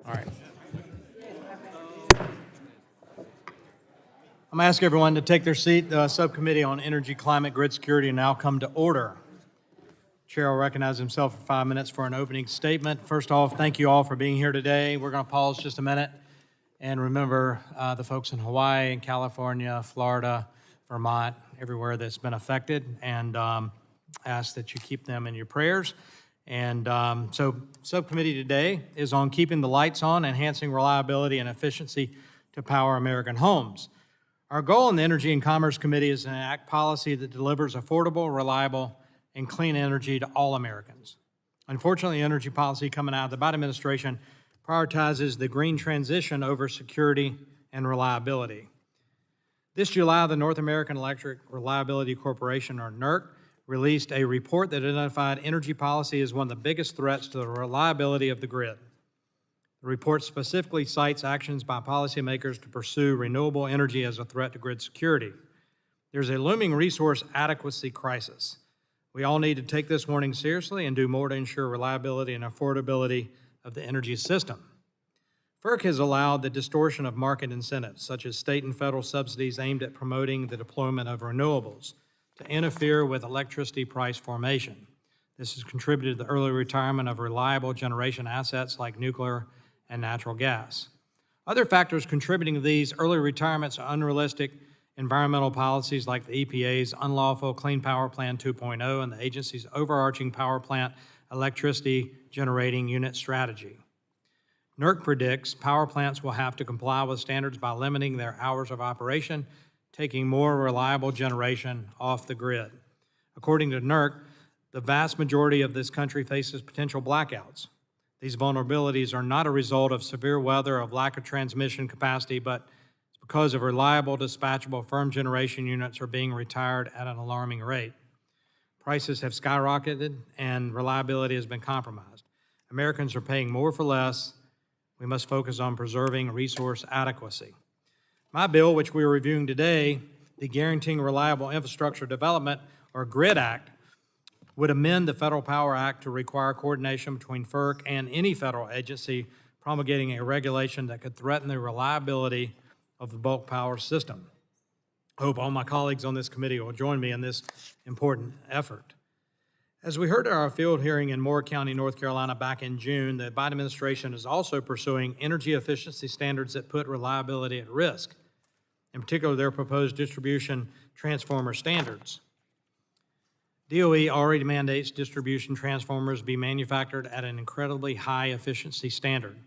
All right. I'm going to ask everyone to take their seat. The Subcommittee on Energy, Climate, Grid Security now come to order. Chair will recognize himself for 5 minutes for an opening statement. First off, thank you all for being here today. We're going to pause just a minute and remember the folks in Hawaii and California, Florida, Vermont, everywhere that's been affected, and ask that you keep them in your prayers. And so subcommittee today is on keeping the lights on, enhancing reliability and efficiency to power American homes. Our goal in the Energy and Commerce Committee is to enact policy that delivers affordable, reliable, and clean energy to all Americans. Unfortunately, energy policy coming out of the Biden administration prioritizes the green transition over security and reliability. This July, the North American Electric Reliability Corporation, or NERC, released a report that identified energy policy as one of the biggest threats to the reliability of the grid. The report specifically cites actions by policymakers to pursue renewable energy as a threat to grid security. There's a looming resource adequacy crisis. We all need to take this warning seriously and do more to ensure reliability and affordability of the energy system. FERC has allowed the distortion of market incentives, such as state and federal subsidies aimed at promoting the deployment of renewables, to interfere with electricity price formation. This has contributed to the early retirement of reliable generation assets like nuclear and natural gas. Other factors contributing to these early retirements are unrealistic environmental policies like the EPA's unlawful Clean Power Plan 2.0 and the agency's overarching power plant electricity generating unit strategy. NERC predicts power plants will have to comply with standards by limiting their hours of operation, taking more reliable generation off the grid. According to NERC, the vast majority of this country faces potential blackouts. These vulnerabilities are not a result of severe weather or lack of transmission capacity, but because of reliable, dispatchable, firm generation units are being retired at an alarming rate. Prices have skyrocketed and reliability has been compromised. Americans are paying more for less. We must focus on preserving resource adequacy. My bill, which we are reviewing today, the Guaranteeing Reliable Infrastructure Development, or GRID Act, would amend the Federal Power Act to require coordination between FERC and any federal agency promulgating a regulation that could threaten the reliability of the bulk power system. I hope all my colleagues on this committee will join me in this important effort. As we heard at our field hearing in Moore County, North Carolina back in June, the Biden administration is also pursuing energy efficiency standards that put reliability at risk, in particular their proposed distribution transformer standards. DOE already mandates distribution transformers be manufactured at an incredibly high efficiency standard.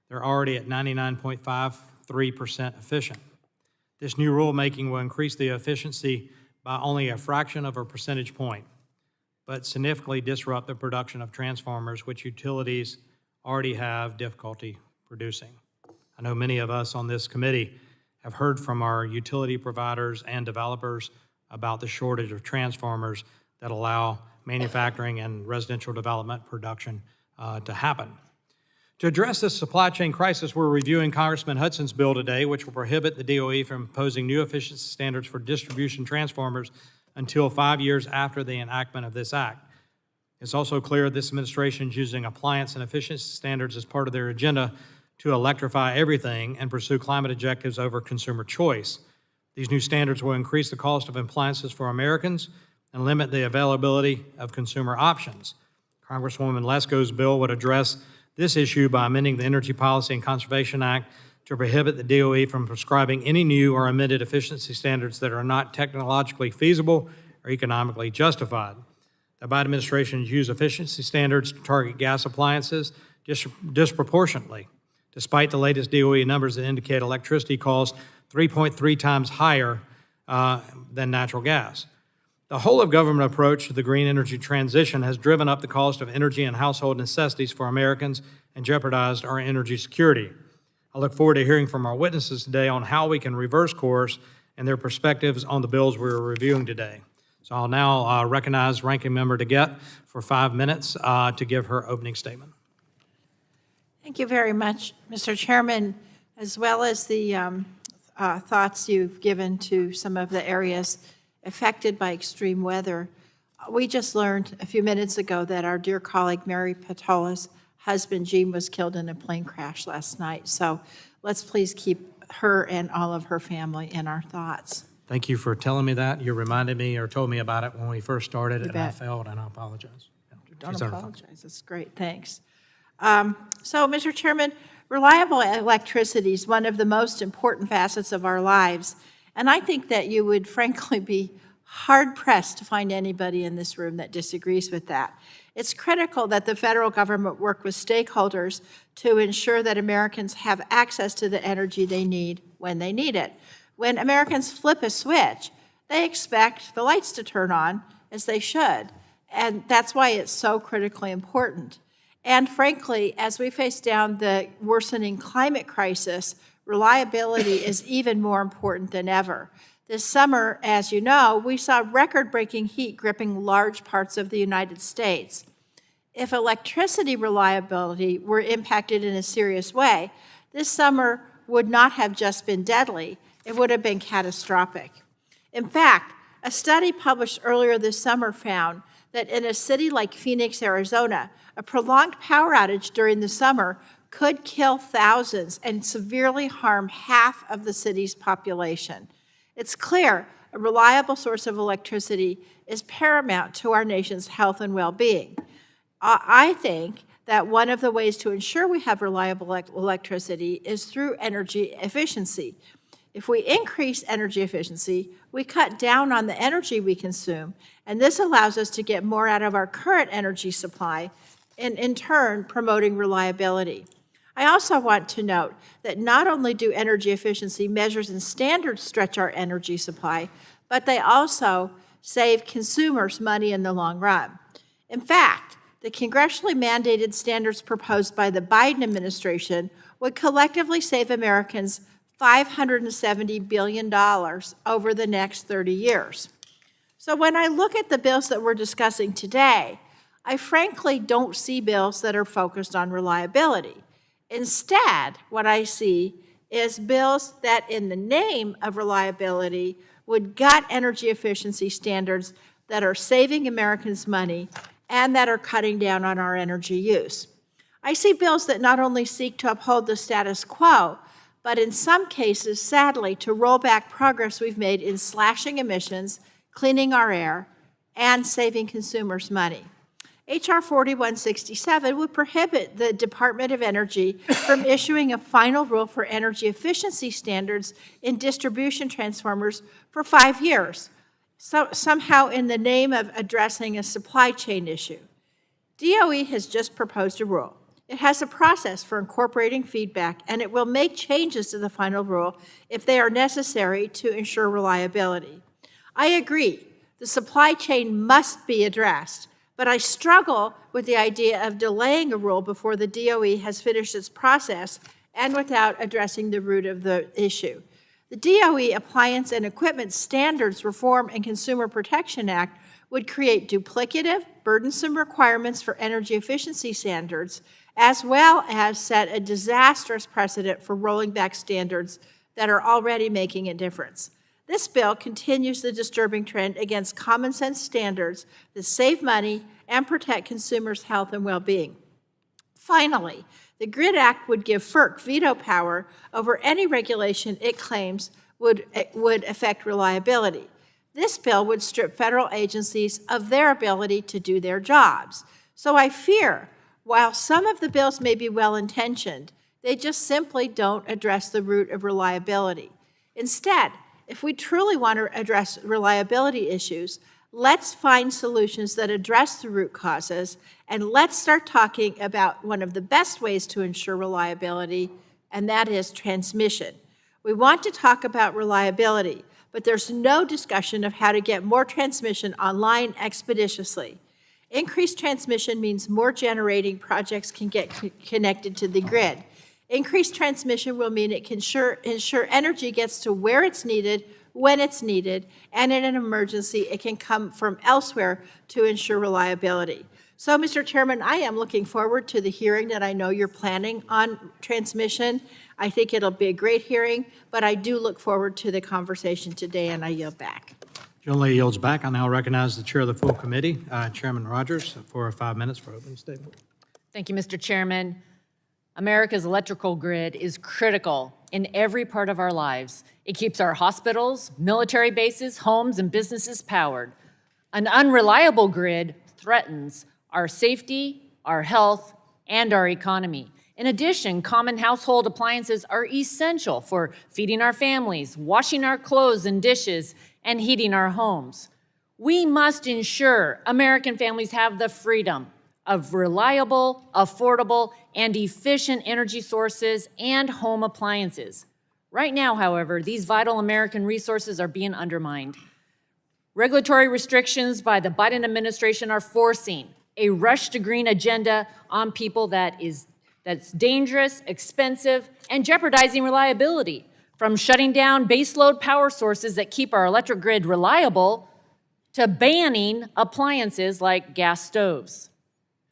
They're already at 99.53% efficient. This new rulemaking will increase the efficiency by only a fraction of a percentage point, but significantly disrupt the production of transformers, which utilities already have difficulty producing. I know many of us on this committee have heard from our utility providers and developers about the shortage of transformers that allow manufacturing and residential development production to happen. To address this supply chain crisis, we're reviewing Congressman Hudson's bill today, which will prohibit the DOE from imposing new efficiency standards for distribution transformers until 5 years after the enactment of this act. It's also clear this administration is using appliance and efficiency standards as part of their agenda to electrify everything and pursue climate objectives over consumer choice. These new standards will increase the cost of appliances for Americans and limit the availability of consumer options. Congresswoman Lesko's bill would address this issue by amending the Energy Policy and Conservation Act to prohibit the DOE from prescribing any new or amended efficiency standards that are not technologically feasible or economically justified. The Biden administration used efficiency standards to target gas appliances disproportionately, despite the latest DOE numbers that indicate electricity costs 3.3 times higher than natural gas. The whole-of-government approach to the green energy transition has driven up the cost of energy and household necessities for Americans and jeopardized our energy security. I look forward to hearing from our witnesses today on how we can reverse course and their perspectives on the bills we're reviewing today. So I'll now recognize Ranking Member DeGette for 5 minutes to give her opening statement. Thank you very much, Mr. Chairman, as well as the thoughts you've given to some of the areas affected by extreme weather. We just learned a few minutes ago that our dear colleague Mary Patolas husband, Gene, was killed in a plane crash last night. So let's please keep her and all of her family in our thoughts. Thank you for telling me that. You reminded me or told me about it when we first started, and I bet. failed, and I apologize. Yeah, Don't she's on her phone. apologize. That's great. Thanks. So, Mr. Chairman, reliable electricity is one of the most important facets of our lives, and I think that you would frankly be hard-pressed to find anybody in this room that disagrees with that. It's critical that the federal government work with stakeholders to ensure that Americans have access to the energy they need when they need it. When Americans flip a switch, they expect the lights to turn on, as they should, and that's why it's so critically important. And frankly, as we face down the worsening climate crisis, reliability is even more important than ever. This summer, as you know, we saw record-breaking heat gripping large parts of the United States. If electricity reliability were impacted in a serious way, this summer would not have just been deadly, it would have been catastrophic. In fact, a study published earlier this summer found that in a city like Phoenix, Arizona, a prolonged power outage during the summer could kill thousands and severely harm half of the city's population. It's clear a reliable source of electricity is paramount to our nation's health and well-being. I think that one of the ways to ensure we have reliable electricity is through energy efficiency. If we increase energy efficiency, we cut down on the energy we consume, and this allows us to get more out of our current energy supply, and in turn, promoting reliability. I also want to note that not only do energy efficiency measures and standards stretch our energy supply, but they also save consumers money in the long run. In fact, the congressionally mandated standards proposed by the Biden administration would collectively save Americans $570 billion over the next 30 years. So when I look at the bills that we're discussing today, I frankly don't see bills that are focused on reliability. Instead, what I see is bills that, in the name of reliability, would gut energy efficiency standards that are saving Americans money and that are cutting down on our energy use. I see bills that not only seek to uphold the status quo, but in some cases, sadly, to roll back progress we've made in slashing emissions, cleaning our air, and saving consumers money. H.R. 4167 would prohibit the Department of Energy from issuing a final rule for energy efficiency standards in distribution transformers for 5 years, somehow in the name of addressing a supply chain issue. DOE has just proposed a rule. It has a process for incorporating feedback, and it will make changes to the final rule if they are necessary to ensure reliability. I agree, the supply chain must be addressed, but I struggle with the idea of delaying a rule before the DOE has finished its process and without addressing the root of the issue. The DOE Appliance and Equipment Standards Reform and Consumer Protection Act would create duplicative, burdensome requirements for energy efficiency standards, as well as set a disastrous precedent for rolling back standards that are already making a difference. This bill continues the disturbing trend against common sense standards that save money and protect consumers' health and well-being. Finally, the GRID Act would give FERC veto power over any regulation it claims would affect reliability. This bill would strip federal agencies of their ability to do their jobs. So I fear, while some of the bills may be well-intentioned, they just simply don't address the root of reliability. Instead, if we truly want to address reliability issues, let's find solutions that address the root causes, and let's start talking about one of the best ways to ensure reliability, and that is transmission. We want to talk about reliability, but there's no discussion of how to get more transmission online expeditiously. Increased transmission means more generating projects can get connected to the grid. Increased transmission will mean it can ensure energy gets to where it's needed, when it's needed, and in an emergency, it can come from elsewhere to ensure reliability. So, Mr. Chairman, I am looking forward to the hearing that I know you're planning on transmission. I think it'll be a great hearing, but I do look forward to the conversation today, and I yield back. Gentleman yields back. I now recognize the chair of the full committee, Chairman Rogers, for 5 minutes for opening statement. Thank you, Mr. Chairman. America's electrical grid is critical in every part of our lives. It keeps our hospitals, military bases, homes, and businesses powered. An unreliable grid threatens our safety, our health, and our economy. In addition, common household appliances are essential for feeding our families, washing our clothes and dishes, and heating our homes. We must ensure American families have the freedom of reliable, affordable, and efficient energy sources and home appliances. Right now, however, these vital American resources are being undermined. Regulatory restrictions by the Biden administration are forcing a rush to green agenda on people that's dangerous, expensive, and jeopardizing reliability. From shutting down baseload power sources that keep our electric grid reliable to banning appliances like gas stoves.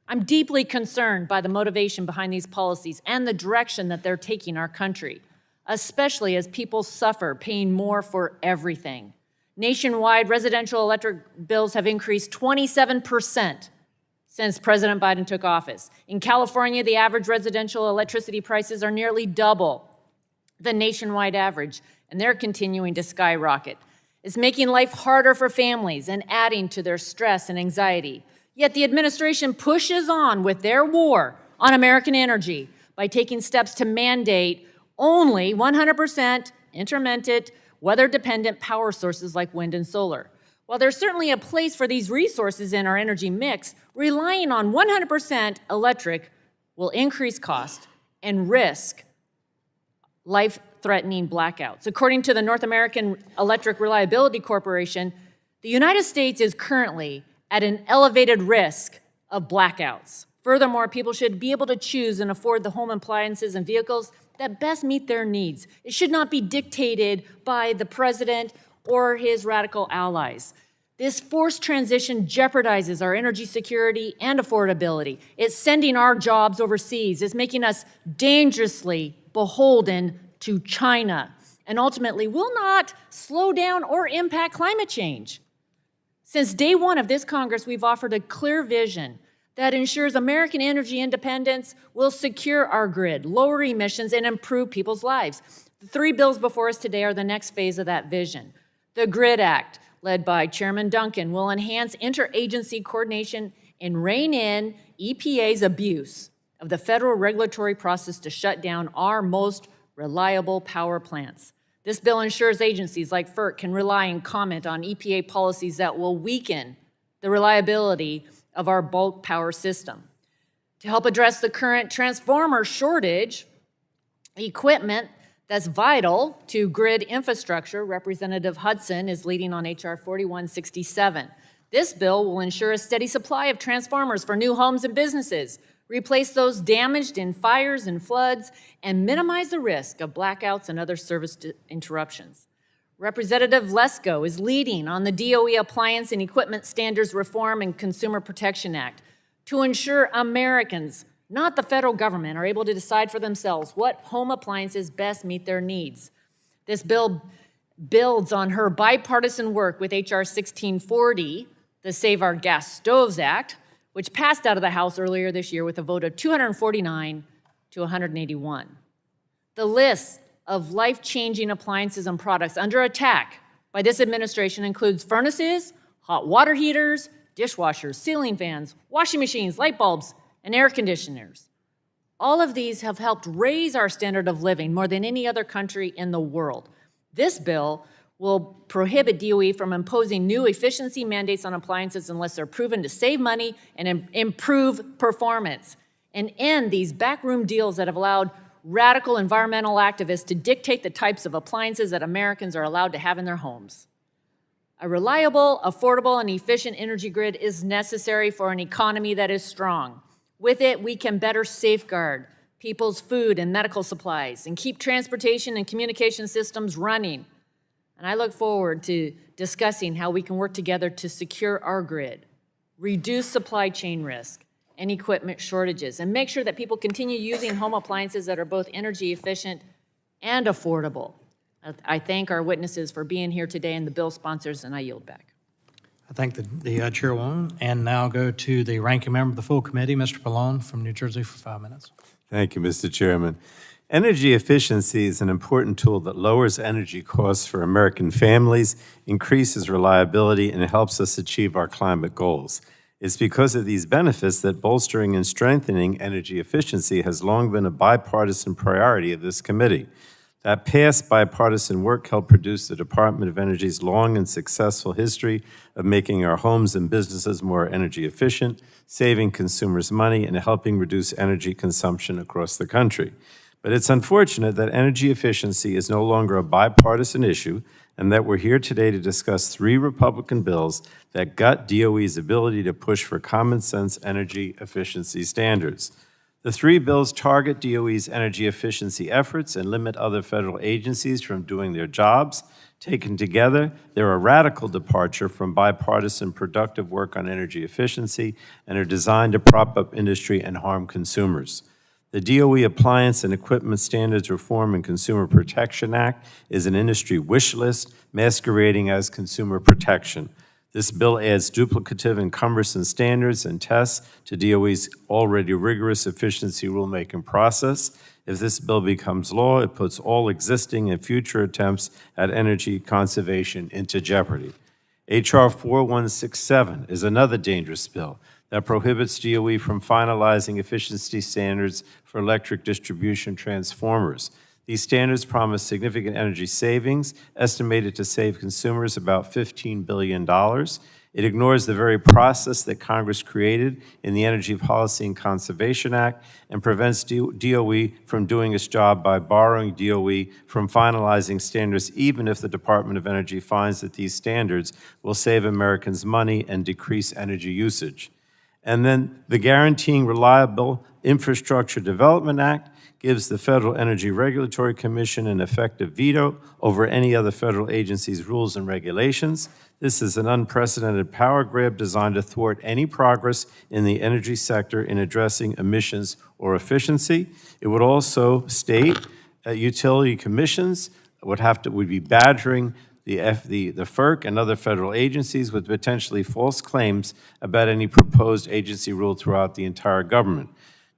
I'm deeply concerned by the motivation behind these policies and the direction that they're taking our country, especially as people suffer paying more for everything. Nationwide, residential electric bills have increased 27% since President Biden took office. In California, the average residential electricity prices are nearly double the nationwide average, and they're continuing to skyrocket. It's making life harder for families and adding to their stress and anxiety. Yet the administration pushes on with their war on American energy by taking steps to mandate only 100% intermittent, weather-dependent power sources like wind and solar. While there's certainly a place for these resources in our energy mix, relying on 100% electric will increase cost and risk life-threatening blackouts. According to the North American Electric Reliability Corporation, the United States is currently at an elevated risk of blackouts. Furthermore, people should be able to choose and afford the home appliances and vehicles that best meet their needs. It should not be dictated by the president or his radical allies. This forced transition jeopardizes our energy security and affordability. It's sending our jobs overseas. It's making us dangerously beholden to China, and ultimately will not slow down or impact climate change. Since day one of this Congress, we've offered a clear vision that ensures American energy independence will secure our grid, lower emissions, and improve people's lives. The three bills before us today are the next phase of that vision. The GRID Act, led by Chairman Duncan, will enhance interagency coordination and rein in EPA's abuse of the federal regulatory process to shut down our most reliable power plants. This bill ensures agencies like FERC can rely and comment on EPA policies that will weaken the reliability of our bulk power system. To help address the current transformer shortage, equipment that's vital to grid infrastructure, Representative Hudson is leading on H.R. 4167. This bill will ensure a steady supply of transformers for new homes and businesses, replace those damaged in fires and floods, and minimize the risk of blackouts and other service interruptions. Representative Lesko is leading on the DOE Appliance and Equipment Standards Reform and Consumer Protection Act to ensure Americans, not the federal government, are able to decide for themselves what home appliances best meet their needs. This bill builds on her bipartisan work with H.R. 1640, the Save Our Gas Stoves Act, which passed out of the House earlier this year with a vote of 249 to 181. The list of life-changing appliances and products under attack by this administration includes furnaces, hot water heaters, dishwashers, ceiling fans, washing machines, light bulbs, and air conditioners. All of these have helped raise our standard of living more than any other country in the world. This bill will prohibit DOE from imposing new efficiency mandates on appliances unless they're proven to save money and improve performance, and end these backroom deals that have allowed radical environmental activists to dictate the types of appliances that Americans are allowed to have in their homes. A reliable, affordable, and efficient energy grid is necessary for an economy that is strong. With it, we can better safeguard people's food and medical supplies and keep transportation and communication systems running. And I look forward to discussing how we can work together to secure our grid, reduce supply chain risk and equipment shortages, and make sure that people continue using home appliances that are both energy efficient and affordable. I thank our witnesses for being here today and the bill sponsors, and I yield back. I thank the chairwoman, and now go to the ranking member of the full committee, Mr. Pallone from New Jersey, for 5 minutes. Thank you, Mr. Chairman. Energy efficiency is an important tool that lowers energy costs for American families, increases reliability, and helps us achieve our climate goals. It's because of these benefits that bolstering and strengthening energy efficiency has long been a bipartisan priority of this committee. That past bipartisan work helped produce the Department of Energy's long and successful history of making our homes and businesses more energy efficient, saving consumers money, and helping reduce energy consumption across the country. But it's unfortunate that energy efficiency is no longer a bipartisan issue, and that we're here today to discuss 3 Republican bills that gut DOE's ability to push for common-sense energy efficiency standards. The 3 bills target DOE's energy efficiency efforts and limit other federal agencies from doing their jobs. Taken together, they're a radical departure from bipartisan productive work on energy efficiency and are designed to prop up industry and harm consumers. The DOE Appliance and Equipment Standards Reform and Consumer Protection Act is an industry wish list masquerading as consumer protection. This bill adds duplicative and cumbersome standards and tests to DOE's already rigorous efficiency rulemaking process. If this bill becomes law, it puts all existing and future attempts at energy conservation into jeopardy. H.R. 4167 is another dangerous bill that prohibits DOE from finalizing efficiency standards for electric distribution transformers. These standards promise significant energy savings, estimated to save consumers about $15 billion. It ignores the very process that Congress created in the Energy Policy and Conservation Act and prevents DOE from doing its job by borrowing DOE from finalizing standards, even if the Department of Energy finds that these standards will save Americans money and decrease energy usage. And then the Guaranteeing Reliable Infrastructure Development Act gives the Federal Energy Regulatory Commission an effective veto over any other federal agency's rules and regulations. This is an unprecedented power grab designed to thwart any progress in the energy sector in addressing emissions or efficiency. It would also state that utility commissions would be badgering the FERC and other federal agencies with potentially false claims about any proposed agency rule throughout the entire government.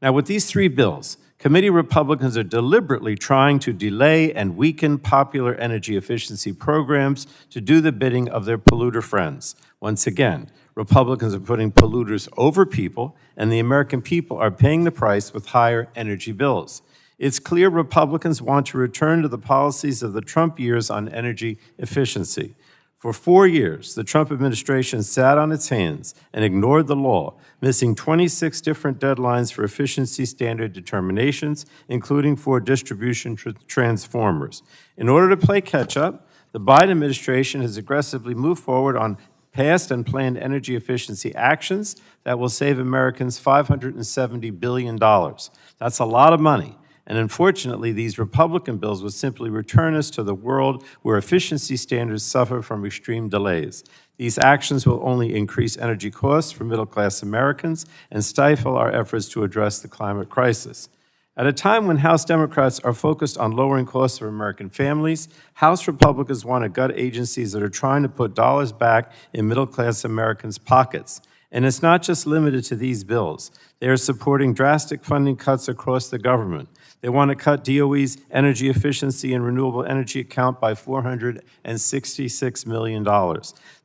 Now, with these 3 bills, committee Republicans are deliberately trying to delay and weaken popular energy efficiency programs to do the bidding of their polluter friends. Once again, Republicans are putting polluters over people, and the American people are paying the price with higher energy bills. It's clear Republicans want to return to the policies of the Trump years on energy efficiency. For 4 years, the Trump administration sat on its hands and ignored the law, missing 26 different deadlines for efficiency standard determinations, including for distribution transformers. In order to play catch-up, the Biden administration has aggressively moved forward on past and planned energy efficiency actions that will save Americans $570 billion. That's a lot of money. And unfortunately, these Republican bills would simply return us to the world where efficiency standards suffer from extreme delays. These actions will only increase energy costs for middle-class Americans and stifle our efforts to address the climate crisis. At a time when House Democrats are focused on lowering costs for American families, House Republicans want to gut agencies that are trying to put dollars back in middle-class Americans' pockets. And it's not just limited to these bills. They are supporting drastic funding cuts across the government. They want to cut DOE's energy efficiency and renewable energy account by $466 million.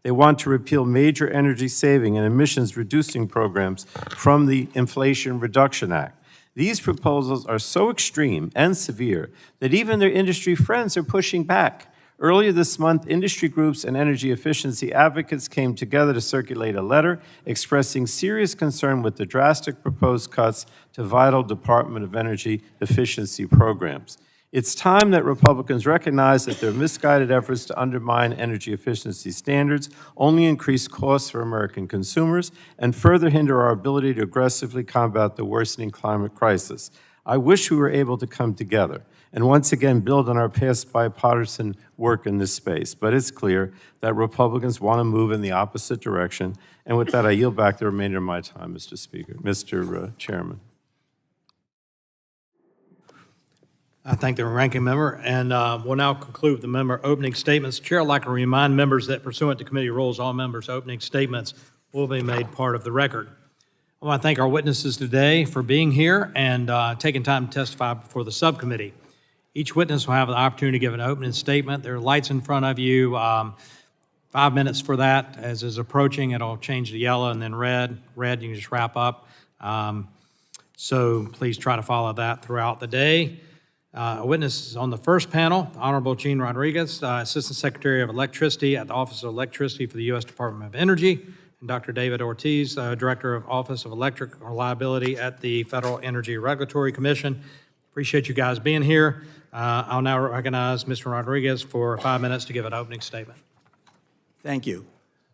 They want to repeal major energy saving and emissions reducing programs from the Inflation Reduction Act. These proposals are so extreme and severe that even their industry friends are pushing back. Earlier this month, industry groups and energy efficiency advocates came together to circulate a letter expressing serious concern with the drastic proposed cuts to vital Department of Energy efficiency programs. It's time that Republicans recognize that their misguided efforts to undermine energy efficiency standards only increase costs for American consumers and further hinder our ability to aggressively combat the worsening climate crisis. I wish we were able to come together and once again build on our past bipartisan work in this space. But it's clear that Republicans want to move in the opposite direction. And with that, I yield back the remainder of my time, Mr. Speaker, Mr. Chairman. I thank the ranking member, and we'll now conclude the member opening statements. Chair would like to remind members that pursuant to committee rules, all members' opening statements will be made part of the record. I want to thank our witnesses today for being here and taking time to testify before the subcommittee. Each witness will have the opportunity to give an opening statement. There are lights in front of you. 5 minutes for that. As is approaching, it'll change to yellow and then red. Red, you can just wrap up. So please try to follow that throughout the day. A witness on the first panel, Honorable Gene Rodrigues, Assistant Secretary of Electricity at the Office of Electricity for the U.S. Department of Energy, and Dr. David Ortiz, Director of Office of Electric Reliability at the Federal Energy Regulatory Commission. Appreciate you guys being here. I'll now recognize Mr. Rodrigues for 5 minutes to give an opening statement. Thank you.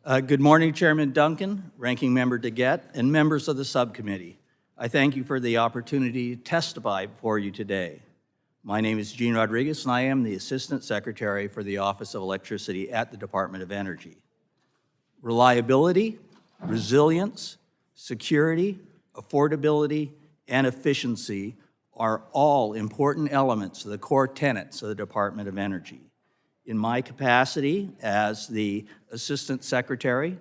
Good morning, Chairman Duncan, Ranking Member DeGette, and members of the subcommittee. I thank you for the opportunity to testify before you today. My name is Gene Rodrigues, and I am the Assistant Secretary for the Office of Electricity at the Department of Energy. Reliability, resilience, security, affordability, and efficiency are all important elements of the core tenets of the Department of Energy. In my capacity as the Assistant Secretary,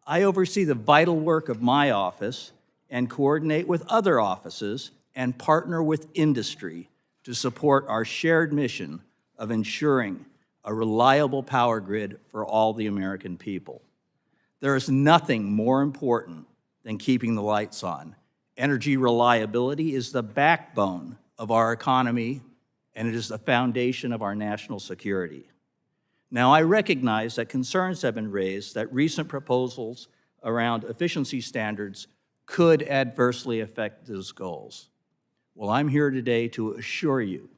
I oversee the vital work of my office and coordinate with other offices and partner with industry to support our shared mission of ensuring a reliable power grid for all the American people. There is nothing more important than keeping the lights on. Energy reliability is the backbone of our economy, and it is the foundation of our national security. Now, I recognize that concerns have been raised that recent proposals around efficiency standards could adversely affect those goals. Well, I'm here today to assure you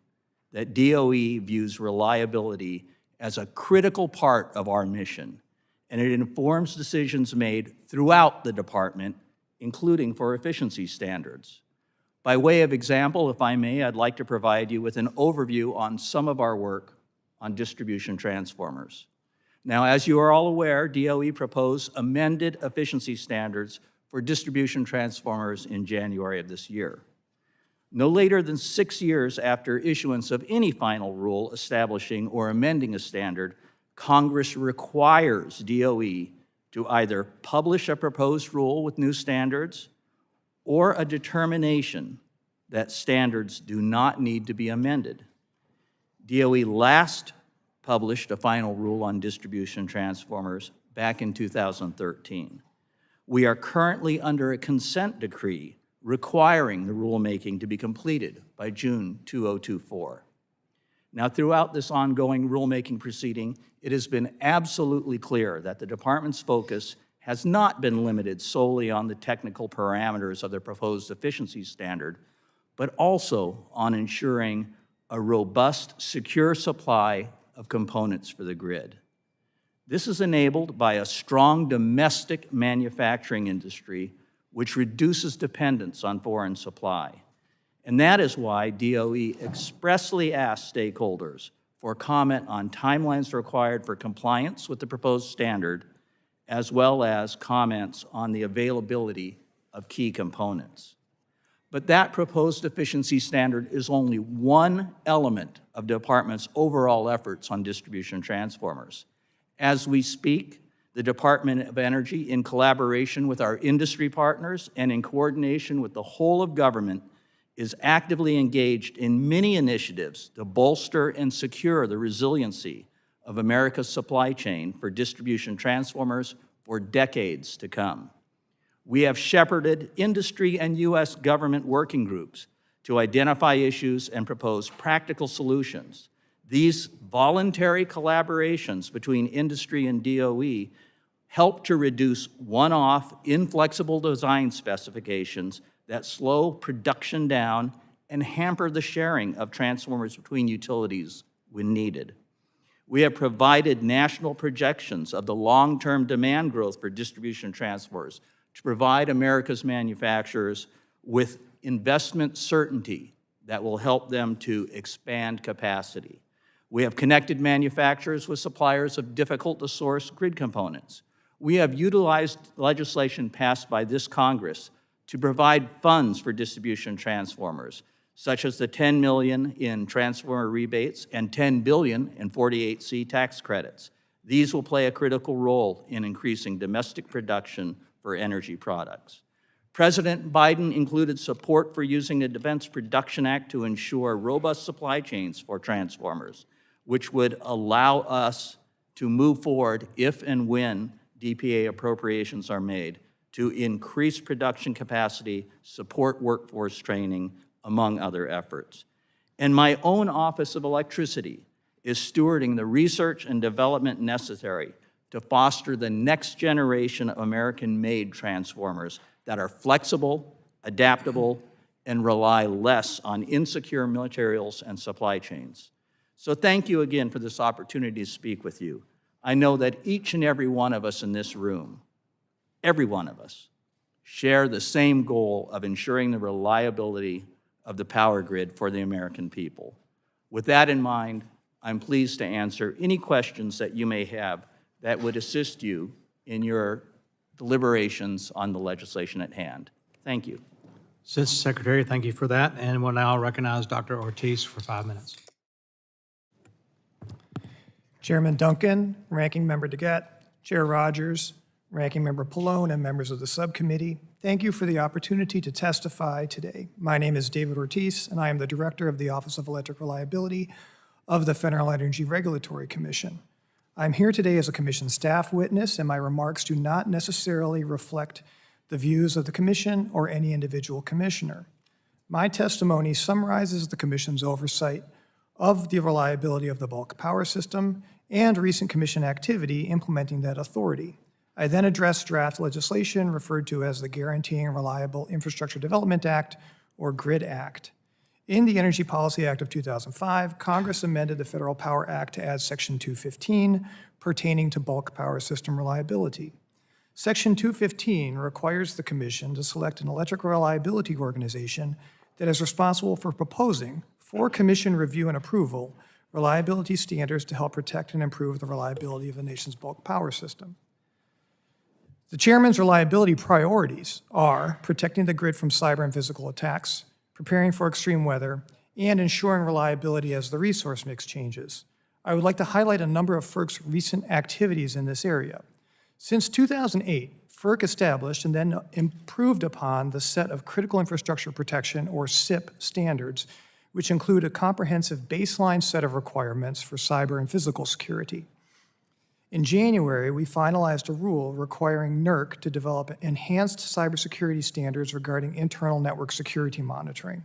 that DOE views reliability as a critical part of our mission, and it informs decisions made throughout the department, including for efficiency standards. By way of example, if I may, I'd like to provide you with an overview on some of our work on distribution transformers. Now, as you are all aware, DOE proposed amended efficiency standards for distribution transformers in January of this year. No later than 6 years after issuance of any final rule establishing or amending a standard, Congress requires DOE to either publish a proposed rule with new standards or a determination that standards do not need to be amended. DOE last published a final rule on distribution transformers back in 2013. We are currently under a consent decree requiring the rulemaking to be completed by June 2024. Now, throughout this ongoing rulemaking proceeding, it has been absolutely clear that the department's focus has not been limited solely on the technical parameters of the proposed efficiency standard, but also on ensuring a robust, secure supply of components for the grid. This is enabled by a strong domestic manufacturing industry which reduces dependence on foreign supply. And that is why DOE expressly asked stakeholders for comment on timelines required for compliance with the proposed standard, as well as comments on the availability of key components. But that proposed efficiency standard is only one element of the department's overall efforts on distribution transformers. As we speak, the Department of Energy, in collaboration with our industry partners and in coordination with the whole of government, is actively engaged in many initiatives to bolster and secure the resiliency of America's supply chain for distribution transformers for decades to come. We have shepherded industry and U.S. government working groups to identify issues and propose practical solutions. These voluntary collaborations between industry and DOE help to reduce one-off, inflexible design specifications that slow production down and hamper the sharing of transformers between utilities when needed. We have provided national projections of the long-term demand growth for distribution transformers to provide America's manufacturers with investment certainty that will help them to expand capacity. We have connected manufacturers with suppliers of difficult-to-source grid components. We have utilized legislation passed by this Congress to provide funds for distribution transformers, such as the $10 million in transformer rebates and $10 billion in 48C tax credits. These will play a critical role in increasing domestic production for energy products. President Biden included support for using the Defense Production Act to ensure robust supply chains for transformers, which would allow us to move forward if and when DPA appropriations are made to increase production capacity, support workforce training, among other efforts. And my own Office of Electricity is stewarding the research and development necessary to foster the next generation of American-made transformers that are flexible, adaptable, and rely less on insecure materials and supply chains. So thank you again for this opportunity to speak with you. I know that each and every one of us in this room, every one of us, share the same goal of ensuring the reliability of the power grid for the American people. With that in mind, I'm pleased to answer any questions that you may have that would assist you in your deliberations on the legislation at hand. Thank you. Secretary, thank you for that. And we'll now recognize Dr. Ortiz for 5 minutes. Chairman Duncan, Ranking Member DeGette, Chair Rogers, Ranking Member Pallone, and members of the subcommittee, thank you for the opportunity to testify today. My name is David Ortiz, and I am the Director of the Office of Electric Reliability of the Federal Energy Regulatory Commission. I'm here today as a Commission staff witness, and my remarks do not necessarily reflect the views of the Commission or any individual commissioner. My testimony summarizes the Commission's oversight of the reliability of the bulk power system and recent Commission activity implementing that authority. I then address draft legislation referred to as the Guaranteeing Reliable Infrastructure Development Act, or GRID Act. In the Energy Policy Act of 2005, Congress amended the Federal Power Act to add Section 215 pertaining to bulk power system reliability. Section 215 requires the Commission to select an electric reliability organization that is responsible for proposing, for Commission review and approval, reliability standards to help protect and improve the reliability of the nation's bulk power system. The Chairman's reliability priorities are protecting the grid from cyber and physical attacks, preparing for extreme weather, and ensuring reliability as the resource mix changes. I would like to highlight a number of FERC's recent activities in this area. Since 2008, FERC established and then improved upon the set of Critical Infrastructure Protection, or CIP, standards, which include a comprehensive baseline set of requirements for cyber and physical security. In January, we finalized a rule requiring NERC to develop enhanced cybersecurity standards regarding internal network security monitoring.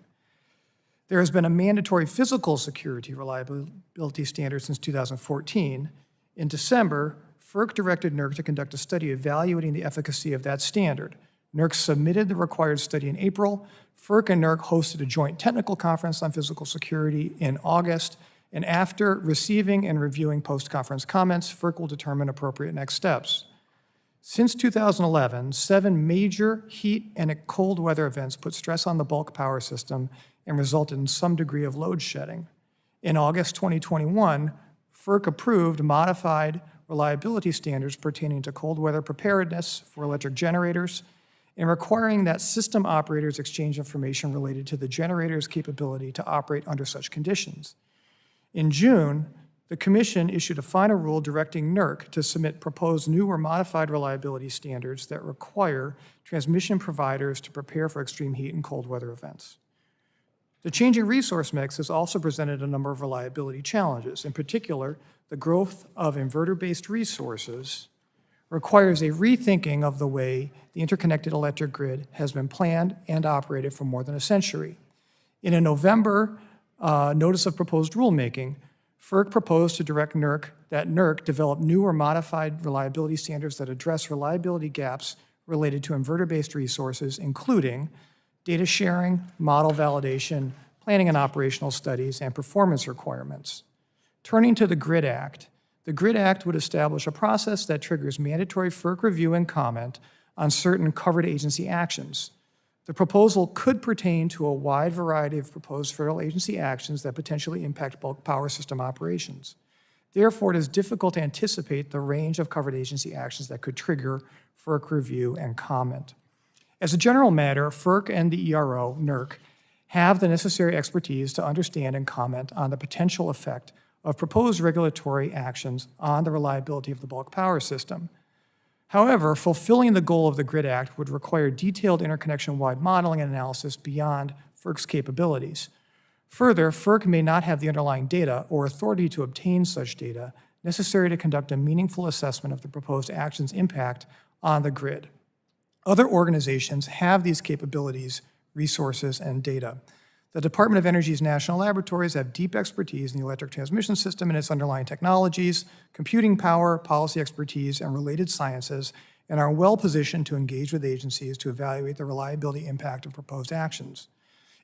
There has been a mandatory physical security reliability standard since 2014. In December, FERC directed NERC to conduct a study evaluating the efficacy of that standard. NERC submitted the required study in April. FERC and NERC hosted a joint technical conference on physical security in August, and after receiving and reviewing post-conference comments, FERC will determine appropriate next steps. Since 2011, 7 major heat and cold weather events put stress on the bulk power system and resulted in some degree of load shedding. In August 2021, FERC approved modified reliability standards pertaining to cold weather preparedness for electric generators and requiring that system operators exchange information related to the generator's capability to operate under such conditions. In June, the Commission issued a final rule directing NERC to submit proposed new or modified reliability standards that require transmission providers to prepare for extreme heat and cold weather events. The changing resource mix has also presented a number of reliability challenges. In particular, the growth of inverter-based resources requires a rethinking of the way the interconnected electric grid has been planned and operated for more than a century. In a November notice of proposed rulemaking, FERC proposed to direct NERC develop new or modified reliability standards that address reliability gaps related to inverter-based resources, including data sharing, model validation, planning and operational studies, and performance requirements. Turning to the GRID Act, the GRID Act would establish a process that triggers mandatory FERC review and comment on certain covered agency actions. The proposal could pertain to a wide variety of proposed federal agency actions that potentially impact bulk power system operations. Therefore, it is difficult to anticipate the range of covered agency actions that could trigger FERC review and comment. As a general matter, FERC and the ERO, NERC, have the necessary expertise to understand and comment on the potential effect of proposed regulatory actions on the reliability of the bulk power system. However, fulfilling the goal of the GRID Act would require detailed interconnection-wide modeling and analysis beyond FERC's capabilities. Further, FERC may not have the underlying data or authority to obtain such data necessary to conduct a meaningful assessment of the proposed action's impact on the grid. Other organizations have these capabilities, resources, and data. The Department of Energy's national laboratories have deep expertise in the electric transmission system and its underlying technologies, computing power, policy expertise, and related sciences, and are well-positioned to engage with agencies to evaluate the reliability impact of proposed actions.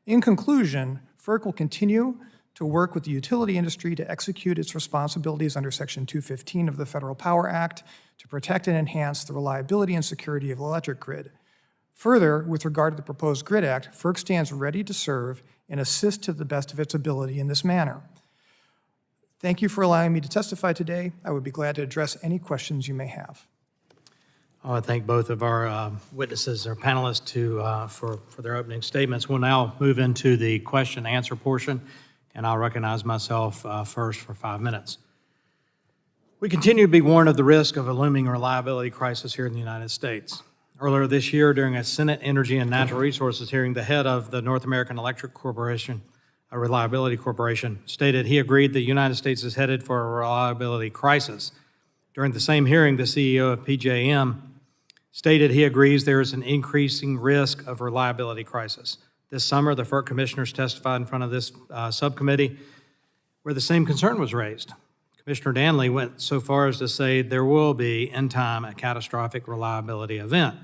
In conclusion, FERC will continue to work with the utility industry to execute its responsibilities under Section 215 of the Federal Power Act to protect and enhance the reliability and security of the electric grid. Further, with regard to the proposed GRID Act, FERC stands ready to serve and assist to the best of its ability in this manner. Thank you for allowing me to testify today. I would be glad to address any questions you may have. I want to thank both of our witnesses, our panelists, for their opening statements. We'll now move into the question and answer portion, and I'll recognize myself first for 5 minutes. We continue to be warned of the risk of a looming reliability crisis here in the United States. Earlier this year, during a Senate Energy and Natural Resources hearing, the head of the North American Electric Corporation, a reliability corporation, stated he agreed the United States is headed for a reliability crisis. During the same hearing, the CEO of PJM stated he agrees there is an increasing risk of reliability crisis. This summer, the FERC commissioners testified in front of this subcommittee where the same concern was raised. Commissioner Danley went so far as to say there will be, in time, a catastrophic reliability event.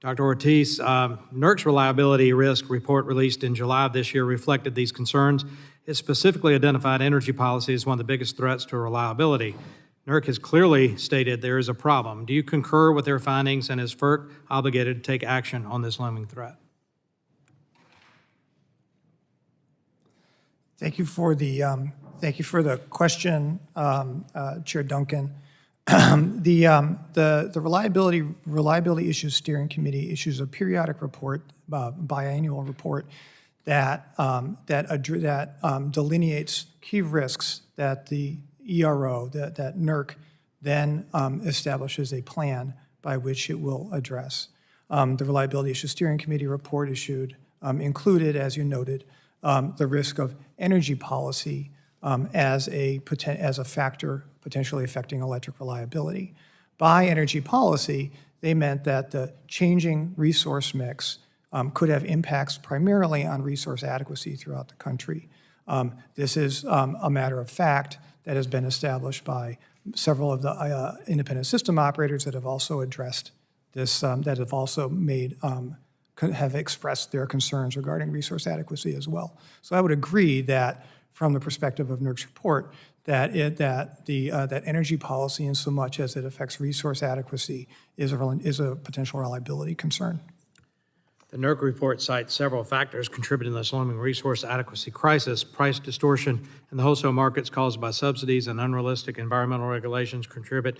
Dr. Ortiz, NERC's reliability risk report released in July of this year reflected these concerns. It specifically identified energy policy as one of the biggest threats to reliability. NERC has clearly stated there is a problem. Do you concur with their findings, and is FERC obligated to take action on this looming threat? Thank you for the question, Chair Duncan. The Reliability Issues Steering Committee issues a periodic report, biannual report, that delineates key risks that the ERO, that NERC, then establishes a plan by which it will address. The Reliability Issues Steering Committee report issued included, as you noted, the risk of energy policy as a factor potentially affecting electric reliability. By energy policy, they meant that the changing resource mix could have impacts primarily on resource adequacy throughout the country. This is a matter of fact that has been established by several of the independent system operators that have also addressed this, that have also have expressed their concerns regarding resource adequacy as well. So I would agree that from the perspective of NERC's report, that energy policy, in so much as it affects resource adequacy, is a potential reliability concern. The NERC report cites several factors contributing to this looming resource adequacy crisis. Price distortion in the wholesale markets caused by subsidies and unrealistic environmental regulations contribute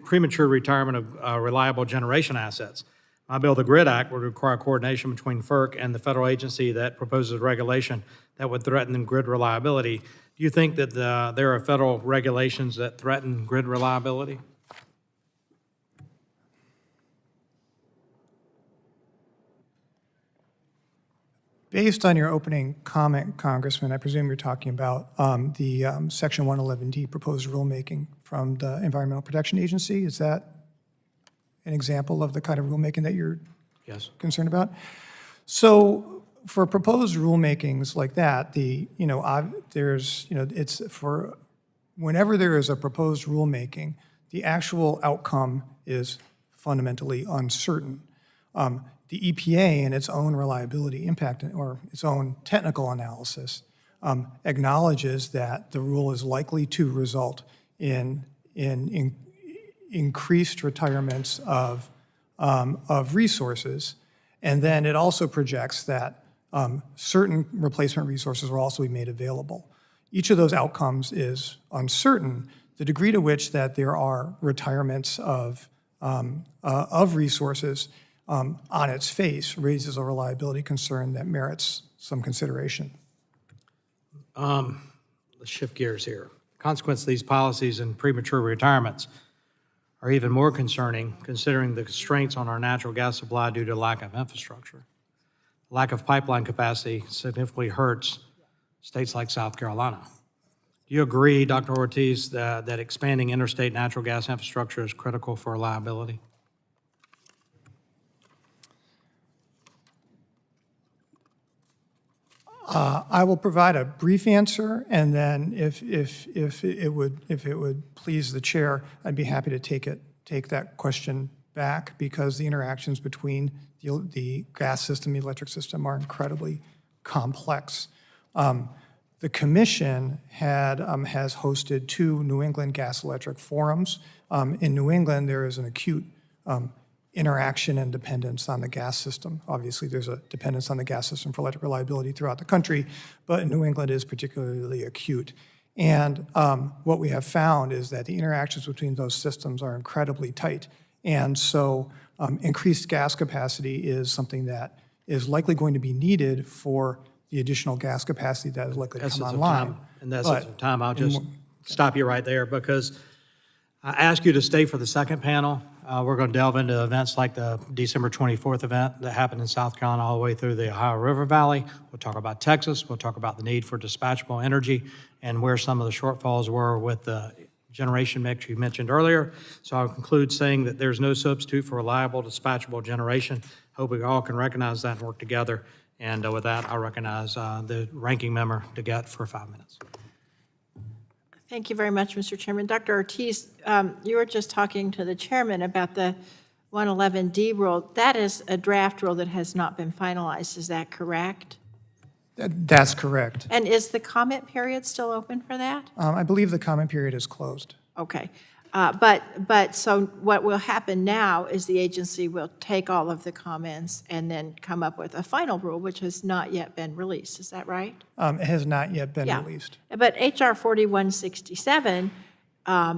premature retirement of reliable generation assets. My bill, the GRID Act, would require coordination between FERC and the federal agency that proposes regulation that would threaten grid reliability. Do you think that there are federal regulations that threaten grid reliability? Based on your opening comment, Congressman, I presume you're talking about the Section 111D proposed rulemaking from the Environmental Protection Agency. Is that an example of the kind of rulemaking that you're concerned about? So for proposed rulemakings like that, it's for whenever there is a proposed rulemaking, the actual outcome is fundamentally uncertain. The EPA, in its own reliability impact or its own technical analysis, acknowledges that the rule is likely to result in increased retirements of resources, and then it also projects that certain replacement resources will also be made available. Each of those outcomes is uncertain. The degree to which that there are retirements of resources on its face, raises a reliability concern that merits some consideration. Let's shift gears here. Consequence of these policies and premature retirements are even more concerning considering the constraints on our natural gas supply due to lack of infrastructure. Lack of pipeline capacity significantly hurts states like South Carolina. Do you agree, Dr. Ortiz, that expanding interstate natural gas infrastructure is critical for reliability? I will provide a brief answer, and then if it would please the chair, I'd be happy to take that question back, because the interactions between the gas system and the electric system are incredibly complex. The commission has hosted 2 New England gas electric forums. In New England, there is an acute interaction and dependence on the gas system. Obviously, there's a dependence on the gas system for electric reliability throughout the country, but New England is particularly acute. And what we have found is that the interactions between those systems are incredibly tight. And so increased gas capacity is something that is likely going to be needed for the additional gas capacity that is likely to come online. In the essence of time, I'll just stop you right there, because I ask you to stay for the second panel. We're going to delve into events like the December 24th event that happened in South Carolina all the way through the Ohio River Valley. We'll talk about Texas. We'll talk about the need for dispatchable energy and where some of the shortfalls were with the generation mix you mentioned earlier. So I'll conclude saying that there's no substitute for reliable, dispatchable generation. Hope we all can recognize that and work together. And with that, I'll recognize the ranking member, Dingell, for 5 minutes. Thank you very much, Mr. Chairman. Dr. Ortiz, you were just talking to the chairman about the 111D rule. That is a draft rule that has not been finalized. Is that correct? That's correct. And is the comment period still open for that? I believe the comment period is closed. Okay. But so what will happen now is the agency will take all of the comments and then come up with a final rule, which has not yet been released. Is that right? It has not yet been Yeah. released. But HR 4167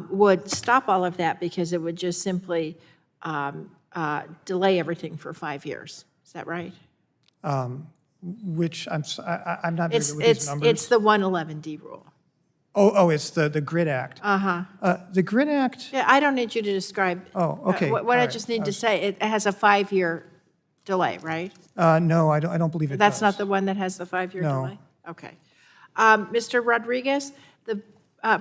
would stop all of that, because it would just simply delay everything for 5 years. Is that right? Which I'm not very good with these numbers. It's the 111D rule. It's the GRID Act. The GRID Act. Yeah, I don't need you to describe. Oh, okay. What I just need to say, it has a 5-year delay, right? No, I don't believe it does. That's not the one that has the 5-year No. delay? Okay. Mr. Rodrigues,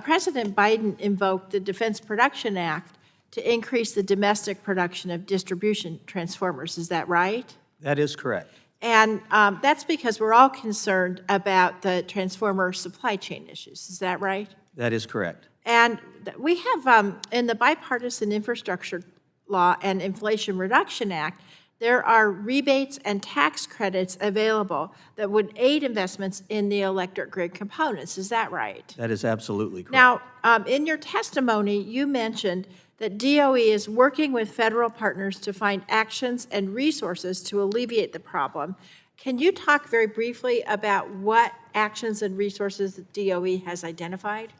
President Biden invoked the Defense Production Act to increase the domestic production of distribution transformers. Is that right? That is correct. And that's because we're all concerned about the transformer supply chain issues. Is that right? That is correct. And we have, in the Bipartisan Infrastructure Law and Inflation Reduction Act, there are rebates and tax credits available that would aid investments in the electric grid components. Is that right? That is absolutely correct. Now, in your testimony, you mentioned that DOE is working with federal partners to find actions and resources to alleviate the problem. Can you talk very briefly about what actions and resources that DOE has identified?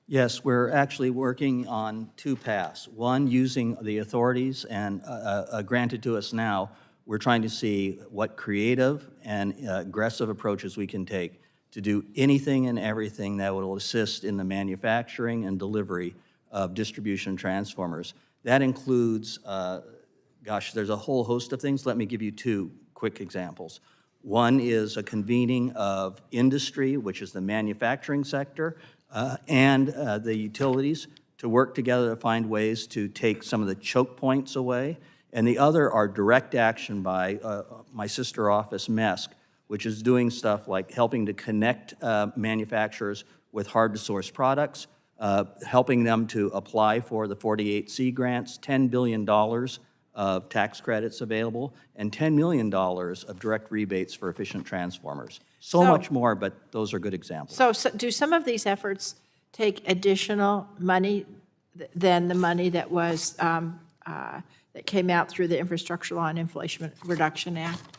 Yes, we're actually working on 2 paths. One, using the authorities and granted to us now, we're trying to see what creative and aggressive approaches we can take to do anything and everything that will assist in the manufacturing and delivery of distribution transformers. That includes, there's a whole host of things. Let me give you 2 quick examples. One is a convening of industry, which is the manufacturing sector, and the utilities to work together to find ways to take some of the choke points away. And the other are direct action by my sister office, MESC, which is doing stuff like helping to connect manufacturers with hard-to-source products, helping them to apply for the 48C grants, $10 billion of tax credits available, and $10 million of direct rebates for efficient transformers. So much more, but those are good examples. So do some of these efforts take additional money than the money that was that came out through the Infrastructure Law and Inflation Reduction Act?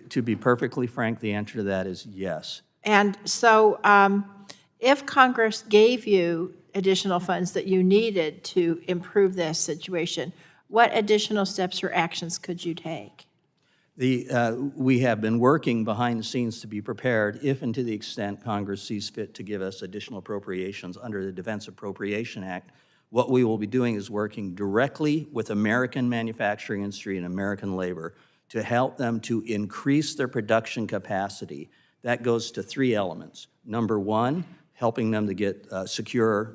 To be perfectly frank, the answer to that is yes. And so if Congress gave you additional funds that you needed to improve this situation, what additional steps or actions could you take? We have been working behind the scenes to be prepared if and to the extent Congress sees fit to give us additional appropriations under the Defense Appropriation Act. What we will be doing is working directly with American manufacturing industry and American labor to help them to increase their production capacity. That goes to three elements. Number one, helping them to get secure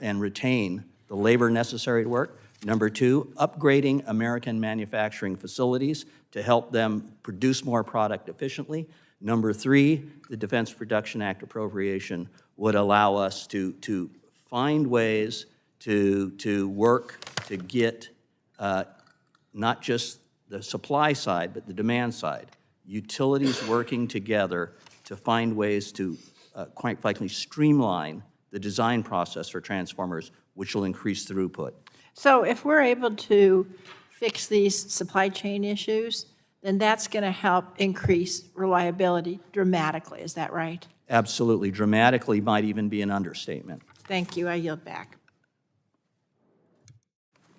and retain the labor necessary to work. Number two, upgrading American manufacturing facilities to help them produce more product efficiently. Number three, the Defense Production Act appropriation would allow us to find ways to work to get not just the supply side, but the demand side. Utilities working together to find ways to, quite frankly, streamline the design process for transformers, which will increase throughput. So if we're able to fix these supply chain issues, then that's going to help increase reliability dramatically. Is that right? Absolutely. Dramatically might even be an understatement. Thank you. I yield back.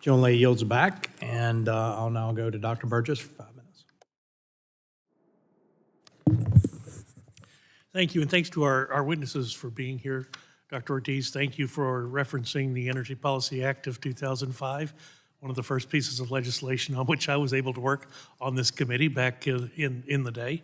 Joan Lee yields back, and I'll now go to Dr. Burgess for 5 minutes. Thank you, and thanks to our witnesses for being here. Dr. Ortiz, thank you for referencing the Energy Policy Act of 2005, one of the first pieces of legislation on which I was able to work on this committee back in the day.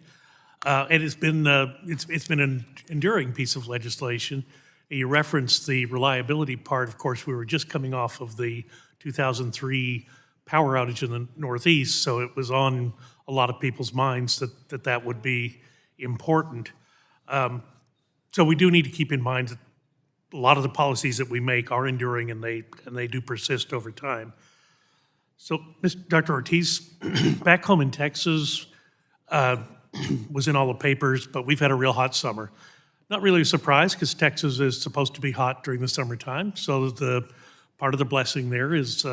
And it's been an enduring piece of legislation. You referenced the reliability part. Of course, we were just coming off of the 2003 power outage in the Northeast, so it was on a lot of people's minds that would be important. So we do need to keep in mind that a lot of the policies that we make are enduring, and they do persist over time. So, Dr. Ortiz, back home in Texas, was in all the papers, but we've had a real hot summer. Not really a surprise, because Texas is supposed to be hot during the summertime, so the part of the blessing there is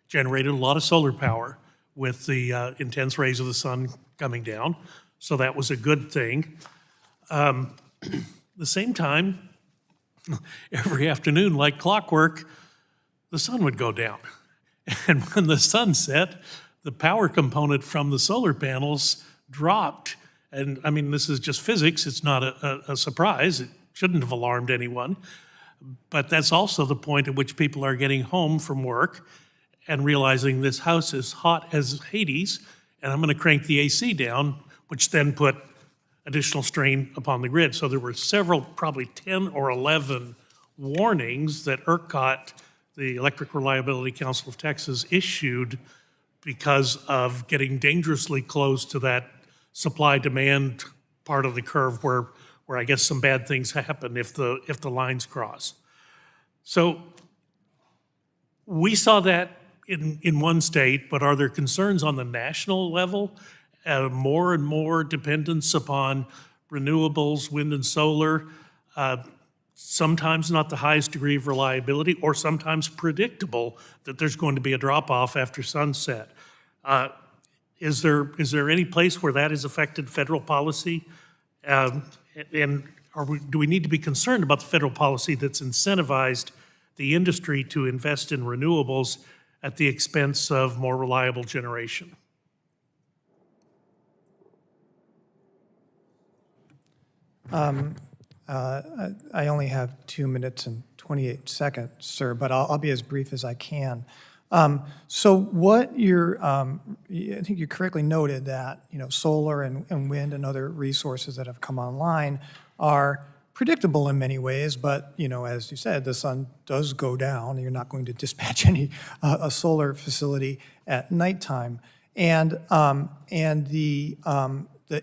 generated a lot of solar power with the intense rays of the sun coming down, so that was a good thing. At the same time, every afternoon, like clockwork, the sun would go down. And when the sun set, the power component from the solar panels dropped. And I mean, this is just physics. It's not a surprise. It shouldn't have alarmed anyone. But that's also the point at which people are getting home from work and realizing this house is hot as Hades, and I'm going to crank the AC down, which then put additional strain upon the grid. So there were several, probably 10 or 11 warnings that ERCOT, the Electric Reliability Council of Texas, issued because of getting dangerously close to that supply-demand part of the curve where I guess some bad things happen if the lines cross. So we saw that in one state, but are there concerns on the national level? More and more dependence upon renewables, wind and solar, sometimes not the highest degree of reliability, or sometimes predictable that there's going to be a drop-off after sunset. Is there any place where that has affected federal policy? And do we need to be concerned about the federal policy that's incentivized the industry to invest in renewables at the expense of more reliable generation? I only have 2 minutes and 28 seconds, sir, but I'll be as brief as I can. So what I think you correctly noted that, solar and wind and other resources that have come online are predictable in many ways, but, as you said, the sun does go down, and you're not going to dispatch a solar facility at nighttime. And the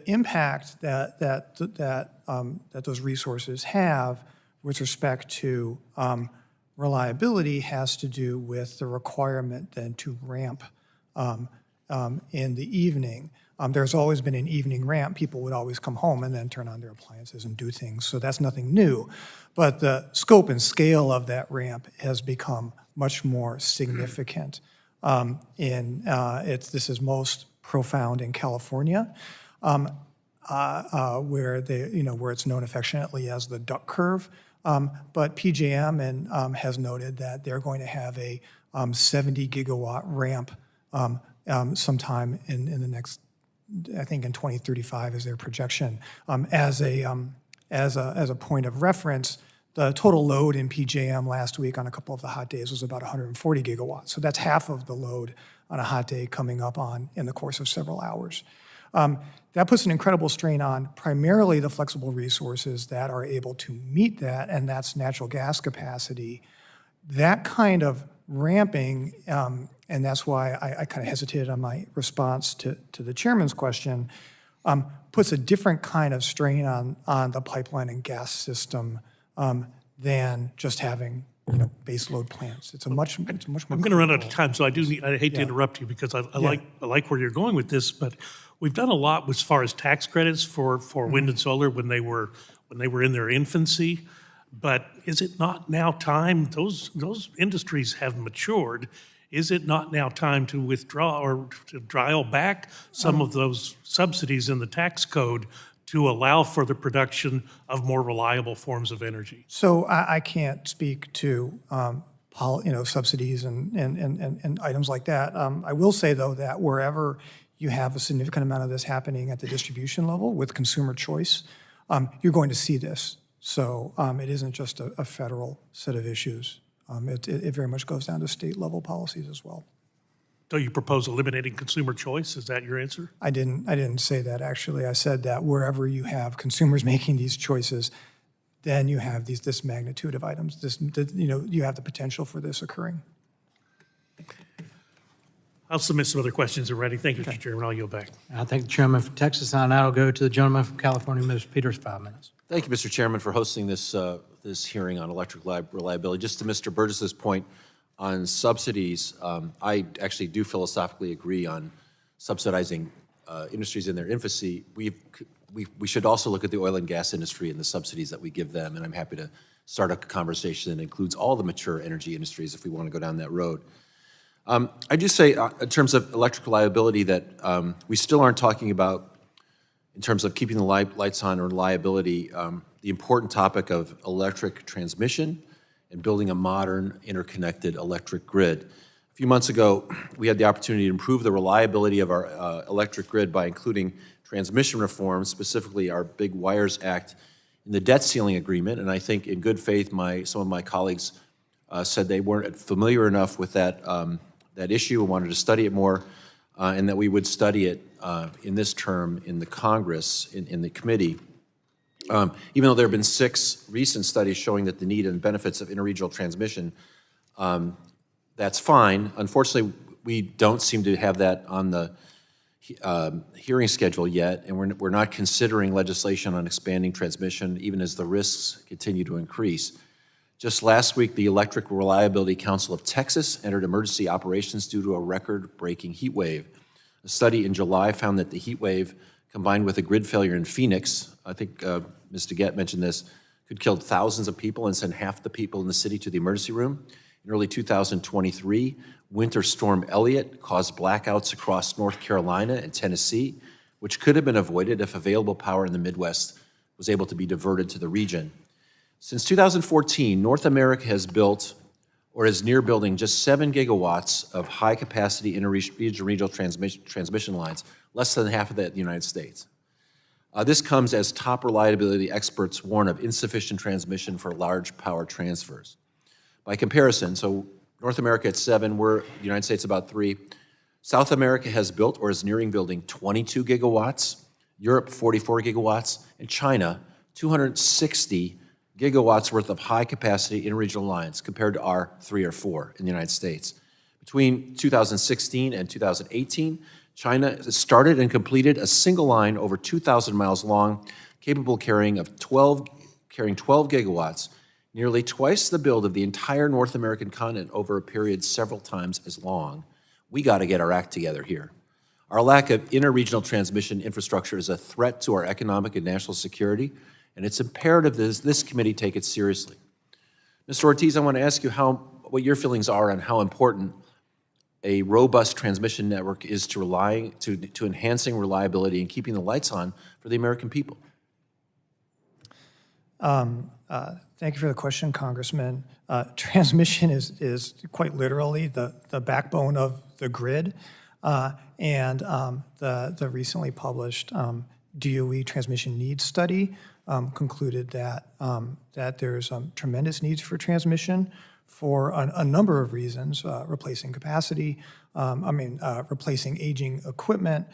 impact that those resources have with respect to reliability has to do with the requirement then to ramp in the evening. There's always been an evening ramp. People would always come home and then turn on their appliances and do things, so that's nothing new. But the scope and scale of that ramp has become much more significant. This is most profound in California, where it's known affectionately as the duck curve. But PJM has noted that they're going to have a 70 gigawatt ramp sometime in the next I think in 2035 is their projection. As a point of reference, the total load in PJM last week on a couple of the hot days was about 140 gigawatts. So that's half of the load on a hot day coming up on in the course of several hours. That puts an incredible strain on primarily the flexible resources that are able to meet that, and that's natural gas capacity. That kind of ramping, and that's why I kind of hesitated on my response to the chairman's question, puts a different kind of strain on the pipeline and gas system than just having base load plants. It's much more. I'm going to run out of time, so I hate to interrupt you because I like where you're going with this, but we've done a lot as far as tax credits for wind and solar when they were in their infancy. But is it not now time? Those industries have matured. Is it not now time to withdraw or to dial back some of those subsidies in the tax code to allow for the production of more reliable forms of energy? So I can't speak to subsidies and items like that. I will say, though, that wherever you have a significant amount of this happening at the distribution level with consumer choice, you're going to see this. So it isn't just a federal set of issues. It very much goes down to state-level policies as well. So you propose eliminating consumer choice? Is that your answer? I didn't say that, actually. I said that wherever you have consumers making these choices, then you have this magnitude of items. You have the potential for this occurring. I'll submit some other questions already. Thank you, Mr. Chairman. I'll yield back. I thank the chairman from Texas, and now I'll go to the gentleman from California, Mr. Peters, 5 minutes. Thank you, Mr. Chairman, for hosting this hearing on electric reliability. Just to Mr. Burgess's point on subsidies, I actually do philosophically agree on subsidizing industries in their infancy. We should also look at the oil and gas industry and the subsidies that we give them, and I'm happy to start a conversation that includes all the mature energy industries if we want to go down that road. I do say, in terms of electric reliability, that we still aren't talking about, in terms of keeping the lights on or reliability, the important topic of electric transmission and building a modern, interconnected electric grid. A few months ago, we had the opportunity to improve the reliability of our electric grid by including transmission reforms, specifically our Big Wires Act, in the debt ceiling agreement. And I think in good faith, some of my colleagues said they weren't familiar enough with that issue and wanted to study it more, and that we would study it in this term in the Congress, in the committee. Even though there have been 6 recent studies showing that the need and benefits of interregional transmission, that's fine. Unfortunately, we don't seem to have that on the hearing schedule yet, and we're not considering legislation on expanding transmission, even as the risks continue to increase. Just last week, the Electric Reliability Council of Texas entered emergency operations due to a record-breaking heat wave. A study in July found that the heat wave, combined with a grid failure in Phoenix, I think Ms. DeGette mentioned this, could kill thousands of people and send half the people in the city to the emergency room. In early 2023, Winter Storm Elliott caused blackouts across North Carolina and Tennessee, which could have been avoided if available power in the Midwest was able to be diverted to the region. Since 2014, North America has built or is near building just 7 gigawatts of high-capacity interregional transmission lines, less than half of that in the United States. This comes as top reliability experts warn of insufficient transmission for large power transfers. By comparison, so North America at 7, we're the United States about 3. South America has built or is nearing building 22 gigawatts, Europe 44 gigawatts, and China 260 gigawatts worth of high-capacity interregional lines compared to our 3 or 4 in the United States. Between 2016 and 2018, China started and completed a single line over 2,000 miles long, capable of carrying 12 gigawatts, nearly twice the build of the entire North American continent over a period several times as long. We got to get our act together here. Our lack of interregional transmission infrastructure is a threat to our economic and national security, and it's imperative that this committee take it seriously. Mr. Ortiz, I want to ask you what your feelings are on how important a robust transmission network is to enhancing reliability and keeping the lights on for the American people. Thank you for the question, Congressman. Transmission is quite literally the backbone of the grid. The recently published DOE transmission needs study concluded that there's tremendous needs for transmission for a number of reasons, replacing capacity, replacing aging equipment,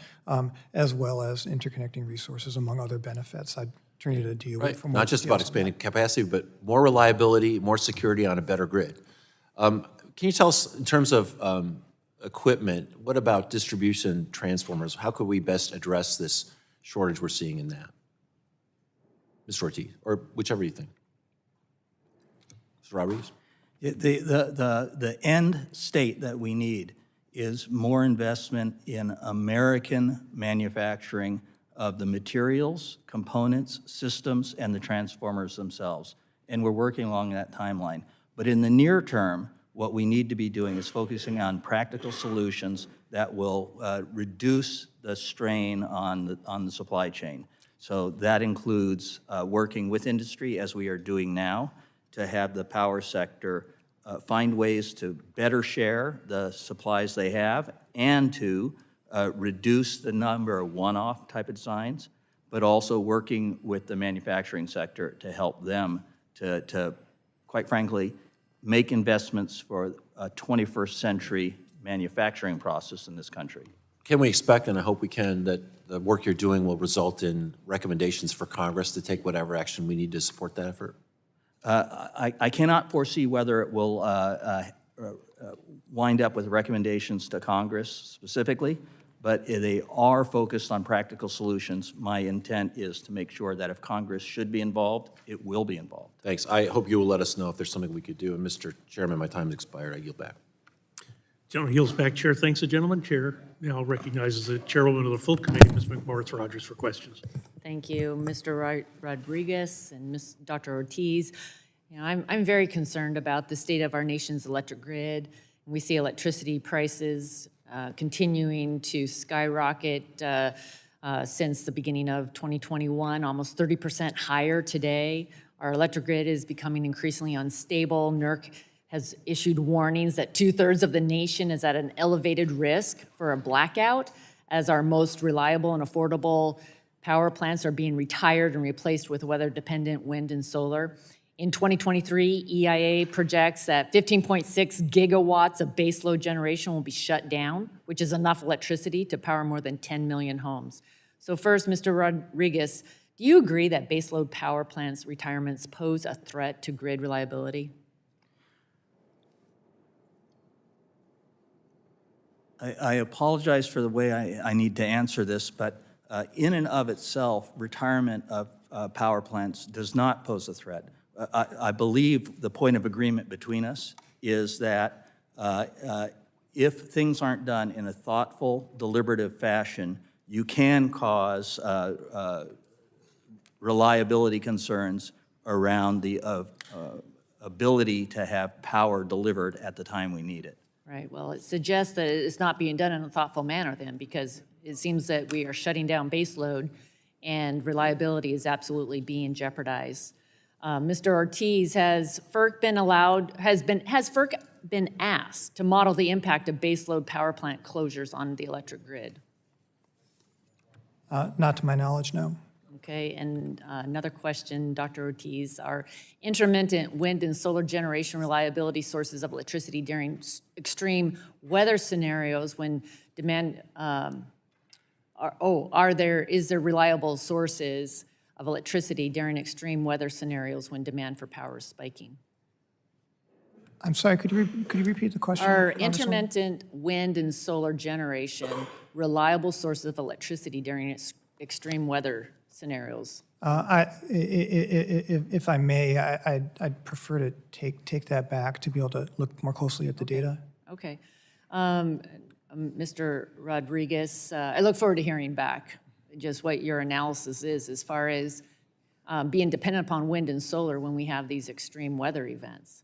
as well as interconnecting resources, among other benefits. I'd turn you to DOE Right, for more not just about details on expanding capacity, but more reliability, more security on a better grid. Can you tell us, in terms of equipment, what about distribution transformers? How could we best address this shortage we're seeing in that? Mr. Ortiz, or whichever you think. Mr. Rodrigues? The end state that we need is more investment in American manufacturing of the materials, components, systems, and the transformers themselves. And we're working along that timeline. But in the near term, what we need to be doing is focusing on practical solutions that will reduce the strain on the supply chain. So that includes working with industry, as we are doing now, to have the power sector find ways to better share the supplies they have and to reduce the number of one-off type of designs, but also working with the manufacturing sector to help them to quite frankly, make investments for a 21st century manufacturing process in this country. Can we expect, and I hope we can, that the work you're doing will result in recommendations for Congress to take whatever action we need to support that effort? I cannot foresee whether it will wind up with recommendations to Congress specifically, but they are focused on practical solutions. My intent is to make sure that if Congress should be involved, it will be involved. Thanks. I hope you will let us know if there's something we could do. And Mr. Chairman, my time has expired. I yield back. Gentleman yields back. Chair thanks the gentleman. Chair now recognizes the chairwoman of the full committee, Ms. McMorris-Rodgers, for questions. Thank you, Mr. Rodrigues and Ms. Dr. Ortiz. You know, I'm very concerned about the state of our nation's electric grid. We see electricity prices continuing to skyrocket since the beginning of 2021, almost 30% higher today. Our electric grid is becoming increasingly unstable. NERC has issued warnings that 2/3 of the nation is at an elevated risk for a blackout as our most reliable and affordable power plants are being retired and replaced with weather-dependent wind and solar. In 2023, EIA projects that 15.6 gigawatts of baseload generation will be shut down, which is enough electricity to power more than 10 million homes. So first, Mr. Rodrigues, do you agree that baseload power plants retirements pose a threat to grid reliability? I apologize for the way I need to answer this, but in and of itself, retirement of power plants does not pose a threat. I believe the point of agreement between us is that if things aren't done in a thoughtful, deliberative fashion, you can cause reliability concerns around the ability to have power delivered at the time we need it. Right, well, it suggests that it's not being done in a thoughtful manner then, because it seems that we are shutting down baseload and reliability is absolutely being jeopardized. Mr. Ortiz, has FERC been asked to model the impact of baseload power plant closures on the electric grid? Not to my knowledge, no. Okay, and another question, Dr. Ortiz, are intermittent wind and solar generation reliability sources of electricity during extreme weather scenarios when demand, is there reliable sources of electricity during extreme weather scenarios when demand for power is spiking? I'm sorry, could you repeat the question? Are Congresswoman? intermittent wind and solar generation reliable sources of electricity during extreme weather scenarios? If I may, I'd prefer to take that back to be able to look more closely at the data. Okay. Mr. Rodrigues, I look forward to hearing back just what your analysis is as far as being dependent upon wind and solar when we have these extreme weather events.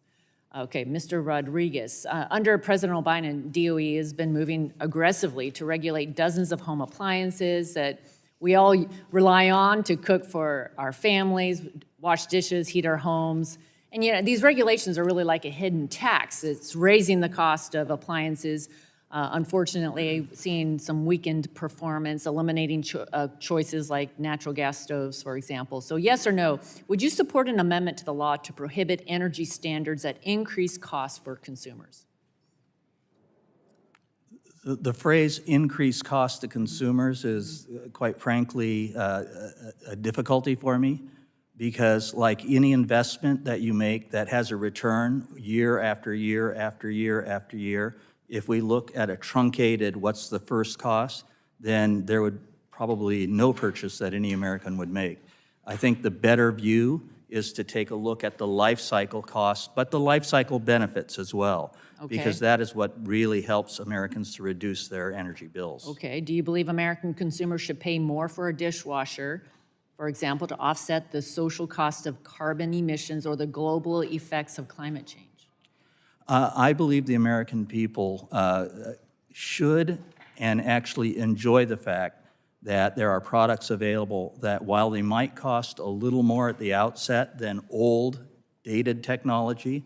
Okay, Mr. Rodrigues, under President Biden, DOE has been moving aggressively to regulate dozens of home appliances that we all rely on to cook for our families, wash dishes, heat our homes. And these regulations are really like a hidden tax. It's raising the cost of appliances Unfortunately, seeing some weakened performance, eliminating choices like natural gas stoves, for example. So yes or no, would you support an amendment to the law to prohibit energy standards that increase costs for consumers? The phrase "increased cost to consumers" is, quite frankly, a difficulty for me, because like any investment that you make that has a return year after year after year after year, if we look at a truncated what's the first cost, then there would probably no purchase that any American would make. I think the better view is to take a look at the life cycle costs, but the life cycle benefits as well, because that is what really helps Americans to reduce their energy bills. Okay, do you believe American consumers should pay more for a dishwasher, for example, to offset the social cost of carbon emissions or the global effects of climate change? I believe the American people should and actually enjoy the fact that there are products available that, while they might cost a little more at the outset than old, dated technology,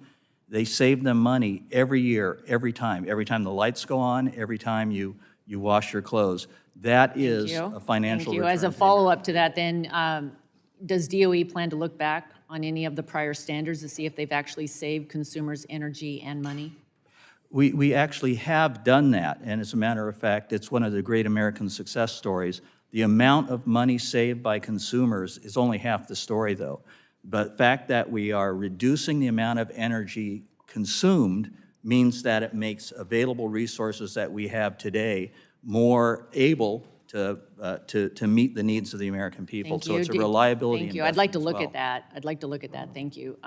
they save them money every year, every time the lights go on, every time you wash your clothes. That is a financial return. As a follow-up to that, then, does DOE plan to look back on any of the prior standards to see if they've actually saved consumers energy and money? We actually have done that, and as a matter of fact, it's one of the great American success stories. The amount of money saved by consumers is only half the story, though. But the fact that we are reducing the amount of energy consumed means that it makes available resources that we have today more able to meet the needs of the American people. Thank So you. it's a reliability Thank you. I'd like to investment look as well. at that. I'd like to look at that. Thank you.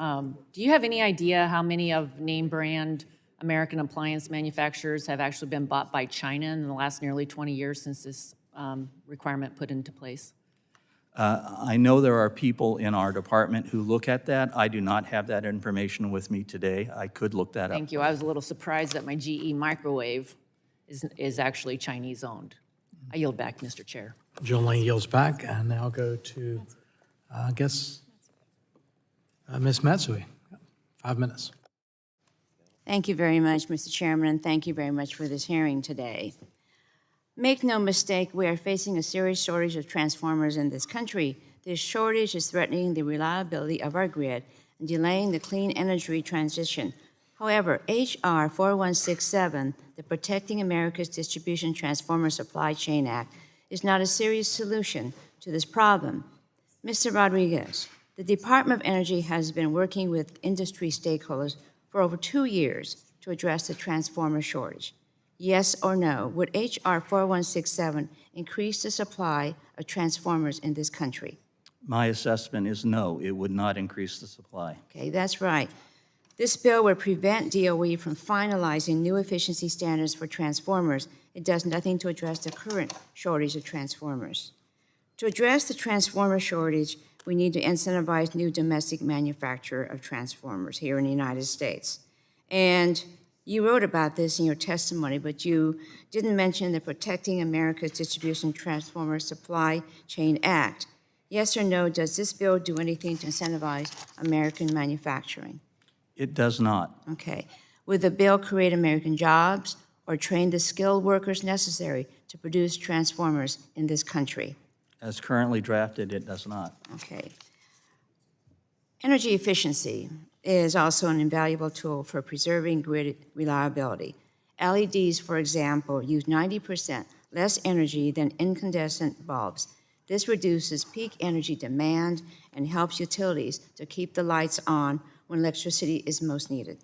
Do you have any idea how many of name brand American appliance manufacturers have actually been bought by China in the last nearly 20 years since this requirement put into place? I know there are people in our department who look at that. I do not have that information with me today. I could look that up. Thank you. I was a little surprised that my GE microwave is actually Chinese-owned. I yield back, Mr. Chair. Jill Lane yields back, and now go to, I guess, Ms. Matsui. 5 minutes. Thank you very much, Mr. Chairman, and thank you very much for this hearing today. Make no mistake, we are facing a serious shortage of transformers in this country. This shortage is threatening the reliability of our grid and delaying the clean energy transition. However, H.R. 4167, the Protecting America's Distribution Transformer Supply Chain Act, is not a serious solution to this problem. Mr. Rodrigues, the Department of Energy has been working with industry stakeholders for over 2 years to address the transformer shortage. Yes or no, would H.R. 4167 increase the supply of transformers in this country? My assessment is no, it would not increase the supply. Okay, that's right. This bill would prevent DOE from finalizing new efficiency standards for transformers. It does nothing to address the current shortage of transformers. To address the transformer shortage, we need to incentivize new domestic manufacture of transformers here in the United States. And you wrote about this in your testimony, but you didn't mention the Protecting America's Distribution Transformer Supply Chain Act. Yes or no, does this bill do anything to incentivize American manufacturing? It does not. Okay. Would the bill create American jobs or train the skilled workers necessary to produce transformers in this country? As currently drafted, it does not. Okay. Energy efficiency is also an invaluable tool for preserving grid reliability. LEDs, for example, use 90% less energy than incandescent bulbs. This reduces peak energy demand and helps utilities to keep the lights on when electricity is most needed.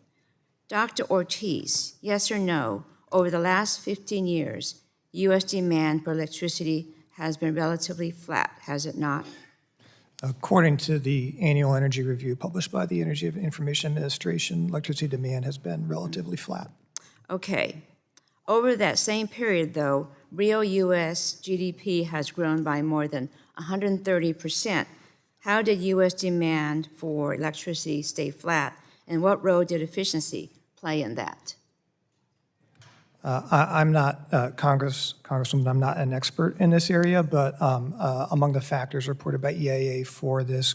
Dr. Ortiz, yes or no, over the last 15 years, U.S. demand for electricity has been relatively flat, has it not? According to the annual energy review published by the Energy Information Administration, electricity demand has been relatively flat. Okay. Over that same period, though, real U.S. GDP has grown by more than 130%. How did U.S. demand for electricity stay flat, and what role did efficiency play in that? I'm not, Congresswoman, I'm not an expert in this area, but among the factors reported by EIA for this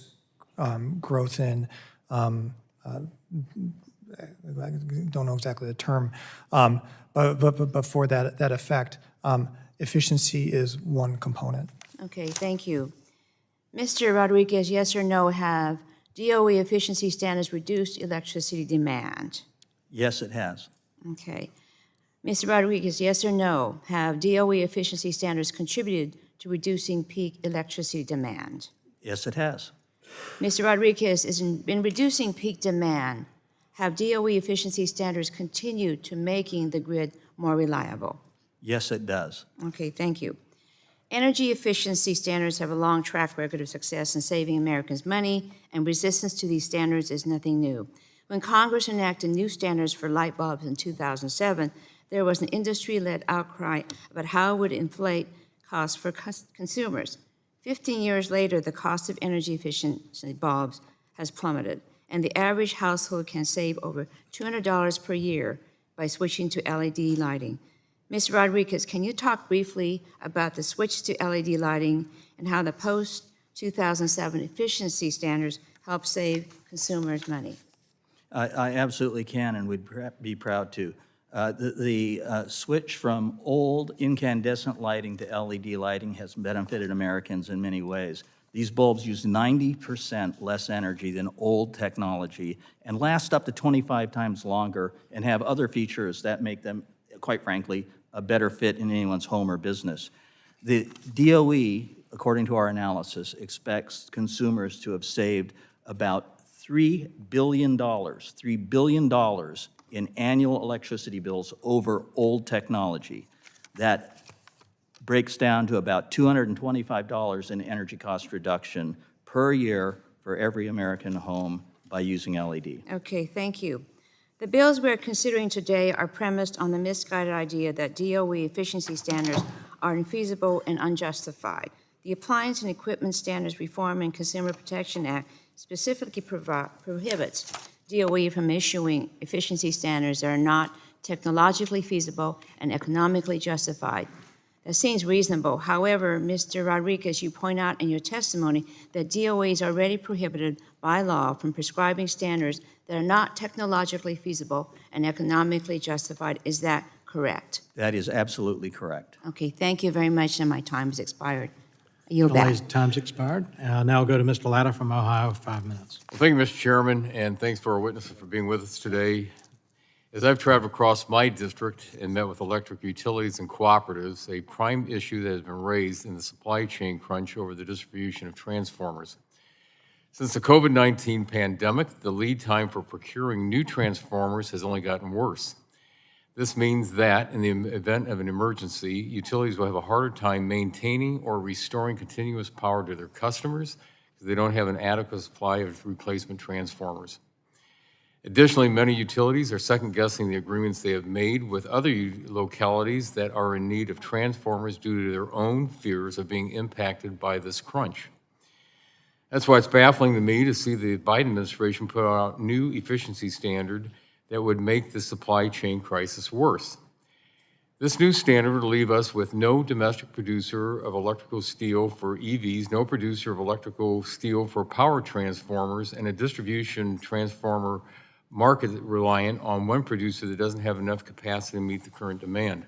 growth in I don't know exactly the term, but for that effect, efficiency is one component. Okay, thank you. Mr. Rodrigues, yes or no, have DOE efficiency standards reduced electricity demand? Yes, it has. Okay. Mr. Rodrigues, yes or no, have DOE efficiency standards contributed to reducing peak electricity demand? Yes, it has. Mr. Rodrigues, in reducing peak demand, have DOE efficiency standards continued to making the grid more reliable? Yes, it does. Okay, thank you. Energy efficiency standards have a long track record of success in saving Americans money, and resistance to these standards is nothing new. When Congress enacted new standards for light bulbs in 2007, there was an industry-led outcry about how it would inflate costs for consumers. 15 years later, the cost of energy efficiency bulbs has plummeted, and the average household can save over $200 per year by switching to LED lighting. Ms. Rodrigues, can you talk briefly about the switch to LED lighting and how the post-2007 efficiency standards help save consumers money? I absolutely can and would be proud to. The switch from old incandescent lighting to LED lighting has benefited Americans in many ways. These bulbs use 90% less energy than old technology and last up to 25 times longer and have other features that make them, quite frankly, a better fit in anyone's home or business. The DOE, according to our analysis, expects consumers to have saved about $3 billion in annual electricity bills over old technology. That breaks down to about $225 in energy cost reduction per year for every American home by using LED. Okay, thank you. The bills we're considering today are premised on the misguided idea that DOE efficiency standards are infeasible and unjustified. The Appliance and Equipment Standards Reform and Consumer Protection Act specifically prohibits DOE from issuing efficiency standards that are not technologically feasible and economically justified. That seems reasonable. However, Mr. Rodrigues, you point out in your testimony that DOE is already prohibited by law from prescribing standards that are not technologically feasible and economically justified. Is that correct? That is absolutely correct. Okay, thank you very much, and my time has expired. I yield back. Delays, time's expired. Now I'll go to Mr. Latta from Ohio, 5 minutes. Well, thank you, Mr. Chairman, and thanks for our witnesses for being with us today. As I've traveled across my district and met with electric utilities and cooperatives, a prime issue that has been raised in the supply chain crunch over the distribution of transformers. Since the COVID-19 pandemic, the lead time for procuring new transformers has only gotten worse. This means that, in the event of an emergency, utilities will have a harder time maintaining or restoring continuous power to their customers because they don't have an adequate supply of replacement transformers. Additionally, many utilities are second-guessing the agreements they have made with other localities that are in need of transformers due to their own fears of being impacted by this crunch. That's why it's baffling to me to see the Biden administration put out new efficiency standard that would make the supply chain crisis worse. This new standard would leave us with no domestic producer of electrical steel for EVs, no producer of electrical steel for power transformers, and a distribution transformer market reliant on one producer that doesn't have enough capacity to meet the current demand.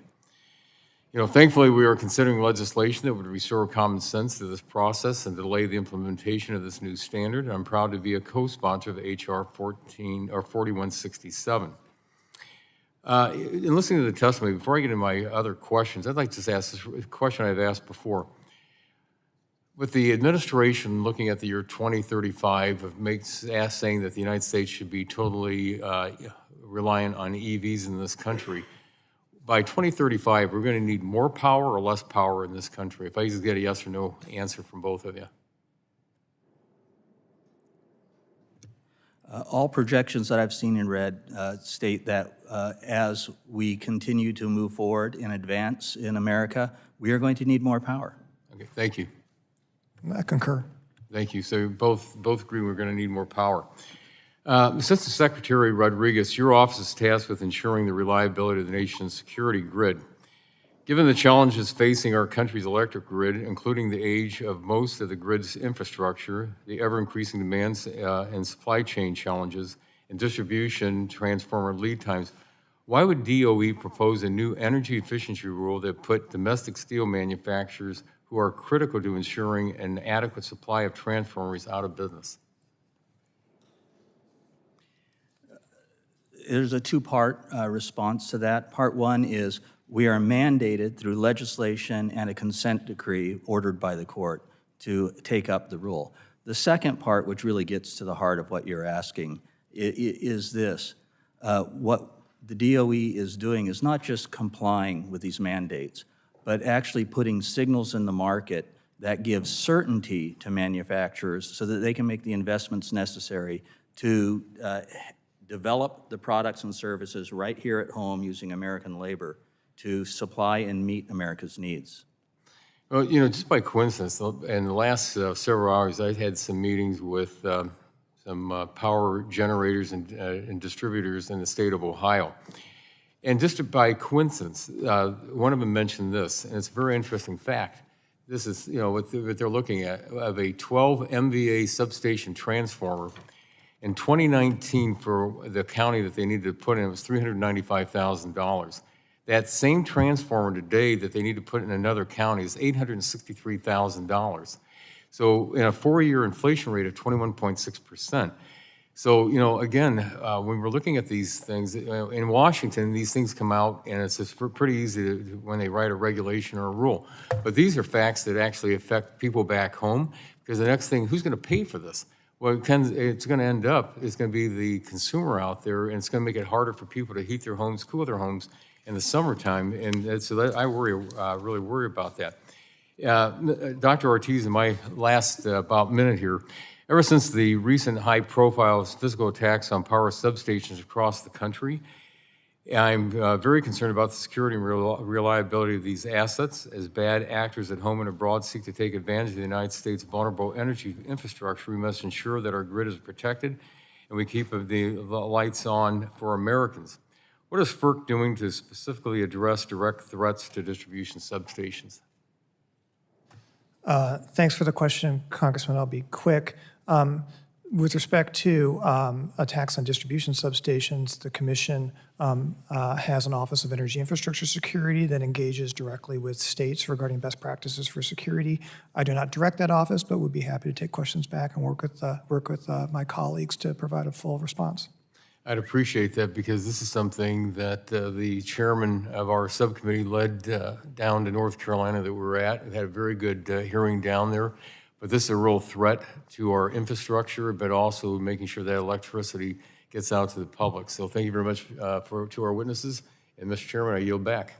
Thankfully, we are considering legislation that would restore common sense to this process and delay the implementation of this new standard. I'm proud to be a co-sponsor of H.R. 4167. In listening to the testimony, before I get into my other questions, I'd like to ask this question I've asked before. With the administration looking at the year 2035 saying that the United States should be totally reliant on EVs in this country, by 2035, we're going to need more power or less power in this country? If I just get a yes or no answer from both of you. All projections that I've seen and read state that as we continue to move forward and advance in America, we are going to need more power. Okay, thank you. I concur. Thank you. So both agree we're going to need more power. Assistant Secretary Rodrigues, your office is tasked with ensuring the reliability of the nation's security grid. Given the challenges facing our country's electric grid, including the age of most of the grid's infrastructure, the ever-increasing demands and supply chain challenges, and distribution transformer lead times, why would DOE propose a new energy efficiency rule that put domestic steel manufacturers who are critical to ensuring an adequate supply of transformers out of business? There's a two-part response to that. Part one is we are mandated through legislation and a consent decree ordered by the court to take up the rule. The second part, which really gets to the heart of what you're asking, is this. What the DOE is doing is not just complying with these mandates, but actually putting signals in the market that give certainty to manufacturers so that they can make the investments necessary to develop the products and services right here at home using American labor to supply and meet America's needs. Well, just by coincidence, in the last several hours, I had some meetings with some power generators and distributors in the state of Ohio. And just by coincidence, one of them mentioned this, and it's a very interesting fact. This is, what they're looking at, of a 12 MVA substation transformer. In 2019, for the county that they needed to put in, it was $395,000. That same transformer today that they need to put in another county is $863,000. So in a 4-year inflation rate of 21.6%. So, again, when we're looking at these things, in Washington, these things come out, and it's just pretty easy when they write a regulation or a rule. But these are facts that actually affect people back home, because the next thing, who's going to pay for this? Well, it's going to end up, it's going to be the consumer out there, and it's going to make it harder for people to heat their homes, cool their homes in the summertime, and so I really worry about that. Dr. Ortiz, in my last about minute here, ever since the recent high-profile physical attacks on power substations across the country, I'm very concerned about the security and reliability of these assets, as bad actors at home and abroad seek to take advantage of the United States' vulnerable energy infrastructure. We must ensure that our grid is protected and we keep the lights on for Americans. What is FERC doing to specifically address direct threats to distribution substations? Thanks for the question, Congressman. I'll be quick. With respect to attacks on distribution substations, the Commission has an Office of Energy Infrastructure Security that engages directly with states regarding best practices for security. I do not direct that office, but would be happy to take questions back and work with my colleagues to provide a full response. I'd appreciate that, because this is something that the chairman of our subcommittee led down to North Carolina that we were at. We had a very good hearing down there. But this is a real threat to our infrastructure, but also making sure that electricity gets out to the public. So thank you very much to our witnesses. And Mr. Chairman, I yield back.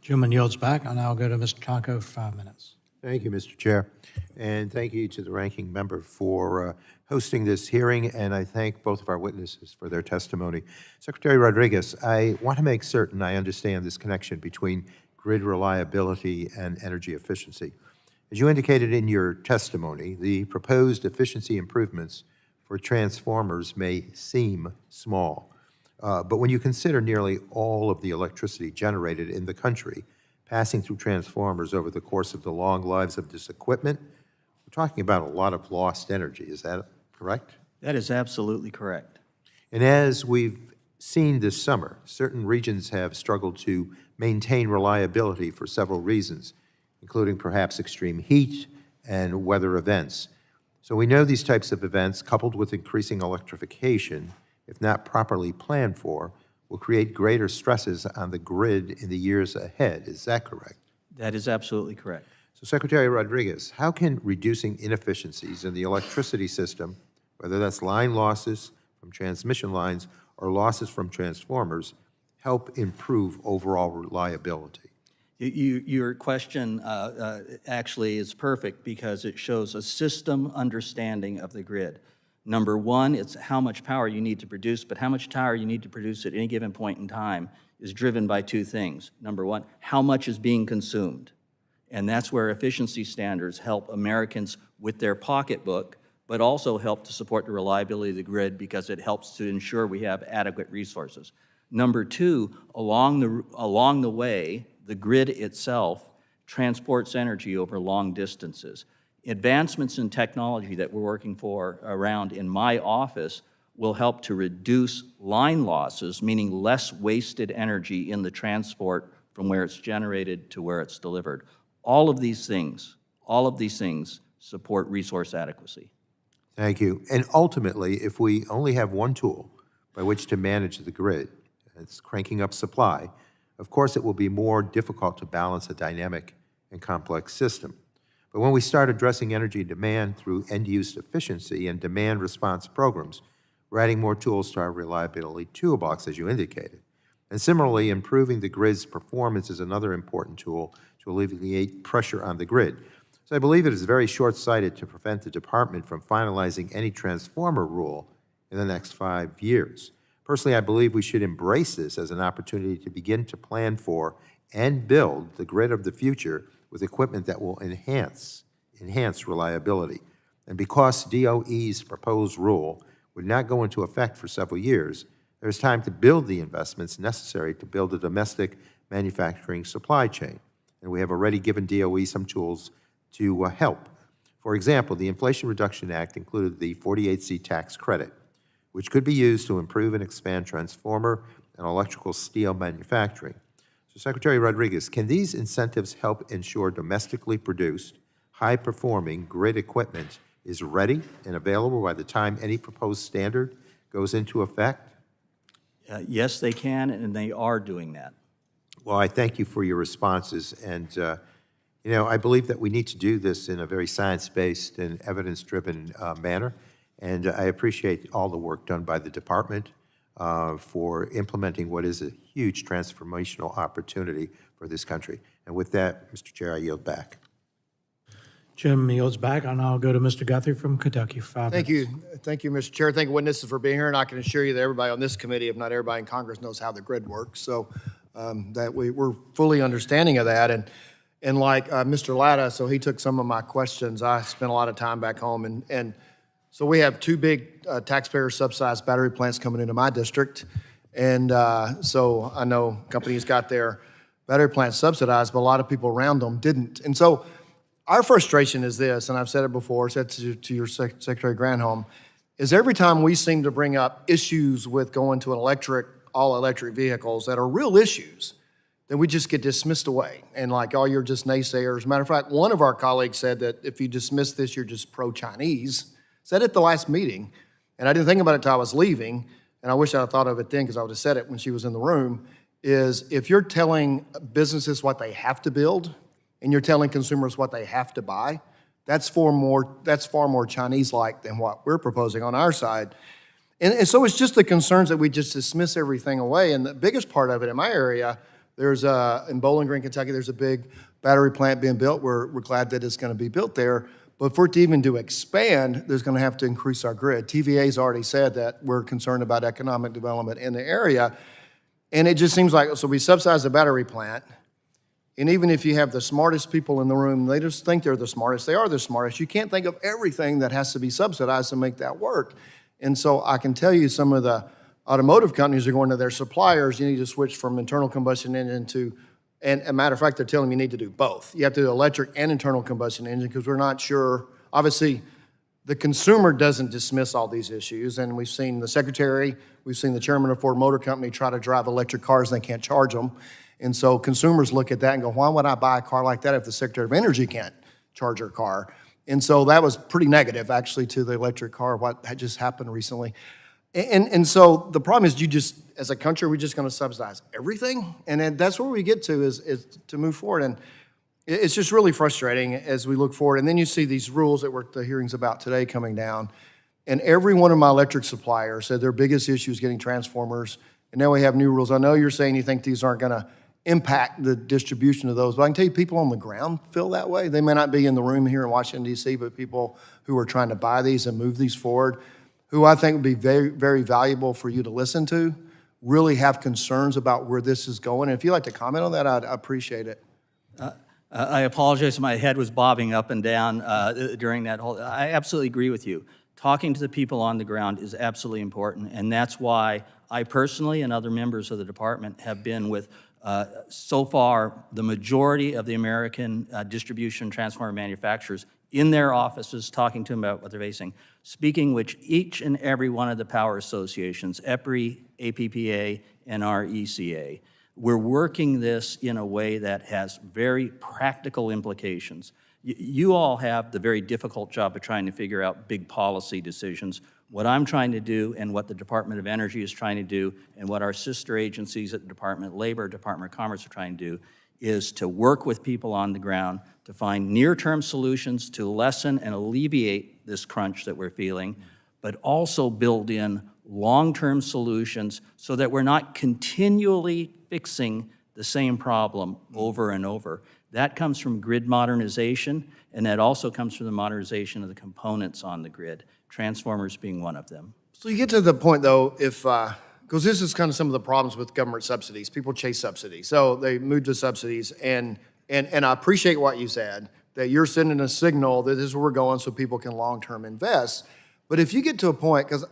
Gentleman yields back. I'll now go to Mr. Conco for 5 minutes. Thank you, Mr. Chair. And thank you to the ranking member for hosting this hearing, and I thank both of our witnesses for their testimony. Secretary Rodrigues, I want to make certain I understand this connection between grid reliability and energy efficiency. As you indicated in your testimony, the proposed efficiency improvements for transformers may seem small, but when you consider nearly all of the electricity generated in the country passing through transformers over the course of the long lives of this equipment, we're talking about a lot of lost energy. Is that correct? That is absolutely correct. And as we've seen this summer, certain regions have struggled to maintain reliability for several reasons, including perhaps extreme heat and weather events. So we know these types of events, coupled with increasing electrification, if not properly planned for, will create greater stresses on the grid in the years ahead. Is that correct? That is absolutely correct. So Secretary Rodrigues, how can reducing inefficiencies in the electricity system, whether that's line losses from transmission lines or losses from transformers, help improve overall reliability? Your question actually is perfect, because it shows a system understanding of the grid. Number one, it's how much power you need to produce, but how much power you need to produce at any given point in time is driven by two things. Number one, how much is being consumed? And that's where efficiency standards help Americans with their pocketbook, but also help to support the reliability of the grid, because it helps to ensure we have adequate resources. Number two, along the way, the grid itself transports energy over long distances. Advancements in technology that we're working for around in my office will help to reduce line losses, meaning less wasted energy in the transport from where it's generated to where it's delivered. All of these things support resource adequacy. Thank you. And ultimately, if we only have one tool by which to manage the grid, it's cranking up supply, of course it will be more difficult to balance a dynamic and complex system. But when we start addressing energy demand through end-use efficiency and demand response programs, we're adding more tools to our reliability toolbox, as you indicated. And similarly, improving the grid's performance is another important tool to alleviate pressure on the grid. So I believe it is very short-sighted to prevent the department from finalizing any transformer rule in the next 5 years. Personally, I believe we should embrace this as an opportunity to begin to plan for and build the grid of the future with equipment that will enhance reliability. And because DOE's proposed rule would not go into effect for several years, there's time to build the investments necessary to build a domestic manufacturing supply chain. And we have already given DOE some tools to help. For example, the Inflation Reduction Act included the 48C tax credit, which could be used to improve and expand transformer and electrical steel manufacturing. So, Secretary Rodrigues, can these incentives help ensure domestically produced, high-performing grid equipment is ready and available by the time any proposed standard goes into effect? Yes, they can, and they are doing that. Well, I thank you for your responses, and I believe that we need to do this in a very science-based and evidence-driven manner, and I appreciate all the work done by the department for implementing what is a huge transformational opportunity for this country. And with that, Mr. Chair, I yield back. Jim yields back, and I'll go to Mr. Guthrie from Kentucky for 5 minutes. Thank you, Mr. Chair. Thank you, witnesses, for being here, and I can assure you that everybody on this committee, if not everybody in Congress, knows how the grid works, so that we're fully understanding of that. And like Mr. Latta, so he took some of my questions. I spent a lot of time back home, and so we have two big taxpayer-subsidized battery plants coming into my district, and so I know companies got their battery plants subsidized, but a lot of people around them didn't. And so our frustration is this, and I've said it before, said to your Secretary Granholm, is every time we seem to bring up issues with going to an all-electric vehicles that are real issues, then we just get dismissed away. And like, oh, you're just naysayers. Matter of fact, one of our colleagues said that if you dismiss this, you're just pro-Chinese. Said it at the last meeting, and I didn't think about it until I was leaving, and I wish I had thought of it then because I would have said it when she was in the room, is if you're telling businesses what they have to build and you're telling consumers what they have to buy, that's far more Chinese-like than what we're proposing on our side. And so it's just the concerns that we just dismiss everything away. And the biggest part of it in my area, in Bowling Green, Kentucky, there's a big battery plant being built. We're glad that it's going to be built there. But for it to even to expand, there's going to have to increase our grid. TVA's already said that we're concerned about economic development in the area. And it just seems like, so we subsidize the battery plant, and even if you have the smartest people in the room, they just think they're the smartest. They are the smartest. You can't think of everything that has to be subsidized to make that work. And so I can tell you some of the automotive companies are going to their suppliers, you need to switch from internal combustion engine to, and a matter of fact, they're telling me you need to do both. You have to do electric and internal combustion engine because we're not sure. Obviously, the consumer doesn't dismiss all these issues, and we've seen the secretary, we've seen the chairman of Ford Motor Company try to drive electric cars and they can't charge them. And so consumers look at that and go, why would I buy a car like that if the Secretary of Energy can't charge her car? And so that was pretty negative, actually, to the electric car, what had just happened recently. And so the problem is as a country, we're just going to subsidize everything? And then that's where we get to is to move forward. And it's just really frustrating as we look forward. And then you see these rules that the hearing's about today coming down. And every one of my electric suppliers said their biggest issue is getting transformers. And now we have new rules. I know you're saying you think these aren't going to impact the distribution of those, but I can tell you people on the ground feel that way. They may not be in the room here in Washington, D.C., but people who are trying to buy these and move these forward, who I think would be very, very valuable for you to listen to, really have concerns about where this is going. And if you'd like to comment on that, I'd appreciate it. I apologize, my head was bobbing up and down during that whole, I absolutely agree with you. Talking to the people on the ground is absolutely important, and that's why I personally and other members of the department have been with, so far, the majority of the American distribution transformer manufacturers in their offices, talking to them about what they're facing, speaking with each and every one of the power associations, EPRI, APPA, and RECA. We're working this in a way that has very practical implications. You all have the very difficult job of trying to figure out big policy decisions. What I'm trying to do and what the Department of Energy is trying to do and what our sister agencies at the Department of Labor, Department of Commerce are trying to do is to work with people on the ground to find near-term solutions to lessen and alleviate this crunch that we're feeling, but also build in long-term solutions so that we're not continually fixing the same problem over and over. That comes from grid modernization, and that also comes from the modernization of the components on the grid, transformers being one of them. So you get to the point, though, if, because this is kind of some of the problems with government subsidies. People chase subsidies. So they move to subsidies, and I appreciate what you said, that you're sending a signal that this is where we're going so people can long-term invest. But if you get to a point, because,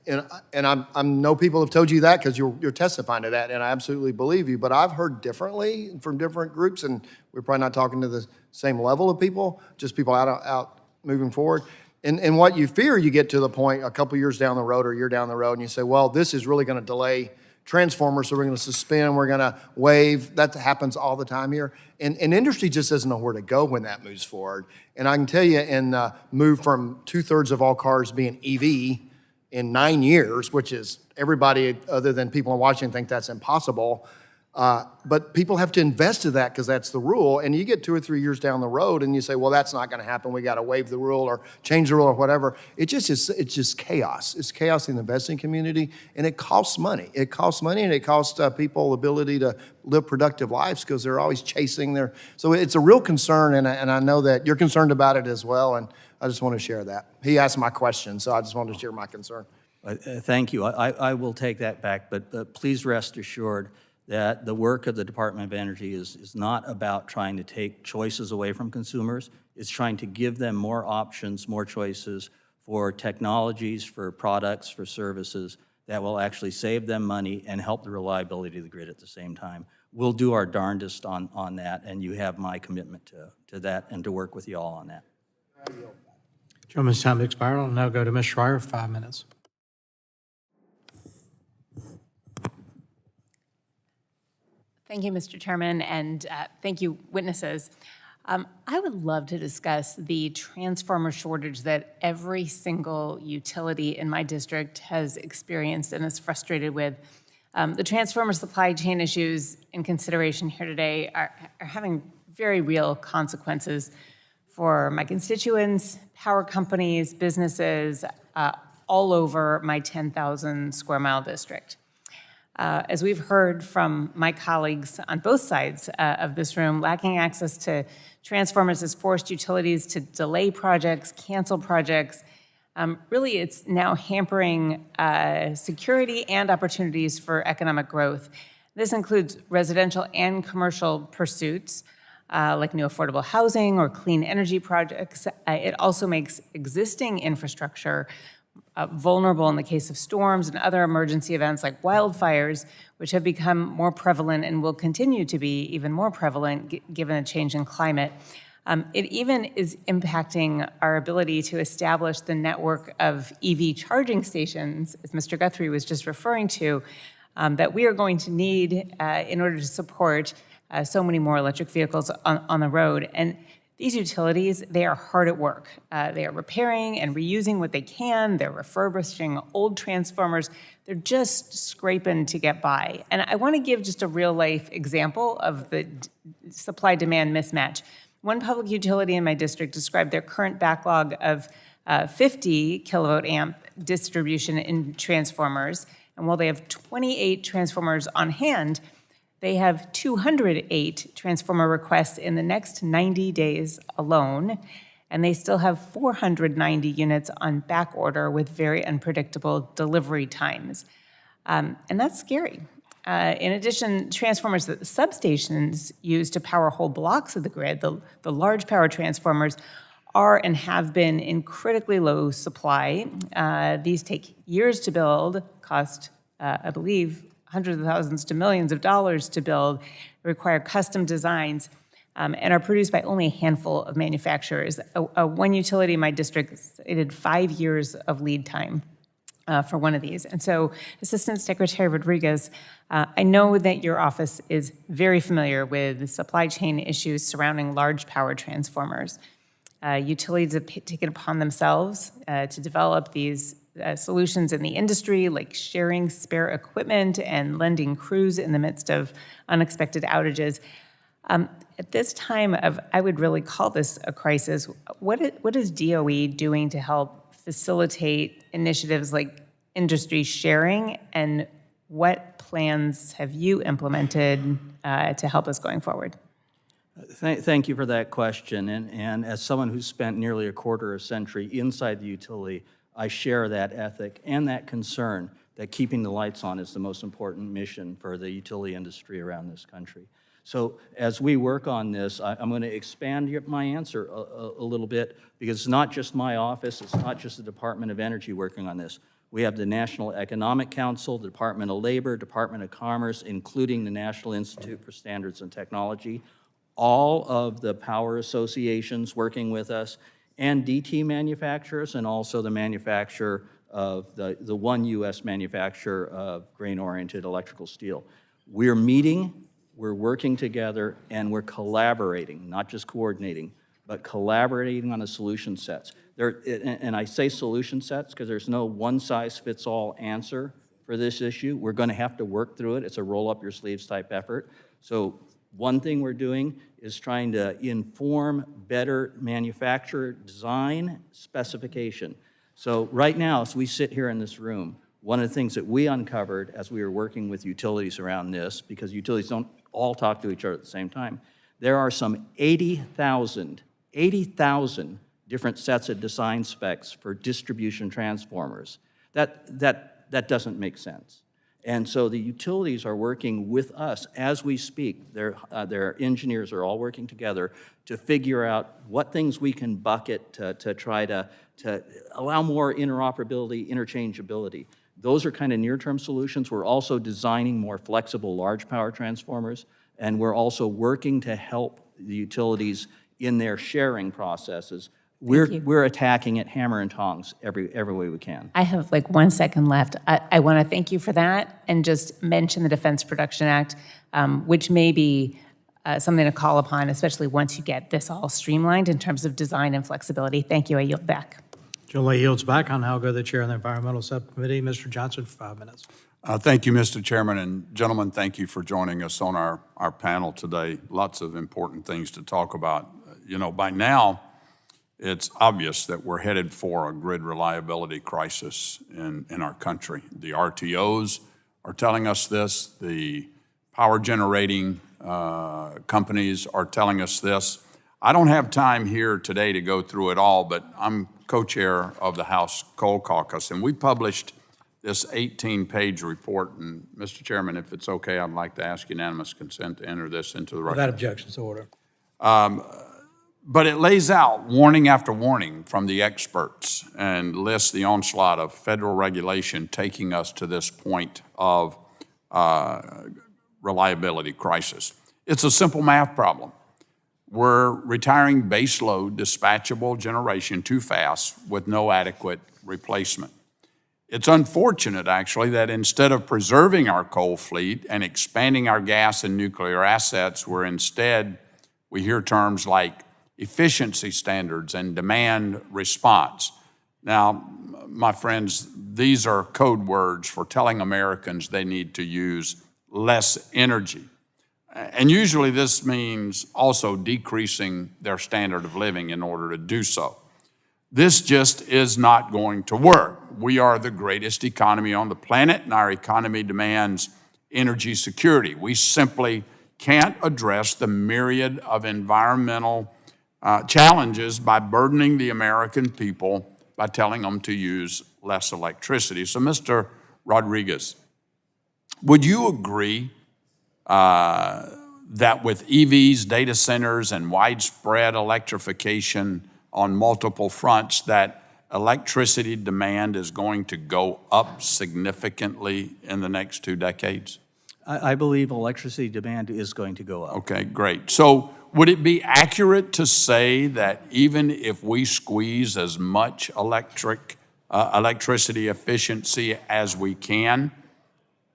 and I know people have told you that because you're testifying to that, and I absolutely believe you, but I've heard differently from different groups, and we're probably not talking to the same level of people, just people out moving forward. And what you fear, you get to the point a couple years down the road or a year down the road, and you say, well, this is really going to delay transformers, so we're going to suspend, we're going to waive. That happens all the time here. And industry just doesn't know where to go when that moves forward. And I can tell you, in move from 2/3 of all cars being EV in 9 years, which is everybody other than people in Washington think that's impossible. But people have to invest in that because that's the rule. And you get 2 or 3 years down the road and you say, well, that's not going to happen. We got to waive the rule or change the rule or whatever. It's just chaos. It's chaos in the investing community, and it costs money. It costs money, and it costs people the ability to live productive lives because they're always chasing their. So it's a real concern, and I know that you're concerned about it as well. And I just want to share that. He asked my question, so I just wanted to share my concern. Thank you. I will take that back, but please rest assured that the work of the Department of Energy is not about trying to take choices away from consumers. It's trying to give them more options, more choices for technologies, for products, for services that will actually save them money and help the reliability of the grid at the same time. We'll do our darndest on that, and you have my commitment to that and to work with you all on that. Gentleman's time expired. I'll now go to Ms. Schreier for 5 minutes. Thank you, Mr. Chairman, and thank you, witnesses. I would love to discuss the transformer shortage that every single utility in my district has experienced and is frustrated with. The transformer supply chain issues in consideration here today are having very real consequences for my constituents, power companies, businesses, all over my 10,000 square mile district. As we've heard from my colleagues on both sides of this room, lacking access to transformers has forced utilities to delay projects, cancel projects. Really, it's now hampering security and opportunities for economic growth. This includes residential and commercial pursuits, like new affordable housing or clean energy projects. It also makes existing infrastructure vulnerable in the case of storms and other emergency events like wildfires, which have become more prevalent and will continue to be even more prevalent given a change in climate. It even is impacting our ability to establish the network of EV charging stations, as Mr. Guthrie was just referring to, that we are going to need in order to support so many more electric vehicles on the road. And these utilities, they are hard at work. They are repairing and reusing what they can. They're refurbishing old transformers. They're just scraping to get by. And I want to give just a real-life example of the supply-demand mismatch. One public utility in my district described their current backlog of 50 kilovolt amp distribution in transformers. And while they have 28 transformers on hand, they have 208 transformer requests in the next 90 days alone, and they still have 490 units on back order with very unpredictable delivery times. And that's scary. In addition, transformers that the substations use to power whole blocks of the grid, the large power transformers, are and have been in critically low supply. These take years to build, cost, I believe, hundreds of thousands to millions of dollars to build, require custom designs. and are produced by only a handful of manufacturers. One utility in my district stated 5 years of lead time for one of these. And so, Assistant Secretary Rodrigues, I know that your office is very familiar with the supply chain issues surrounding large power transformers. Utilities have taken upon themselves to develop these solutions in the industry, like sharing spare equipment and lending crews in the midst of unexpected outages. At this time of, I would really call this a crisis, what is DOE doing to help facilitate initiatives like industry sharing, and what plans have you implemented to help us going forward? Thank you for that question. And as someone who's spent nearly a quarter of a century inside the utility, I share that ethic and that concern that keeping the lights on is the most important mission for the utility industry around this country. So as we work on this, I'm going to expand my answer a little bit, because it's not just my office, it's not just the Department of Energy working on this. We have the National Economic Council, the Department of Labor, Department of Commerce, including the National Institute for Standards and Technology, all of the power associations working with us, and DT manufacturers, and also the manufacturer of the one U.S. manufacturer of grain-oriented electrical steel. We're meeting, we're working together, and we're collaborating, not just coordinating, but collaborating on the solution sets. And I say solution sets because there's no one-size-fits-all answer for this issue. We're going to have to work through it. It's a roll-up-your-sleeves type effort. So one thing we're doing is trying to inform better manufacturer design specification. So right now, as we sit here in this room, one of the things that we uncovered as we were working with utilities around this, because utilities don't all talk to each other at the same time, there are some 80,000 different sets of design specs for distribution transformers. That doesn't make sense. And so the utilities are working with us as we speak. Their engineers are all working together to figure out what things we can bucket to try to allow more interoperability, interchangeability. Those are kind of near-term solutions. We're also designing more flexible large power transformers, and we're also working to help the utilities in their sharing processes. We're attacking it hammer and tongs every way we can. I have like 1 second left. I want to thank you for that and just mention the Defense Production Act, which may be something to call upon, especially once you get this all streamlined in terms of design and flexibility. Thank you. I yield back. Julie yields back. I'll now go to the chair of the Environmental Subcommittee, Mr. Johnson, for 5 minutes. Thank you, Mr. Chairman, and gentlemen, thank you for joining us on our panel today. Lots of important things to talk about. You know, by now, it's obvious that we're headed for a grid reliability crisis in our country. The RTOs are telling us this. The power generating companies are telling us this. I don't have time here today to go through it all, but I'm co-chair of the House Coal Caucus, and we published this 18-page report. And Mr. Chairman, if it's okay, I'd like to ask unanimous consent to enter this into the record. Without objection, to order. But it lays out warning after warning from the experts and lists the onslaught of federal regulation taking us to this point of reliability crisis. It's a simple math problem. We're retiring baseload dispatchable generation too fast with no adequate replacement. It's unfortunate, actually, that instead of preserving our coal fleet and expanding our gas and nuclear assets, we hear terms like efficiency standards and demand response. Now, my friends, these are code words for telling Americans they need to use less energy. And usually this means also decreasing their standard of living in order to do so. This just is not going to work. We are the greatest economy on the planet, and our economy demands energy security. We simply can't address the myriad of environmental challenges by burdening the American people by telling them to use less electricity. So, Mr. Rodrigues, would you agree that with EVs, data centers, and widespread electrification on multiple fronts, that electricity demand is going to go up significantly in the next 2 decades? I believe electricity demand is going to go up. Okay, great. So would it be accurate to say that even if we squeeze as much electricity efficiency as we can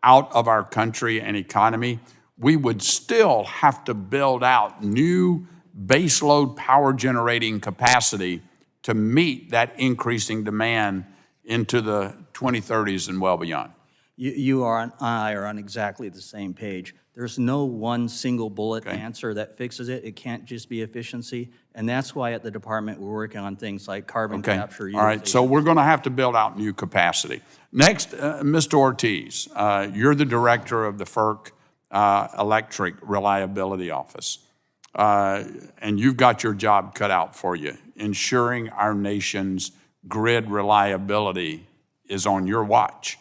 out of our country and economy, we would still have to build out new baseload power generating capacity to meet that increasing demand into the 2030s and well beyond? You and I are on exactly the same page. There's no one single bullet answer that fixes it. It can't just be efficiency. And that's why at the department, we're working on things like carbon capture. All right, so we're going to have to build out new capacity. Next, Mr. Ortiz, you're the director of the FERC Electric Reliability Office. And you've got your job cut out for you. Ensuring our nation's grid reliability is on your watch.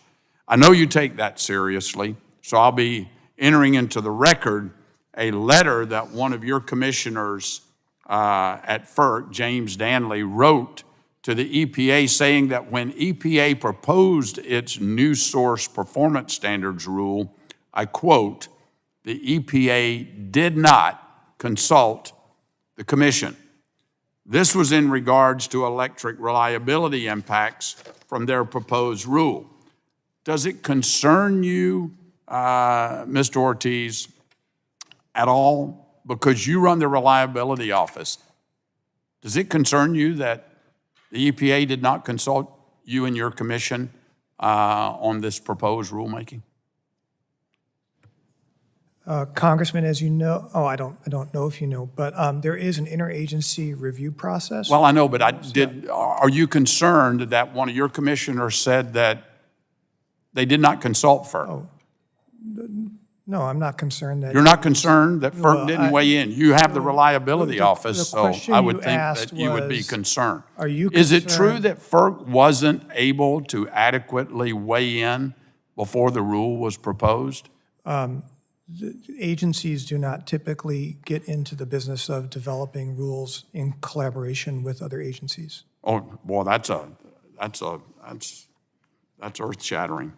I know you take that seriously, so I'll be entering into the record a letter that one of your commissioners at FERC, James Danley, wrote to the EPA saying that when EPA proposed its new source performance standards rule, I quote, the EPA did not consult the commission. This was in regards to electric reliability impacts from their proposed rule. Does it concern you, Mr. Ortiz, at all? Because you run the reliability office. Does it concern you that the EPA did not consult you and your commission on this proposed rulemaking? Congressman, as you know, I don't know if you know, but there is an interagency review process. Well, I know, but are you concerned that one of your commissioners said that they did not consult FERC? Oh, no, I'm not concerned that. You're not concerned that FERC didn't weigh in? You have the reliability office, so I would think that you would be concerned. Are you Is it true that FERC wasn't able to adequately weigh in before the rule was proposed? Agencies do not typically get into the business of developing rules in collaboration with other agencies. Oh, well, that's earth-shattering.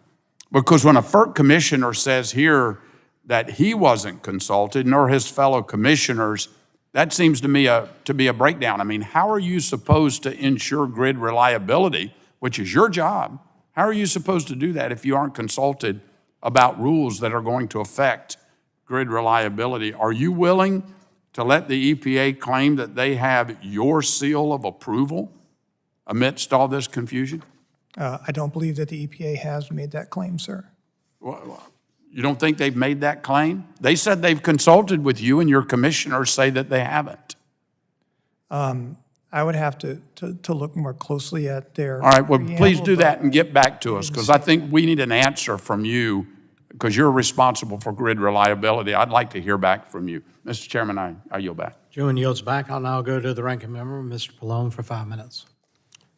Because when a FERC commissioner says here that he wasn't consulted, nor his fellow commissioners, that seems to me to be a breakdown. I mean, how are you supposed to ensure grid reliability, which is your job? How are you supposed to do that if you aren't consulted about rules that are going to affect grid reliability? Are you willing to let the EPA claim that they have your seal of approval amidst all this confusion? I don't believe that the EPA has made that claim, sir. You don't think they've made that claim? They said they've consulted with you, and your commissioners say that they haven't. I would have to look more closely at their All right, well, please do preamble, that and get back to us, because I think we need an answer from you, because you're responsible for grid reliability. I'd like to hear back from you. Mr. Chairman, I yield back. Chairman yields back. I'll now go to the ranking member, Mr. Pallone, for 5 minutes.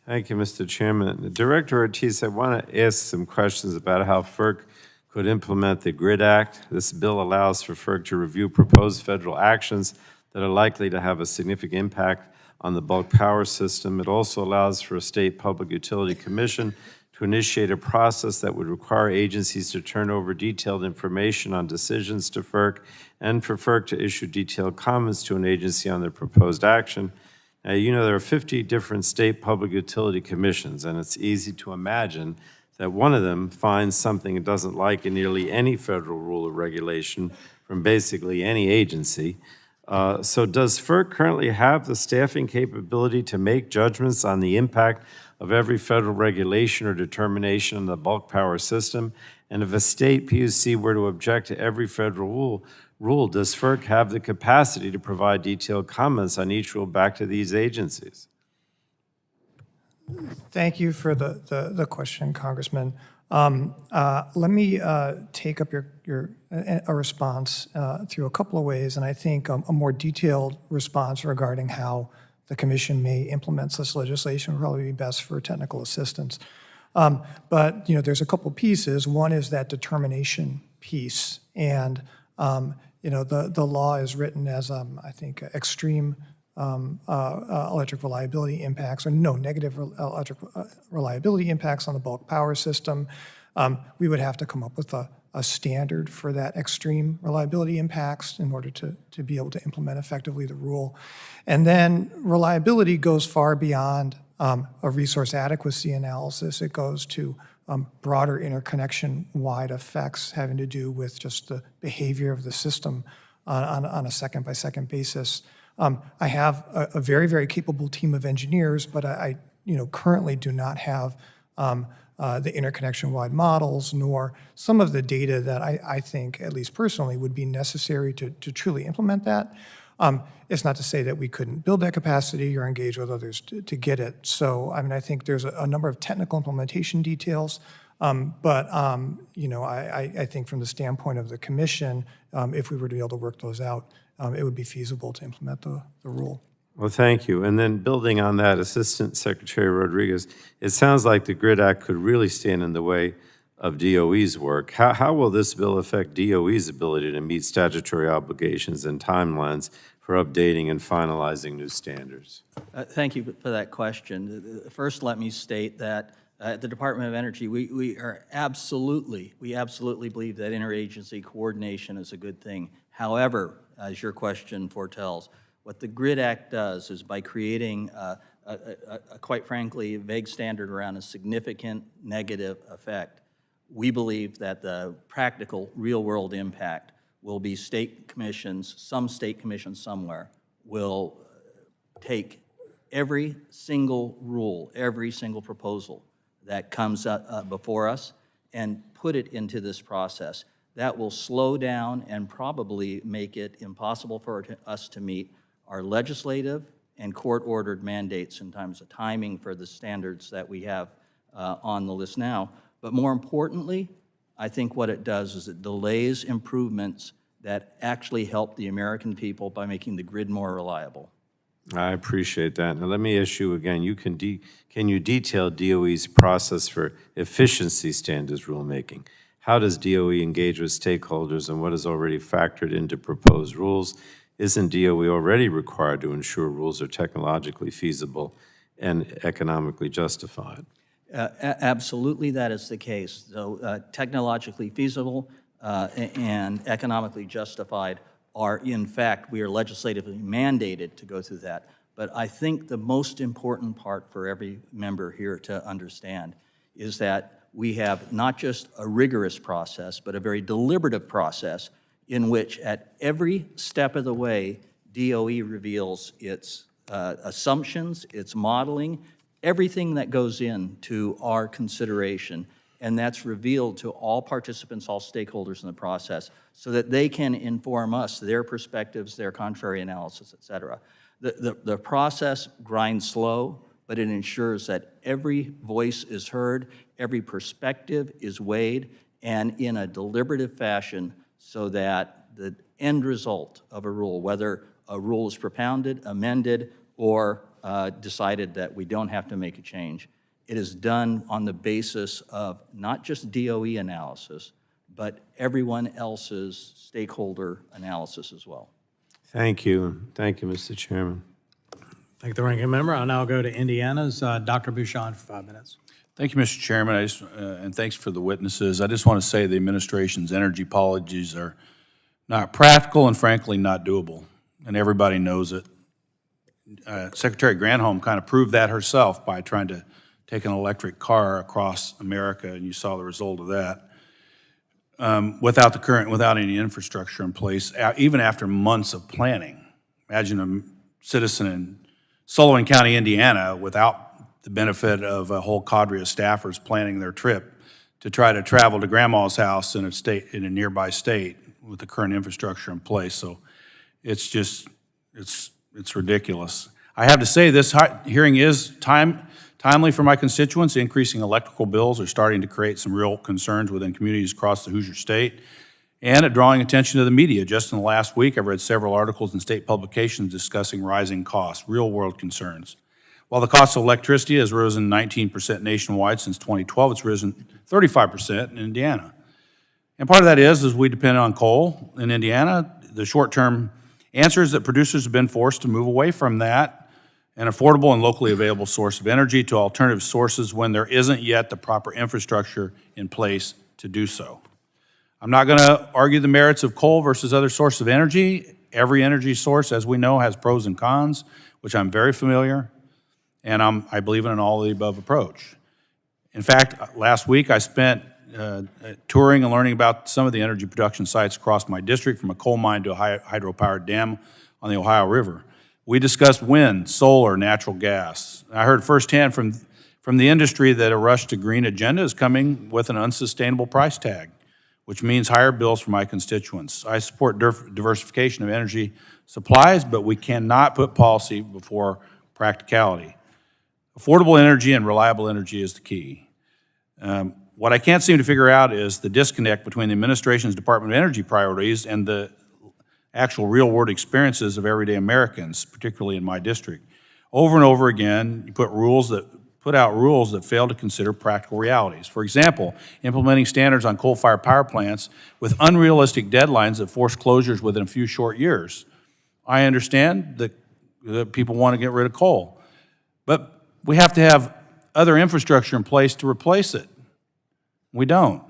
Thank you, Mr. Chairman. Director Ortiz, I want to ask some questions about how FERC could implement the GRID Act. This bill allows for FERC to review proposed federal actions that are likely to have a significant impact on the bulk power system. It also allows for a state public utility commission to initiate a process that would require agencies to turn over detailed information on decisions to FERC and for FERC to issue detailed comments to an agency on their proposed action. Now, you know there are 50 different state public utility commissions, and it's easy to imagine that one of them finds something it doesn't like in nearly any federal rule or regulation from basically any agency. So does FERC currently have the staffing capability to make judgments on the impact of every federal regulation or determination on the bulk power system? And if a state PUC were to object to every federal rule, does FERC have the capacity to provide detailed comments on each rule back to these agencies? Thank you for the question, Congressman. Let me take up a response through a couple of ways, and I think a more detailed response regarding how the commission may implement this legislation would probably be best for technical assistance. But there's a couple pieces. One is that determination piece, and the law is written as I think extreme electric reliability impacts, or no negative electric reliability impacts on the bulk power system. We would have to come up with a a standard for that extreme reliability impacts in order to be able to implement effectively the rule. And then reliability goes far beyond a resource adequacy analysis. It goes to broader interconnection-wide effects having to do with just the behavior of the system on a second-by-second basis. I have a very, very capable team of engineers, but I currently do not have the interconnection-wide models, nor some of the data that I think, at least personally, would be necessary to truly implement that. It's not to say that we couldn't build that capacity or engage with others to get it. So, I mean, I think there's a number of technical implementation details, but I think from the standpoint of the commission, if we were to be able to work those out, it would be feasible to implement the rule. Well, thank you. And then building on that, Assistant Secretary Rodrigues, it sounds like the GRID Act could really stand in the way of DOE's work. How will this bill affect DOE's ability to meet statutory obligations and timelines for updating and finalizing new standards? Thank you for that question. First, let me state that at the Department of Energy, we absolutely believe that interagency coordination is a good thing. However, as your question foretells, what the GRID Act does is by creating quite frankly, a vague standard around a significant negative effect, we believe that the practical real-world impact will be state commissions, some state commissions somewhere will take every single rule, every single proposal that comes up before us and put it into this process. That will slow down and probably make it impossible for us to meet our legislative and court-ordered mandates in terms of timing for the standards that we have on the list now. But more importantly, I think what it does is it delays improvements that actually help the American people by making the grid more reliable. I appreciate that. Now, let me ask you again, can you detail DOE's process for efficiency standards rulemaking? How does DOE engage with stakeholders and what is already factored into proposed rules? Isn't DOE already required to ensure rules are technologically feasible and economically justified? Absolutely, that is the case. So technologically feasible and economically justified are, in fact, we are legislatively mandated to go through that. But I think the most important part for every member here to understand is that we have not just a rigorous process, but a very deliberative process in which at every step of the way, DOE reveals its assumptions, its modeling, everything that goes into our consideration, and that's revealed to all participants, all stakeholders in the process, so that they can inform us, their perspectives, their contrary analysis, et cetera. The process grinds slow, but it ensures that every voice is heard, every perspective is weighed, and in a deliberative fashion so that the end result of a rule, whether a rule is propounded, amended, or decided that we don't have to make a change, it is done on the basis of not just DOE analysis, but everyone else's stakeholder analysis as well. Thank you. Thank you, Mr. Chairman. Thank the ranking member. I'll now go to Indiana's Dr. Bouchon for 5 minutes. Thank you, Mr. Chairman, and thanks for the witnesses. I just want to say the administration's energy policies are not practical and frankly not doable, and everybody knows it. Secretary Granholm kind of proved that herself by trying to take an electric car across America, and you saw the result of that. Without any infrastructure in place, even after months of planning. Imagine a citizen in Sullivan County, Indiana, without the benefit of a whole cadre of staffers planning their trip to try to travel to grandma's house in a nearby state with the current infrastructure in place. So it's just, it's ridiculous. I have to say this hearing is timely for my constituents. Increasing electrical bills are starting to create some real concerns within communities across the Hoosier State and at drawing attention to the media. Just in the last week, I've read several articles in state publications discussing rising costs, real-world concerns. While the cost of electricity has risen 19% nationwide since 2012, it's risen 35% in Indiana. And part of that is we depend on coal in Indiana. The short-term answer is that producers have been forced to move away from that, an affordable and locally available source of energy, to alternative sources when there isn't yet the proper infrastructure in place to do so. I'm not going to argue the merits of coal versus other sources of energy. Every energy source, as we know, has pros and cons, which I'm very familiar, and I believe in an all-of-the-above approach. In fact, last week I spent touring and learning about some of the energy production sites across my district, from a coal mine to a hydropowered dam on the Ohio River. We discussed wind, solar, natural gas. I heard firsthand from the industry that a rush to green agenda is coming with an unsustainable price tag, which means higher bills for my constituents. I support diversification of energy supplies, but we cannot put policy before practicality. Affordable energy and reliable energy is the key. What I can't seem to figure out is the disconnect between the administration's Department of Energy priorities and the actual real-world experiences of everyday Americans, particularly in my district. Over and over again, you put out rules that fail to consider practical realities. For example, implementing standards on coal-fired power plants with unrealistic deadlines that force closures within a few short years. I understand that people want to get rid of coal, but we have to have other infrastructure in place to replace it. We don't.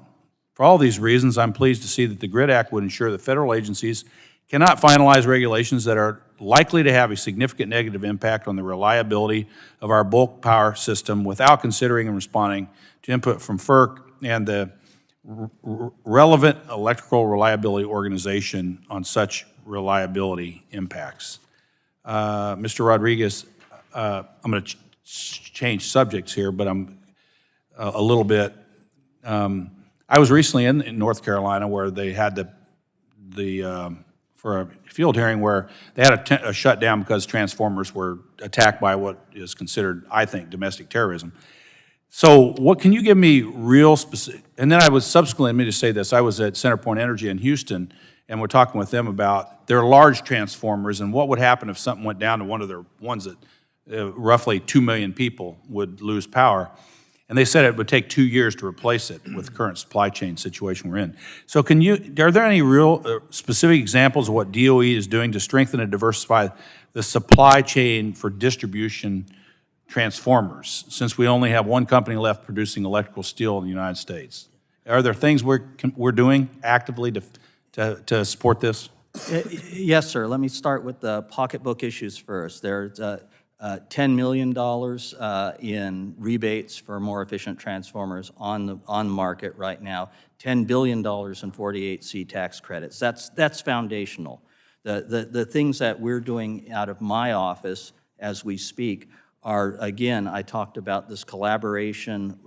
For all these reasons, I'm pleased to see that the GRID Act would ensure that federal agencies cannot finalize regulations that are likely to have a significant negative impact on the reliability of our bulk power system without considering and responding to input from FERC and the relevant electrical reliability organization on such reliability impacts. Mr. Rodrigues, I'm going to change subjects here, but I'm a little bit. I was recently in North Carolina where they had for a field hearing where they had a shutdown because transformers were attacked by what is considered, I think, domestic terrorism. So what can you give me real specific, and then I was subsequently, let me just say this, I was at CenterPoint Energy in Houston, and we're talking with them about their large transformers and what would happen if something went down to one of their ones that roughly 2 million people would lose power. And they said it would take 2 years to replace it with the current supply chain situation we're in. So are there any real specific examples of what DOE is doing to strengthen and diversify the supply chain for distribution transformers, since we only have one company left producing electrical steel in the United States? Are there things we're doing actively to support this? Yes, sir. Let me start with the pocketbook issues first. There's $10 million in rebates for more efficient transformers on the market right now. $10 billion in 48C tax credits. That's foundational. The things that we're doing out of my office as we speak are, again, I talked about this collaboration.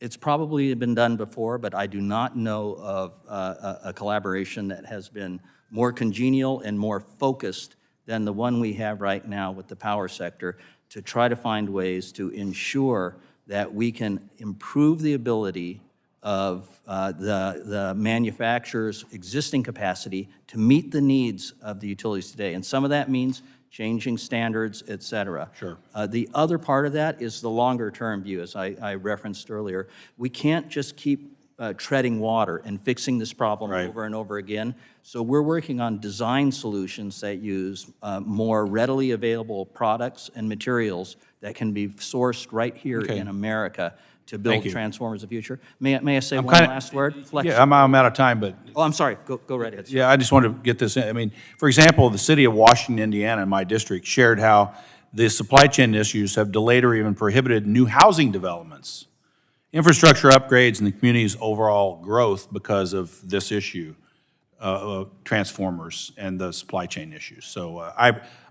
It's probably been done before, but I do not know of a collaboration that has been more congenial and more focused than the one we have right now with the power sector, to try to find ways to ensure that we can improve the ability of the manufacturer's existing capacity to meet the needs of the utilities today. And some of that means changing standards, et cetera. Sure. The other part of that is the longer-term view, as I referenced earlier. We can't just keep treading water and fixing this problem over and over again. So we're working on design solutions that use more readily available products and materials that can be sourced right here in America to build transformers of the future. May I say one last word? Yeah, I'm out of time, but. Oh, I'm sorry. Go right ahead. Yeah, I just wanted to get this in. I mean, for example, the city of Washington, Indiana, in my district, shared how the supply chain issues have delayed or even prohibited new housing developments, infrastructure upgrades, and the community's overall growth because of this issue, transformers and the supply chain issues. So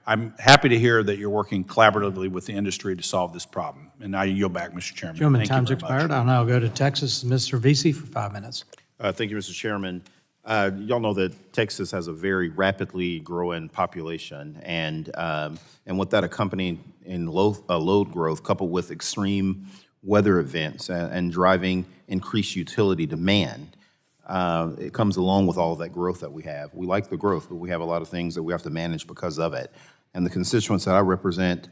I'm happy to hear that you're working collaboratively with the industry to solve this problem. And now you yield back, Mr. Chairman. Gentlemen, Thank you time's very much. expired. I'll now go to Texas, Mr. Vesey for 5 minutes. Thank you, Mr. Chairman. Y'all know that Texas has a very rapidly growing population, and with that accompanying in load growth coupled with extreme weather events and driving increased utility demand, it comes along with all of that growth that we have. We like the growth, but we have a lot of things that we have to manage because of it. And the constituents that I represent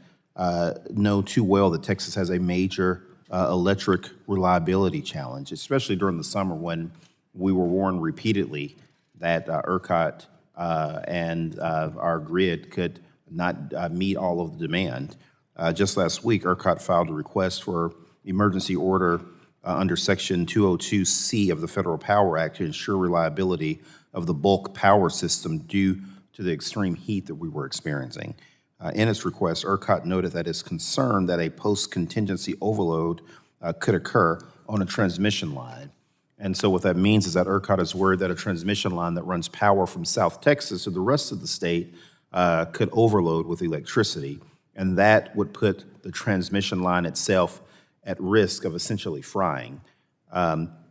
know too well that Texas has a major electric reliability challenge, especially during the summer when we were warned repeatedly that ERCOT and our grid could not meet all of the demand. Just last week, ERCOT filed a request for emergency order under Section 202C of the Federal Power Act to ensure reliability of the bulk power system due to the extreme heat that we were experiencing. In its request, ERCOT noted that it's concerned that a post-contingency overload could occur on a transmission line. And so what that means is that ERCOT is worried that a transmission line that runs power from South Texas to the rest of the state could overload with electricity, and that would put the transmission line itself at risk of essentially frying.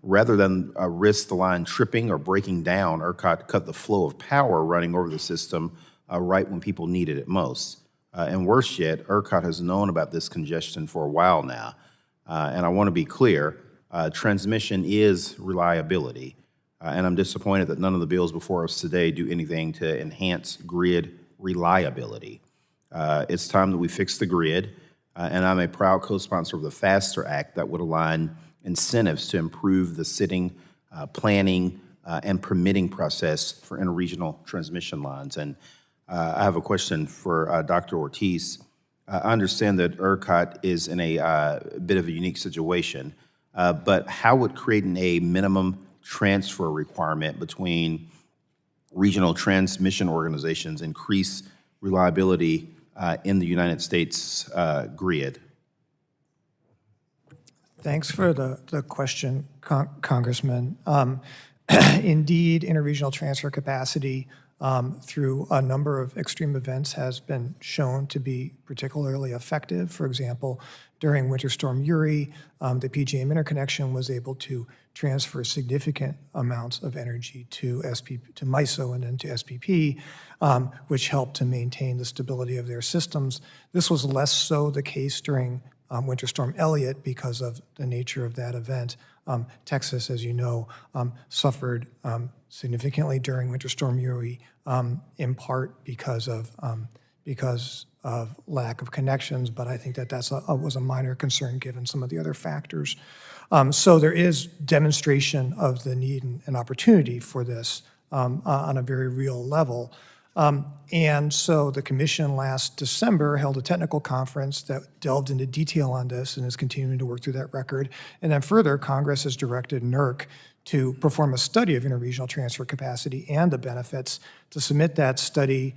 Rather than risk the line tripping or breaking down, ERCOT cut the flow of power running over the system right when people needed it most. And worse yet, ERCOT has known about this congestion for a while now. And I want to be clear, transmission is reliability. And I'm disappointed that none of the bills before us today do anything to enhance grid reliability. It's time that we fix the grid, and I'm a proud co-sponsor of the FASTER Act that would align incentives to improve the sitting, planning, and permitting process for interregional transmission lines. And I have a question for Dr. Ortiz. I understand that ERCOT is in a bit of a unique situation, but how would creating a minimum transfer requirement between regional transmission organizations increase reliability in the United States grid? Thanks for the question, Congressman. Indeed, interregional transfer capacity through a number of extreme events has been shown to be particularly effective. For example, during Winter Storm Uri, the PJM interconnection was able to transfer significant amounts of energy to MISO and then to SPP, which helped to maintain the stability of their systems. This was less so the case during Winter Storm Elliott because of the nature of that event. Texas, as you know, suffered significantly during Winter Storm Uri, in part because of lack of connections, but I think that was a minor concern given some of the other factors. So there is demonstration of the need and opportunity for this on a very real level. And so the commission last December held a technical conference that delved into detail on this and is continuing to work through that record. And then further, Congress has directed NERC to perform a study of interregional transfer capacity and the benefits, to submit that study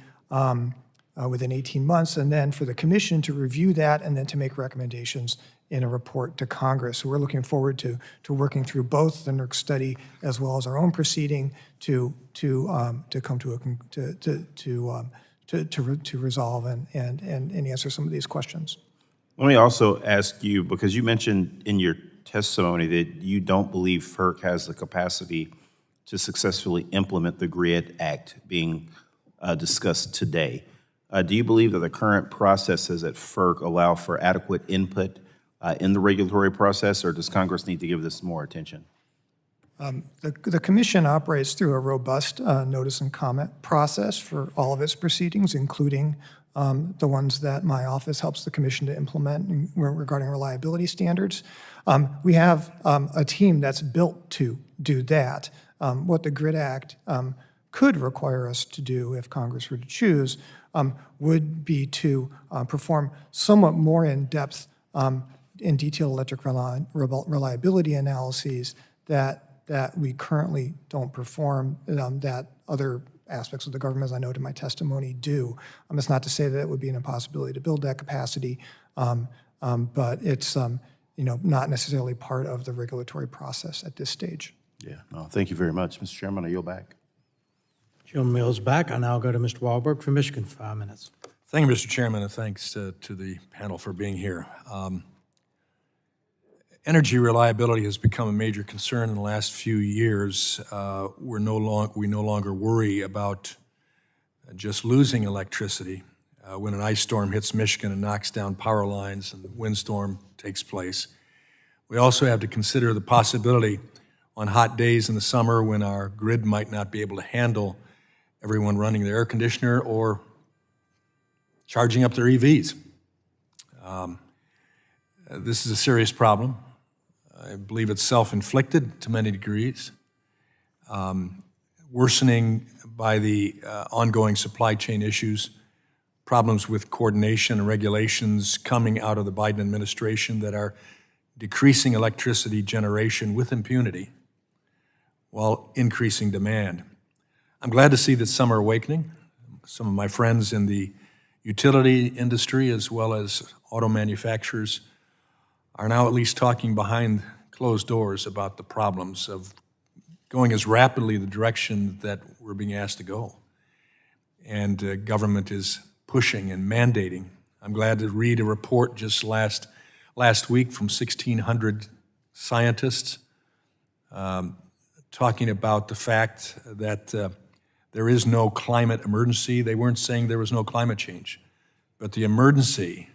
within 18 months, and then for the commission to review that and then to make recommendations in a report to Congress. So we're looking forward to working through both the NERC study as well as our own proceeding to come to resolve and answer some of these questions. Let me also ask you, because you mentioned in your testimony that you don't believe FERC has the capacity to successfully implement the GRID Act being discussed today. Do you believe that the current processes at FERC allow for adequate input in the regulatory process, or does Congress need to give this more attention? The commission operates through a robust notice and comment process for all of its proceedings, including the ones that my office helps the commission to implement regarding reliability standards. We have a team that's built to do that. What the GRID Act could require us to do, if Congress were to choose, would be to perform somewhat more in-depth, in detail electric reliability analyses that we currently don't perform, that other aspects of the government, as I noted in my testimony, do. It's not to say that it would be an impossibility to build that capacity, but it's not necessarily part of the regulatory process at this stage. Yeah, no, thank you very much. Mr. Chairman, I yield back. Chairman Mills back. I now go to Mr. Walberg for Michigan for 5 minutes. Thank you, Mr. Chairman, and thanks to the panel for being here. Energy reliability has become a major concern in the last few years. We no longer worry about just losing electricity when an ice storm hits Michigan and knocks down power lines and the windstorm takes place. We also have to consider the possibility on hot days in the summer when our grid might not be able to handle everyone running their air conditioner or charging up their EVs. This is a serious problem. I believe it's self-inflicted to many degrees, worsening by the ongoing supply chain issues, problems with coordination and regulations coming out of the Biden administration that are decreasing electricity generation with impunity while increasing demand. I'm glad to see that some are awakening. Some of my friends in the utility industry as well as auto manufacturers are now at least talking behind closed doors about the problems of going as rapidly the direction that we're being asked to go. And government is pushing and mandating. I'm glad to read a report just last week from 1,600 scientists talking about the fact that there is no climate emergency. They weren't saying there was no climate change, but the emergency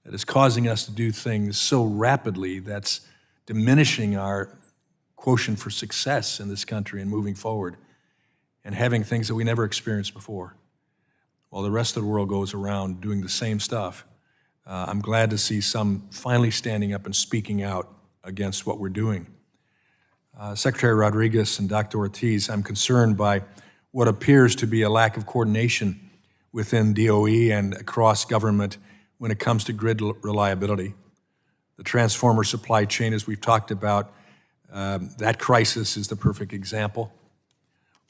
that is causing us to do things so rapidly that's diminishing our quotient for success in this country and moving forward and having things that we never experienced before. While the rest of the world goes around doing the same stuff, I'm glad to see some finally standing up and speaking out against what we're doing. Secretary Rodrigues and Dr. Ortiz, I'm concerned by what appears to be a lack of coordination within DOE and across government when it comes to grid reliability. The transformer supply chain, as we've talked about, that crisis is the perfect example.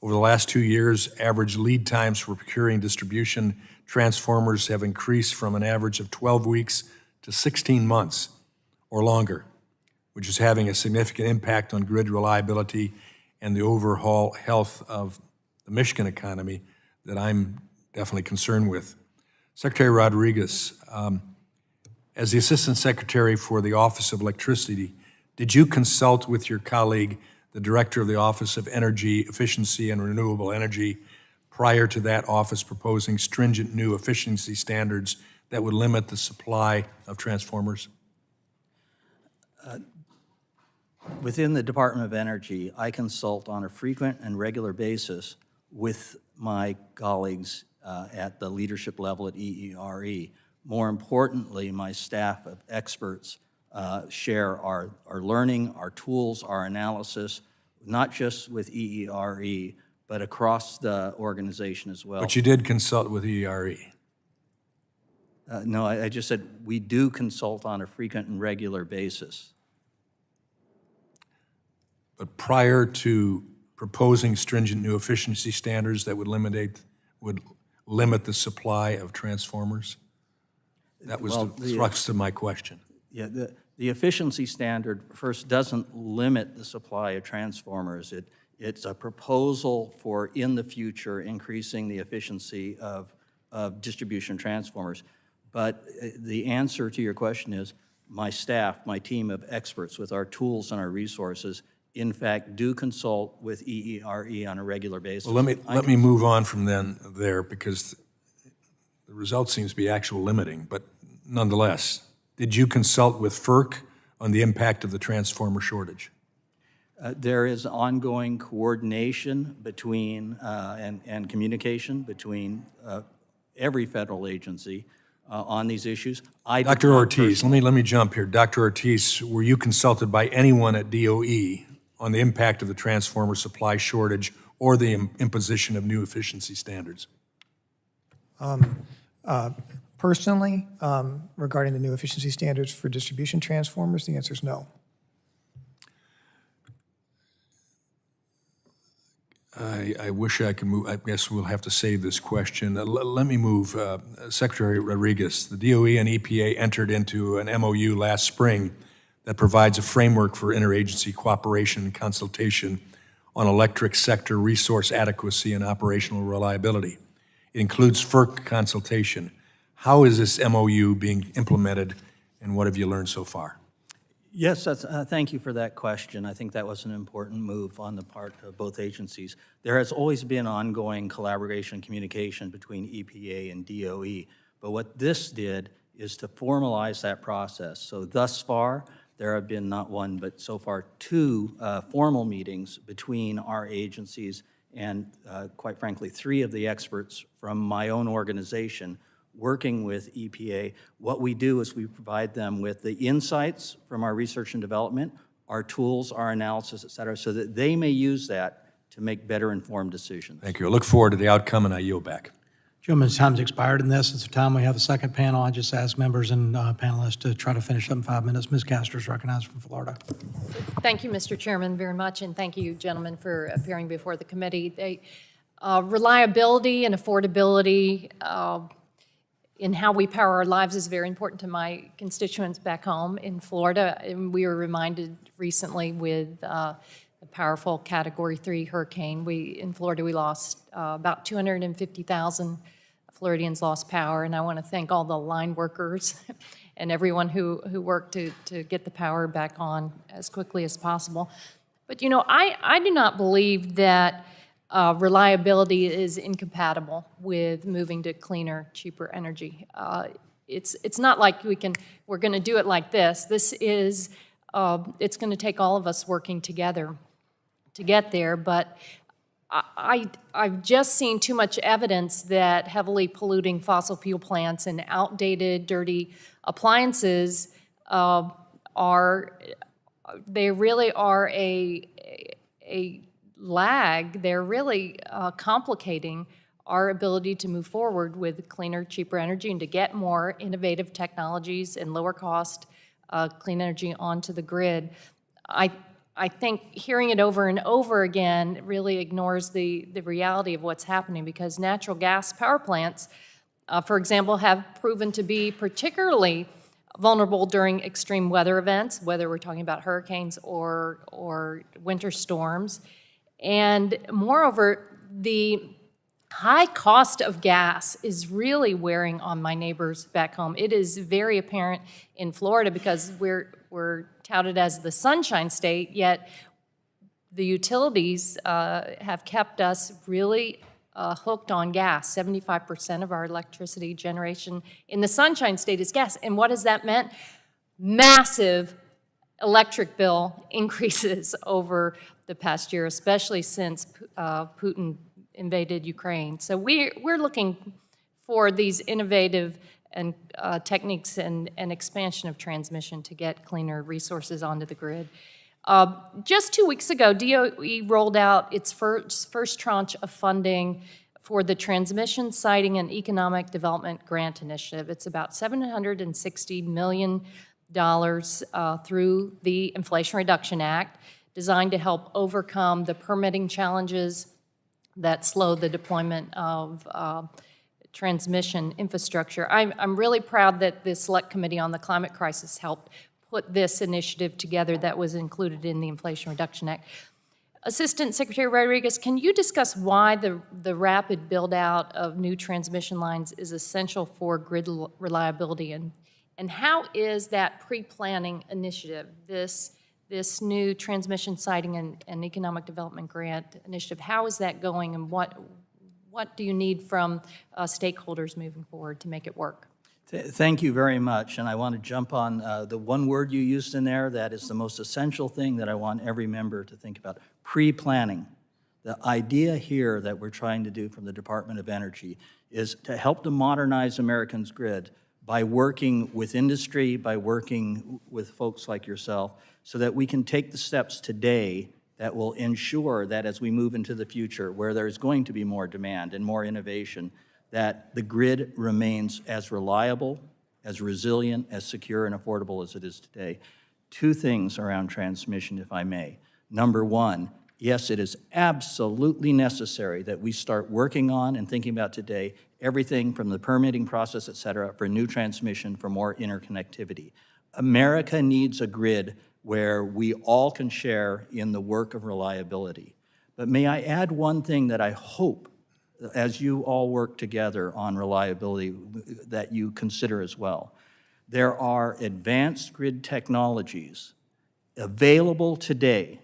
Over the last 2 years, average lead times for procuring distribution transformers have increased from an average of 12 weeks to 16 months or longer, which is having a significant impact on grid reliability and the overall health of the Michigan economy that I'm definitely concerned with. Secretary Rodrigues, as the Assistant Secretary for the Office of Electricity, did you consult with your colleague, the Director of the Office of Energy Efficiency and Renewable Energy, prior to that office proposing stringent new efficiency standards that would limit the supply of transformers? Within the Department of Energy, I consult on a frequent and regular basis with my colleagues at the leadership level at EERE. More importantly, my staff of experts share our learning, our tools, our analysis, not just with EERE, but across the organization as well. But you did consult with EERE. No, I just said we do consult on a frequent and regular basis. But prior to proposing stringent new efficiency standards that would limit the supply of transformers? That was the thrust of my question. Yeah, the efficiency standard first doesn't limit the supply of transformers. It's a proposal for, in the future, increasing the efficiency of distribution transformers. But the answer to your question is my staff, my team of experts with our tools and our resources, in fact, do consult with EERE on a regular basis. Well, let me move on from there because the result seems to be actual limiting, but nonetheless, did you consult with FERC on the impact of the transformer shortage? There is ongoing coordination between and communication between every federal agency on these issues. Dr. Ortiz, let me jump here. Dr. Ortiz, were you consulted by anyone at DOE on the impact of the transformer supply shortage or the imposition of new efficiency standards? Personally, regarding the new efficiency standards for distribution transformers, the answer is no. I wish I could move. I guess we'll have to save this question. Let me move. Secretary Rodrigues, the DOE and EPA entered into an MOU last spring that provides a framework for interagency cooperation and consultation on electric sector resource adequacy and operational reliability. It includes FERC consultation. How is this MOU being implemented, and what have you learned so far? Yes, thank you for that question. I think that was an important move on the part of both agencies. There has always been ongoing collaboration and communication between EPA and DOE, but what this did is to formalize that process. So thus far, there have been not one, but so far 2 formal meetings between our agencies and, quite frankly, 3 of the experts from my own organization working with EPA. What we do is we provide them with the insights from our research and development, our tools, our analysis, et cetera, so that they may use that to make better informed decisions. Thank you. I look forward to the outcome, and I yield back. Gentlemen's time's expired in this. It's the time we have a second panel. I just ask members and panelists to try to finish up in 5 minutes. Ms. Castor's recognized from Florida. Thank you, Mr. Chairman, very much, and thank you, gentlemen, for appearing before the committee. Reliability and affordability in how we power our lives is very important to my constituents back home in Florida. And we were reminded recently with a powerful Category 3 hurricane. In Florida, we lost about 250,000 Floridians lost power, and I want to thank all the line workers and everyone who worked to get the power back on as quickly as possible. But, you know, I do not believe that reliability is incompatible with moving to cleaner, cheaper energy. It's not like we're going to do it like this. This is, it's going to take all of us working together to get there, but I've just seen too much evidence that heavily polluting fossil fuel plants and outdated, dirty appliances they really are a lag. They're really complicating our ability to move forward with cleaner, cheaper energy and to get more innovative technologies and lower cost clean energy onto the grid. I think hearing it over and over again really ignores the reality of what's happening, because natural gas power plants, for example, have proven to be particularly vulnerable during extreme weather events, whether we're talking about hurricanes or winter storms. And moreover, the high cost of gas is really wearing on my neighbors back home. It is very apparent in Florida because we're touted as the Sunshine State, yet the utilities have kept us really hooked on gas. 75% of our electricity generation in the Sunshine State is gas. And what has that meant? Massive electric bill increases over the past year, especially since Putin invaded Ukraine. So we're looking for these innovative and techniques and expansion of transmission to get cleaner resources onto the grid. Just 2 weeks ago, DOE rolled out its first tranche of funding for the Transmission, Siting, and Economic Development Grant Initiative. It's about $760 million through the Inflation Reduction Act, designed to help overcome the permitting challenges that slow the deployment of transmission infrastructure. I'm really proud that the Select Committee on the Climate Crisis helped put this initiative together that was included in the Inflation Reduction Act. Assistant Secretary Rodrigues, can you discuss why the rapid build-out of new transmission lines is essential for grid reliability, and how is that pre-planning initiative, this new Transmission, Siting, and Economic Development Grant Initiative, how is that going, and what do you need from stakeholders moving forward to make it work? Thank you very much, and I want to jump on the one word you used in there that is the most essential thing that I want every member to think about, pre-planning. The idea here that we're trying to do from the Department of Energy is to help to modernize Americans' grid by working with industry, by working with folks like yourself, so that we can take the steps today that will ensure that as we move into the future, where there's going to be more demand and more innovation, that the grid remains as reliable, as resilient, as secure and affordable as it is today. Two things around transmission, if I may. Number one, yes, it is absolutely necessary that we start working on and thinking about today everything from the permitting process, et cetera, for new transmission, for more interconnectivity. America needs a grid where we all can share in the work of reliability. But may I add one thing that I hope, as you all work together on reliability, that you consider as well. There are advanced grid technologies available today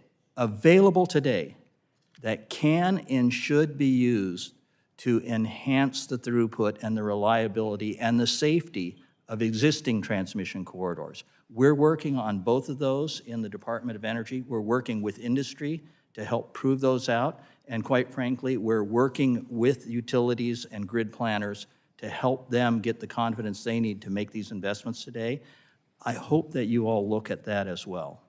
that can and should be used to enhance the throughput and the reliability and the safety of existing transmission corridors. We're working on both of those in the Department of Energy. We're working with industry to help prove those out. And quite frankly, we're working with utilities and grid planners to help them get the confidence they need to make these investments today. I hope that you all look at that as well.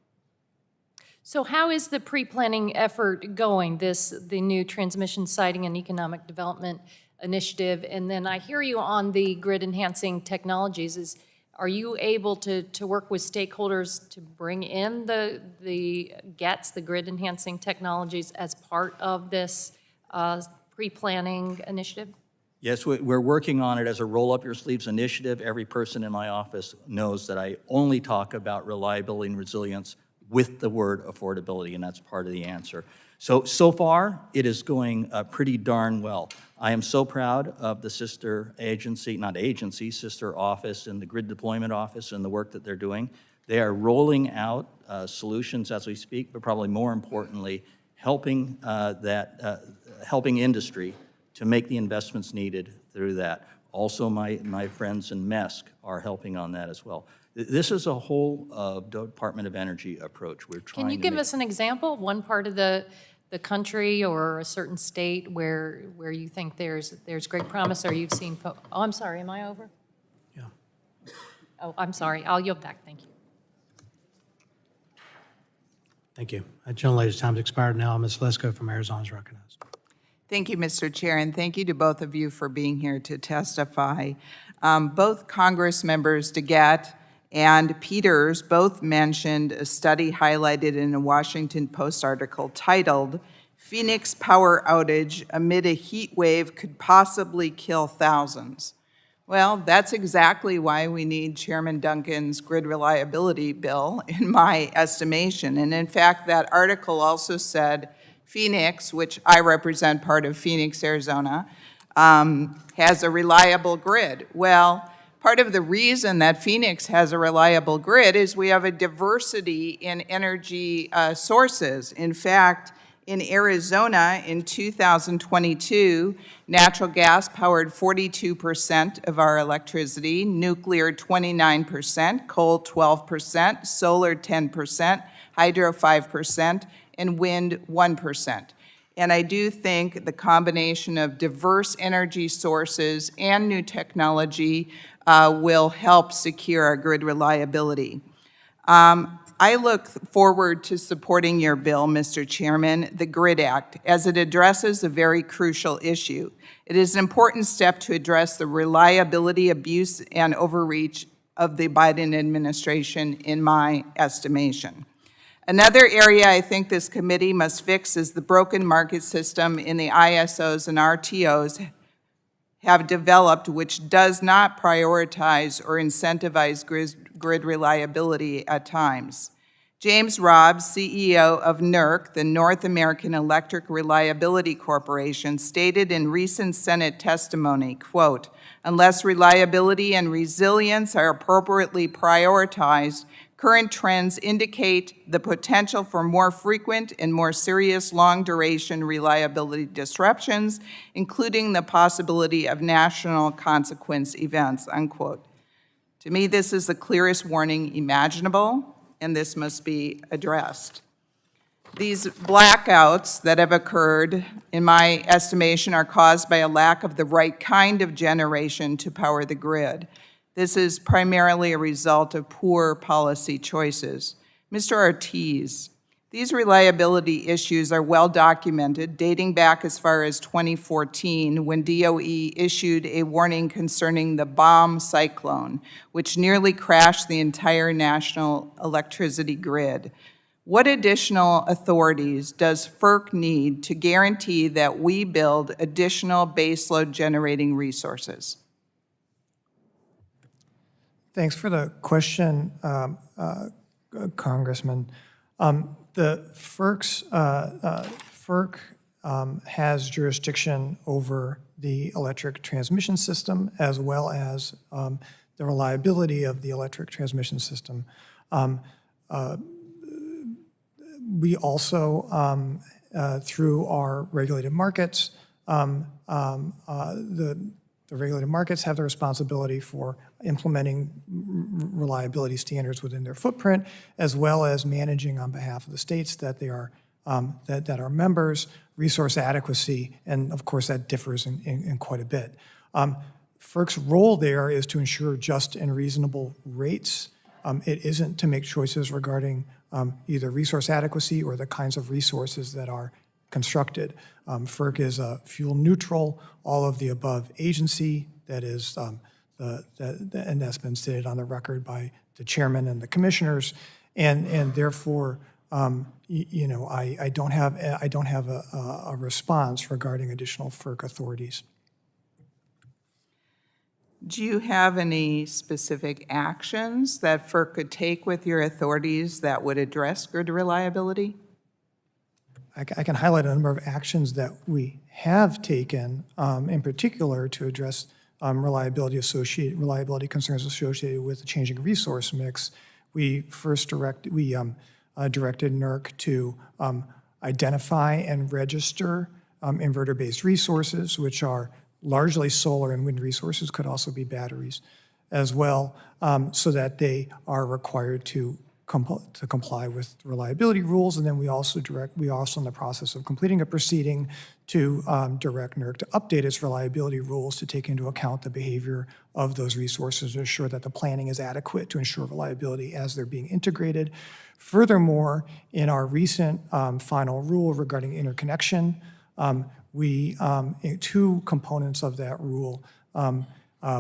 So how is the pre-planning effort going, the new Transmission, Siting, and Economic Development initiative. And then I hear you on the grid enhancing technologies. Are you able to work with stakeholders to bring in the grid enhancing technologies as part of this pre-planning initiative? Yes, we're working on it as a roll-up-your-sleeves initiative. Every person in my office knows that I only talk about reliability and resilience with the word affordability, and that's part of the answer. So far, it is going pretty darn well. I am so proud of the sister agency, not agency, sister office and the grid deployment office and the work that they're doing. They are rolling out solutions as we speak, but probably more importantly, helping industry to make the investments needed through that. Also, my friends in MESC are helping on that as well. This is a whole Department of Energy approach. We're trying Can you give us an example, one part of the country or a certain state where you think there's great promise, or you've seen, oh, I'm sorry, am I over? Yeah. Oh, I'm sorry, I'll yield back, thank you. Thank you. That gentlelady's time's expired now. Ms. Lesko from Arizona is recognized. Thank you, Mr. Chair, and thank you to both of you for being here to testify. Both Congress members DeGette and Peters both mentioned a study highlighted in a Washington Post article titled, "Phoenix Power Outage Amid a Heat Wave Could Possibly Kill Thousands." Well, that's exactly why we need Chairman Duncan's grid reliability bill, in my estimation. And in fact, that article also said Phoenix, which I represent part of Phoenix, Arizona, has a reliable grid. Well, part of the reason that Phoenix has a reliable grid is we have a diversity in energy sources. In fact, in Arizona in 2022, natural gas powered 42% of our electricity, nuclear 29%, coal 12%, solar 10%, hydro 5%, and wind 1%. And I do think the combination of diverse energy sources and new technology will help secure our grid reliability. I look forward to supporting your bill, Mr. Chairman, the GRID Act, as it addresses a very crucial issue. It is an important step to address the reliability, abuse, and overreach of the Biden administration, in my estimation. Another area I think this committee must fix is the broken market system in the ISOs and RTOs have developed, which does not prioritize or incentivize grid reliability at times. James Robb, CEO of NERC, the North American Electric Reliability Corporation, stated in recent Senate testimony, quote, "Unless reliability and resilience are appropriately prioritized, current trends indicate the potential for more frequent and more serious long-duration reliability disruptions, including the possibility of national consequence events," unquote. To me, this is the clearest warning imaginable, and this must be addressed. These blackouts that have occurred, in my estimation, are caused by a lack of the right kind of generation to power the grid. This is primarily a result of poor policy choices. Mr. Ortiz, these reliability issues are well documented, dating back as far as 2014, when DOE issued a warning concerning the bomb cyclone, which nearly crashed the entire national electricity grid. What additional authorities does FERC need to guarantee that we build additional baseload generating resources? Thanks for the question, Congressman. The FERC has jurisdiction over the electric transmission system as well as the reliability of the electric transmission system. We also, through our regulated markets, the regulated markets have the responsibility for implementing reliability standards within their footprint, as well as managing on behalf of the states that they are that are members, resource adequacy, and of course that differs in quite a bit. FERC's role there is to ensure just and reasonable rates. It isn't to make choices regarding either resource adequacy or the kinds of resources that are constructed. FERC is a fuel neutral, all of the above agency that is, and that's been stated on the record by the chairman and the commissioners, and therefore, I don't have a response regarding additional FERC authorities. Do you have any specific actions that FERC could take with your authorities that would address grid reliability? I can highlight a number of actions that we have taken, in particular to address reliability concerns associated with the changing resource mix. We first directed NERC to identify and register inverter-based resources, which are largely solar and wind resources, could also be batteries as well, so that they are required to comply with reliability rules. And then we also in the process of completing a proceeding to direct NERC to update its reliability rules to take into account the behavior of those resources to ensure that the planning is adequate to ensure reliability as they're being integrated. Furthermore, in our recent final rule regarding interconnection, two components of that rule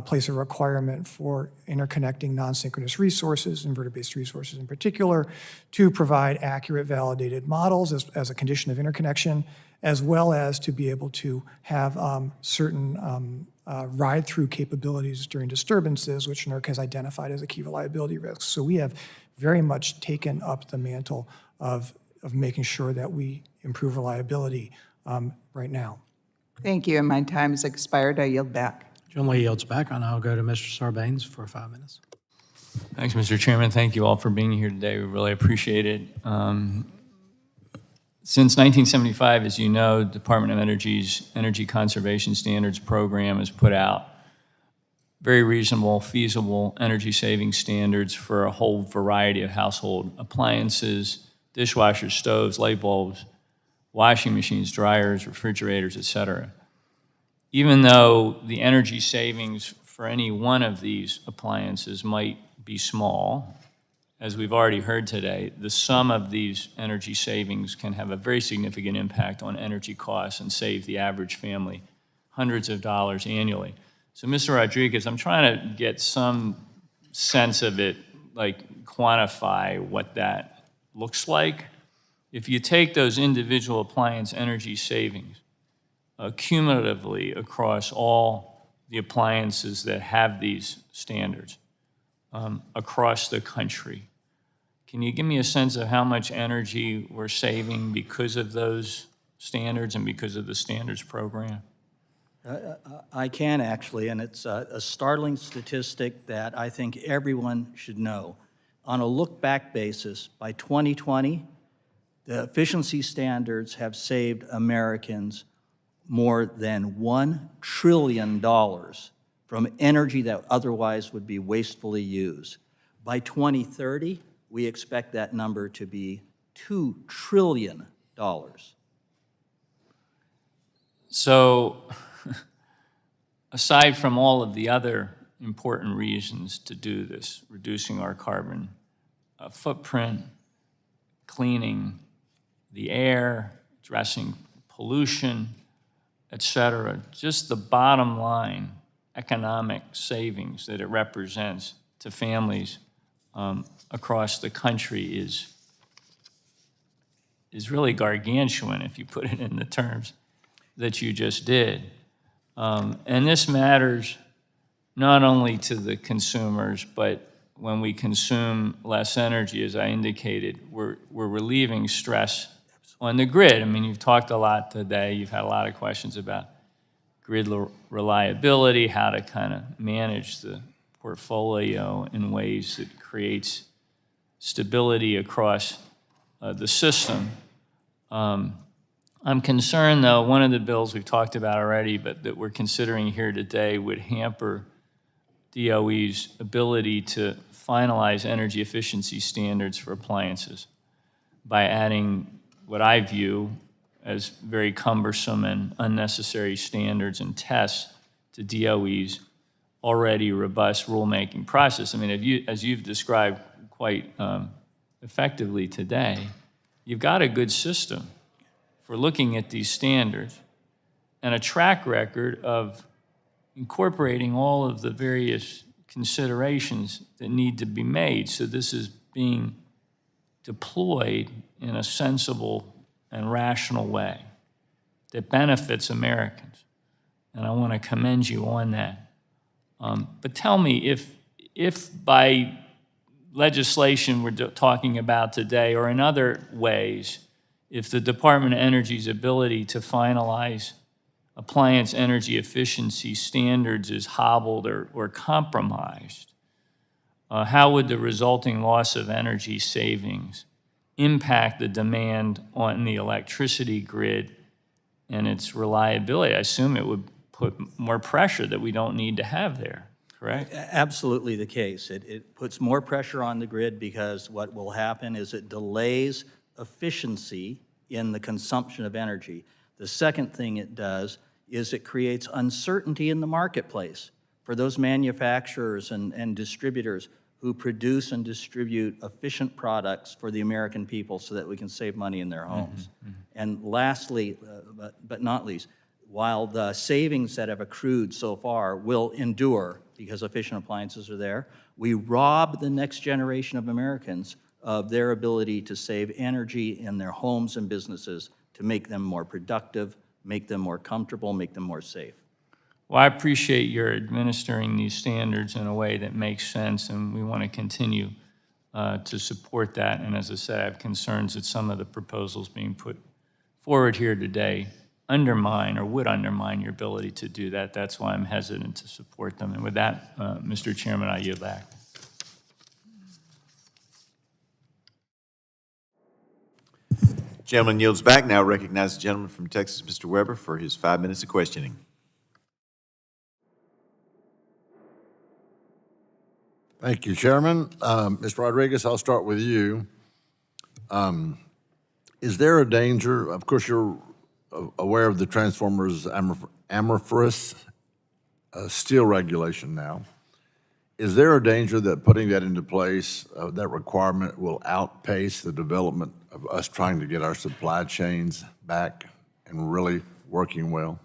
place a requirement for interconnecting non-synchronous resources, inverter-based resources in particular, to provide accurate validated models as a condition of interconnection, as well as to be able to have certain ride-through capabilities during disturbances, which NERC has identified as a key reliability risk. So we have very much taken up the mantle of making sure that we improve reliability right now. Thank you, and my time has expired. I yield back. John Lee yields back, and I'll go to Mr. Sarbanes for 5 minutes. Thanks, Mr. Chairman. Thank you all for being here today. We really appreciate it. Since 1975, as you know, Department of Energy's Energy Conservation Standards Program has put out very reasonable, feasible energy saving standards for a whole variety of household appliances, dishwashers, stoves, light bulbs, washing machines, dryers, refrigerators, et cetera. Even though the energy savings for any one of these appliances might be small, as we've already heard today, the sum of these energy savings can have a very significant impact on energy costs and save the average family hundreds of dollars annually. So, Mr. Rodrigues, I'm trying to get some sense of it, like quantify what that looks like. If you take those individual appliance energy savings cumulatively across all the appliances that have these standards across the country, can you give me a sense of how much energy we're saving because of those standards and because of the standards program? I can actually, and it's a startling statistic that I think everyone should know. On a look-back basis, by 2020, the efficiency standards have saved Americans more than $1 trillion from energy that otherwise would be wastefully used. By 2030, we expect that number to be $2 trillion. So, aside from all of the other important reasons to do this, reducing our carbon footprint, cleaning the air, addressing pollution, et cetera, just the bottom line economic savings that it represents to families across the country is really gargantuan if you put it in the terms that you just did. And this matters not only to the consumers, but when we consume less energy, as I indicated, we're relieving stress on the grid. I mean, you've talked a lot today. You've had a lot of questions about grid reliability, how to kind of manage the portfolio in ways that creates stability across the system. I'm concerned, though, one of the bills we've talked about already, but that we're considering here today would hamper DOE's ability to finalize energy efficiency standards for appliances by adding what I view as very cumbersome and unnecessary standards and tests to DOE's already robust rulemaking process. I mean, as you've described quite effectively today, you've got a good system for looking at these standards and a track record of incorporating all of the various considerations that need to be made. So this is being deployed in a sensible and rational way that benefits Americans. And I want to commend you on that. But tell me, if by legislation we're talking about today, or in other ways, if the Department of Energy's ability to finalize appliance energy efficiency standards is hobbled or compromised, how would the resulting loss of energy savings impact the demand on the electricity grid and its reliability? I assume it would put more pressure that we don't need to have there, correct? Absolutely the case. It puts more pressure on the grid because what will happen is it delays efficiency in the consumption of energy. The second thing it does is it creates uncertainty in the marketplace for those manufacturers and distributors who produce and distribute efficient products for the American people so that we can save money in their homes. And lastly, but not least, while the savings that have accrued so far will endure because efficient appliances are there, we rob the next generation of Americans of their ability to save energy in their homes and businesses to make them more productive, make them more comfortable, make them more safe. Well, I appreciate your administering these standards in a way that makes sense, and we want to continue to support that. And as I said, I have concerns that some of the proposals being put forward here today undermine or would undermine your ability to do that. That's why I'm hesitant to support them. And with that, Mr. Chairman, I yield back. Gentleman yields back. Now recognize the gentleman from Texas, Mr. Weber, for his 5 minutes of questioning. Thank you, Chairman. Mr. Rodrigues, I'll start with you. Is there a danger, of course, you're aware of the transformers amorphous steel regulation now. Is there a danger that putting that into place, that requirement will outpace the development of us trying to get our supply chains back and really working well?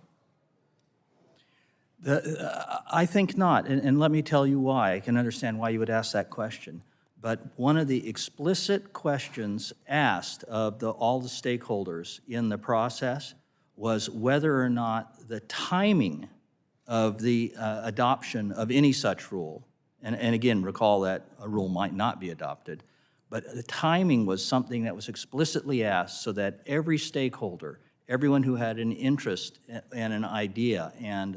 I think not, and let me tell you why. I can understand why you would ask that question. But one of the explicit questions asked of all the stakeholders in the process was whether or not the timing of the adoption of any such rule, and again, recall that a rule might not be adopted, but the timing was something that was explicitly asked so that every stakeholder, everyone who had an interest and an idea and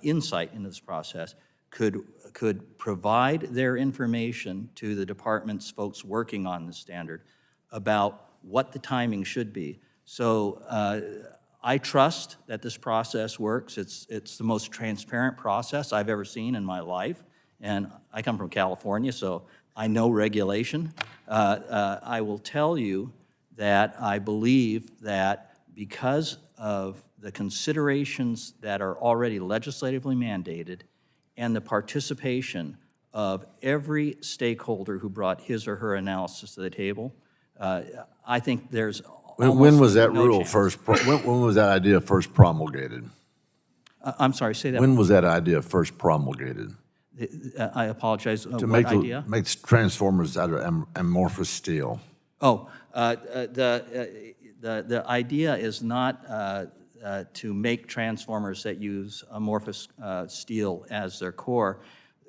insight into this process could provide their information to the department's folks working on the standard about what the timing should be. So I trust that this process works. It's the most transparent process I've ever seen in my life. And I come from California, so I know regulation. I will tell you that I believe that because of the considerations that are already legislatively mandated and the participation of every stakeholder who brought his or her analysis to the table, I think there's When was that no rule chance. first, when was that idea first promulgated? I'm sorry, say that. When was that idea first promulgated? I apologize, To what make idea? make transformers out of amorphous steel. Oh, the idea is not to make transformers that use amorphous steel as their core.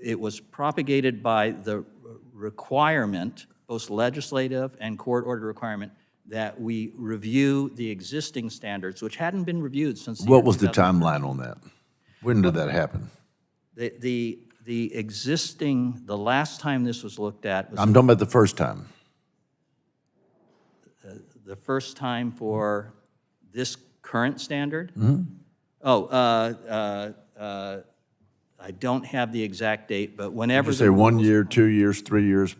It was propagated by the requirement, both legislative and court-ordered requirement, that we review the existing standards, which hadn't been reviewed since the What year was the 2000. timeline on that? When did that happen? The existing, the last time this was looked at was I'm talking about the first time. the first time for this current standard. Mm-hmm. Oh, I don't have the exact date, but whenever. Did you say the 1 rules- year, 2 years, 3 years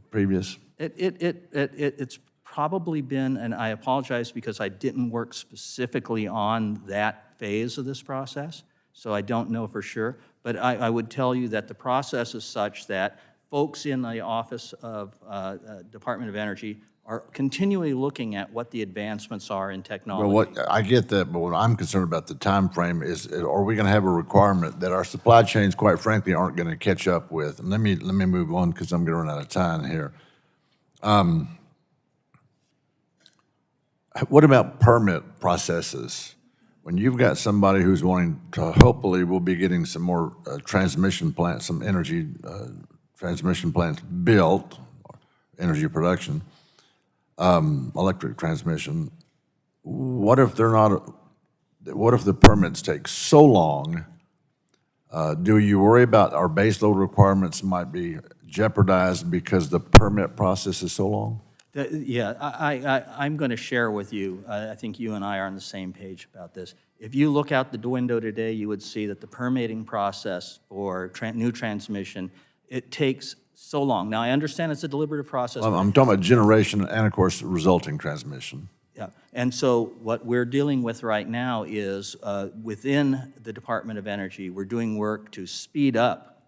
previous? It's probably been, and I apologize because I didn't work specifically on that phase of this process, so I don't know for sure. But I would tell you that the process is such that folks in the Office of Department of Energy are continually looking at what the advancements are in technology. Well, I get that, but what I'm concerned about the time frame is, are we going to have a requirement that our supply chains, quite frankly, aren't going to catch up with? And let me move on because I'm going to run out of time here. What about permit processes? When you've got somebody who's wanting to, hopefully, we'll be getting some more transmission plants, some energy transmission plants built, energy production, electric transmission. What if they're not? What if the permits take so long? Do you worry about our baseload requirements might be jeopardized because the permit process is so long? Yeah, I'm going to share with you, I think you and I are on the same page about this. If you look out the window today, you would see that the permitting process for new transmission, it takes so long. Now, I understand it's a deliberative process. I'm talking about generation and, of course, resulting transmission. Yeah, and so what we're dealing with right now is within the Department of Energy, we're doing work to speed up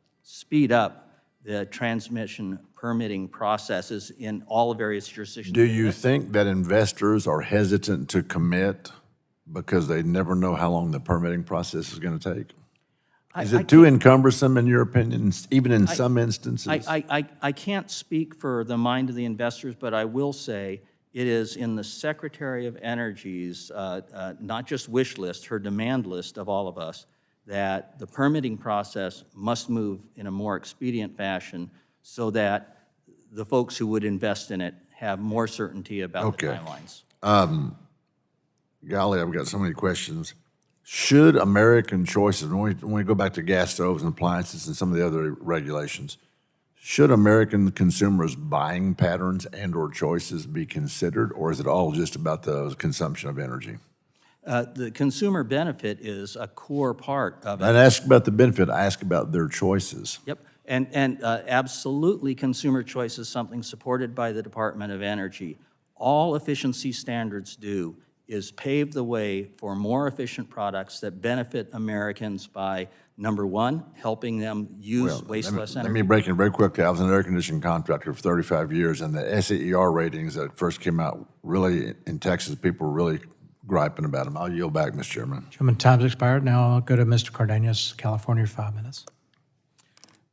the transmission permitting processes in all various jurisdictions. Do you think that investors are hesitant to commit because they never know how long the permitting process is going to take? Is it too encumbersome, in your opinion, even in some instances? I can't speak for the mind of the investors, but I will say it is in the Secretary of Energy's, not just wish list, her demand list of all of us, that the permitting process must move in a more expedient fashion so that the folks who would invest in it have more certainty about the timelines. Golly, I've got so many questions. Should American choices, when we go back to gas stoves and appliances and some of the other regulations, should American consumers' buying patterns and/or choices be considered, or is it all just about the consumption of energy? The consumer benefit is a core part of it. I ask about the benefit, I ask about their choices. Yep, and absolutely consumer choice is something supported by the Department of Energy. All efficiency standards do is pave the way for more efficient products that benefit Americans by, number one, helping them waste less energy. Let me break in very quickly. I was an air conditioning contractor for 35 years, and the SAER ratings that first came out, really, in Texas, people were really griping about them. I'll yield back, Mr. Chairman. Chairman, time's expired. Now I'll go to Mr. Cardenas, California, 5 minutes.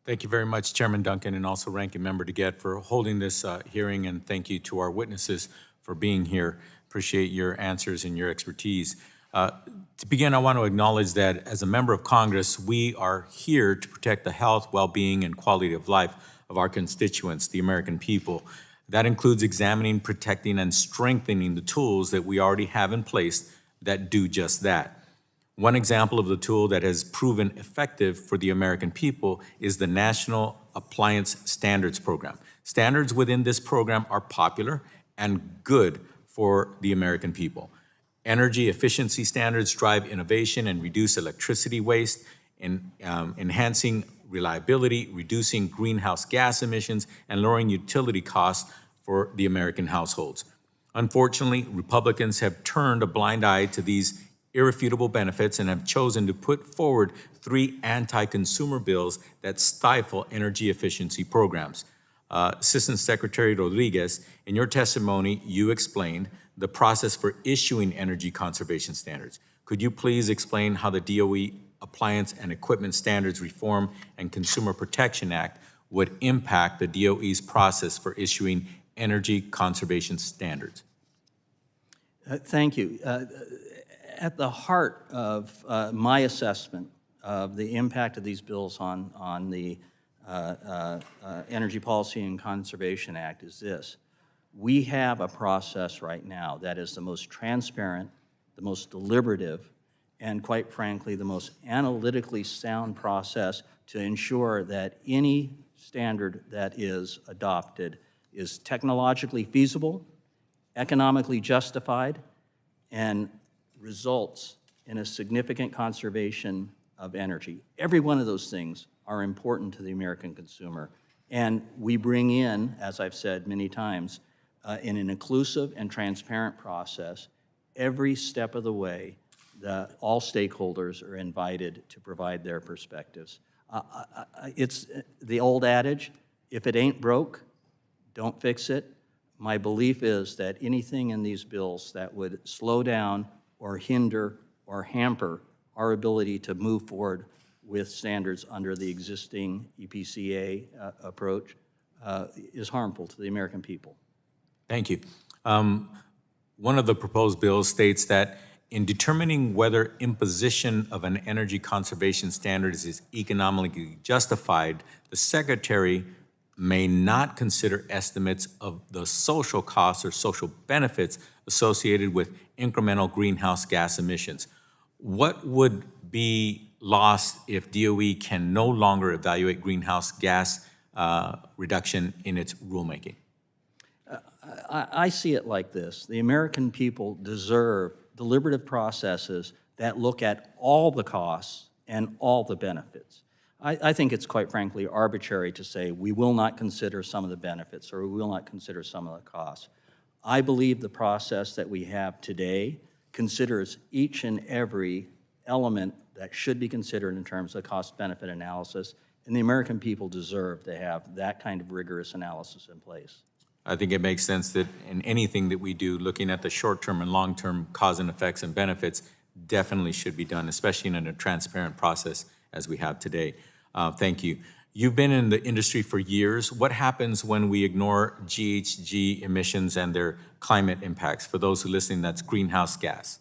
Thank you very much, Chairman Duncan, and also Ranking Member DeGette for holding this hearing, and thank you to our witnesses for being here. Appreciate your answers and your expertise. To begin, I want to acknowledge that as a member of Congress, we are here to protect the health, well-being, and quality of life of our constituents, the American people. That includes examining, protecting, and strengthening the tools that we already have in place that do just that. One example of the tool that has proven effective for the American people is the National Appliance Standards Program. Standards within this program are popular and good for the American people. Energy efficiency standards drive innovation and reduce electricity waste, enhancing reliability, reducing greenhouse gas emissions, and lowering utility costs for the American households. Unfortunately, Republicans have turned a blind eye to these irrefutable benefits and have chosen to put forward 3 anti-consumer bills that stifle energy efficiency programs. Assistant Secretary Rodrigues, in your testimony, you explained the process for issuing energy conservation standards. Could you please explain how the DOE Appliance and Equipment Standards Reform and Consumer Protection Act would impact the DOE's process for issuing energy conservation standards? Thank you. At the heart of my assessment of the impact of these bills on the Energy Policy and Conservation Act is this. We have a process right now that is the most transparent, the most deliberative, and quite frankly, the most analytically sound process to ensure that any standard that is adopted is technologically feasible, economically justified, and results in a significant conservation of energy. Every one of those things are important to the American consumer. And we bring in, as I've said many times, in an inclusive and transparent process, every step of the way, all stakeholders are invited to provide their perspectives. It's the old adage, if it ain't broke, don't fix it. My belief is that anything in these bills that would slow down or hinder or hamper our ability to move forward with standards under the existing EPCA approach is harmful to the American people. Thank you. One of the proposed bills states that in determining whether imposition of an energy conservation standard is economically justified, the Secretary may not consider estimates of the social costs or social benefits associated with incremental greenhouse gas emissions. What would be lost if DOE can no longer evaluate greenhouse gas reduction in its rulemaking? I see it like this. The American people deserve deliberative processes that look at all the costs and all the benefits. I think it's quite frankly arbitrary to say we will not consider some of the benefits or we will not consider some of the costs. I believe the process that we have today considers each and every element that should be considered in terms of cost-benefit analysis, and the American people deserve to have that kind of rigorous analysis in place. I think it makes sense that in anything that we do, looking at the short-term and long-term cause and effects and benefits definitely should be done, especially in a transparent process as we have today. Thank you. You've been in the industry for years. What happens when we ignore GHG emissions and their climate impacts? For those who are listening, that's greenhouse gas.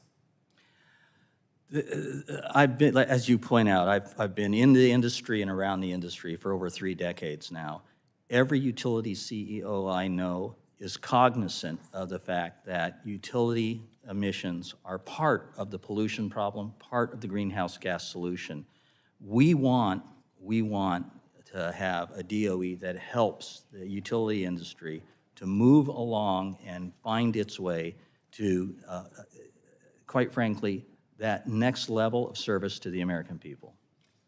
I've been, as you point out, I've been in the industry and around the industry for over 3 decades now. Every utility CEO I know is cognizant of the fact that utility emissions are part of the pollution problem, part of the greenhouse gas solution. We want to have a DOE that helps the utility industry to move along and find its way to, quite frankly, that next level of service to the American people.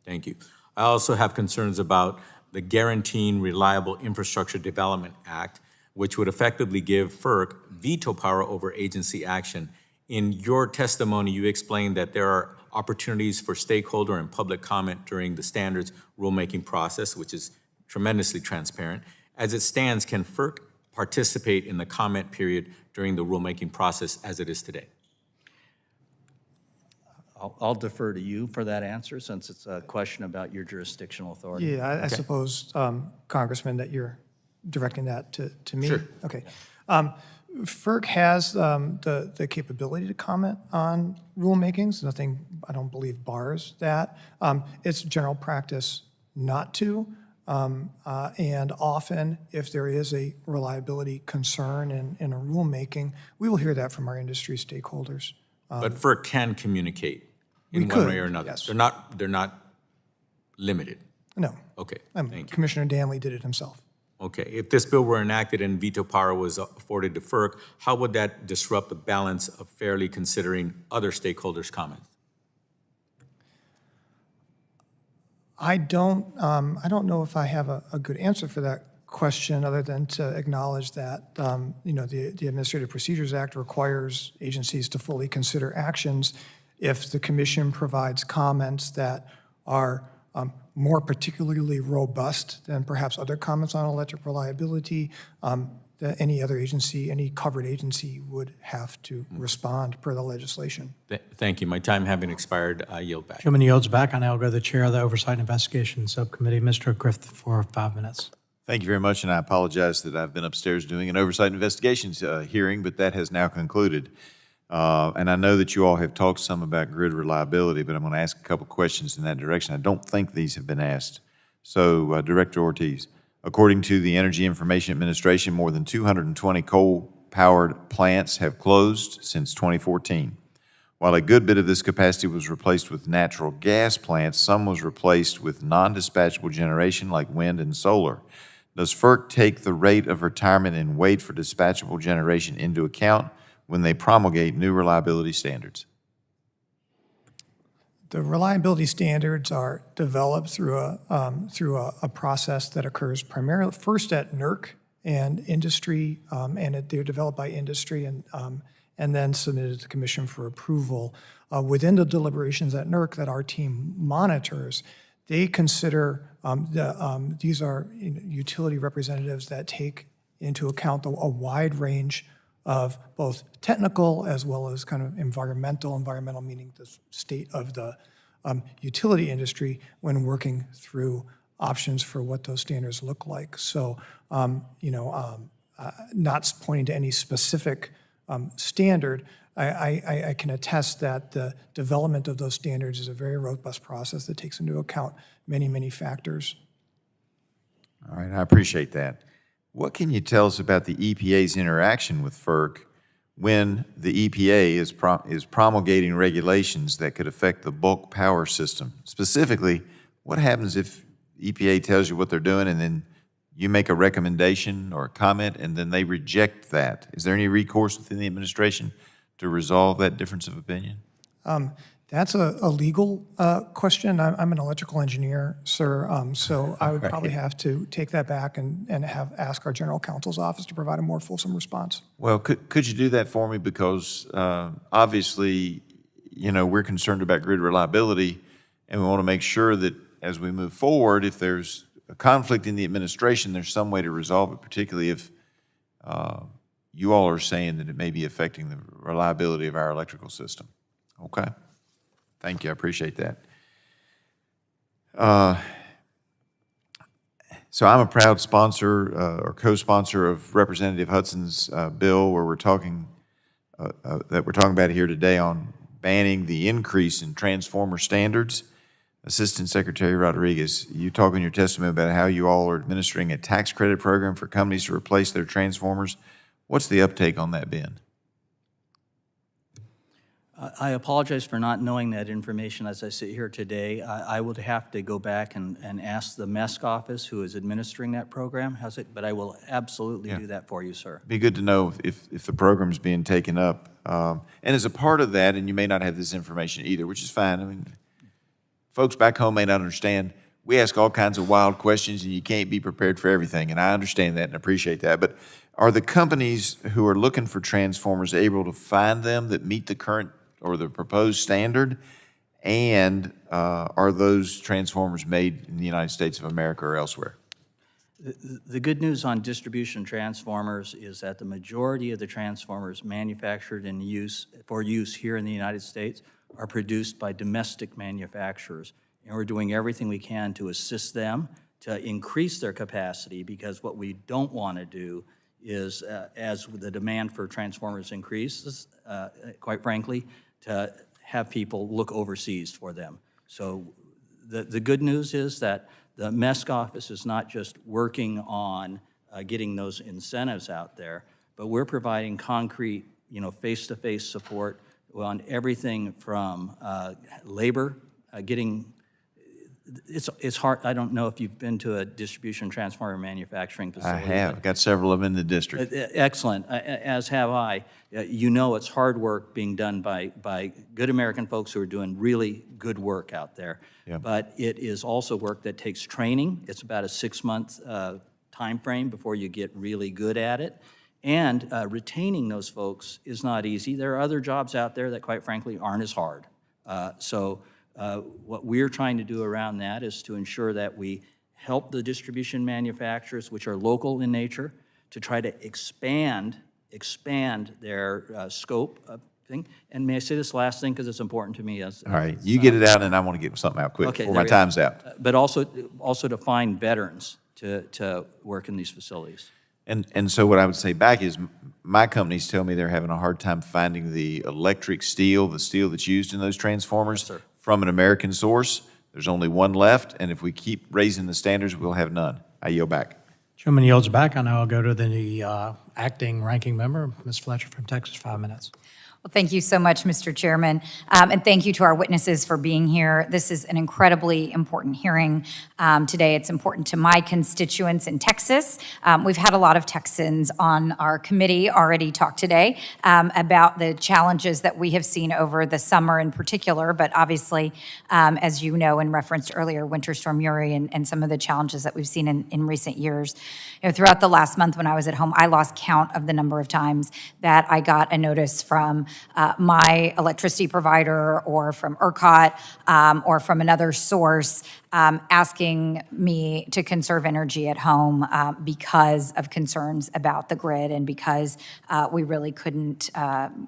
Thank you. I also have concerns about the Guaranteeing Reliable Infrastructure Development Act, which would effectively give FERC veto power over agency action. In your testimony, you explained that there are opportunities for stakeholder and public comment during the standards rulemaking process, which is tremendously transparent. As it stands, can FERC participate in the comment period during the rulemaking process as it is today? I'll defer to you for that answer since it's a question about your jurisdictional authority. Yeah, I suppose, Congressman, that you're directing that to me? Sure. Okay. FERC has the capability to comment on rulemakings. Nothing, I don't believe, bars that. It's general practice not to. And often, if there is a reliability concern in a rulemaking, we will hear that from our industry stakeholders. But FERC can communicate in one way or another. Yes. They're not limited. No. Okay, thank you. Commissioner Danley did it himself. Okay, if this bill were enacted and veto power was afforded to FERC, how would that disrupt the balance of fairly considering other stakeholders' comments? I don't know if I have a good answer for that question other than to acknowledge that the Administrative Procedures Act requires agencies to fully consider actions if the commission provides comments that are more particularly robust than perhaps other comments on electric reliability. That any other agency, any covered agency would have to respond per the legislation. Thank you. My time having expired, I yield back. Chairman yields back. I now go to the Chair of the Oversight and Investigation Subcommittee, Mr. Griffith, for 5 minutes. Thank you very much, and I apologize that I've been upstairs doing an Oversight and Investigations hearing, but that has now concluded. And I know that you all have talked some about grid reliability, but I'm going to ask a couple questions in that direction. I don't think these have been asked. So, Director Ortiz, according to the Energy Information Administration, more than 220 coal-powered plants have closed since 2014. While a good bit of this capacity was replaced with natural gas plants, some was replaced with non-dispatchable generation like wind and solar. Does FERC take the rate of retirement and wait for dispatchable generation into account when they promulgate new reliability standards? The reliability standards are developed through a process that occurs primarily first at NERC and industry, and they're developed by industry and then submitted to the Commission for approval. Within the deliberations at NERC that our team monitors, they consider these are utility representatives that take into account a wide range of both technical as well as kind of environmental meaning the state of the utility industry when working through options for what those standards look like. So, not pointing to any specific standard, I can attest that the development of those standards is a very robust process that takes into account many, many factors. All right, I appreciate that. What can you tell us about the EPA's interaction with FERC when the EPA is promulgating regulations that could affect the bulk power system? Specifically, what happens if EPA tells you what they're doing and then you make a recommendation or a comment and then they reject that? Is there any recourse within the administration to resolve that difference of opinion? That's a legal question. I'm an electrical engineer, sir, so I would probably have to take that back and ask our general counsel's office to provide a more fulsome response. Well, could you do that for me? Because obviously, we're concerned about grid reliability, and we want to make sure that as we move forward, if there's a conflict in the administration, there's some way to resolve it, particularly if you all are saying that it may be affecting the reliability of our electrical system. Okay. Thank you. I appreciate that. So I'm a proud sponsor or co-sponsor of Representative Hudson's bill where we're talking about here today on banning the increase in transformer standards. Assistant Secretary Rodrigues, you talk in your testimony about how you all are administering a tax credit program for companies to replace their transformers. What's the uptake on that been? I apologize for not knowing that information as I sit here today. I would have to go back and ask the MESC office who is administering that program. But I will absolutely do that for you, sir. Be good to know if the program's being taken up. And as a part of that, and you may not have this information either, which is fine. I mean, folks back home may not understand. We ask all kinds of wild questions, and you can't be prepared for everything. And I understand that and appreciate that. But are the companies who are looking for transformers able to find them that meet the current or the proposed standard? And are those transformers made in the United States of America or elsewhere? The good news on distribution transformers is that the majority of the transformers manufactured and for use here in the United States are produced by domestic manufacturers. And we're doing everything we can to assist them to increase their capacity, because what we don't want to do is, as the demand for transformers increases, quite frankly, to have people look overseas for them. So the good news is that the MESC office is not just working on getting those incentives out there, but we're providing concrete, face-to-face support on everything from labor, it's hard. I don't know if you've been to a distribution transformer manufacturing facility. I have. Got several of them in the district. Excellent, as have I. It's hard work being done by good American folks who are doing really good work out there. Yep. But it is also work that takes training. It's about a 6-month time frame before you get really good at it. And retaining those folks is not easy. There are other jobs out there that, quite frankly, aren't as hard. What we're trying to do around that is to ensure that we help the distribution manufacturers, which are local in nature, to try to expand their scope of thing. And may I say this last thing, because it's important to me. All right, you get it out, and I want to get something out quick before my time's out. But also to find veterans to work in these facilities. And so what I would say back is my companies tell me they're having a hard time finding the electric steel, the steel that's used in those transformers from an American source. There's only one left, and if we keep raising the standards, we'll have none. I yield back. Gentleman yields back. I now I'll go to the acting ranking member, Ms. Fletcher from Texas, 5 minutes. Well, thank you so much, Mr. Chairman, and thank you to our witnesses for being here. This is an incredibly important hearing today. It's important to my constituents in Texas. We've had a lot of Texans on our committee already talk today about the challenges that we have seen over the summer in particular, but obviously, as you know, in reference to earlier, Winter Storm Uri and some of the challenges that we've seen in recent years. Throughout the last month when I was at home, I lost count of the number of times that I got a notice from my electricity provider or from ERCOT or from another source asking me to conserve energy at home because of concerns about the grid and because we really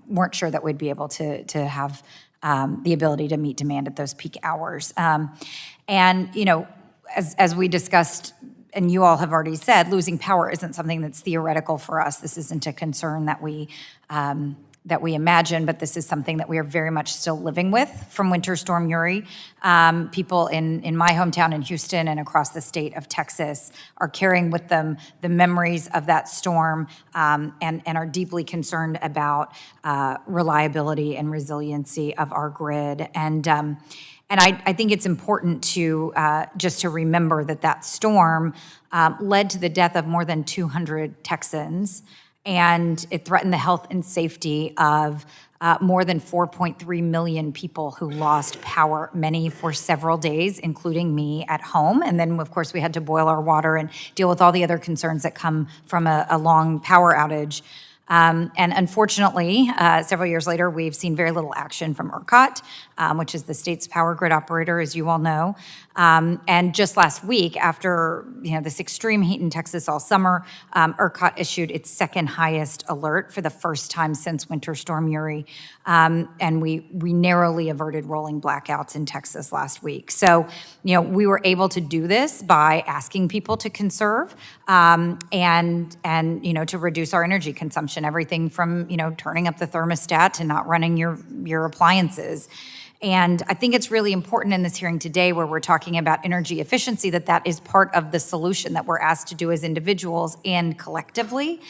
weren't sure that we'd be able to have the ability to meet demand at those peak hours. And, you know, as we discussed, and you all have already said, losing power isn't something that's theoretical for us. This isn't a concern that we imagine, but this is something that we are very much still living with from Winter Storm Uri. People in my hometown in Houston and across the state of Texas are carrying with them the memories of that storm and are deeply concerned about reliability and resiliency of our grid. And I think it's important to just to remember that storm led to the death of more than 200 Texans, and it threatened the health and safety of more than 4.3 million people who lost power, many for several days, including me at home. And then, of course, we had to boil our water and deal with all the other concerns that come from a long power outage. And unfortunately, several years later, we've seen very little action from ERCOT, which is the state's power grid operator, as you all know. And just last week, after this extreme heat in Texas all summer, ERCOT issued its second highest alert for the first time since Winter Storm Uri. And we narrowly averted rolling blackouts in Texas last week. So, we were able to do this by asking people to conserve and to reduce our energy consumption, everything from, turning up the thermostat to not running your appliances. And I think it's really important in this hearing today, where we're talking about energy efficiency, that is part of the solution that we're asked to do as individuals and collectively.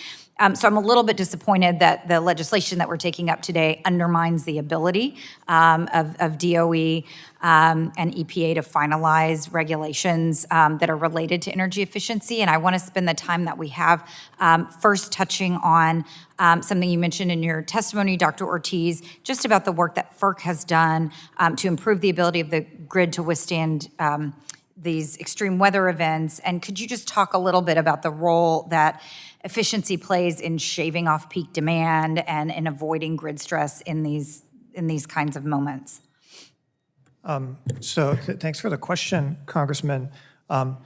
So I'm a little bit disappointed that the legislation that we're taking up today undermines the ability of DOE and EPA to finalize regulations that are related to energy efficiency. And I want to spend the time that we have first touching on something you mentioned in your testimony, Dr. Ortiz, just about the work that FERC has done to improve the ability of the grid to withstand these extreme weather events. And could you just talk a little bit about the role that efficiency plays in shaving off peak demand and in avoiding grid stress in these kinds of moments? Thanks for the question, Congressman. Energy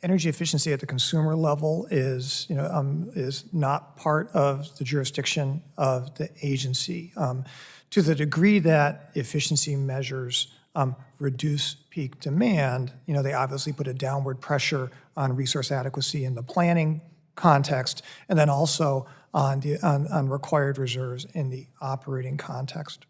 efficiency at the consumer level is not part of the jurisdiction of the agency. To the degree that efficiency measures reduce peak demand, they obviously put a downward pressure on resource adequacy in the planning context, and then also on required reserves in the operating context.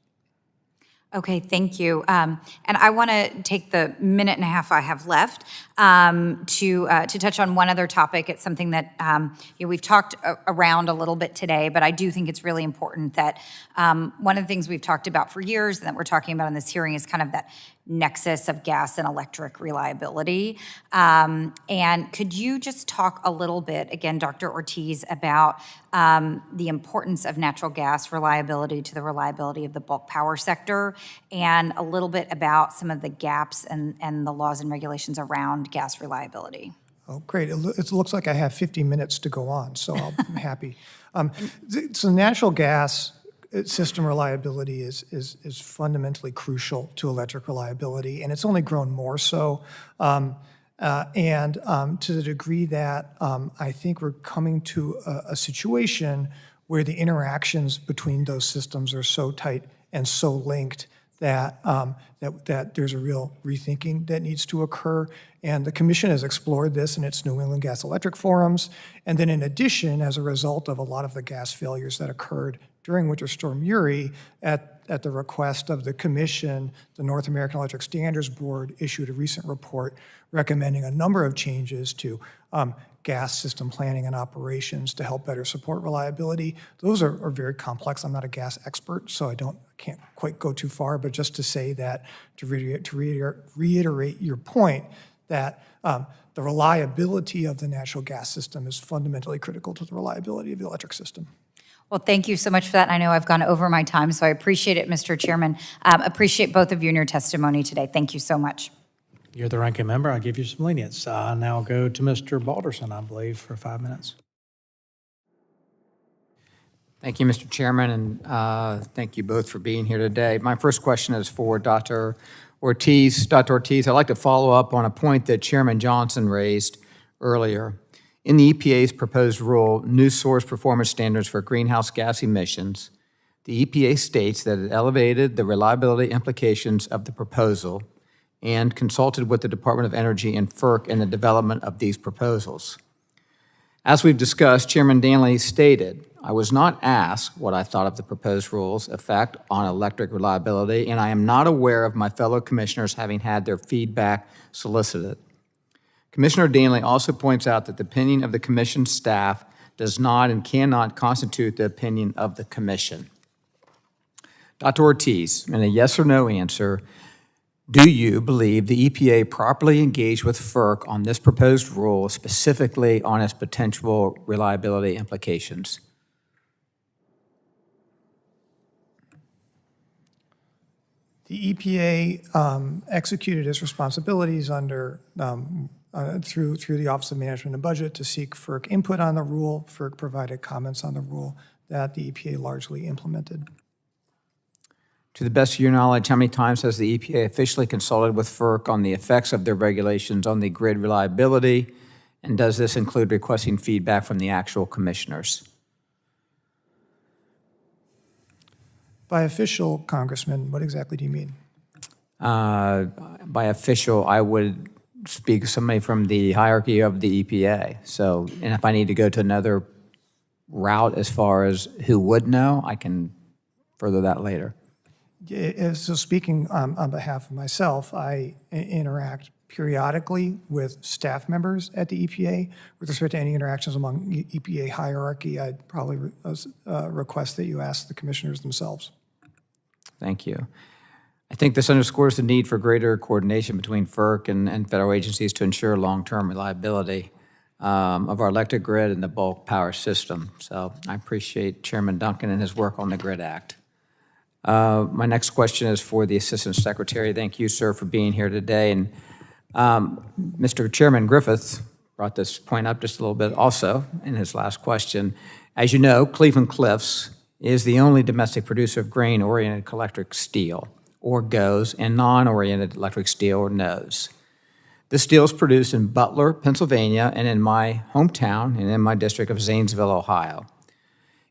Okay, thank you. And I want to take the minute and a half I have left to touch on one other topic. It's something that we've talked around a little bit today, but I do think it's really important that one of the things we've talked about for years and that we're talking about in this hearing is kind of that nexus of gas and electric reliability. And could you just talk a little bit, again, Dr. Ortiz, about the importance of natural gas reliability to the reliability of the bulk power sector, and a little bit about some of the gaps and the laws and regulations around gas reliability? Oh, great. It looks like I have 50 minutes to go on, so I'm happy. So natural gas system reliability is fundamentally crucial to electric reliability, and it's only grown more so. To the degree that I think we're coming to a situation where the interactions between those systems are so tight and so linked that there's a real rethinking that needs to occur. And the Commission has explored this in its New England Gas Electric forums. And then in addition, as a result of a lot of the gas failures that occurred during Winter Storm Uri, at the request of the Commission, the North American Electric Standards Board issued a recent report recommending a number of changes to gas system planning and operations to help better support reliability. Those are very complex. I'm not a gas expert, so I can't quite go too far, but just to say that, to reiterate your point, that the reliability of the natural gas system is fundamentally critical to the reliability of the electric system. Well, thank you so much for that. I know I've gone over my time, so I appreciate it, Mr. Chairman. Appreciate both of you and your testimony today. Thank you so much. You're the ranking member. I'll give you some lenience. Now I'll go to Mr. Balderson, I believe, for 5 minutes. Thank you, Mr. Chairman, and thank you both for being here today. My first question is for Dr. Ortiz. Dr. Ortiz, I'd like to follow up on a point that Chairman Johnson raised earlier. In the EPA's proposed rule, New Source Performance Standards for Greenhouse Gas Emissions, the EPA states that it elevated the reliability implications of the proposal and consulted with the Department of Energy and FERC in the development of these proposals. As we've discussed, Chairman Danley stated, I was not asked what I thought of the proposed rules' effect on electric reliability, and I am not aware of my fellow commissioners having had their feedback solicited. Commissioner Danley also points out that the opinion of the commission staff does not and cannot constitute the opinion of the commission. Dr. Ortiz, in a yes or no answer, do you believe the EPA properly engaged with FERC on this proposed rule, specifically on its potential reliability implications? The EPA executed its responsibilities under through the Office of Management and Budget to seek FERC input on the rule. FERC provided comments on the rule that the EPA largely implemented. To the best of your knowledge, how many times has the EPA officially consulted with FERC on the effects of their regulations on the grid reliability? And does this include requesting feedback from the actual commissioners? By official, Congressman, what exactly do you mean? By official, I would speak of somebody from the hierarchy of the EPA. So, and if I need to go to another route as far as who would know, I can further that later. So speaking on behalf of myself, I interact periodically with staff members at the EPA. With respect to any interactions among EPA hierarchy, I'd probably request that you ask the commissioners themselves. Thank you. I think this underscores the need for greater coordination between FERC and federal agencies to ensure long-term reliability of our electric grid and the bulk power system. So I appreciate Chairman Duncan and his work on the Grid Act. My next question is for the Assistant Secretary. Thank you, sir, for being here today. And Mr. Chairman Griffith brought this point up just a little bit also in his last question. As you know, Cleveland Cliffs is the only domestic producer of grain-oriented electric steel, or GOES, and non-oriented electric steel, or NOES. This steel is produced in Butler, Pennsylvania, and in my hometown and in my district of Zanesville, Ohio.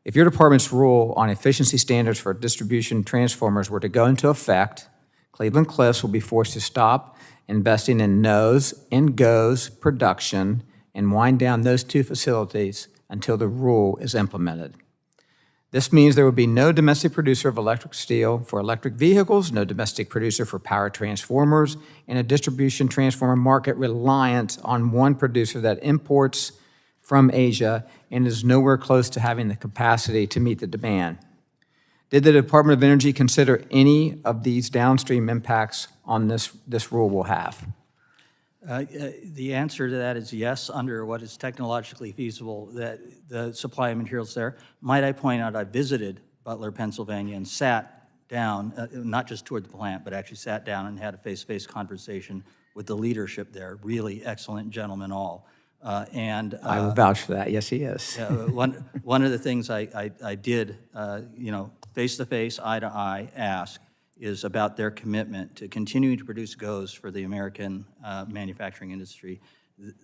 If your department's rule on efficiency standards for distribution transformers were to go into effect, Cleveland Cliffs will be forced to stop investing in NOES and GOES production and wind down those two facilities until the rule is implemented. This means there will be no domestic producer of electric steel for electric vehicles, no domestic producer for power transformers, and a distribution transformer market reliant on one producer that imports from Asia and is nowhere close to having the capacity to meet the demand. Did the Department of Energy consider any of these downstream impacts on this rule will have? The answer to that is yes, under what is technologically feasible, that the supply of materials there. Might I point out, I visited Butler, Pennsylvania, and sat down, not just toured the plant, but actually sat down and had a face-to-face conversation with the leadership there. Really excellent gentlemen all. I will vouch for that. Yes, he is. One of the things I did, face-to-face, eye-to-eye, ask is about their commitment to continuing to produce GOES for the American manufacturing industry.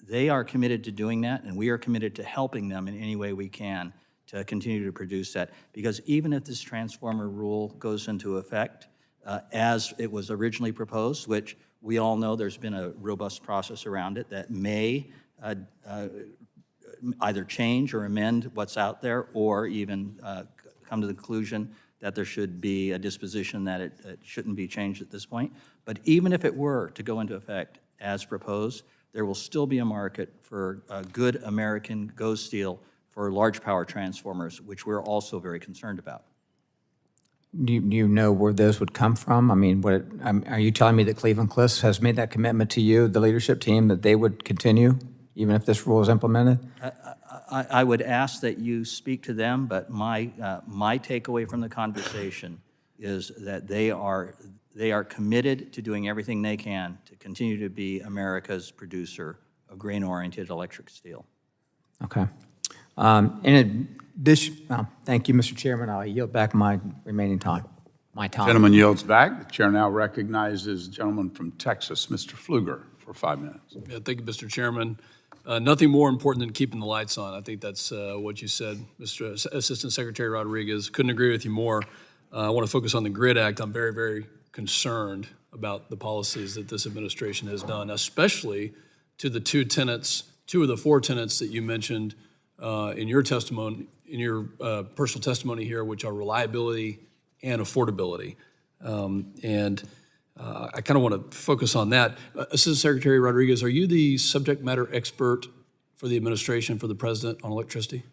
They are committed to doing that, and we are committed to helping them in any way we can to continue to produce that. Because even if this transformer rule goes into effect as it was originally proposed, which we all know there's been a robust process around it that may either change or amend what's out there, or even come to the conclusion that there should be a disposition that it shouldn't be changed at this point. But even if it were to go into effect as proposed, there will still be a market for good American GOES steel for large power transformers, which we're also very concerned about. Do you know where those would come from? I mean, are you telling me that Cleveland Cliffs has made that commitment to you, the leadership team, that they would continue even if this rule is implemented? I would ask that you speak to them, but my takeaway from the conversation is that they are committed to doing everything they can to continue to be America's producer of grain-oriented electric steel. Okay. Thank you, Mr. Chairman. I'll yield back my remaining time, Gentleman yields back. The chair now recognizes the gentleman from Texas, Mr. Pfluger, for 5 minutes. Yeah, thank you, Mr. Chairman. Nothing more important than keeping the lights on. I think that's what you said, Mr. Assistant Secretary Rodrigues. Couldn't agree with you more. I want to focus on the GRID Act. I'm very, very concerned about the policies that this administration has done, especially to the two of the four tenets that you mentioned in your testimony, in your personal testimony here, which are reliability and affordability. I kind of want to focus on that. Assistant Secretary Rodrigues, are you the subject matter expert for the administration, for the president on electricity?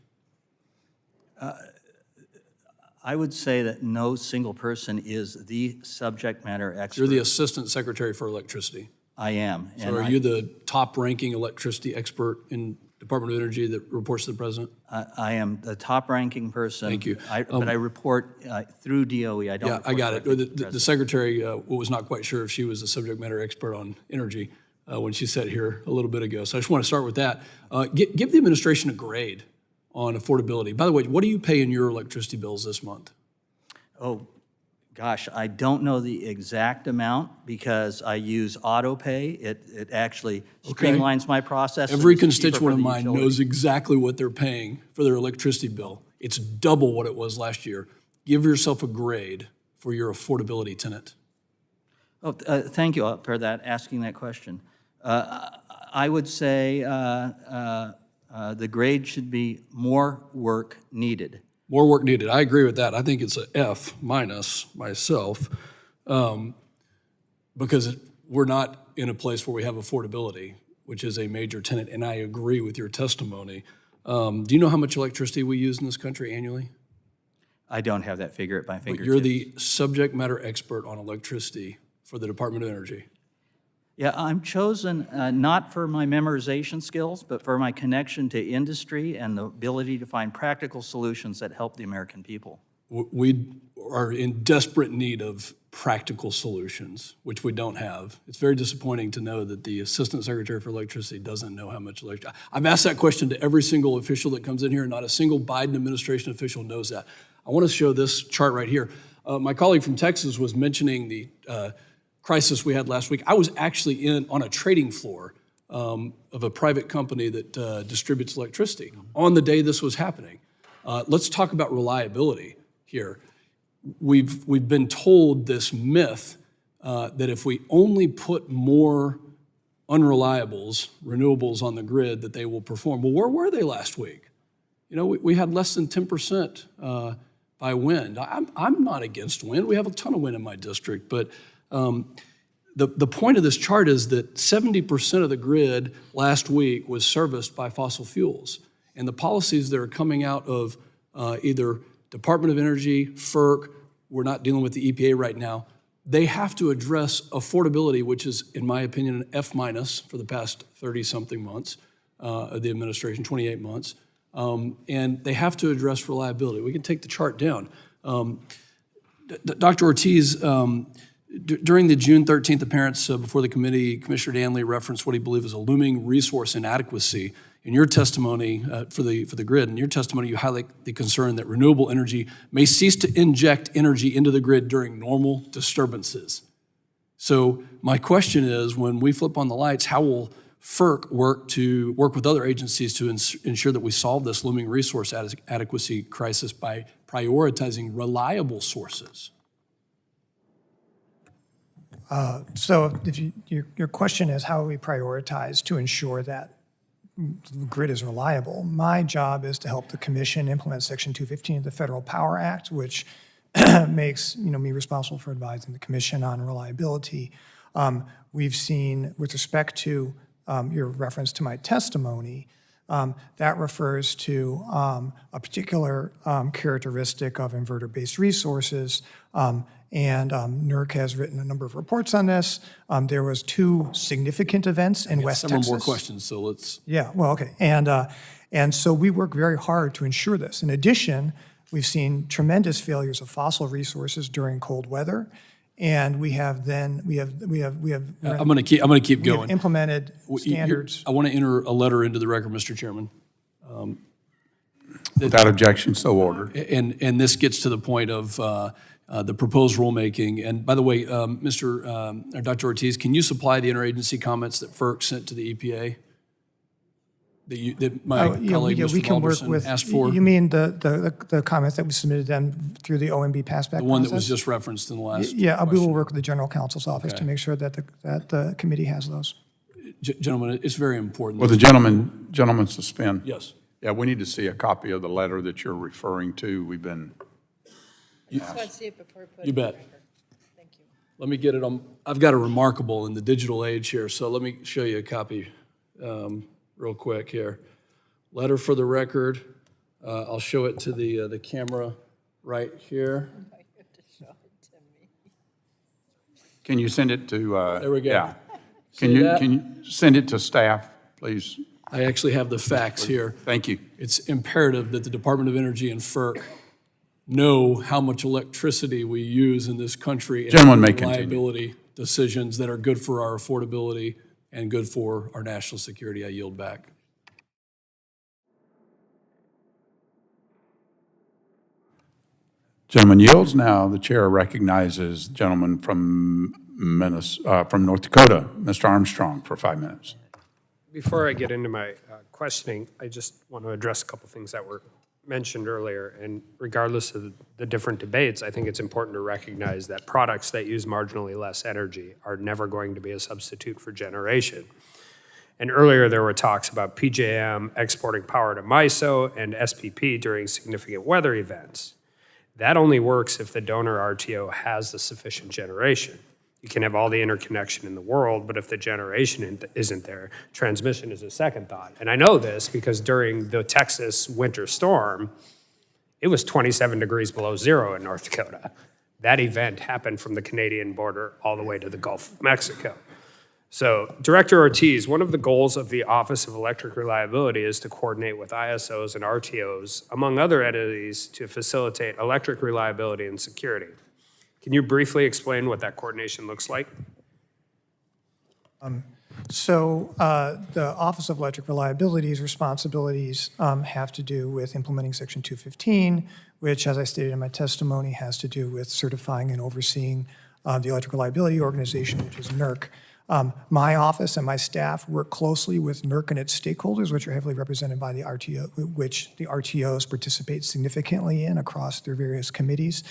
I would say that no single person is the subject matter expert. You're the Assistant Secretary for Electricity. I am. So are you the top-ranking electricity expert in Department of Energy that reports to the president? I am the top-ranking person. Thank you. But I report through DOE. I don't. Yeah, I got it. report to The secretary was not quite sure if she was a subject matter expert on energy when she sat here a little bit ago. So I just want to start with that. Give the administration a grade on affordability. By the way, what do you pay in your electricity bills this month? Oh, gosh, I don't know the exact amount because I use auto pay. It actually streamlines my process. Every constituent of mine knows exactly what they're paying for their electricity bill. It's double what it was last year. Give yourself a grade for your affordability tenet. Oh, thank you for asking that question. I would say the grade should be more work needed. More work needed. I agree with that. I think it's a F minus myself because we're not in a place where we have affordability, which is a major tenet, and I agree with your testimony. Do you know how much electricity we use in this country annually? I don't have that figure at my fingertips. But you're the subject matter expert on electricity for the Department of Energy. Yeah, I'm chosen not for my memorization skills, but for my connection to industry and the ability to find practical solutions that help the American people. We are in desperate need of practical solutions, which we don't have. It's very disappointing to know that the Assistant Secretary for Electricity doesn't know how much electricity. I've asked that question to every single official that comes in here, and not a single Biden administration official knows that. I want to show this chart right here. My colleague from Texas was mentioning the crisis we had last week. I was actually on a trading floor of a private company that distributes electricity on the day this was happening. Let's talk about reliability here. We've been told this myth that if we only put more unreliables, renewables on the grid, that they will perform. Well, where were they last week? You know, we had less than 10% by wind. I'm not against wind. We have a ton of wind in my district, but the point of this chart is that 70% of the grid last week was serviced by fossil fuels. And the policies that are coming out of either Department of Energy, FERC, we're not dealing with the EPA right now, they have to address affordability, which is, in my opinion, an F minus for the past 30-something months of the administration, 28 months. And they have to address reliability. We can take the chart down. Dr. Ortiz, during the June 13th appearance before the committee, Commissioner Danley referenced what he believed was a looming resource inadequacy. In your testimony for the grid, in your testimony, you highlight the concern that renewable energy may cease to inject energy into the grid during normal disturbances. So my question is, when we flip on the lights, how will FERC work with other agencies to ensure that we solve this looming resource adequacy crisis by prioritizing reliable sources? So if your question is how we prioritize to ensure that the grid is reliable, my job is to help the commission implement Section 215 of the Federal Power Act, which makes me responsible for advising the commission on reliability. We've seen, with respect to your reference to my testimony, that refers to a particular characteristic of inverter-based resources. And NERC has written a number of reports on this. There was 2 significant events in West Texas. Several more questions, so let's... Yeah, well, okay. And so we work very hard to ensure this. In addition, we've seen tremendous failures of fossil resources during cold weather. And we have I'm going to keep going. We have implemented standards. I want to enter a letter into the record, Mr. Chairman. Without objection, so ordered. And this gets to the point of the proposed rulemaking. And by the way, Dr. Ortiz, can you supply the interagency comments that FERC sent to the EPA? That my colleague, we Mr. can work Balderson, with, asked for? you mean the comments that we submitted then through the OMB passback process? The one that was just referenced in the last Yeah, we will work with the general counsel's office to Okay. make sure that the committee has those. Gentlemen, it's very important. Will the gentleman suspend? Yes. Yeah, we need to see a copy of the letter that you're referring to. We've been. You bet. Let me get it on, I've got a remarkable in the digital age here, so let me show you a copy real quick here. Letter for the record. I'll show it to the camera right here. Can you send it to? There we go. Yeah. See that? Can you send it to staff, please? I actually have the facts here. Thank you. It's imperative that the Department of Energy and FERC know how much electricity we use in this country. Gentleman may and continue. reliability decisions that are good for our affordability and good for our national security. I yield back. Gentleman yields. Now the chair recognizes the gentleman from North Dakota, Mr. Armstrong, for 5 minutes. Before I get into my questioning, I just want to address a couple things that were mentioned earlier. And regardless of the different debates, I think it's important to recognize that products that use marginally less energy are never going to be a substitute for generation. And earlier there were talks about PJM exporting power to MISO and SPP during significant weather events. That only works if the donor RTO has the sufficient generation. You can have all the interconnection in the world, but if the generation isn't there, transmission is a second thought. And I know this because during the Texas winter storm, it was 27 degrees below zero in North Dakota. That event happened from the Canadian border all the way to the Gulf of Mexico. So, Director Ortiz, one of the goals of the Office of Electric Reliability is to coordinate with ISOs and RTOs, among other entities, to facilitate electric reliability and security. Can you briefly explain what that coordination looks like? The Office of Electric Reliability's responsibilities have to do with implementing Section 215, which, as I stated in my testimony, has to do with certifying and overseeing the Electric Reliability Organization, which is NERC. My office and my staff work closely with NERC and its stakeholders, which are heavily represented by the RTO, which the RTOs participate significantly in across their various committees.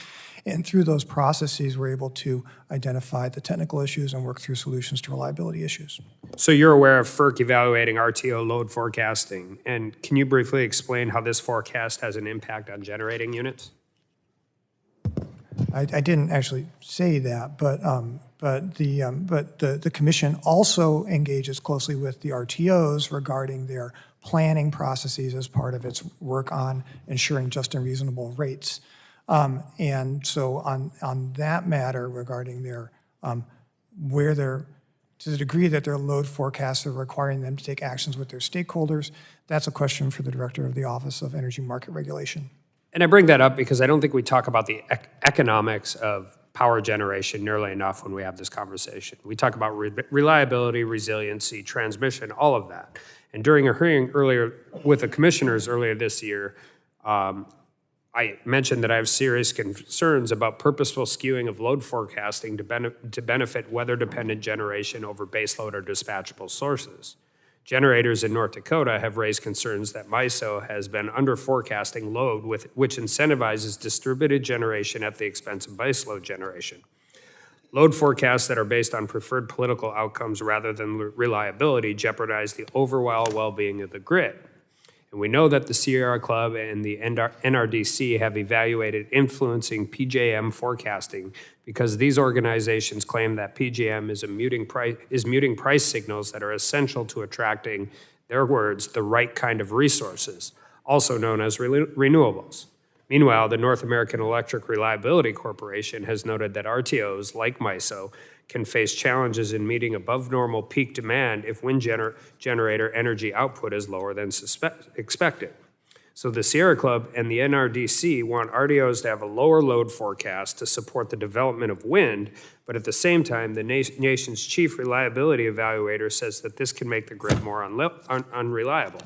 And through those processes, we're able to identify the technical issues and work through solutions to reliability issues. So you're aware of FERC evaluating RTO load forecasting, and can you briefly explain how this forecast has an impact on generating units? I didn't actually say that, but the commission also engages closely with the RTOs regarding their planning processes as part of its work on ensuring just and reasonable rates. And so on that matter regarding their to the degree that their load forecasts are requiring them to take actions with their stakeholders, that's a question for the Director of the Office of Energy Market Regulation. And I bring that up because I don't think we talk about the economics of power generation nearly enough when we have this conversation. We talk about reliability, resiliency, transmission, all of that. And during a hearing earlier with the commissioners earlier this year, I mentioned that I have serious concerns about purposeful skewing of load forecasting to benefit weather-dependent generation over baseload or dispatchable sources. Generators in North Dakota have raised concerns that MISO has been under-forecasting load, which incentivizes distributed generation at the expense of baseload generation. Load forecasts that are based on preferred political outcomes rather than reliability jeopardize the overall well-being of the grid. And we know that the Sierra Club and the NRDC have evaluated influencing PJM forecasting because these organizations claim that PJM is muting price signals that are essential to attracting, their words, the right kind of resources, also known as renewables. Meanwhile, the North American Electric Reliability Corporation has noted that RTOs, like MISO, can face challenges in meeting above normal peak demand if wind generator energy output is lower than expected. So the Sierra Club and the NRDC want RTOs to have a lower load forecast to support the development of wind, but at the same time, the nation's chief reliability evaluator says that this can make the grid more unreliable.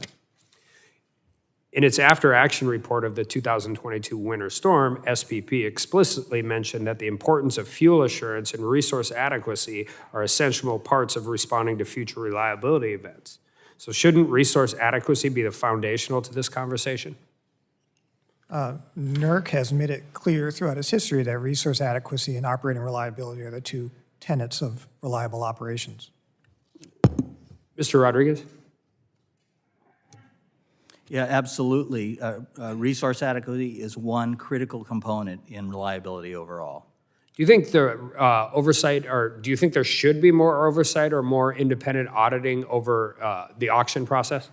In its after-action report of the 2022 winter storm, SPP explicitly mentioned that the importance of fuel assurance and resource adequacy are essential parts of responding to future reliability events. So shouldn't resource adequacy be the foundational to this conversation? NERC has made it clear throughout its history that resource adequacy and operating reliability are the two tenets of reliable operations. Mr. Rodrigues? Yeah, absolutely. Resource adequacy is one critical component in reliability overall. Do you think the oversight, or do you think there should be more oversight or more independent auditing over the auction process?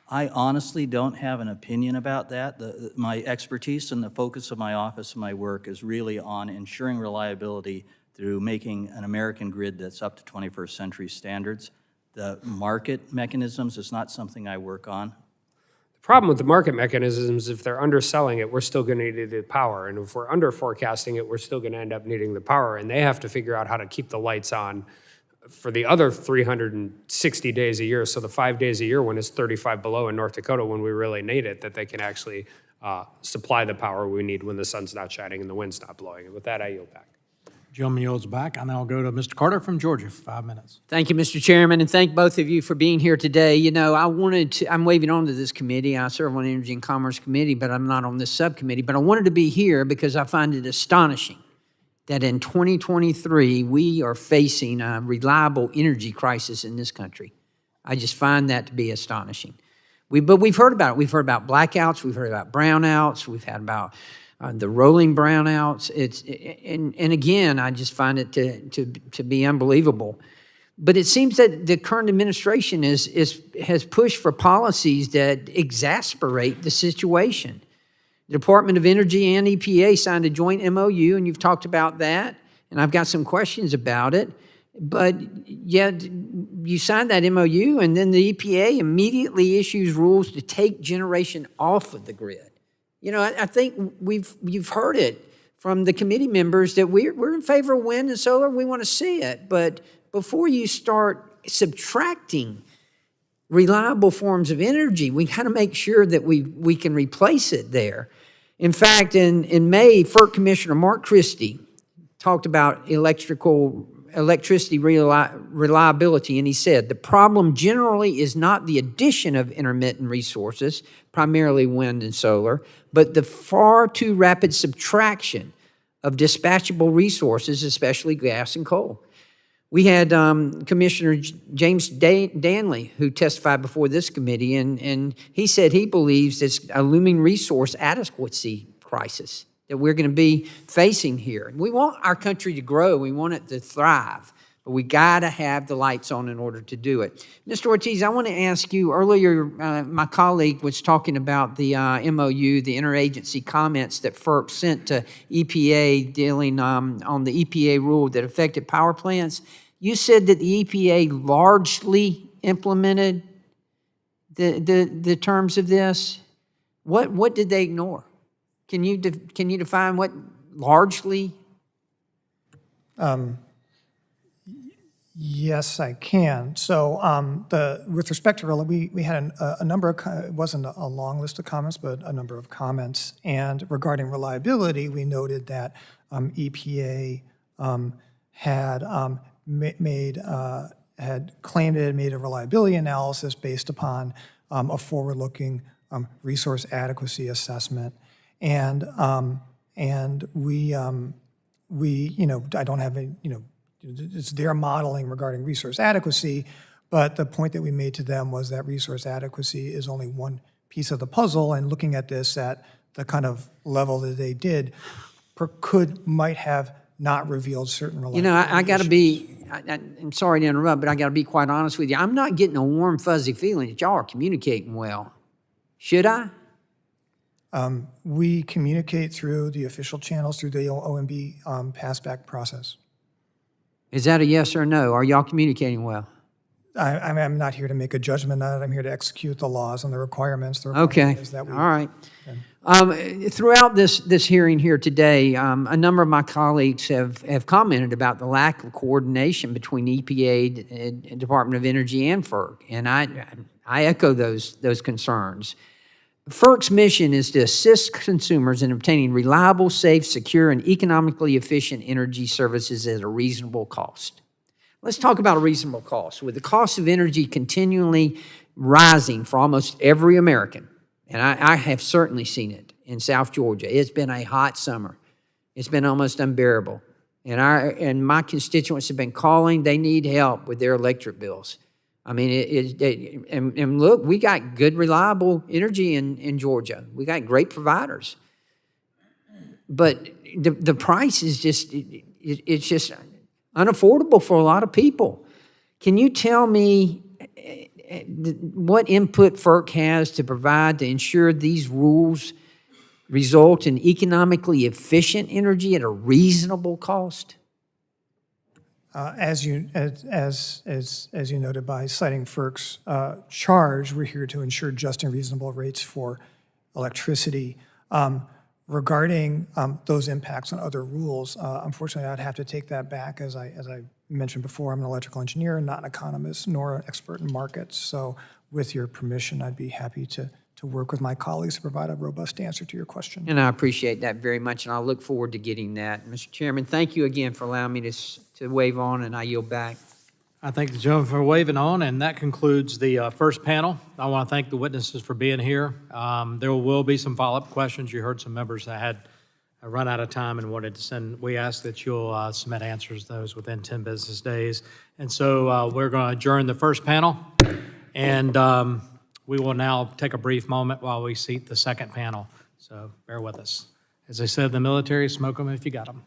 I honestly don't have an opinion about that. My expertise and the focus of my office and my work is really on ensuring reliability through making an American grid that's up to 21st century standards. The market mechanisms is not something I work on. The problem with the market mechanisms, if they're underselling it, we're still going to need the power. And if we're under forecasting it, we're still going to end up needing the power. And they have to figure out how to keep the lights on for the other 360 days a year. So the 5 days a year when it's 35 below in North Dakota when we really need it, that they can actually supply the power we need when the sun's not shining and the wind's not blowing. And with that, I yield back. Gentleman yields back. I now go to Mr. Carter from Georgia for 5 minutes. Thank you, Mr. Chairman, and thank both of you for being here today. You know, I'm waving on to this committee. I serve on the Energy and Commerce Committee, but I'm not on this subcommittee. But I wanted to be here because I find it astonishing that in 2023, we are facing a reliable energy crisis in this country. I just find that to be astonishing. But we've heard about it. We've heard about blackouts. We've heard about brownouts. We've had about the rolling brownouts. And again, I just find it to be unbelievable. But it seems that the current administration has pushed for policies that exasperate the situation. The Department of Energy and EPA signed a joint MOU, and you've talked about that, and I've got some questions about it. But yet, you signed that MOU, and then the EPA immediately issues rules to take generation off of the grid. You know, I think you've heard it from the committee members that we're in favor of wind and solar. We want to see it. But before you start subtracting reliable forms of energy, we got to make sure that we can replace it there. In fact, in May, FERC Commissioner Mark Christie talked about electricity reliability, and he said, the problem generally is not the addition of intermittent resources, primarily wind and solar, but the far too rapid subtraction of dispatchable resources, especially gas and coal. We had Commissioner James Danley, who testified before this committee, and he said he believes it's a looming resource adequacy crisis that we're going to be facing here. We want our country to grow. We want it to thrive. But we got to have the lights on in order to do it. Mr. Ortiz, I want to ask you, earlier my colleague was talking about the MOU, the interagency comments that FERC sent to EPA dealing on the EPA rule that affected power plants. You said that the EPA largely implemented the terms of this. What did they ignore? Can you define what largely? Yes, I can. So with respect to we had a number of, it wasn't a long list of comments, but a number of comments. And regarding reliability, we noted that EPA had claimed it had made a reliability analysis based upon a forward-looking resource adequacy assessment. And we I don't have any, it's their modeling regarding resource adequacy, but the point that we made to them was that resource adequacy is only one piece of the puzzle, and looking at this at the kind of level that they did might have not revealed certain reliability I got to be, I'm sorry to interrupt, but I got to be quite honest with you. I'm not getting a warm, fuzzy feeling that y'all are communicating well. Should I? We communicate through the official channels, through the OMB passback process. Is that a yes or no? Are y'all communicating well? I'm not here to make a judgment on it. I'm here to execute the laws and the requirements. Okay, all right. Throughout this hearing here today, a number of my colleagues have commented about the lack of coordination between EPA, Department of Energy, and FERC. And I I echo those concerns. FERC's mission is to assist consumers in obtaining reliable, safe, secure, and economically efficient energy services at a reasonable cost. Let's talk about a reasonable cost. With the cost of energy continually rising for almost every American, and I have certainly seen it in South Georgia, it's been a hot summer. It's been almost unbearable. And my constituents have been calling. They need help with their electric bills. I mean, and look, we got good, reliable energy in Georgia. We got great providers. But the price is just, it's just unaffordable for a lot of people. Can you tell me what input FERC has to provide to ensure these rules result in economically efficient energy at a reasonable cost? As you noted by citing FERC's charge, we're here to ensure just and reasonable rates for electricity. Regarding those impacts on other rules, unfortunately, I'd have to take that back. As I mentioned before, I'm an electrical engineer, not an economist, nor an expert in markets. So with your permission, I'd be happy to work with my colleagues to provide a robust answer to your question. And I appreciate that very much, and I look forward to getting that. Mr. Chairman, thank you again for allowing me to wave on, and I yield back. I thank the gentleman for waving on, and that concludes the first panel. I want to thank the witnesses for being here. There will be some follow-up questions. You heard some members that had run out of time and wanted to send. We ask that you'll submit answers to those within 10 business days. And so we're going to adjourn the first panel, and we will now take a brief moment while we seat the second panel. So bear with us. As they said in the military, smoke them if you got them.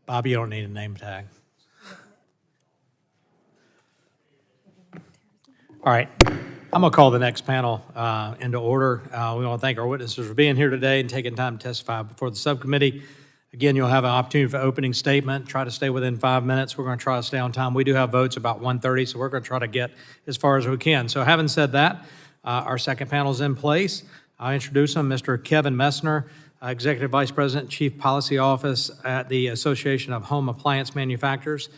Bob, you don't need a name tag. All right, I'm going to call the next panel into order. We want to thank our witnesses for being here today and taking time to testify before the subcommittee. Again, you'll have an opportunity for opening statement. Try to stay within 5 minutes. We're going to try to stay on time. We do have votes about 1:30, so we're going to try to get as far as we can. So having said that, our second panel is in place. I'll introduce him, Mr. Kevin Messner, Executive Vice President, Chief Policy Office at the Association of Home Appliance Manufacturers.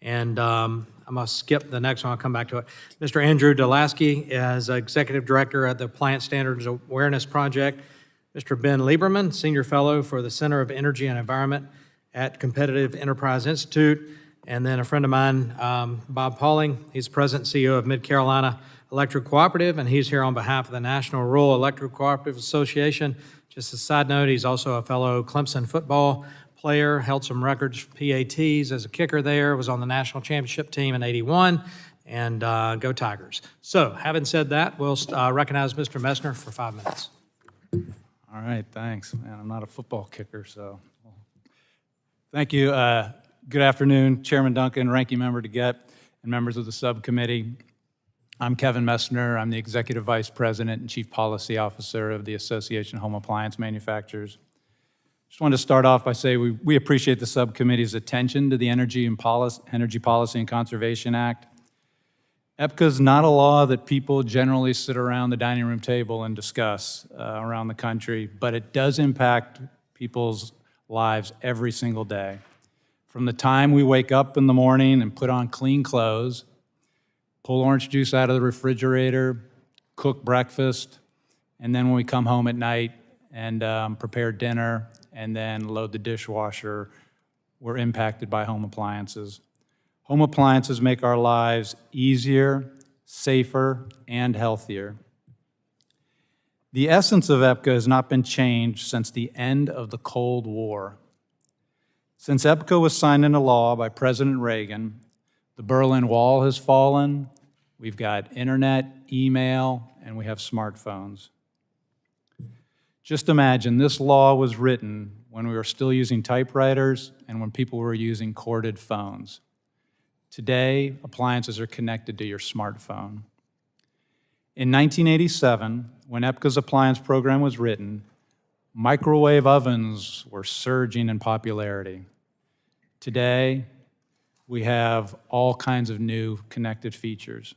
And I'm going to skip the next one. I'll come back to it. Mr. Andrew deLaski is Executive Director at the Appliance Standards Awareness Project. Mr. Ben Lieberman, Senior Fellow for the Center of Energy and Environment at Competitive Enterprise Institute. And then a friend of mine, Bob Pauling, he's President and CEO of Mid-Carolina Electric Cooperative, and he's here on behalf of the National Rural Electric Cooperative Association. Just a side note, he's also a fellow Clemson football player, held some records for PATs as a kicker there, was on the national championship team in '81, and go Tigers. So, having said that, we'll recognize Mr. Messner for 5 minutes. All right, thanks. Man, I'm not a football kicker, so. Thank you. Good afternoon, Chairman Duncan, Ranking Member DeGette, and members of the subcommittee. I'm Kevin Messner. I'm the Executive Vice President and Chief Policy Officer of the Association of Home Appliance Manufacturers. Just wanted to start off by saying we appreciate the subcommittee's attention to the Energy Policy and Conservation Act. EPCA is not a law that people generally sit around the dining room table and discuss around the country, but it does impact people's lives every single day. From the time we wake up in the morning and put on clean clothes, pull orange juice out of the refrigerator, cook breakfast, and then when we come home at night and prepare dinner and then load the dishwasher, we're impacted by home appliances. Home appliances make our lives easier, safer, and healthier. The essence of EPCA has not been changed since the end of the Cold War. Since EPCA was signed into law by President Reagan, the Berlin Wall has fallen, we've got internet, email, and we have smartphones. Just imagine this law was written when we were still using typewriters and when people were using corded phones. Today, appliances are connected to your smartphone. In 1987, when EPCA's appliance program was written, microwave ovens were surging in popularity. Today, we have all kinds of new connected features.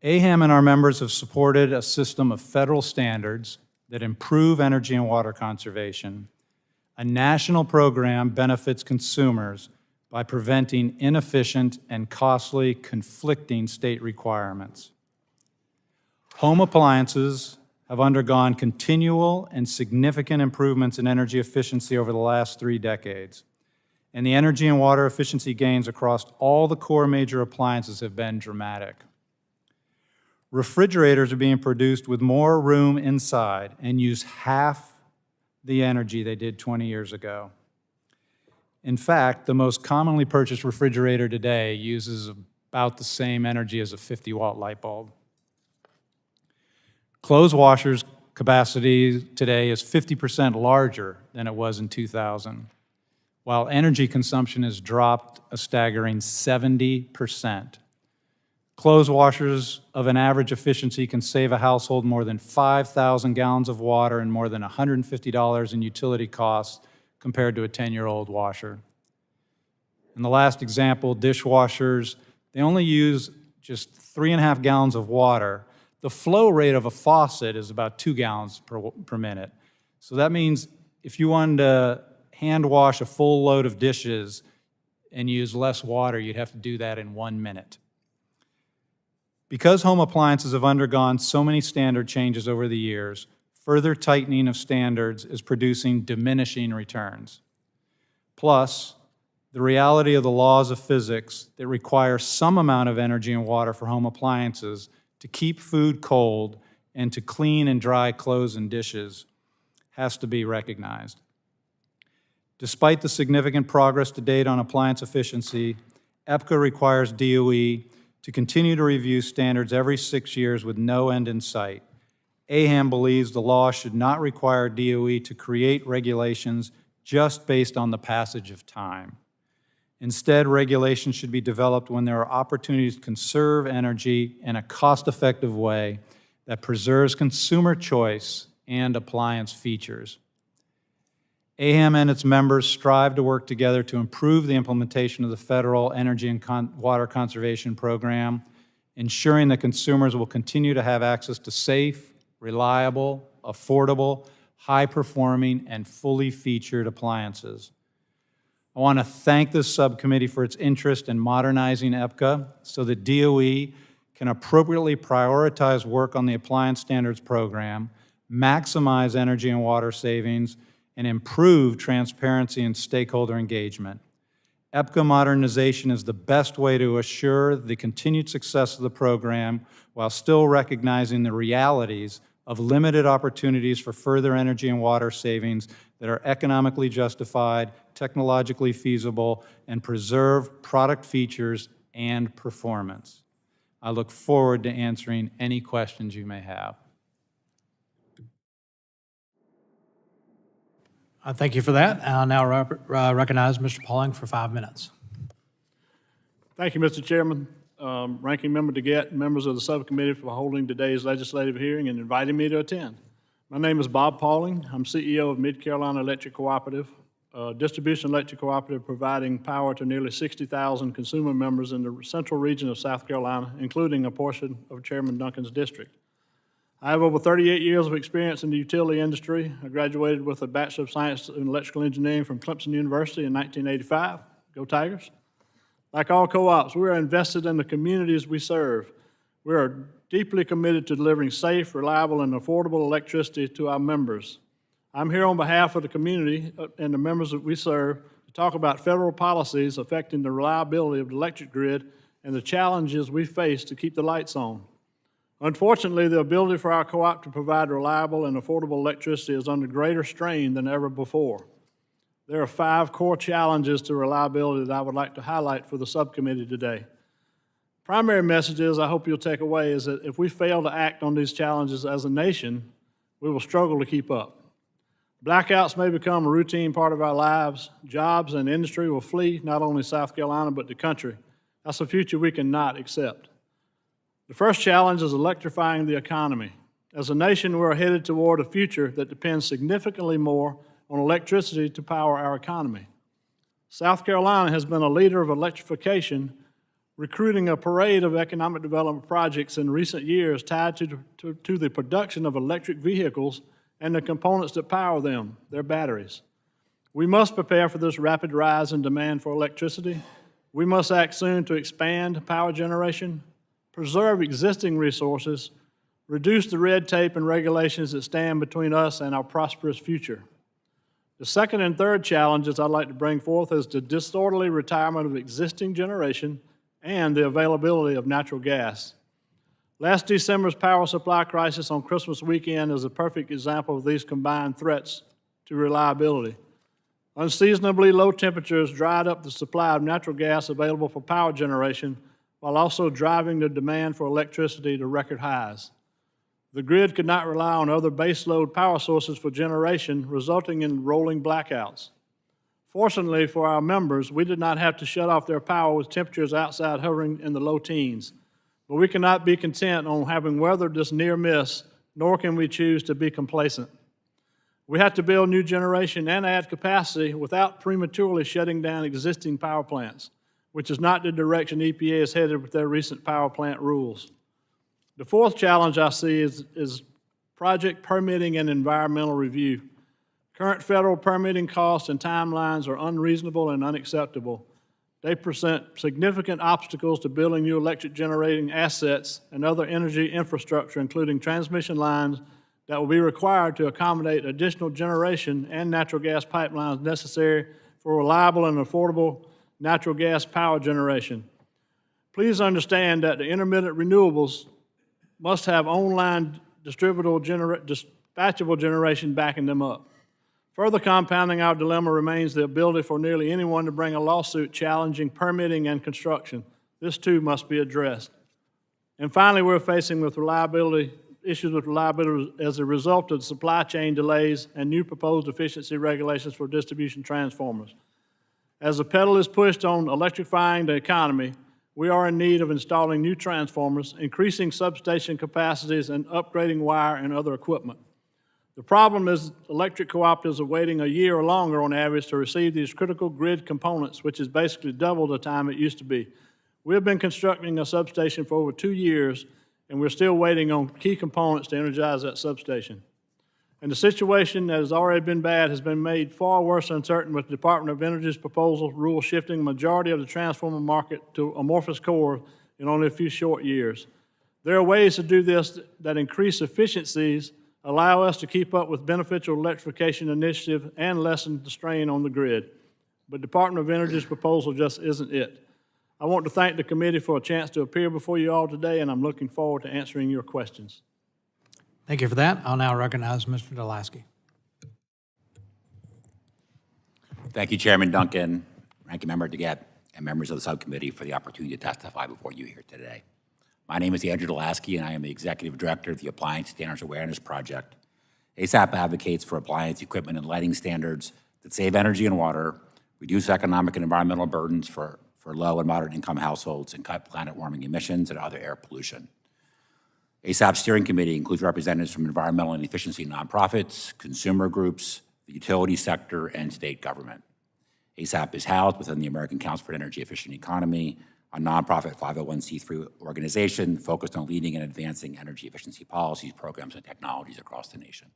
AHAM and our members have supported a system of federal standards that improve energy and water conservation. A national program benefits consumers by preventing inefficient and costly conflicting state requirements. Home appliances have undergone continual and significant improvements in energy efficiency over the last 3 decades, and the energy and water efficiency gains across all the core major appliances have been dramatic. Refrigerators are being produced with more room inside and use half the energy they did 20 years ago. In fact, the most commonly purchased refrigerator today uses about the same energy as a 50-watt light bulb. Clothes washers' capacity today is 50% larger than it was in 2000, while energy consumption has dropped a staggering 70%. Clothes washers of an average efficiency can save a household more than 5,000 gallons of water and more than $150 in utility costs compared to a 10-year-old washer. In the last example, dishwashers, they only use just 3.5 gallons of water. The flow rate of a faucet is about 2 gallons per minute. So that means if you wanted to hand wash a full load of dishes and use less water, you'd have to do that in 1 minute. Because home appliances have undergone so many standard changes over the years, further tightening of standards is producing diminishing returns. Plus, the reality of the laws of physics that require some amount of energy and water for home appliances to keep food cold and to clean and dry clothes and dishes has to be recognized. Despite the significant progress to date on appliance efficiency, EPCA requires DOE to continue to review standards every 6 years with no end in sight. AHAM believes the law should not require DOE to create regulations just based on the passage of time. Instead, regulations should be developed when there are opportunities to conserve energy in a cost-effective way that preserves consumer choice and appliance features. AHAM and its members strive to work together to improve the implementation of the federal energy and water conservation program, ensuring that consumers will continue to have access to safe, reliable, affordable, high-performing, and fully featured appliances. I want to thank this subcommittee for its interest in modernizing EPCA so that DOE can appropriately prioritize work on the Appliance Standards Program, maximize energy and water savings, and improve transparency and stakeholder engagement. EPCA modernization is the best way to assure the continued success of the program while still recognizing the realities of limited opportunities for further energy and water savings that are economically justified, technologically feasible, and preserve product features and performance. I look forward to answering any questions you may have. Thank you for that. I'll now recognize Mr. Pauling for 5 minutes. Thank you, Mr. Chairman, Ranking Member DeGette, and members of the subcommittee for holding today's legislative hearing and inviting me to attend. My name is Bob Pauling. I'm CEO of Mid-Carolina Electric Cooperative, a distribution electric cooperative providing power to nearly 60,000 consumer members in the central region of South Carolina, including a portion of Chairman Duncan's district. I have over 38 years of experience in the utility industry. I graduated with a Bachelor of Science in Electrical Engineering from Clemson University in 1985. Go Tigers. Like all co-ops, we are invested in the communities we serve. We are deeply committed to delivering safe, reliable, and affordable electricity to our members. I'm here on behalf of the community and the members that we serve to talk about federal policies affecting the reliability of the electric grid and the challenges we face to keep the lights on. Unfortunately, the ability for our co-op to provide reliable and affordable electricity is under greater strain than ever before. There are 5 core challenges to reliability that I would like to highlight for the subcommittee today. Primary messages I hope you'll take away is that if we fail to act on these challenges as a nation, we will struggle to keep up. Blackouts may become a routine part of our lives. Jobs and industry will flee not only South Carolina but the country. That's a future we cannot accept. The first challenge is electrifying the economy. As a nation, we're headed toward a future that depends significantly more on electricity to power our economy. South Carolina has been a leader of electrification, recruiting a parade of economic development projects in recent years tied to the production of electric vehicles and the components that power them, their batteries. We must prepare for this rapid rise in demand for electricity. We must act soon to expand power generation, preserve existing resources, reduce the red tape and regulations that stand between us and our prosperous future. The second and third challenges I'd like to bring forth is the disorderly retirement of existing generation and the availability of natural gas. Last December's power supply crisis on Christmas weekend is a perfect example of these combined threats to reliability. Unseasonably low temperatures dried up the supply of natural gas available for power generation, while also driving the demand for electricity to record highs. The grid could not rely on other baseload power sources for generation, resulting in rolling blackouts. Fortunately for our members, we did not have to shut off their power with temperatures outside hovering in the low teens. But we cannot be content on having weathered this near miss, nor can we choose to be complacent. We have to build new generation and add capacity without prematurely shutting down existing power plants, which is not the direction EPA is headed with their recent power plant rules. The fourth challenge I see is project permitting and environmental review. Current federal permitting costs and timelines are unreasonable and unacceptable. They present significant obstacles to building new electric generating assets and other energy infrastructure, including transmission lines that will be required to accommodate additional generation and natural gas pipelines necessary for reliable and affordable natural gas power generation. Please understand that the intermittent renewables must have online dispatchable generation backing them up. Further compounding our dilemma remains the ability for nearly anyone to bring a lawsuit challenging permitting and construction. This too must be addressed. And finally, we're facing with reliability issues with reliability as a result of supply chain delays and new proposed efficiency regulations for distribution transformers. As the pedal is pushed on electrifying the economy, we are in need of installing new transformers, increasing substation capacities, and upgrading wire and other equipment. The problem is electric cooperatives are waiting a year or longer on average to receive these critical grid components, which is basically double the time it used to be. We have been constructing a substation for over 2 years, and we're still waiting on key components to energize that substation. And the situation that has already been bad has been made far worse and uncertain with the Department of Energy's proposal rule shifting the majority of the transformer market to amorphous core in only a few short years. There are ways to do this that increase efficiencies, allow us to keep up with beneficial electrification initiative, and lessen the strain on the grid. But Department of Energy's proposal just isn't it. I want to thank the committee for a chance to appear before you all today, and I'm looking forward to answering your questions. Thank you for that. I'll now recognize Mr. deLaski. Thank you, Chairman Duncan, Ranking Member DeGette, and members of the subcommittee for the opportunity to testify before you here today. My name is Andrew deLaski, and I am the Executive Director of the Appliance Standards Awareness Project. ASAP advocates for appliance equipment and lighting standards that save energy and water, reduce economic and environmental burdens for low and moderate income households, and cut planet warming emissions and other air pollution. ASAP's steering committee includes representatives from environmental and efficiency nonprofits, consumer groups, the utility sector, and state government. ASAP is housed within the American Council for an Energy Efficient Economy, a nonprofit 501c3 organization focused on leading and advancing energy efficiency policies, programs, and technologies across the nation.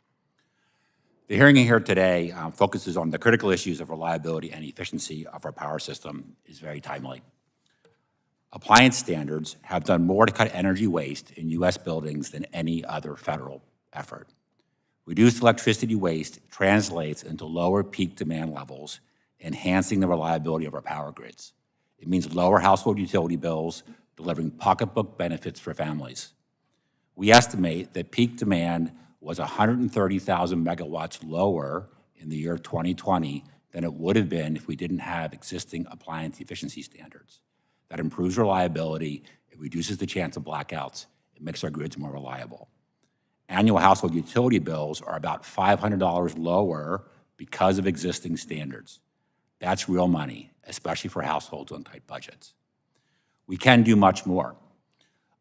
The hearing here today focuses on the critical issues of reliability and efficiency of our power system is very timely. Appliance standards have done more to cut energy waste in U.S. buildings than any other federal effort. Reduced electricity waste translates into lower peak demand levels, enhancing the reliability of our power grids. It means lower household utility bills, delivering pocketbook benefits for families. We estimate that peak demand was 130,000 megawatts lower in the year 2020 than it would have been if we didn't have existing appliance efficiency standards. That improves reliability, it reduces the chance of blackouts, it makes our grids more reliable. Annual household utility bills are about $500 lower because of existing standards. That's real money, especially for households on tight budgets. We can do much more.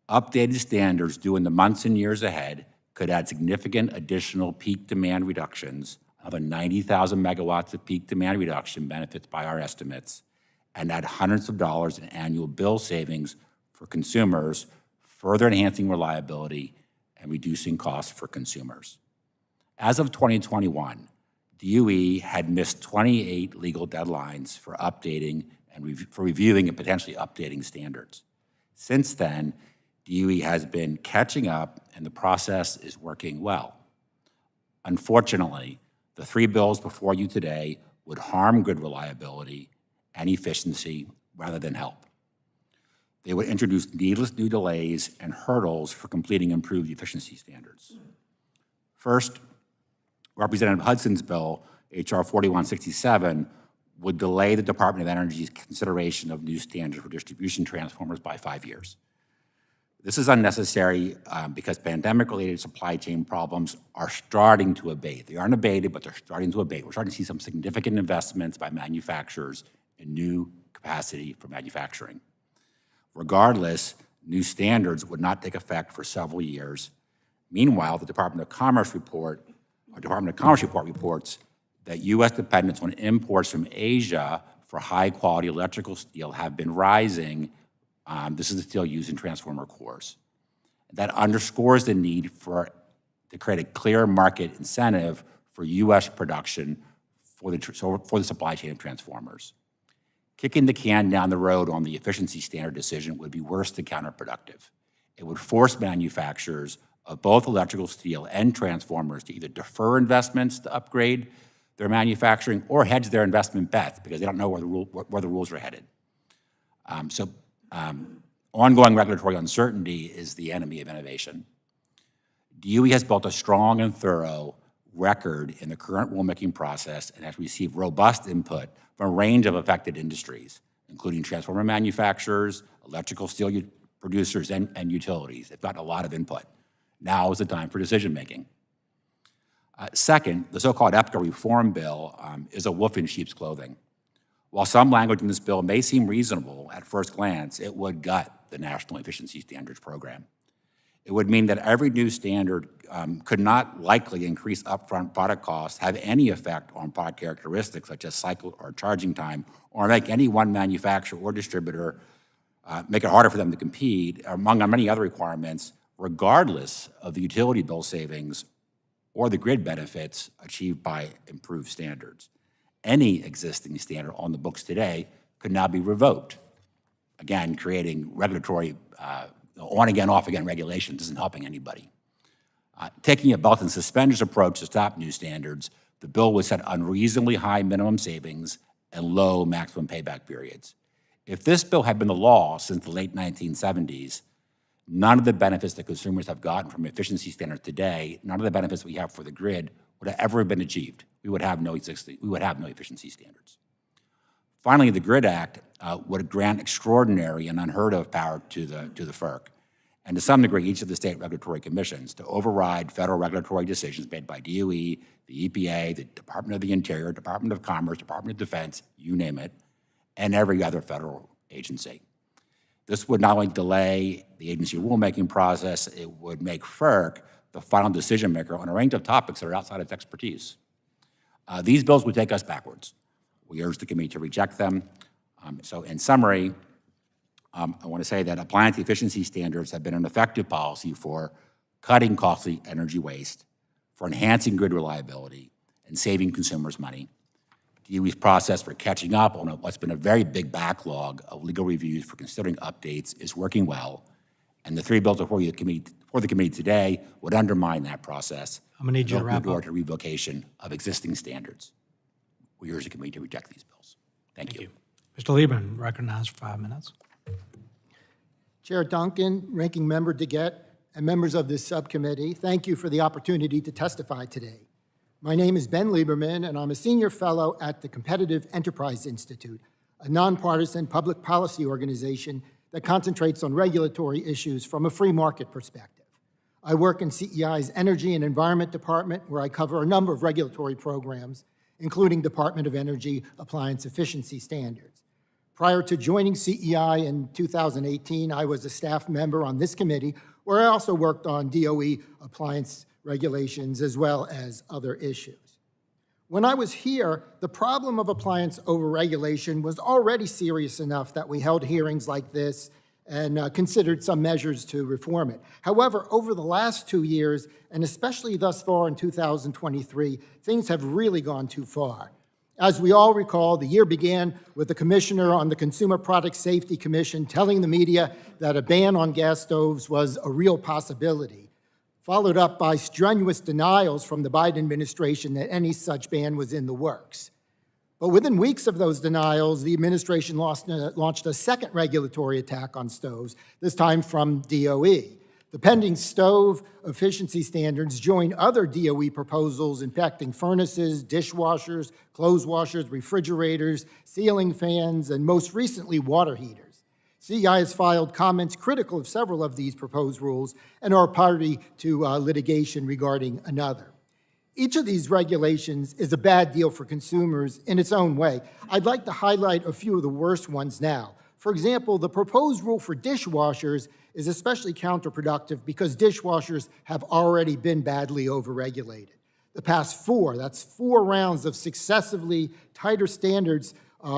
Updated standards due in the months and years ahead could add significant additional peak demand reductions, another 90,000 megawatts of peak demand reduction benefits by our estimates, and add hundreds of dollars in annual bill savings for consumers, further enhancing reliability and reducing costs for consumers. As of 2021, DOE had missed 28 legal deadlines for updating and for reviewing and potentially updating standards. Since then, DOE has been catching up, and the process is working well. Unfortunately, the 3 bills before you today would harm grid reliability and efficiency rather than help. They would introduce needless new delays and hurdles for completing improved efficiency standards. First, Representative Hudson's bill, H.R. 4167, would delay the Department of Energy's consideration of new standards for distribution transformers by 5 years. This is unnecessary because pandemic-related supply chain problems are starting to abate. They aren't abated, but they're starting to abate. We're starting to see some significant investments by manufacturers in new capacity for manufacturing. Regardless, new standards would not take effect for several years. Meanwhile, the Department of Commerce report reports that U.S. dependence on imports from Asia for high-quality electrical steel have been rising. This is the steel used in transformer cores. That underscores the need to create a clear market incentive for U.S. production for the supply chain of transformers. Kicking the can down the road on the efficiency standard decision would be worse than counterproductive. It would force manufacturers of both electrical steel and transformers to either defer investments to upgrade their manufacturing or hedge their investment bets because they don't know where the rules are headed. Ongoing regulatory uncertainty is the enemy of innovation. DOE has built a strong and thorough record in the current rulemaking process and has received robust input from a range of affected industries, including transformer manufacturers, electrical steel producers, and utilities. They've gotten a lot of input. Now is the time for decision-making. Second, the so-called EPCA reform bill is a wolf in sheep's clothing. While some language in this bill may seem reasonable at first glance, it would gut the National Efficiency Standards Program. It would mean that every new standard could not likely increase upfront product costs, have any effect on product characteristics such as cycle or charging time, or make any one manufacturer or distributor make it harder for them to compete, among many other requirements, regardless of the utility bill savings or the grid benefits achieved by improved standards. Any existing standard on the books today could now be revoked. Again, creating regulatory on-again, off-again regulations isn't helping anybody. Taking a belt and suspenders approach to stop new standards, the bill would set unreasonably high minimum savings and low maximum payback periods. If this bill had been the law since the late 1970s, none of the benefits that consumers have gotten from efficiency standards today, none of the benefits we have for the grid would have ever been achieved. We would have no efficiency standards. Finally, the Grid Act would grant extraordinary and unheard of power to the FERC, and to some degree, each of the state regulatory commissions to override federal regulatory decisions made by DOE, the EPA, the Department of the Interior, Department of Commerce, Department of Defense, you name it, and every other federal agency. This would not only delay the agency rulemaking process, it would make FERC the final decision maker on a range of topics that are outside its expertise. These bills would take us backwards. We urge the committee to reject them. So in summary, I want to say that appliance efficiency standards have been an effective policy for cutting costly energy waste, for enhancing grid reliability, and saving consumers money. DOE's process for catching up on what's been a very big backlog of legal reviews for considering updates is working well, and the three bills before the committee today would undermine that process. I'm going to need you to wrap up. Door up. to revocation of existing standards. We urge the committee to reject these bills. Thank you. Mr. Lieberman, recognized for 5 minutes. Chair Duncan, Ranking Member DeGette, and members of this subcommittee, thank you for the opportunity to testify today. My name is Ben Lieberman, and I'm a senior fellow at the Competitive Enterprise Institute, a nonpartisan public policy organization that concentrates on regulatory issues from a free market perspective. I work in CEI's Energy and Environment Department, where I cover a number of regulatory programs, including Department of Energy appliance efficiency standards. Prior to joining CEI in 2018, I was a staff member on this committee, where I also worked on DOE appliance regulations as well as other issues. When I was here, the problem of appliance overregulation was already serious enough that we held hearings like this and considered some measures to reform it. However, over the last 2 years, and especially thus far in 2023, things have really gone too far. As we all recall, the year began with the commissioner on the Consumer Product Safety Commission telling the media that a ban on gas stoves was a real possibility, followed up by strenuous denials from the Biden administration that any such ban was in the works. But within weeks of those denials, the administration launched a second regulatory attack on stoves, this time from DOE. The pending stove efficiency standards join other DOE proposals impacting furnaces, dishwashers, clothes washers, refrigerators, ceiling fans, and most recently, water heaters. CEI has filed comments critical of several of these proposed rules and are party to litigation regarding another. Each of these regulations is a bad deal for consumers in its own way. I'd like to highlight a few of the worst ones now. For example, the proposed rule for dishwashers is especially counterproductive because dishwashers have already been badly overregulated. The past four rounds of successively tighter standards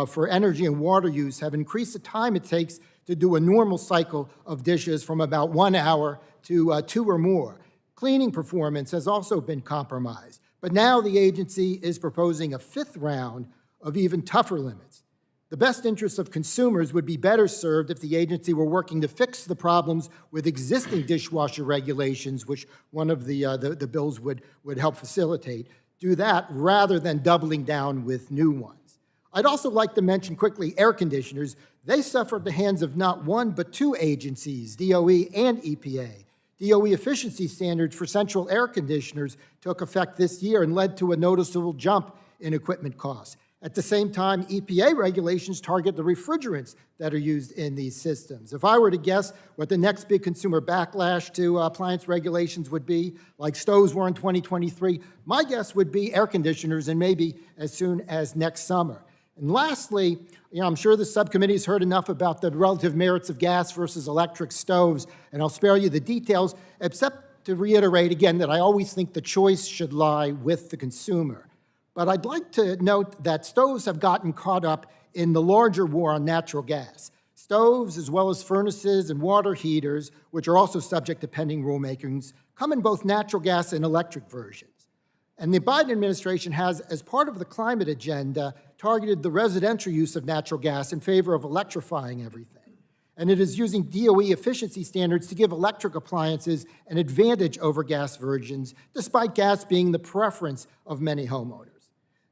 for energy and water use have increased the time it takes to do a normal cycle of dishes from about 1 hour to 2 or more. Cleaning performance has also been compromised, but now the agency is proposing a 5th round of even tougher limits. The best interests of consumers would be better served if the agency were working to fix the problems with existing dishwasher regulations, which one of the bills would help facilitate. Do that rather than doubling down with new ones. I'd also like to mention quickly air conditioners. They suffer at the hands of not one but 2 agencies, DOE and EPA. DOE efficiency standards for central air conditioners took effect this year and led to a noticeable jump in equipment costs. At the same time, EPA regulations target the refrigerants that are used in these systems. If I were to guess what the next big consumer backlash to appliance regulations would be, like stoves were in 2023, my guess would be air conditioners, and maybe as soon as next summer. And lastly, I'm sure the subcommittee has heard enough about the relative merits of gas versus electric stoves, and I'll spare you the details, except to reiterate again that I always think the choice should lie with the consumer. But I'd like to note that stoves have gotten caught up in the larger war on natural gas. Stoves, as well as furnaces and water heaters, which are also subject to pending rulemakings, come in both natural gas and electric versions. And the Biden administration has, as part of the climate agenda, targeted the residential use of natural gas in favor of electrifying everything. And it is using DOE efficiency standards to give electric appliances an advantage over gas versions, despite gas being the preference of many homeowners.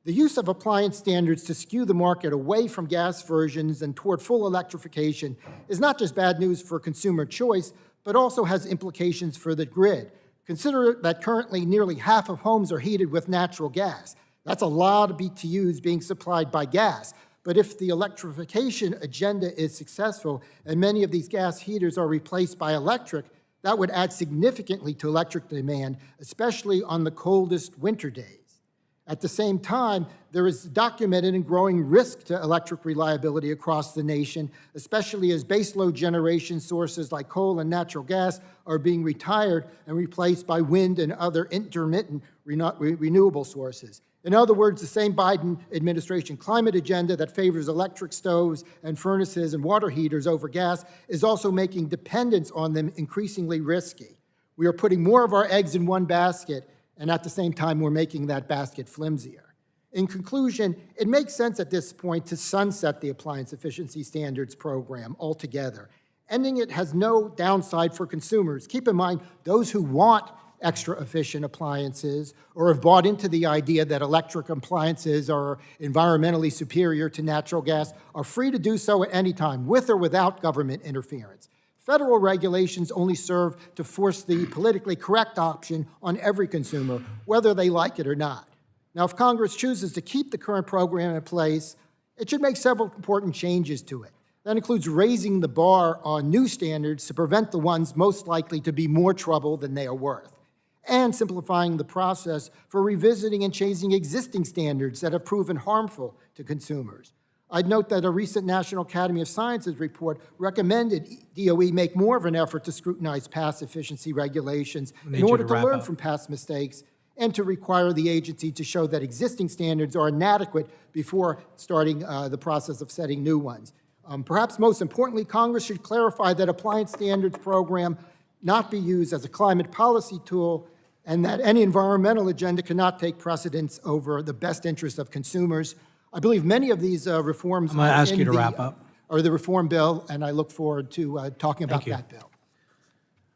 The use of appliance standards to skew the market away from gas versions and toward full electrification is not just bad news for consumer choice, but also has implications for the grid. Consider that currently nearly half of homes are heated with natural gas. That's a lot of BTUs being supplied by gas. But if the electrification agenda is successful and many of these gas heaters are replaced by electric, that would add significantly to electric demand, especially on the coldest winter days. At the same time, there is documented and growing risk to electric reliability across the nation, especially as baseload generation sources like coal and natural gas are being retired and replaced by wind and other intermittent renewable sources. In other words, the same Biden administration climate agenda that favors electric stoves and furnaces and water heaters over gas is also making dependence on them increasingly risky. We are putting more of our eggs in one basket, and at the same time, we're making that basket flimsier. In conclusion, it makes sense at this point to sunset the Appliance Efficiency Standards Program altogether. Ending it has no downside for consumers. Keep in mind, those who want extra efficient appliances or have bought into the idea that electric appliances are environmentally superior to natural gas are free to do so at any time, with or without government interference. Federal regulations only serve to force the politically correct option on every consumer, whether they like it or not. Now, if Congress chooses to keep the current program in place, it should make several important changes to it. That includes raising the bar on new standards to prevent the ones most likely to be more trouble than they are worth, and simplifying the process for revisiting and changing existing standards that have proven harmful to consumers. I'd note that a recent National Academy of Sciences report recommended DOE make more of an effort to scrutinize past efficiency regulations in order to learn from past mistakes and to require the agency to show that existing standards are inadequate before starting the process of setting new ones. Perhaps most importantly, Congress should clarify that appliance standards program not be used as a climate policy tool, and that any environmental agenda cannot take precedence over the best interests of consumers. I believe many of these reforms I'm going to ask you to wrap up. Are the reform bill, and I look forward to talking about that bill.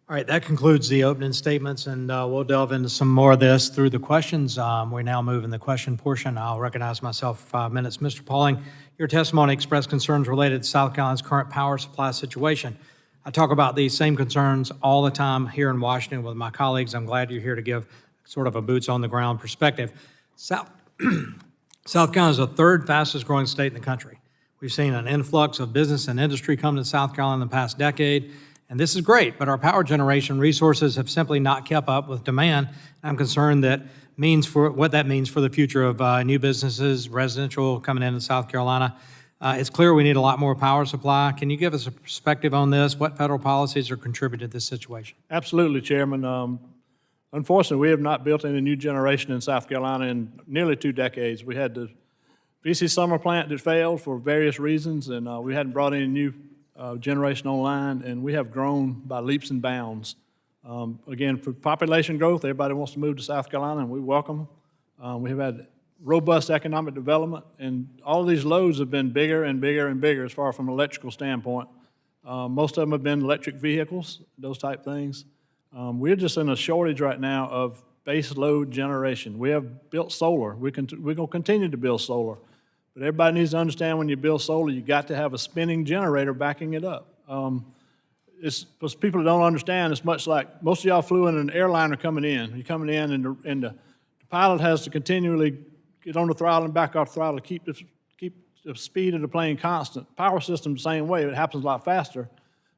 All right, that concludes the opening statements, and we'll delve into some more of this through the questions. We now move in the question portion. I'll recognize myself for 5 minutes. Mr. Pauling, your testimony expressed concerns related to South Carolina's current power supply situation. I talk about these same concerns all the time here in Washington with my colleagues. I'm glad you're here to give sort of a boots-on-the-ground perspective. South Carolina is the third fastest growing state in the country. We've seen an influx of business and industry come to South Carolina in the past decade, and this is great, but our power generation resources have simply not kept up with demand. I'm concerned that what that means for the future of new businesses, residential coming into South Carolina. It's clear we need a lot more power supply. Can you give us a perspective on this? What federal policies are contributing to this situation? Absolutely, Chairman. Unfortunately, we have not built any new generation in South Carolina in nearly 2 decades. We had the BC Summer plant that failed for various reasons, and we hadn't brought any new generation online, and we have grown by leaps and bounds. Again, for population growth, everybody wants to move to South Carolina, and we welcome them. We have had robust economic development, and all of these loads have been bigger and bigger and bigger as far from an electrical standpoint. Most of them have been electric vehicles, those type things. We're just in a shortage right now of base load generation. We have built solar. We're going to continue to build solar. But everybody needs to understand when you build solar, you got to have a spinning generator backing it up. It's because people don't understand, it's much like most of y'all flew in an airliner coming in. You're coming in, and the pilot has to continually get on the throttle and back off the throttle to keep the speed of the plane constant. Power system the same way. It happens a lot faster.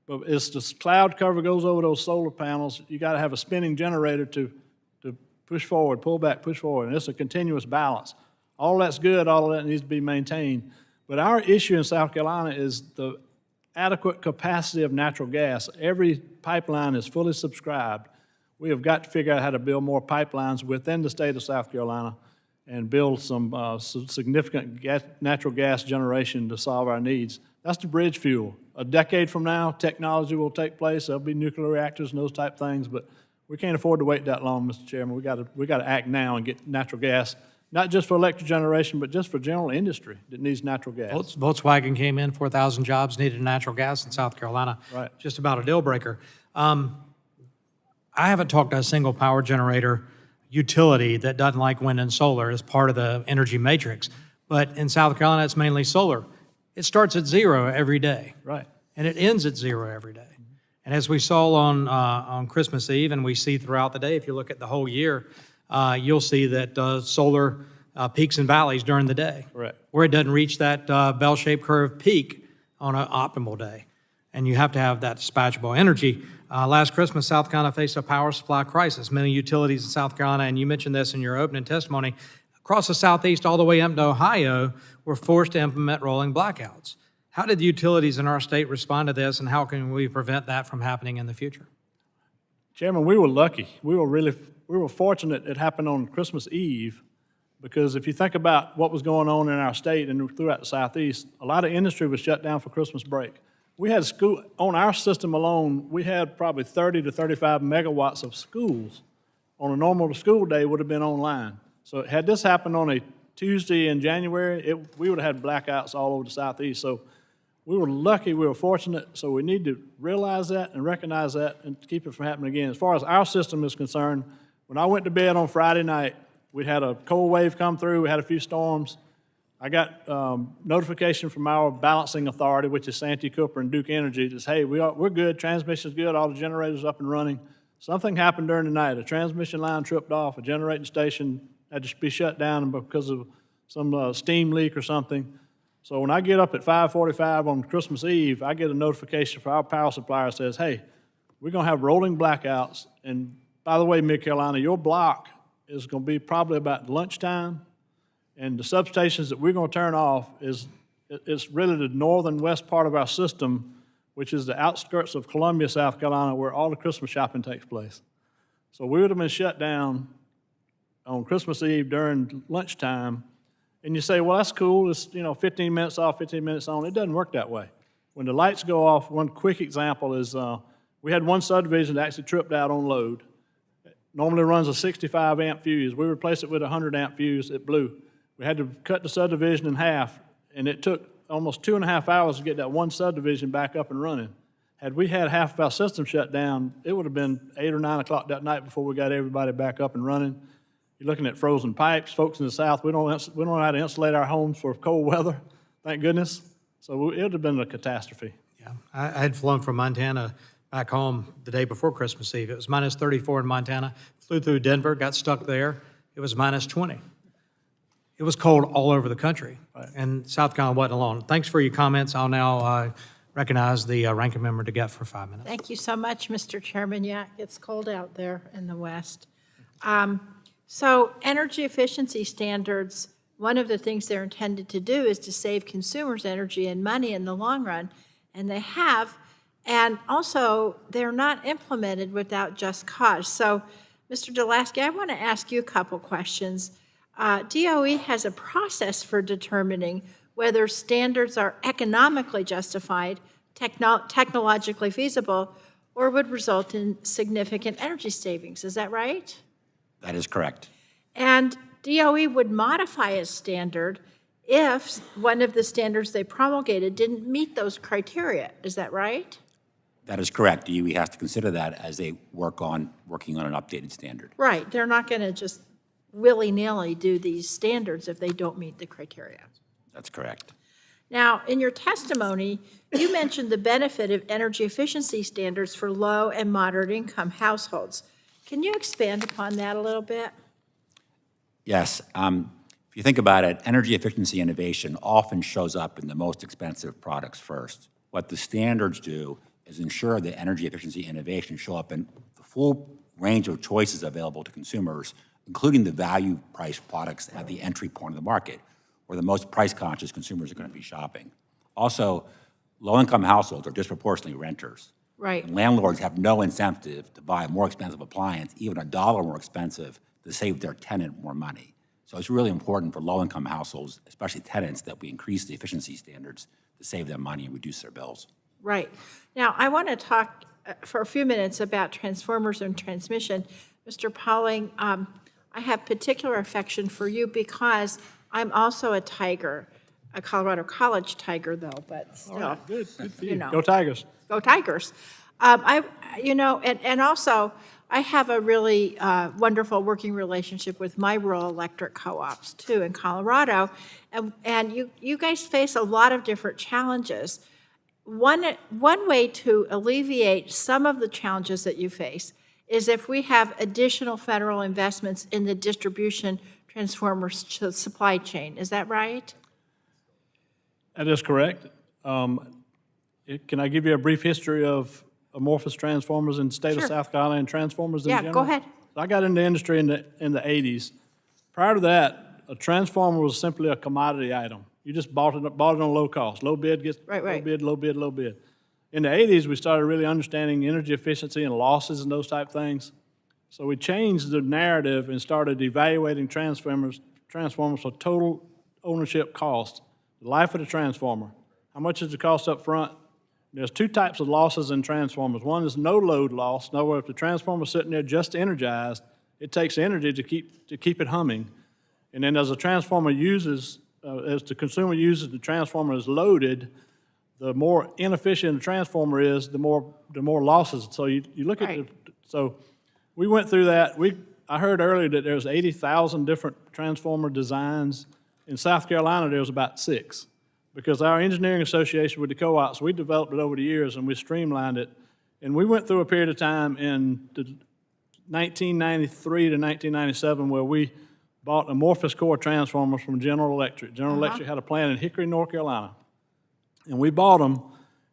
But as the cloud cover goes over those solar panels, you got to have a spinning generator to push forward, pull back, push forward. And it's a continuous balance. All that's good. All of that needs to be maintained. But our issue in South Carolina is the adequate capacity of natural gas. Every pipeline is fully subscribed. We have got to figure out how to build more pipelines within the state of South Carolina and build some significant natural gas generation to solve our needs. That's the bridge fuel. A decade from now, technology will take place. There'll be nuclear reactors and those type things, but we can't afford to wait that long, Mr. Chairman. We got to act now and get natural gas, not just for electric generation, but just for general industry that needs natural gas. Volkswagen came in, 4,000 jobs needed natural gas in South Carolina. Right. Just about a deal breaker. I haven't talked to a single power generator utility that doesn't like wind and solar as part of the energy matrix. But in South Carolina, it's mainly solar. It starts at 0 every day. Right. And it ends at 0 every day. And as we saw on Christmas Eve, and we see throughout the day, if you look at the whole year, you'll see that solar peaks and valleys during the day. Correct. Where it doesn't reach that bell-shaped curve peak on an optimal day. And you have to have that dispatchable energy. Last Christmas, South Carolina faced a power supply crisis. Many utilities in South Carolina, and you mentioned this in your opening testimony, across the Southeast all the way up to Ohio, were forced to implement rolling blackouts. How did the utilities in our state respond to this, and how can we prevent that from happening in the future? Chairman, we were lucky. We were fortunate it happened on Christmas Eve, because if you think about what was going on in our state and throughout the Southeast, a lot of industry was shut down for Christmas break. We had school, on our system alone, we had probably 30 to 35 megawatts of schools. On a normal school day would have been online. So had this happened on a Tuesday in January, we would have had blackouts all over the Southeast. So we were lucky, we were fortunate, so we need to realize that and recognize that and keep it from happening again. As far as our system is concerned, when I went to bed on Friday night, we had a cold wave come through, we had a few storms. I got notification from our balancing authority, which is Santee Cooper and Duke Energy, that says, hey, we're good, transmission's good, all the generators up and running. Something happened during the night. A transmission line tripped off, a generating station had to be shut down because of some steam leak or something. So when I get up at 5:45 on Christmas Eve, I get a notification from our power supplier that says, hey, we're going to have rolling blackouts. And by the way, Mid-Carolina, your block is going to be probably about lunchtime. And the substations that we're going to turn off it's really the northern west part of our system, which is the outskirts of Columbia, South Carolina, where all the Christmas shopping takes place. So we would have been shut down on Christmas Eve during lunchtime. And you say, well, that's cool. It's 15 minutes off, 15 minutes on. It doesn't work that way. When the lights go off, one quick example is we had one subdivision that actually tripped out on load. It normally runs a 65 amp fuse. We replaced it with a 100 amp fuse. It blew. We had to cut the subdivision in half, and it took almost 2.5 hours to get that one subdivision back up and running. Had we had half of our system shut down, it would have been 8 or 9 o'clock that night before we got everybody back up and running. You're looking at frozen pipes. Folks in the South, we don't know how to insulate our homes for cold weather, thank goodness. So it would have been a catastrophe. Yeah, I had flown from Montana back home the day before Christmas Eve. It was minus 34 in Montana. Flew through Denver, got stuck there. It was minus 20. It was cold all over the country, and South Carolina wasn't alone. Thanks for your comments. I'll now recognize the ranking member to get for 5 minutes. Thank you so much, Mr. Chairman. Yeah, it's cold out there in the West. So energy efficiency standards, one of the things they're intended to do is to save consumers energy and money in the long run, and they have. And also, they're not implemented without just cause. So, Mr. deLaski, I want to ask you a couple questions. DOE has a process for determining whether standards are economically justified, technologically feasible, or would result in significant energy savings. Is that right? That is correct. And DOE would modify a standard if one of the standards they promulgated didn't meet those criteria. Is that right? That is correct. DOE has to consider that as they working on an updated standard. Right. They're not going to just willy-nilly do these standards if they don't meet the criteria. That's correct. Now, in your testimony, you mentioned the benefit of energy efficiency standards for low and moderate income households. Can you expand upon that a little bit? Yes. If you think about it, energy efficiency innovation often shows up in the most expensive products first. What the standards do is ensure that energy efficiency innovation show up in the full range of choices available to consumers, including the value-priced products at the entry point of the market, where the most price-conscious consumers are going to be shopping. Also, low-income households are disproportionately renters. Right. And landlords have no incentive to buy a more expensive appliance, even $1 more expensive, to save their tenant more money. So it's really important for low-income households, especially tenants, that we increase the efficiency standards to save them money and reduce their bills. Right. Now, I want to talk for a few minutes about transformers and transmission. Mr. Pauling, I have particular affection for you because I'm also a Tiger, a Colorado College Tiger, though, but still. All right, good for you. You know. Go Tigers. Go Tigers. And also, I have a really wonderful working relationship with my rural electric co-ops, too, in Colorado. And you guys face a lot of different challenges. One way to alleviate some of the challenges that you face is if we have additional federal investments in the distribution transformers supply chain. Is that right? That is correct. Can I give you a brief history of amorphous transformers in the state of South Carolina and transformers in general? Yeah, go ahead. I got into the industry in the 80s. Prior to that, a transformer was simply a commodity item. You just bought it on low cost. Low bid gets low bid, low bid, low bid. In the 80s, we started really understanding energy efficiency and losses and those type things. So we changed the narrative and started evaluating transformers for total ownership cost, the life of the transformer. How much is the cost up front? There's two types of losses in transformers. One is no load loss. In other words, if the transformer's sitting there just energized, it takes energy to keep it humming. And then as the transformer uses, as the consumer uses the transformer is loaded, the more inefficient the transformer is, the more losses. So you look at so we went through that. I heard earlier that there's 80,000 different transformer designs. In South Carolina, there's about 6. Because our engineering association with the co-ops, we developed it over the years and we streamlined it. And we went through a period of time in 1993 to 1997 where we bought amorphous core transformers from General Electric. General Electric had a plant in Hickory, North Carolina. And we bought them,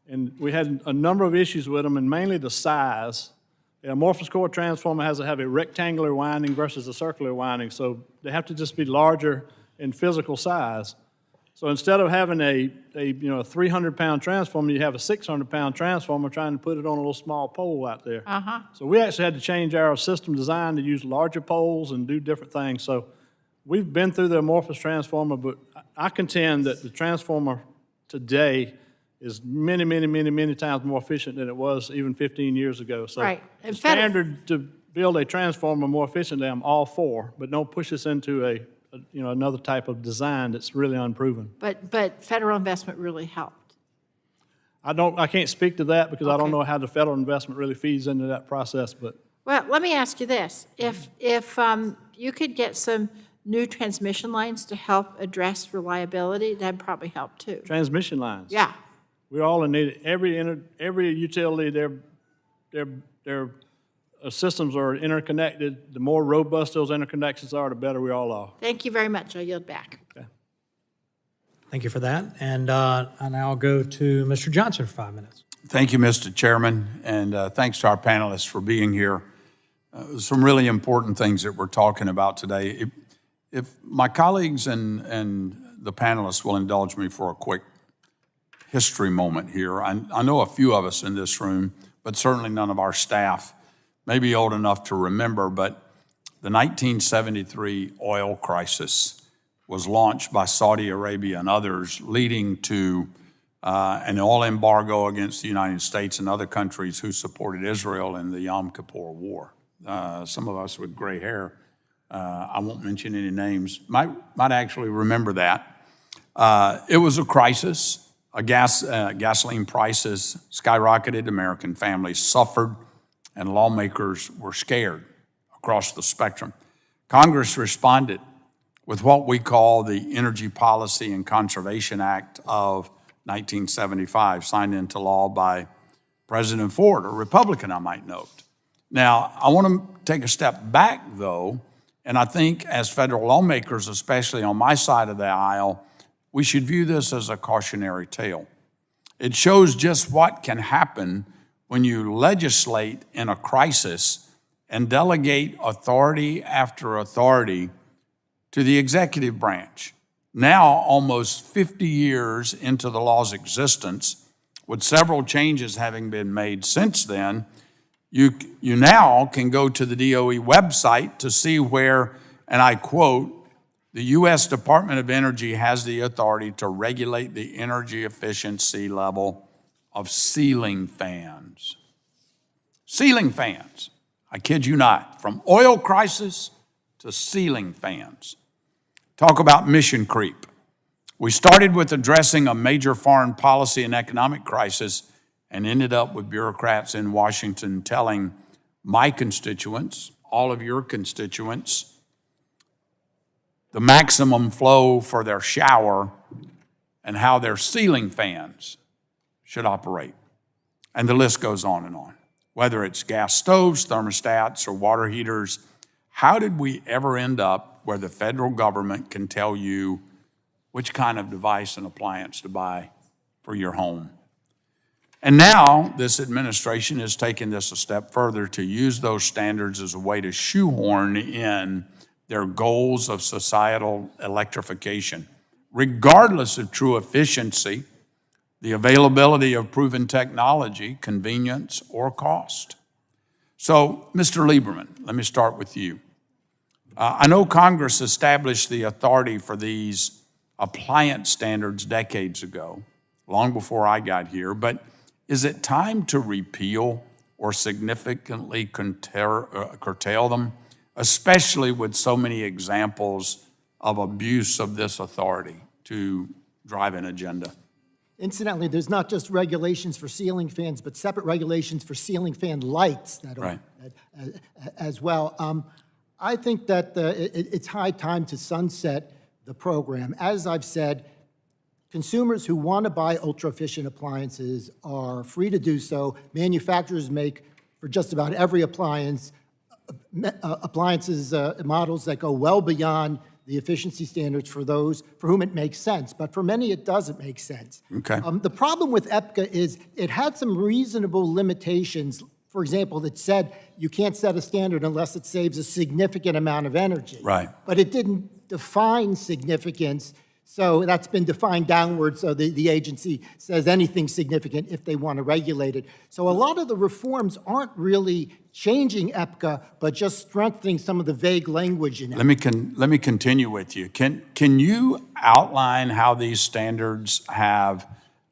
and we had a number of issues with them, and mainly the size. The amorphous core transformer has to have a rectangular winding versus a circular winding, so they have to just be larger in physical size. So instead of having a 300-pound transformer, you have a 600-pound transformer trying to put it on a little small pole out there. So we actually had to change our system design to use larger poles and do different things. So we've been through the amorphous transformer, but I contend that the transformer today is many, many, many, many times more efficient than it was even 15 years ago. So the standard to build a transformer more efficiently, I'm all for, but don't push us into another type of design that's really unproven. But federal investment really helped. I can't speak to that because I don't know how the federal investment really feeds into that process, but. Well, let me ask you this. If you could get some new transmission lines to help address reliability, that'd probably help too. Transmission lines? Yeah. We're all in need. Every utility, their systems are interconnected. The more robust those interconnections are, the better we all are. Thank you very much. I'll yield back. Okay. Thank you for that. And I now go to Mr. Johnson for 5 minutes. Thank you, Mr. Chairman, and thanks to our panelists for being here. Some really important things that we're talking about today. If my colleagues and the panelists will indulge me for a quick history moment here. I know a few of us in this room, but certainly none of our staff may be old enough to remember, but the 1973 oil crisis was launched by Saudi Arabia and others, leading to an oil embargo against the United States and other countries who supported Israel in the Yom Kippur War. Some of us with gray hair, I won't mention any names, might actually remember that. It was a crisis. Gasoline prices skyrocketed. American families suffered, and lawmakers were scared across the spectrum. Congress responded with what we call the Energy Policy and Conservation Act of 1975, signed into law by President Ford, a Republican, I might note. Now, I want to take a step back, though, And I think as federal lawmakers, especially on my side of the aisle, we should view this as a cautionary tale. It shows just what can happen when you legislate in a crisis and delegate authority after authority to the executive branch. Now, almost 50 years into the law's existence, with several changes having been made since then, you now can go to the DOE website to see where, and I quote, the U.S. Department of Energy has the authority to regulate the energy efficiency level of ceiling fans. Ceiling fans, I kid you not, from oil crisis to ceiling fans. Talk about mission creep. We started with addressing a major foreign policy and economic crisis and ended up with bureaucrats in Washington telling my constituents, all of your constituents, the maximum flow for their shower and how their ceiling fans should operate. And the list goes on and on. Whether it's gas stoves, thermostats, or water heaters, how did we ever end up where the federal government can tell you which kind of device and appliance to buy for your home? And now this administration is taking this a step further to use those standards as a way to shoehorn in their goals of societal electrification, regardless of true efficiency, the availability of proven technology, convenience, or cost. So, Mr. Lieberman, let me start with you. I know Congress established the authority for these appliance standards decades ago, long before I got here, but is it time to repeal or significantly curtail them, especially with so many examples of abuse of this authority to drive an agenda? Incidentally, there's not just regulations for ceiling fans, but separate regulations for ceiling fan lights that are, as well. I think that it's high time to sunset the program. As I've said, consumers who want to buy ultra-efficient appliances are free to do so. Manufacturers make, for just about every appliance, models that go well beyond the efficiency standards for those for whom it makes sense. But for many, it doesn't make sense. Okay. The problem with EPCA is it had some reasonable limitations. For example, that said you can't set a standard unless it saves a significant amount of energy. Right. But it didn't define significance, so that's been defined downward, so the agency says anything significant if they want to regulate it. So a lot of the reforms aren't really changing EPCA, but just strengthening some of the vague language in it. Let me continue with you. Can you outline how these standards have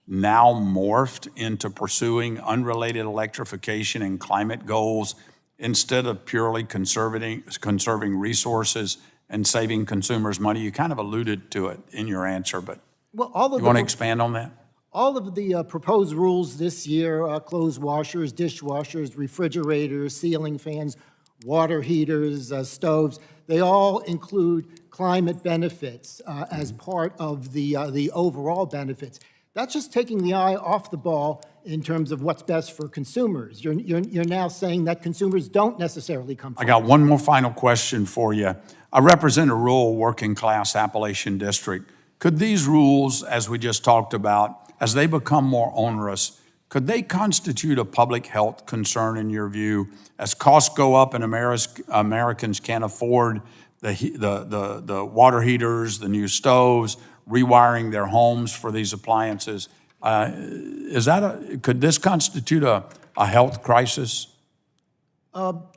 now morphed into pursuing unrelated electrification and climate goals instead of purely conserving resources and saving consumers money? You kind of alluded to it in your answer, but well, you want to expand on that? All of the proposed rules this year, clothes washers, dishwashers, refrigerators, ceiling fans, water heaters, stoves, they all include climate benefits as part of the overall benefits. That's just taking the eye off the ball in terms of what's best for consumers. You're now saying that consumers don't necessarily come first. I got one more final question for you. I represent a rural working class Appalachian district. Could these rules, as we just talked about, as they become more onerous, could they constitute a public health concern in your view? As costs go up and Americans can't afford the water heaters, the new stoves, rewiring their homes for these appliances, could this constitute a health crisis?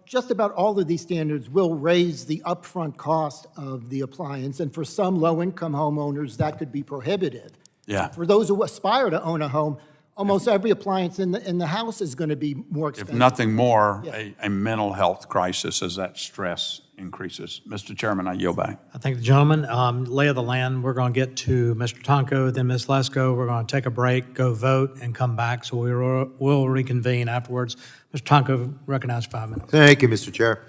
Just about all of these standards will raise the upfront cost of the appliance, and for some low-income homeowners, that could be prohibitive. Yeah. For those who aspire to own a home, almost every appliance in the house is going to be more expensive. If nothing more, a mental health crisis as that stress increases. Mr. Chairman, I yield back. I thank the gentleman. Lay of the land, we're going to get to Mr. Tonko, then Ms. Lesko. We're going to take a break, go vote, and come back, so we'll reconvene afterwards. Mr. Tonko, recognized 5 minutes. Thank you, Mr. Chair.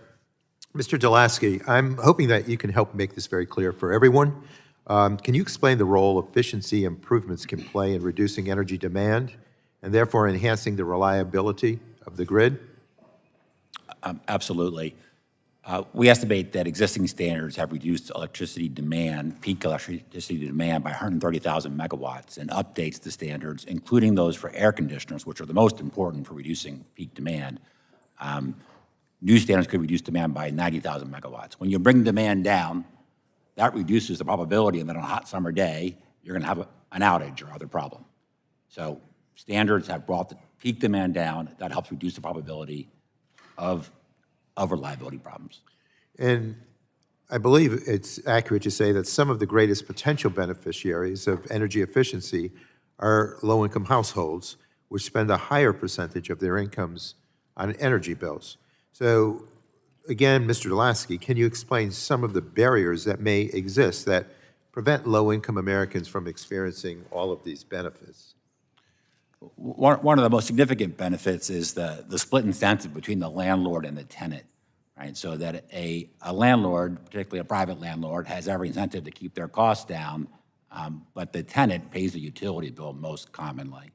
Mr. deLaski, I'm hoping that you can help make this very clear for everyone. Can you explain the role efficiency improvements can play in reducing energy demand and therefore enhancing the reliability of the grid? Absolutely. We estimate that existing standards have reduced electricity demand, peak electricity demand by 130,000 megawatts, and updates to standards, including those for air conditioners, which are the most important for reducing peak demand. New standards could reduce demand by 90,000 megawatts. When you bring demand down, that reduces the probability that on a hot summer day, you're going to have an outage or other problem. So standards have brought the peak demand down. That helps reduce the probability of reliability problems. And I believe it's accurate to say that some of the greatest potential beneficiaries of energy efficiency are low-income households, which spend a higher percentage of their incomes on energy bills. So again, Mr. deLaski, can you explain some of the barriers that may exist that prevent low-income Americans from experiencing all of these benefits? One of the most significant benefits is the split incentive between the landlord and the tenant, right? So that a landlord, particularly a private landlord, has every incentive to keep their costs down, but the tenant pays the utility bill most commonly.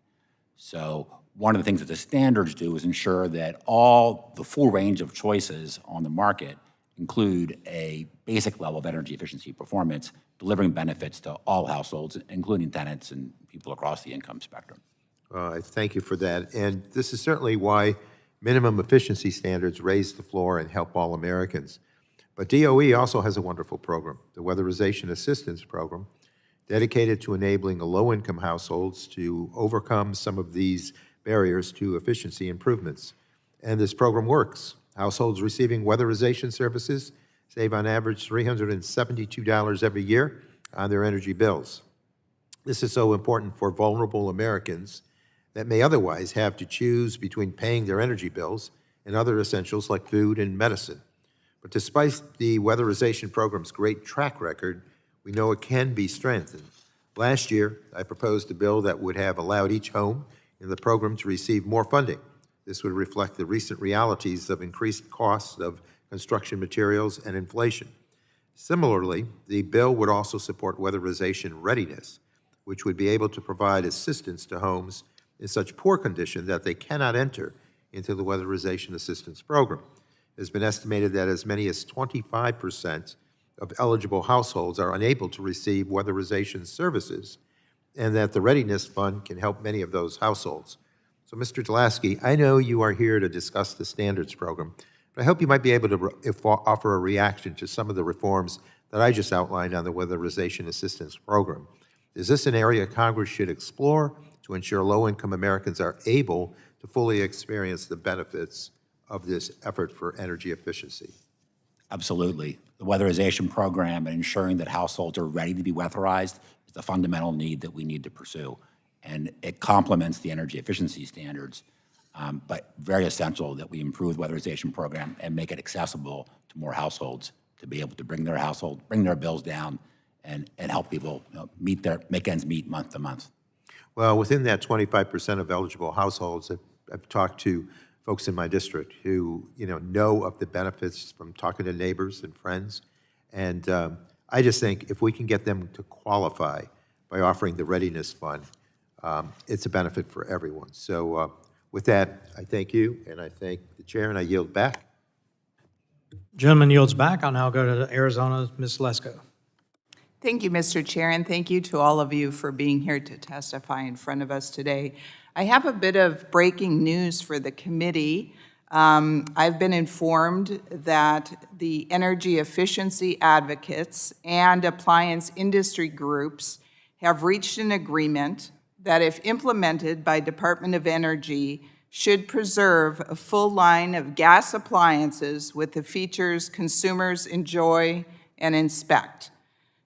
So one of the things that the standards do is ensure that the full range of choices on the market include a basic level of energy efficiency performance, delivering benefits to all households, including tenants and people across the income spectrum. I thank you for that. And this is certainly why minimum efficiency standards raise the floor and help all Americans. But DOE also has a wonderful program, the Weatherization Assistance Program, dedicated to enabling low-income households to overcome some of these barriers to efficiency improvements. And this program works. Households receiving weatherization services save on average $372 every year on their energy bills. This is so important for vulnerable Americans that may otherwise have to choose between paying their energy bills and other essentials like food and medicine. But despite the weatherization program's great track record, we know it can be strengthened. Last year, I proposed a bill that would have allowed each home in the program to receive more funding. This would reflect the recent realities of increased costs of construction materials and inflation. Similarly, the bill would also support weatherization readiness, which would be able to provide assistance to homes in such poor condition that they cannot enter into the Weatherization Assistance Program. It has been estimated that as many as 25% of eligible households are unable to receive weatherization services, and that the Readiness Fund can help many of those households. So, Mr. deLaski, I know you are here to discuss the standards program, but I hope you might be able to offer a reaction to some of the reforms that I just outlined on the Weatherization Assistance Program. Is this an area Congress should explore to ensure low-income Americans are able to fully experience the benefits of this effort for energy efficiency? Absolutely. The weatherization program and ensuring that households are ready to be weatherized is the fundamental need that we need to pursue. And it complements the energy efficiency standards, but very essential that we improve the weatherization program and make it accessible to more households to be able to bring their bills down and help people make ends meet month to month. Well, within that 25% of eligible households, I've talked to folks in my district who know of the benefits from talking to neighbors and friends, and I just think if we can get them to qualify by offering the Readiness Fund, it's a benefit for everyone. So with that, I thank you, and I thank the chair, and I yield back. Gentleman yields back. I'll now go to Arizona, Ms. Lesko. Thank you, Mr. Chair, and thank you to all of you for being here to testify in front of us today. I have a bit of breaking news for the committee. I've been informed that the energy efficiency advocates and appliance industry groups have reached an agreement that, if implemented by Department of Energy, should preserve a full line of gas appliances with the features consumers enjoy and inspect.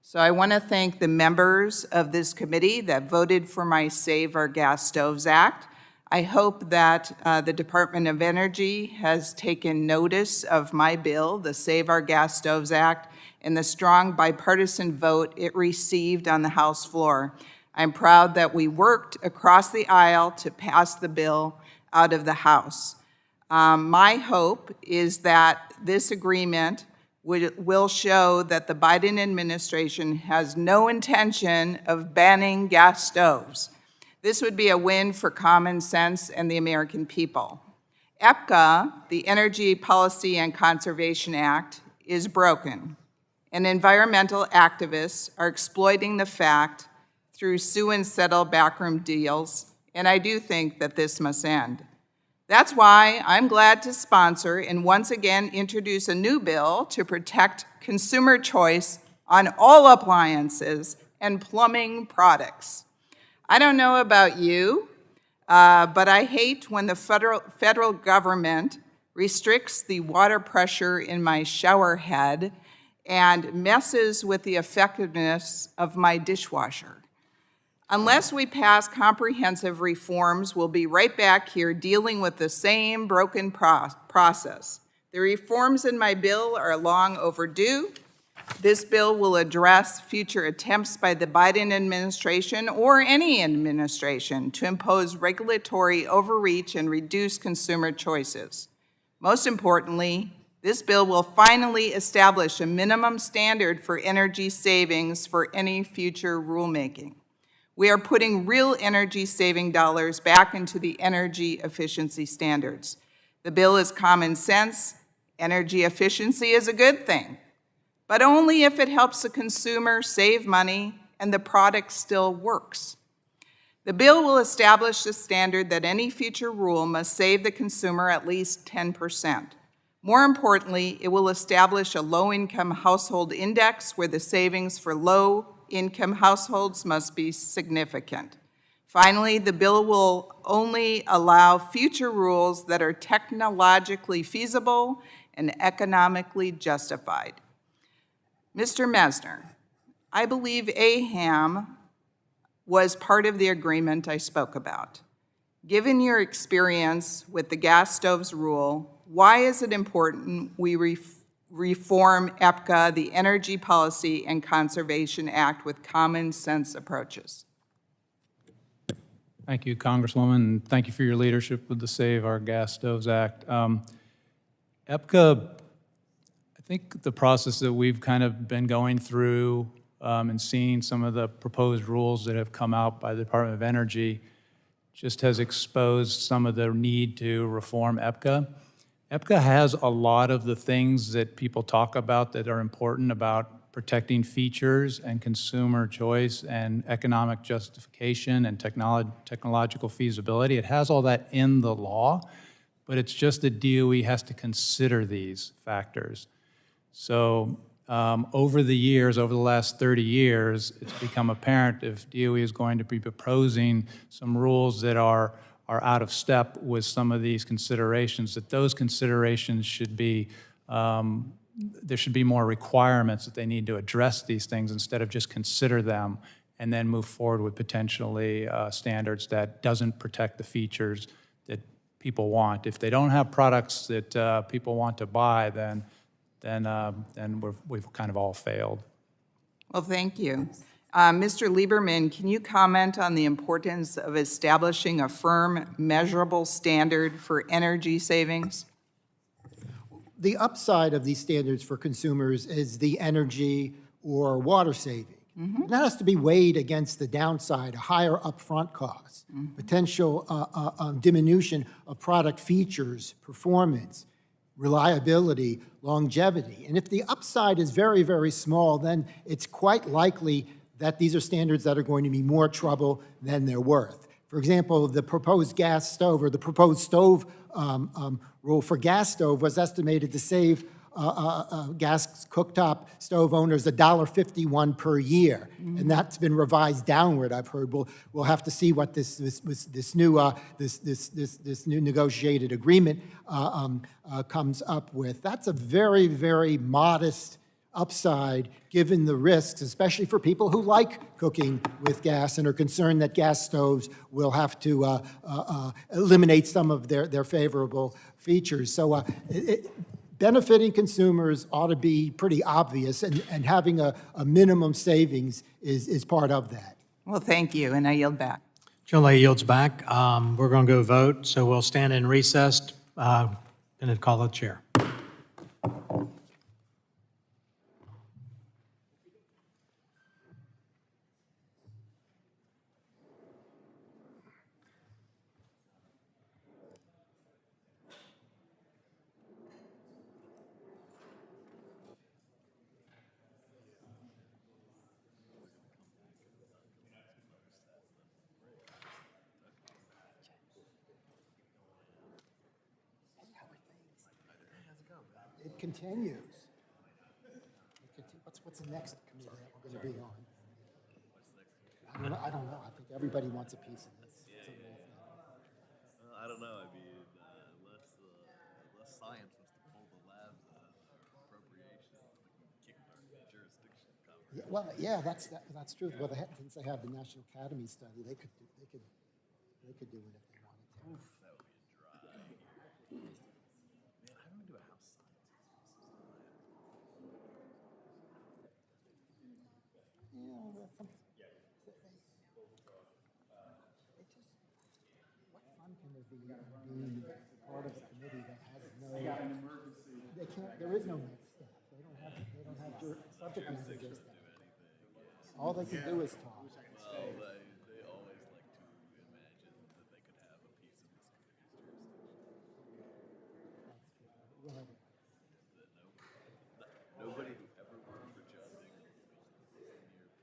So I want to thank the members of this committee that voted for my Save Our Gas Stoves Act. I hope that the Department of Energy has taken notice of my bill, the Save Our Gas Stoves Act, and the strong bipartisan vote it received on the House floor. I'm proud that we worked across the aisle to pass the bill out of the House. My hope is that this agreement will show that the Biden administration has no intention of banning gas stoves. This would be a win for common sense and the American people. EPCA, the Energy Policy and Conservation Act, is broken, and environmental activists are exploiting the fact through sue and settle backroom deals, and I do think that this must end. That's why I'm glad to sponsor and once again introduce a new bill to protect consumer choice on all appliances and plumbing products. I don't know about you, but I hate when the federal government restricts the water pressure in my shower head and messes with the effectiveness of my dishwasher. Unless we pass comprehensive reforms, we'll be right back here dealing with the same broken process. The reforms in my bill are long overdue. This bill will address future attempts by the Biden administration or any administration to impose regulatory overreach and reduce consumer choices. Most importantly, this bill will finally establish a minimum standard for energy savings for any future rulemaking. We are putting real energy-saving dollars back into the energy efficiency standards. The bill is common sense. Energy efficiency is a good thing, but only if it helps the consumer save money and the product still works. The bill will establish the standard that any future rule must save the consumer at least 10%. More importantly, it will establish a low-income household index where the savings for low-income households must be significant. Finally, the bill will only allow future rules that are technologically feasible and economically justified. Mr. Messner, I believe AHAM was part of the agreement I spoke about. Given your experience with the gas stoves rule, why is it important we reform EPCA, the Energy Policy and Conservation Act, with common sense approaches? Thank you, Congresswoman, and thank you for your leadership with the Save Our Gas Stoves Act. EPCA, I think the process that we've kind of been going through and seeing some of the proposed rules that have come out by the Department of Energy just has exposed some of the need to reform EPCA. EPCA has a lot of the things that people talk about that are important about protecting features and consumer choice and economic justification and technological feasibility. It has all that in the law, but it's just that DOE has to consider these factors. So over the years, over the last 30 years, it's become apparent if DOE is going to be proposing some rules that are out of step with some of these considerations, that those considerations should be, there should be more requirements that they need to address these things instead of just consider them and then move forward with potentially standards that doesn't protect the features that people want. If they don't have products that people want to buy, then we've kind of all failed. Well, thank you. Mr. Lieberman, can you comment on the importance of establishing a firm, measurable standard for energy savings? The upside of these standards for consumers is the energy or water saving. And that has to be weighed against the downside, a higher upfront cost, potential diminution of product features, performance, reliability, longevity. And if the upside is very, very small, then it's quite likely that these are standards that are going to be more trouble than they're worth. For example, the proposed gas stove or the proposed stove rule for gas stove was estimated to save gas cooktop stove owners $1.51 per year, and that's been revised downward. I've heard we'll have to see what this new negotiated agreement comes up with. That's a very, very modest upside given the risks, especially for people who like cooking with gas and are concerned that gas stoves will have to eliminate some of their favorable features. So benefiting consumers ought to be pretty obvious, and having a minimum savings is part of that. Well, thank you, and I yield back. Jolie yields back. We're going to go vote, so we'll stand in recess and call the chair. It continues. What's the next committee that we're going to be on? I don't know. I think everybody wants a piece of this. It's a whole thing. I don't know. I mean, unless science was to pull the labs appropriations, we can kick our jurisdiction cover. Yeah, well, yeah, that's true. Well, since they have the National Academy study, they could do it if they wanted to. Oof, that would be a dry year. Man, I haven't been to a house science. Yeah, that's something. What fun can there be being part of a committee that has no? They can't. There is no next step. They don't have subject matter just that. All they can do is talk. Well, they always like to imagine that they could have a piece of this committee's jurisdiction. Nobody who ever worked for John Dingell is near pieces.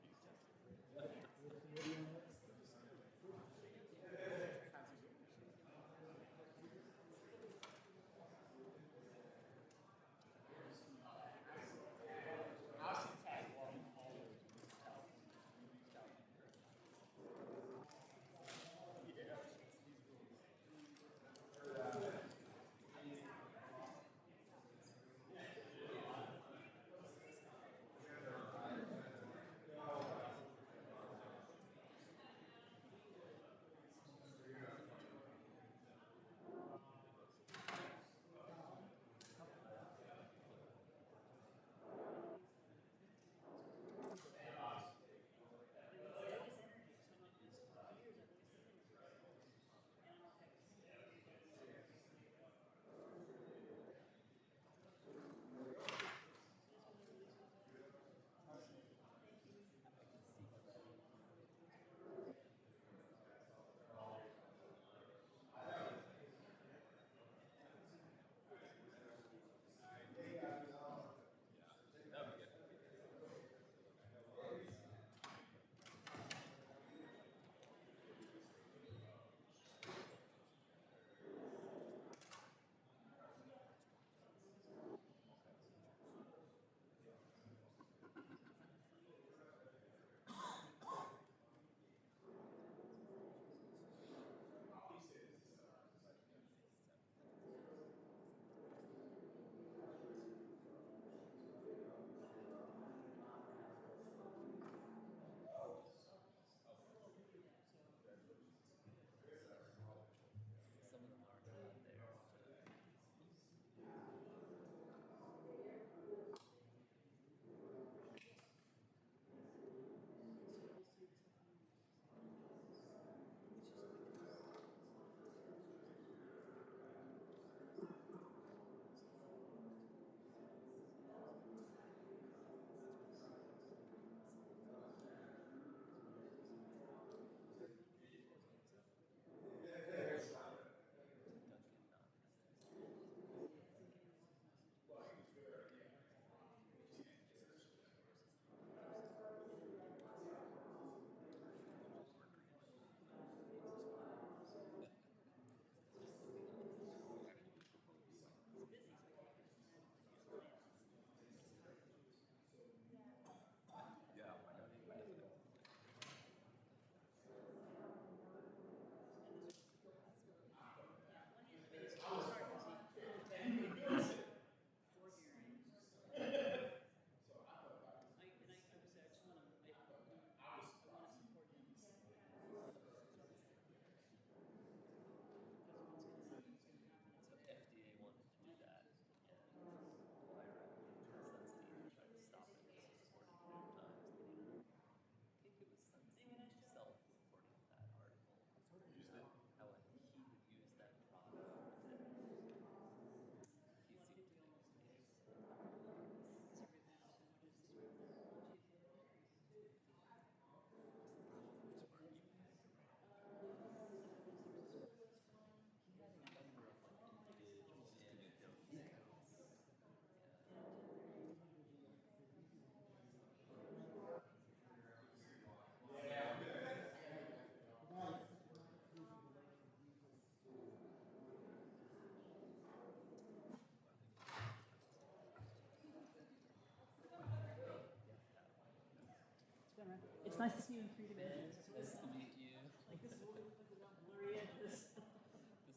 It's nice to see you in 3 dimensions. It's nice to meet you. Like this is what we look like without blurry edges. This is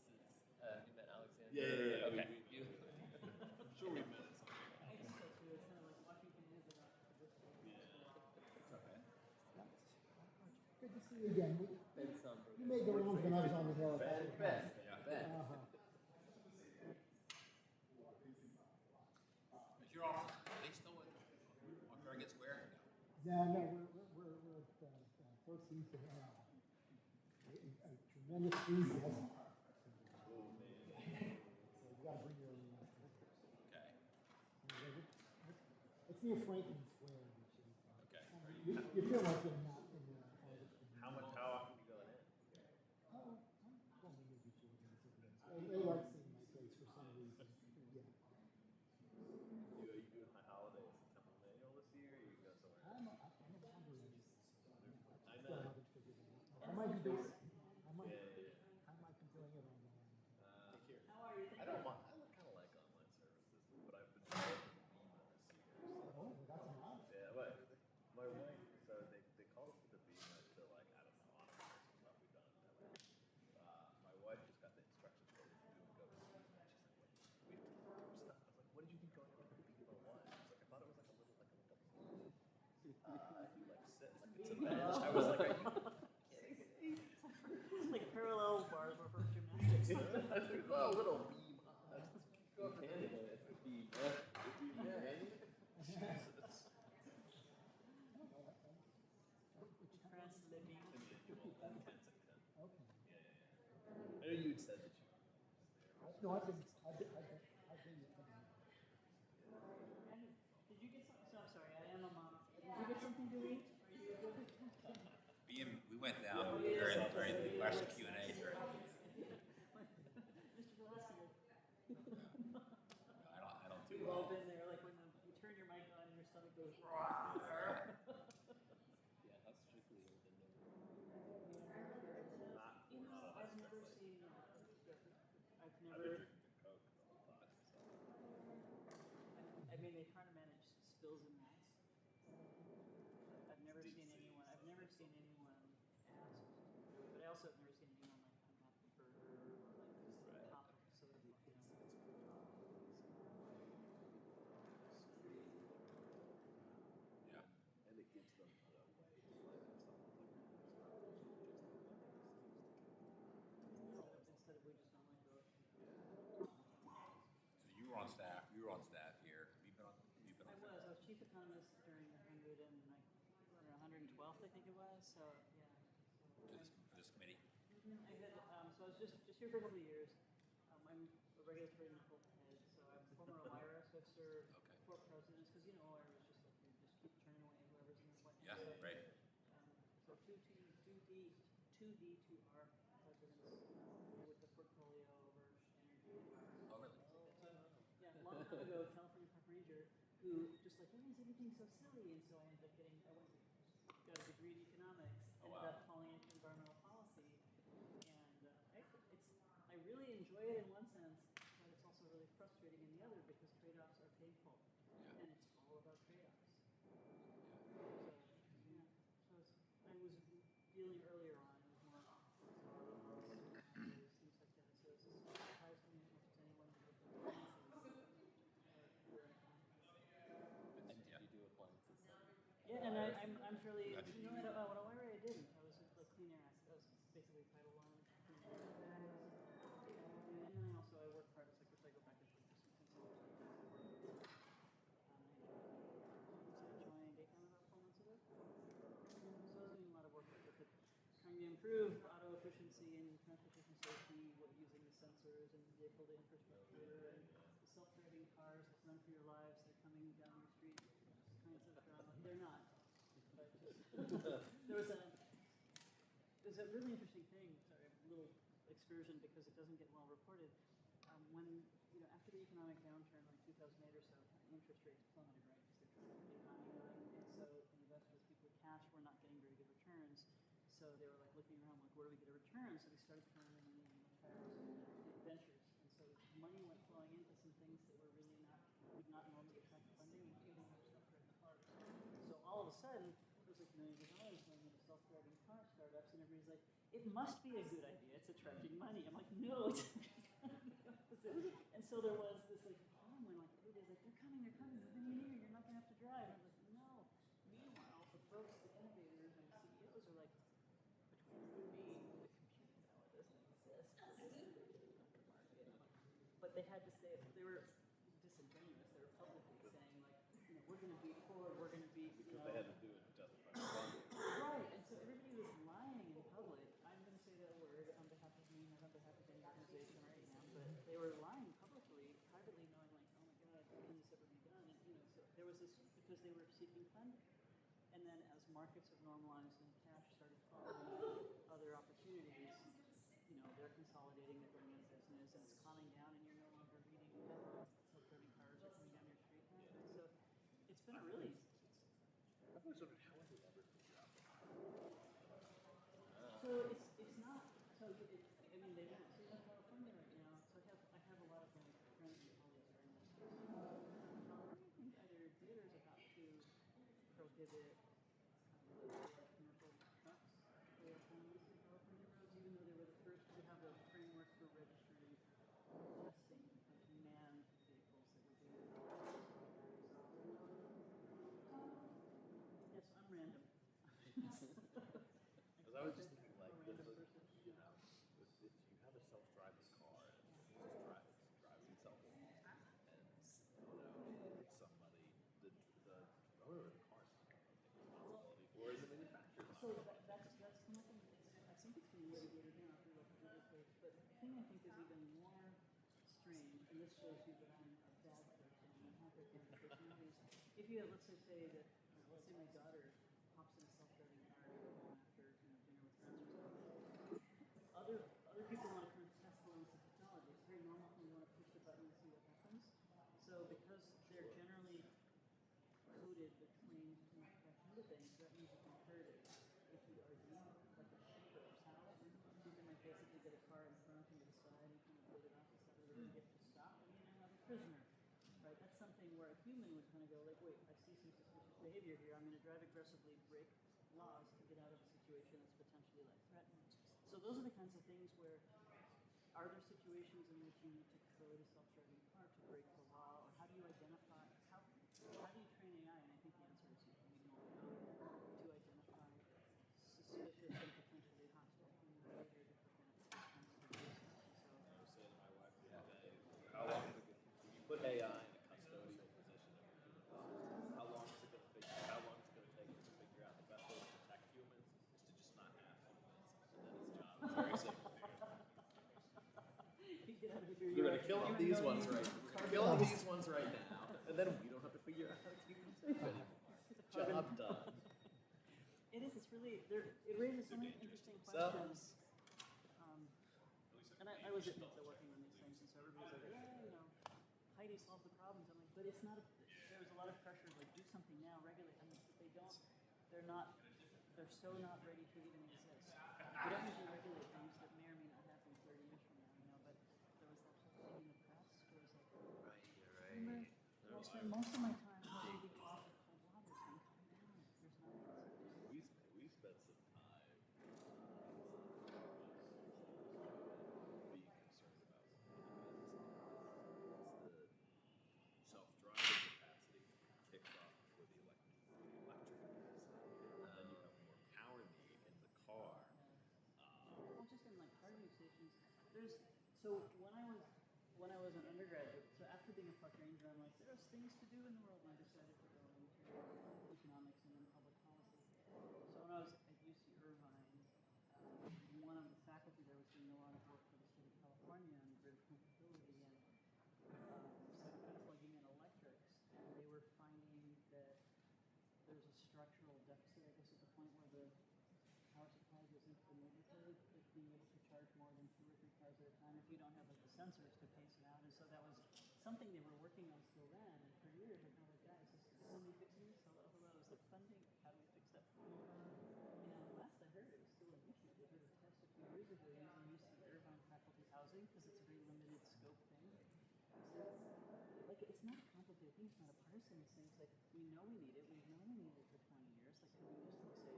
you met Alexander. Yeah. Okay. I'm sure we met. It's kind of like Washington is about. It's okay. Good to see you again. You made the rounds when I was on the hill. You're all, are they still on Farragut Square? Yeah, no, we're at First East and a tremendous food restaurant. So you gotta bring your own. Okay. It's near Franklin Square, which is. Okay. You feel like you're not in the. How often you going in? Oh, I'm going maybe 4 days a week. They like seeing my face for some reason. Yeah. Are you doing high holidays in Temple Manual this year, or you go somewhere? I'm a wondering. I Still know. haven't figured it out. I might be doing it. I might be doing it online. How are you? I don't mind. I kind of like online services, but I've been trying to Beamer this year. Oh, that's nice. Yeah, but my wife, so they called us to the Beamer to like, I don't know, honor some stuff we've done. My wife just got the instructions for us to go to the Beamer. She's like, wait, we have to do stuff. I was like, what did you think going to the Beamer was? She's like, I thought it was like a little you like sit like it's a bench. I was like, are you kidding me? It's like parallel bars for gymnastics. Well, a little beam. Go up Canada. It's a beam. Jesus. France, the beam. Okay. I know you'd said that you. No, I've been. Did you get something? So I'm sorry, I am a mom. Did you get something to eat? Are you good? We went down during the last Q&A during. Mr. deLaski. I don't do We've well. all been there, like when you turn your mic on and your stomach goes. Yeah, how strictly are the You know, I've never seen. I've I've never. been drinking Coke the whole time. So. I mean, they try to manage spills and mess. I've never seen anyone ask, but I also have never seen anyone like unwrap the burger or like just top of so that Yeah. And it gives them a way to like have something instead of we just normally go. So you were on staff. You were on staff here. You've been on. I was chief economist during the 112th, I think it was. So yeah. For this committee. I had, so I was just here for a couple of years. I'm a regulatory and head, so I'm a former OIRA, so I've served 4 presidents, because OIRA is just like, you just keep turning away whoever's in the White House. Yeah, right. So 2D2R presidents with the portfolio over energy. Oh, really? Yeah, a long time ago, California Park Ranger, who just like, why is everything so silly? And so I ended up got a degree in economics, ended up falling into environmental policy, and I really enjoy it in one sense, but it's also really frustrating in the other because trade-offs are painful, and it's all about trade-offs. So, yeah, I was dealing earlier on with more things like that. So it's just surprised me as much as anyone who And did you do appliances? Yeah, and I'm fairly, at OIRA I didn't. I was the clean air aspect. I was basically Title I clean air. And then also I work private sector, so I go back and forth to some consulting. I joined Daycon about 4 months ago. So I was doing a lot of work with it, trying to improve auto efficiency and transportation safety, using the sensors and vehicle to infrastructure and the self-driving cars that run for your lives. They're coming down your street. Kinds of drama. They're not. But there's a really interesting thing. Sorry, a little excursion because it doesn't get well reported. When after the economic downturn, like 2008 or so, interest rates plummeted, right? Because they're trying to get the economy going, and so investors, people with cash, were not getting very good returns. So they were like looking around, like, where do we get a return? So they started throwing money in ventures, and so money went flowing into some things that were really would not normally attract funding, including our self-driving cars. So all of a sudden, there was like millions of dollars going into self-driving car startups, and everybody's like, it must be a good idea, it's attracting money. I'm like, no, it's and so there was this like problem when like everybody's like, they're coming, within a year, you're not gonna have to drive. And I was like, no. Meanwhile, the folks, the innovators and the CEOs are like, between you and me, the computing power doesn't exist. But they had to say it. They were disingenuous. They were publicly saying like, you know, we're going to be forward. We're going to be. Because they had to do it to justify the funding. Right, and so everybody was lying in public. I'm going to say that word on behalf of me, not on behalf of any organization right now, but they were lying publicly, privately, knowing like, oh my God, can this ever be done? And you know, so there was this because they were seeking funding. And then as markets have normalized and cash started flowing, other opportunities, you know, they're consolidating, they're going into business, and it's calming down, and you're no longer reading headlines that self-driving cars are coming down your street. And so it's been a really. I've always wondered how would they ever figure out So it's not. So I mean, they don't see in California right now. So I have a lot of friends and colleagues who are in this. What do you think either did or is about to prohibit commercial trucks for autonomous in California roads, even though they were the first to have a framework for registering testing of manned vehicles that were doing Yes, I'm random. Because I was just thinking, like, you know, if you have a self-driving car, and it just drives itself, and you know, somebody, the owner of the car is not going to take responsibility for it as a manufacturer. So that's come up in, I think it's being litigated now through the case, but the thing I think is even more strange, and this shows you that I'm a bad person and I have different personalities. If you have, let's say that, let's say my daughter hops in a self-driving car after dinner with friends or something. Other people want to kind of test the limits of technology. It's very normal when you want to push the button and see what happens. So because they're generally coded with claims to not catch into things, that means you can hurt it if you are doing like a sheep or a cow. You can like basically get a car in front and to the side and kind of build it off the side of the road and get to stop and you now have a prisoner. Right? That's something where a human would kind of go like, wait, I see some suspicious behavior here. I'm going to drive aggressively, break laws to get out of a situation that's potentially life-threatening. So those are the kinds of things where are there situations in which you need to code a self-driving car to break the law, or how do you identify, how do you train AI? And I think the answer is we don't know to identify suspicious and potentially hostile human behavior to prevent these kinds of abuses. So I was saying to my wife the other day, how long is it if you put AI in a custodial position of humans, how long is it going to take it to figure out the best way to protect humans is to just not have humans, and then his job is very simple. We're going to kill all these ones right now, and then we don't have to figure out how to keep them safe anymore. Job done. it is. It's really. It raises so many interesting questions. And I was at NHTSA working on these things, and so everybody's like, yeah, you know, Heidi solved the problems. I'm like, but it's not. There was a lot of pressure, like do something now, regulate. I mean, but they don't. They're not. They're so not ready to even exist. We don't usually regulate things that may or may not happen 30 years from now, you know. But there was that whole thing in the press where it was like, Right, you're right. I spend most of my time watching the cold water tank come down. There's nothing. We spent some time being concerned about one of the is the self-driving capacity kicks off before the electric does. And then you have more power need in the car. Well, just in like charging stations, so when I was an undergraduate, so after being a park ranger, I'm like, there's things to do in the world, and I decided to go into economics and then public policy. So when I was at UC Irvine, one of the faculty there was doing a lot of work for the state of California on grid compatibility and plugging in electrics, and they were finding that there's a structural deficit, I guess, at the point where the power supply goes into the neighborhood, of being able to charge more than 2 or 3 cars at a time if you don't have like the sensors to pace it out. And so that was something they were working on still then. And for years, I thought, like, guys, is somebody fixing this? Hello, is the funding? How do we fix that? And last I heard, it was still an issue. They did a test a few years ago using UC Irvine faculty housing because it's a very limited scope thing. So, like, it's not a complicated thing. It's not a partisan thing. It's like, we know we need it. We've known we need it for 20 years. Like, can we just say,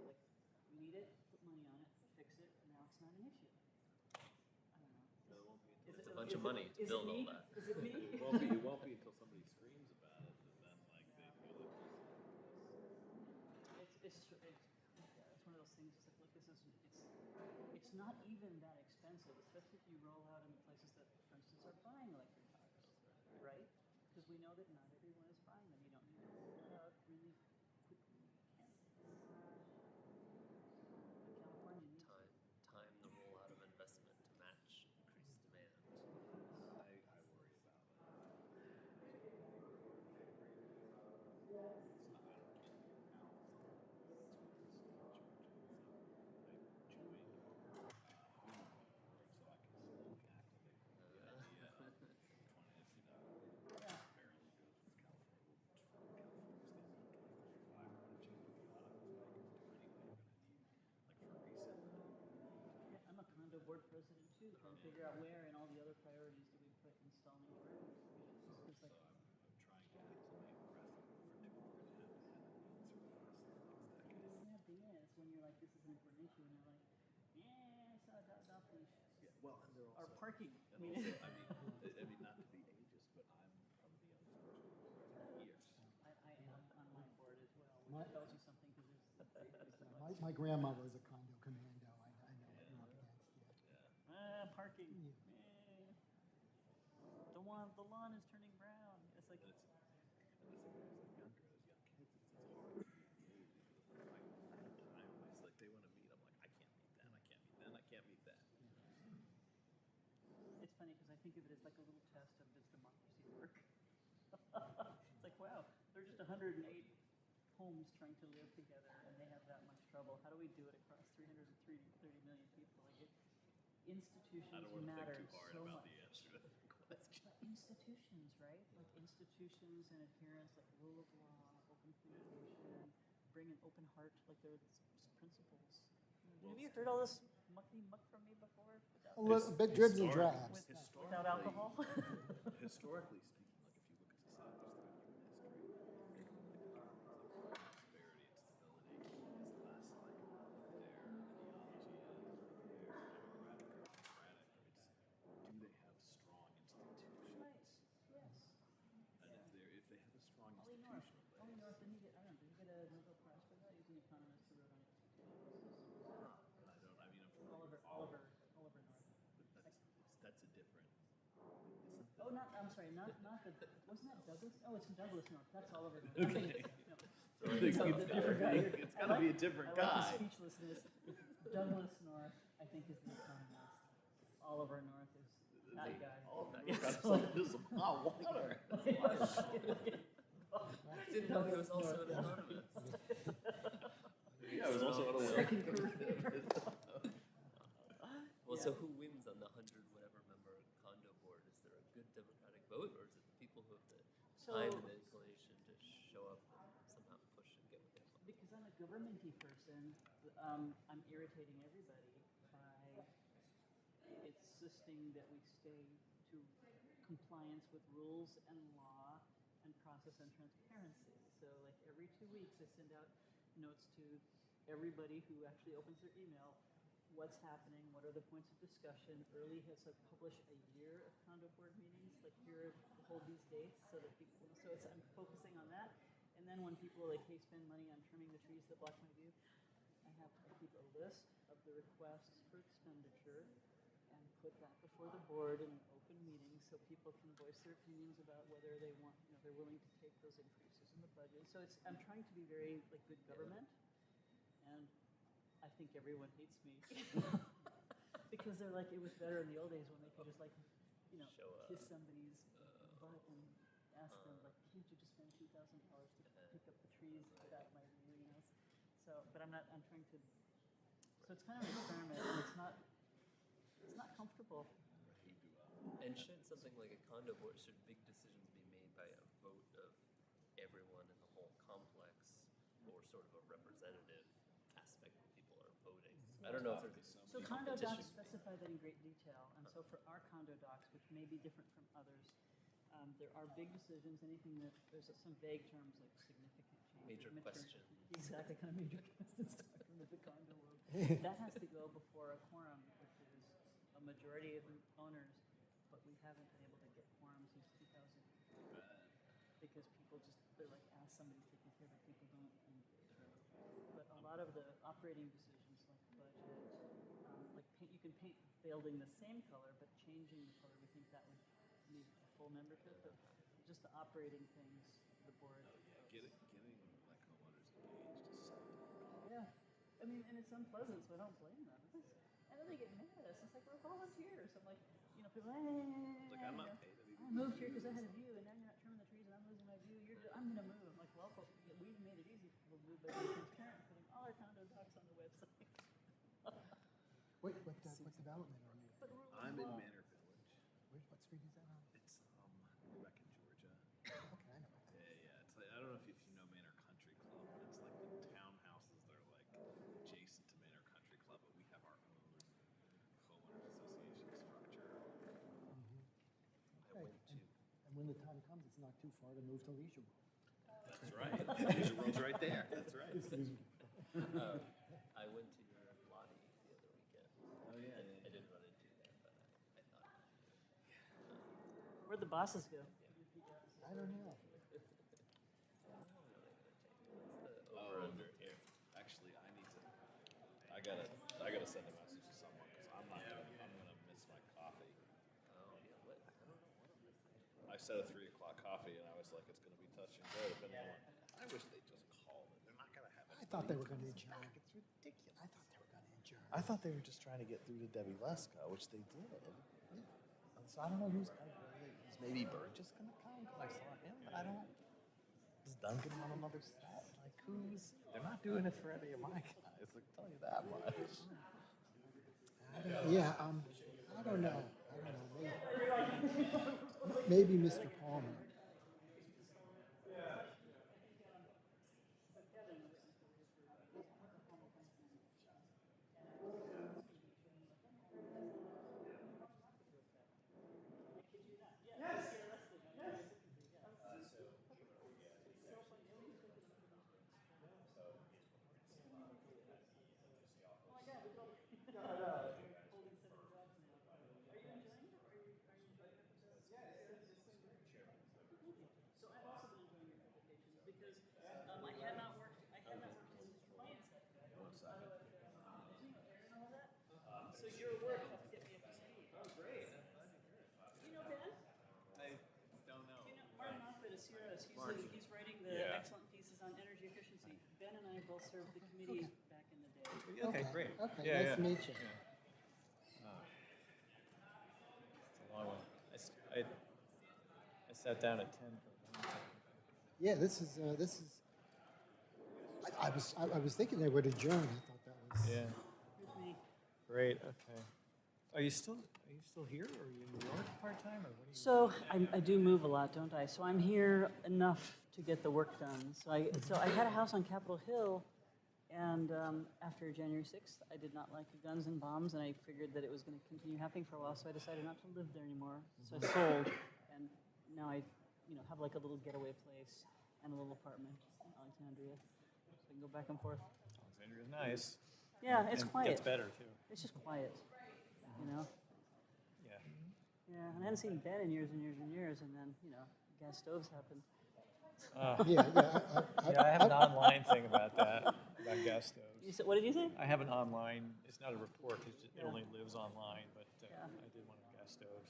the money to build all that. Is it me? It won't be until somebody screams about it, and then like they feel like It's one of those things. It's like, look, it's not even that expensive, especially if you roll out in the places that, for instance, are buying electric cars, right? Because we know that not everyone is buying them. You don't need to roll it out really quickly. California needs time the rollout of investment to match increased demand. I worry about it. It's not, I don't get your house. It's like chewing so I can slowly activate the idea of if you know barely goes with California standard 2035 we're gonna change a lot of those vehicles do anyway. You're gonna need like for reset. I'm a condo board president too, trying to figure out where and all the other priorities do we put installing grid. It's like, I'm trying to make aggressive for 2 we're gonna have to have an answer for this next decade. the sad thing is, when you're like, this is an important issue, and you're like, yeah, I saw that off leash. Yeah, well, and they're also Or parking. And also, I mean, not to be ageist, but I'm probably the youngest person for years. I am on my board as well, which tells you something, because there's. My grandmother was a condo commando. I know what you're up against, yeah. Parking. The lawn is turning brown. It's like. And it's younger, as young kids, it's hard. Like, time, it's like they want to meet. I'm like, I can't meet that. I can't meet that. I can't meet that. It's funny because I think of it as like a little test of does democracy work? It's like, wow, there are just 108 homes trying to live together and they have that much trouble. How do we do it across 330 million people? Like institutions I don't want to matter think too hard so about much. the answer to that question. But institutions, right? Like institutions and adherence, like rule of law, open communication, bring an open heart, like they're principles. Have you heard all this mucky muck from me before? A little bit dribs and drabs. Without alcohol? Historically speaking, like if you look at societies throughout human history, like prosperity and stability is less like their ideology is, their democratic or democratic. It's do they have strong institutions? Right. Yes. And if they have a strong Ollie institution, North, didn't you get, I don't know, did you get a Nobel Prize for that? He was an economist who wrote on it. I mean, I'm from Oliver North. That's a different. Oh, I'm sorry, not the, wasn't that Douglas? Oh, it's Douglas North, that's Oliver North. Okay. No. It's gotta be a different I guy. like the speechlessness. Douglas North, I think, is the economist. Oliver North is that guy. Oh, there's some hot water. Didn't know he was also an economist. Yeah, it was also Well, so who wins on the 100 whatever member condo board? Is there a good democratic vote, or is it the people who have the time and the inclination to show up and somehow push and get what they want? Because I'm a governmenty person, I'm irritating everybody by insisting that we stay to compliance with rules and law and process and transparency. So like every 2 weeks I send out notes to everybody who actually opens their email, what's happening, what are the points of discussion. Early has like published a year of condo board meetings, like here, hold these dates so that people, so it's, I'm focusing on that. And then when people are like, hey, spend money on trimming the trees that block my view, I keep a list of the requests for expenditure and put that before the board in an open meeting so people can voice their opinions about whether they want, they're willing to take those increases in the budget. So I'm trying to be very like good government, and I think everyone hates me because they're like, it was better in the old days when they could just like, kiss somebody's butt and ask them like, can't you just spend $2,000 to pick up the trees without my view, So, but I'm trying to. So it's kind of an experiment, and it's not comfortable. And should something like a condo board, should big decisions be made by a vote of everyone in the whole complex, or sort of a representative aspect where people are voting? I don't know if there's So condo docs specify that in great detail, and so for our condo docs, which may be different from others, there are big decisions, anything that, there's some vague terms like significant change. Major question. Exactly, kind of major questions talking about the condo world. That has to go before a quorum, which is a majority of owners, but we haven't been able to get quorum since 2000. Because people just, they're like, somebody's taking care of it, people don't. But a lot of the operating decisions, like budget, like paint, you can paint the building the same color, but changing the color, we think that would need a full membership. But just the operating things, the board. Getting like homeowners engaged is so difficult. Yeah, I mean, and it's unpleasant, so I don't blame them. And then they get mad at us. It's like, we're volunteers. I'm like, you know, people, hey, Like, I'm not paid to be. I moved here because I had a view, and now you're not trimming the trees, and I'm losing my view. I'm going to move. I'm like, well, we've made it easy for people to move by being transparent and putting all our condo docs on the website. What development are you? I'm in Manor Village. What street is that on? It's Brecken, Georgia. Okay, I know. Yeah. It's like, I don't know if you know Manor Country Club, but it's like the townhouses that are like adjacent to Manor Country Club, but we have our own homeowners association structure. I Okay, went to. and when the time comes, it's not too far to move to Leisure World. That's right. Leisure World's right there. That's right. I went to your Lottie the other weekend. Oh yeah. I didn't run into that, but I thought. Where'd the bosses go? I don't know. Over under here. Actually, I need to. I gotta send a message to someone because I'm gonna miss my coffee. Oh yeah. What? I don't know what I'm missing. I said a 3 o'clock coffee, and I was like, it's gonna be touch and go. Depending on. I wish they just called it. They're not gonna have it. I thought they were going to adjourn. It's ridiculous. I thought they were going to adjourn. I thought they were just trying to get through to deLaski, which they did. Yeah. So I don't know who's is maybe Burgess gonna come because I saw him, but I don't. Is Duncan on another set? Like who's? They're not doing it for any of my guys. I can tell you that much. I don't know. Maybe Mr. Palmer. So I've also been enjoying your publications because I had not worked in compliance. So your work helped get me up to speed. Oh, great. You know Ben? I don't know. You know, Martin Moffett is here. He's writing the excellent pieces on energy efficiency. Ben and I both served the committee back in the day. Okay, great. Okay, nice to meet you. It's a long one. I sat down at 10 for Yeah, this is. I was thinking they would adjourn. I thought that was. Yeah. Here's me. Great. Okay. Are you still here, or are you in New York part-time, or what are you? So I do move a lot, don't I? So I'm here enough to get the work done. So I had a house on Capitol Hill, and after January 6th, I did not like the guns and bombs, and I figured that it was going to continue happening for a while, so I decided not to live there anymore. So I sold, and now I, have like a little getaway place and a little apartment in Alexandria, so I can go back and forth. Alexandria's nice. Yeah, it's And quiet. Gets better too. It's just quiet, Yeah. Yeah, and I hadn't seen Ben in years and years and years, and then, gas stoves happened. I have an online thing about that, about gas stoves. What did you say? I have an online, it's not a report, it only lives online, but I did one of gas stoves.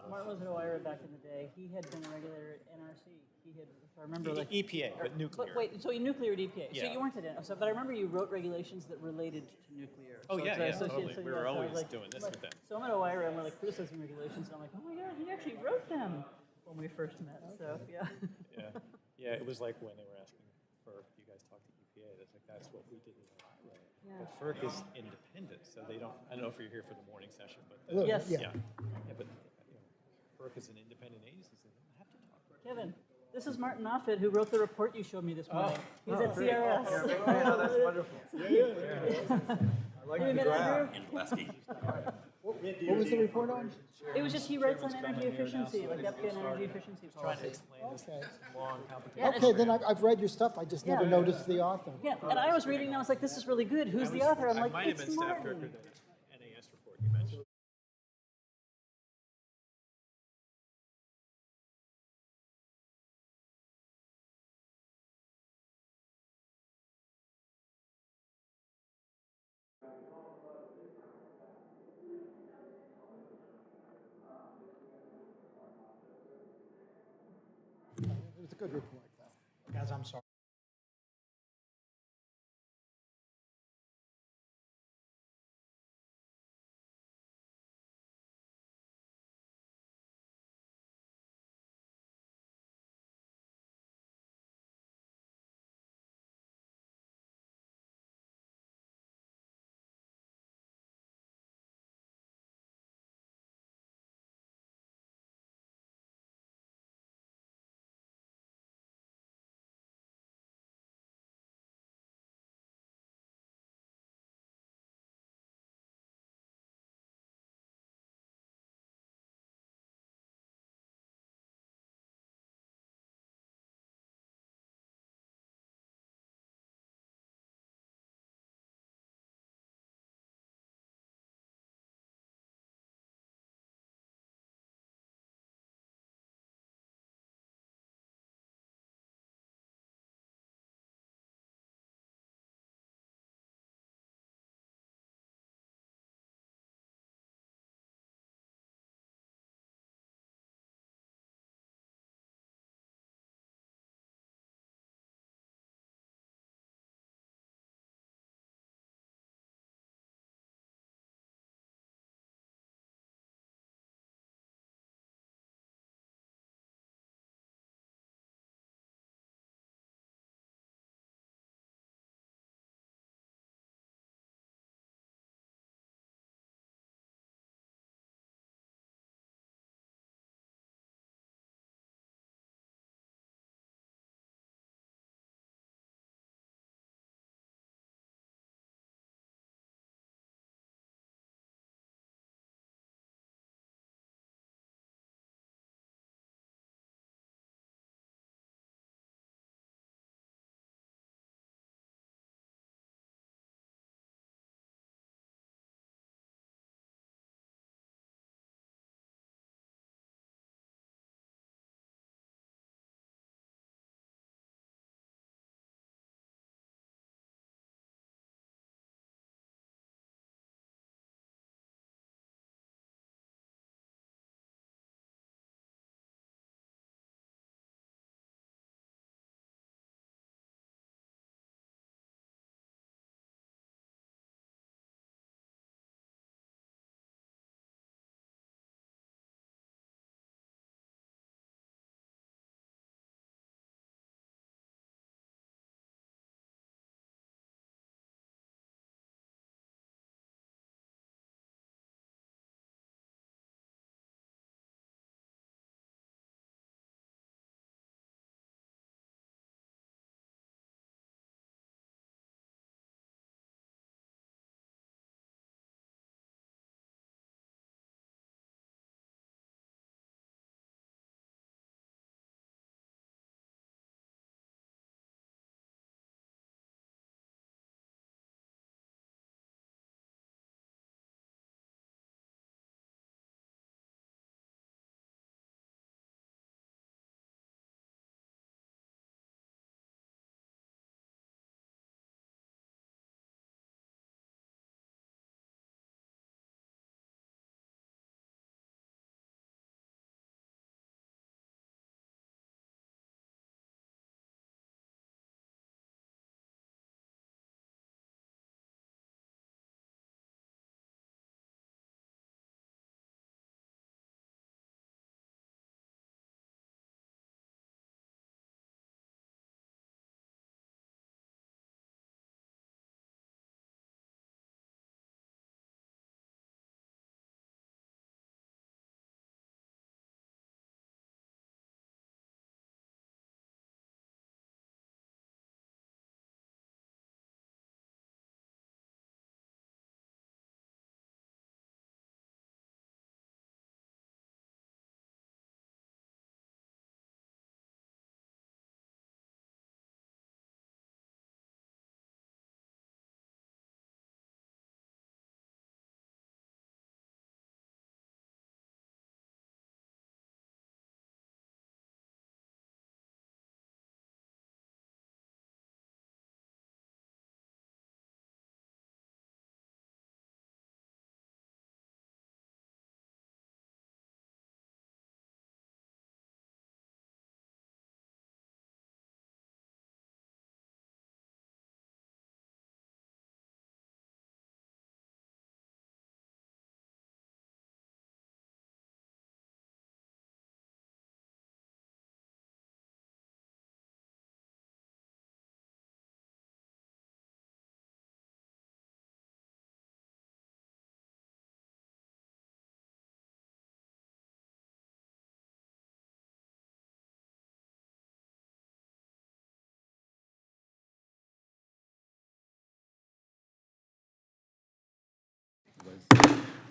Martin was at OIRA back in the day. He had been a regulator at NRC. He had, if I remember, like EPA, but nuclear. Wait, so you nuclear at EPA. So Yeah. you weren't at NRC, but I remember you wrote regulations that related to nuclear. Oh, So yeah, it's yeah, associated- totally. so We were so I was always doing this with them. So I'm at OIRA and we're like criticizing regulations, and I'm like, oh my God, he actually wrote them when we first met. So yeah. Yeah, it was like when they were asking for, you guys talk to EPA, that's what we did in OIRA. Yeah. But FERC is independent, so they don't, I don't know if you're here for the morning session, but. Yes. Yeah, but FERC is an independent agency, so they don't have to talk. Kevin, this is Martin Moffett, who wrote the report you showed me this morning. He's at great. CRS. Oh, that's wonderful. I like the graph. What was the report on? It was just he writes on energy efficiency, like updated energy efficiency Trying to policy. explain this long, complicated. Yeah, Okay, then I've read your stuff. I just never Yeah. noticed the author. Yeah, and I was reading and I was like, this is really good. Who's the author? I'm I like, might have it's been staff Martin. director of the NAS report you mentioned. It was a good report, though. Guys, I'm sorry.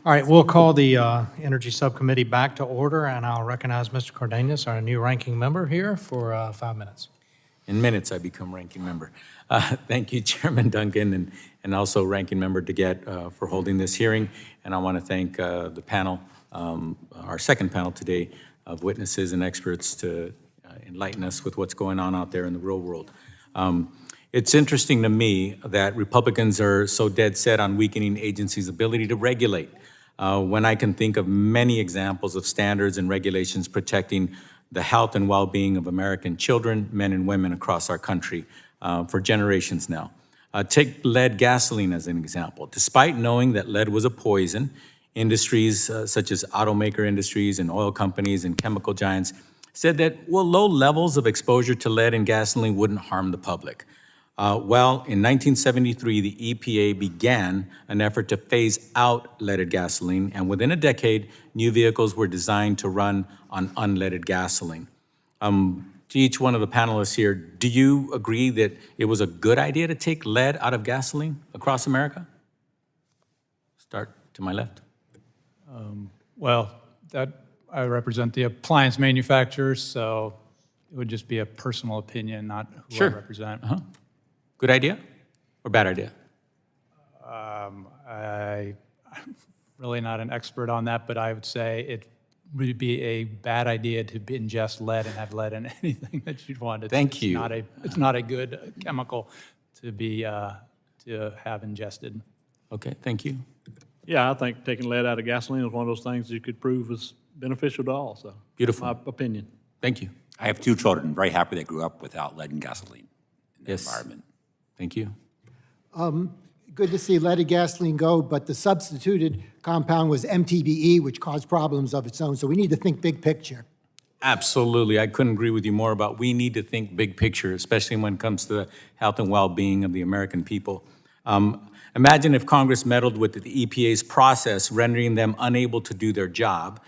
All right, we'll call the Energy Subcommittee back to order, and I'll recognize Mr. Cardenas, our new ranking member here, for 5 minutes. In minutes, I become ranking member. Thank you, Chairman Duncan, and also Ranking Member DeGette for holding this hearing. And I want to thank the panel, our second panel today of witnesses and experts to enlighten us with what's going on out there in the real world. It's interesting to me that Republicans are so dead set on weakening agencies' ability to regulate, when I can think of many examples of standards and regulations protecting the health and well-being of American children, men and women across our country for generations now. Take lead gasoline as an example. Despite knowing that lead was a poison, industries such as automaker industries and oil companies and chemical giants said that, well, low levels of exposure to lead in gasoline wouldn't harm the public. Well, in 1973, the EPA began an effort to phase out leaded gasoline, and within a decade, new vehicles were designed to run on unleaded gasoline. To each one of the panelists here, do you agree that it was a good idea to take lead out of gasoline across America? Start to my left. Well, I represent the appliance manufacturers, so it would just be a personal opinion, not who I represent. Good idea or bad idea? I'm really not an expert on that, but I would say it would be a bad idea to ingest lead and have lead in anything that you'd want. Thank you. It's not a good chemical to be to have ingested. Okay, thank you. Yeah, I think taking lead out of gasoline is one of those things you could prove is beneficial to all, so. Beautiful. My opinion. Thank you. I have 2 children, very happy they grew up without lead and gasoline in the environment. Thank you. Good to see leaded gasoline go, but the substituted compound was MTBE, which caused problems of its own. So we need to think big picture. Absolutely. I couldn't agree with you more about we need to think big picture, especially when it comes to the health and well-being of the American people. Imagine if Congress meddled with the EPA's process, rendering them unable to do their job.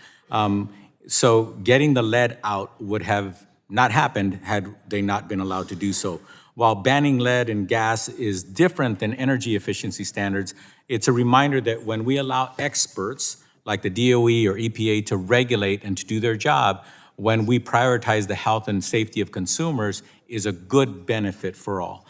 So getting the lead out would have not happened had they not been allowed to do so. While banning lead and gas is different than energy efficiency standards, it's a reminder that when we allow experts like the DOE or EPA to regulate and to do their job, when we prioritize the health and safety of consumers is a good benefit for all.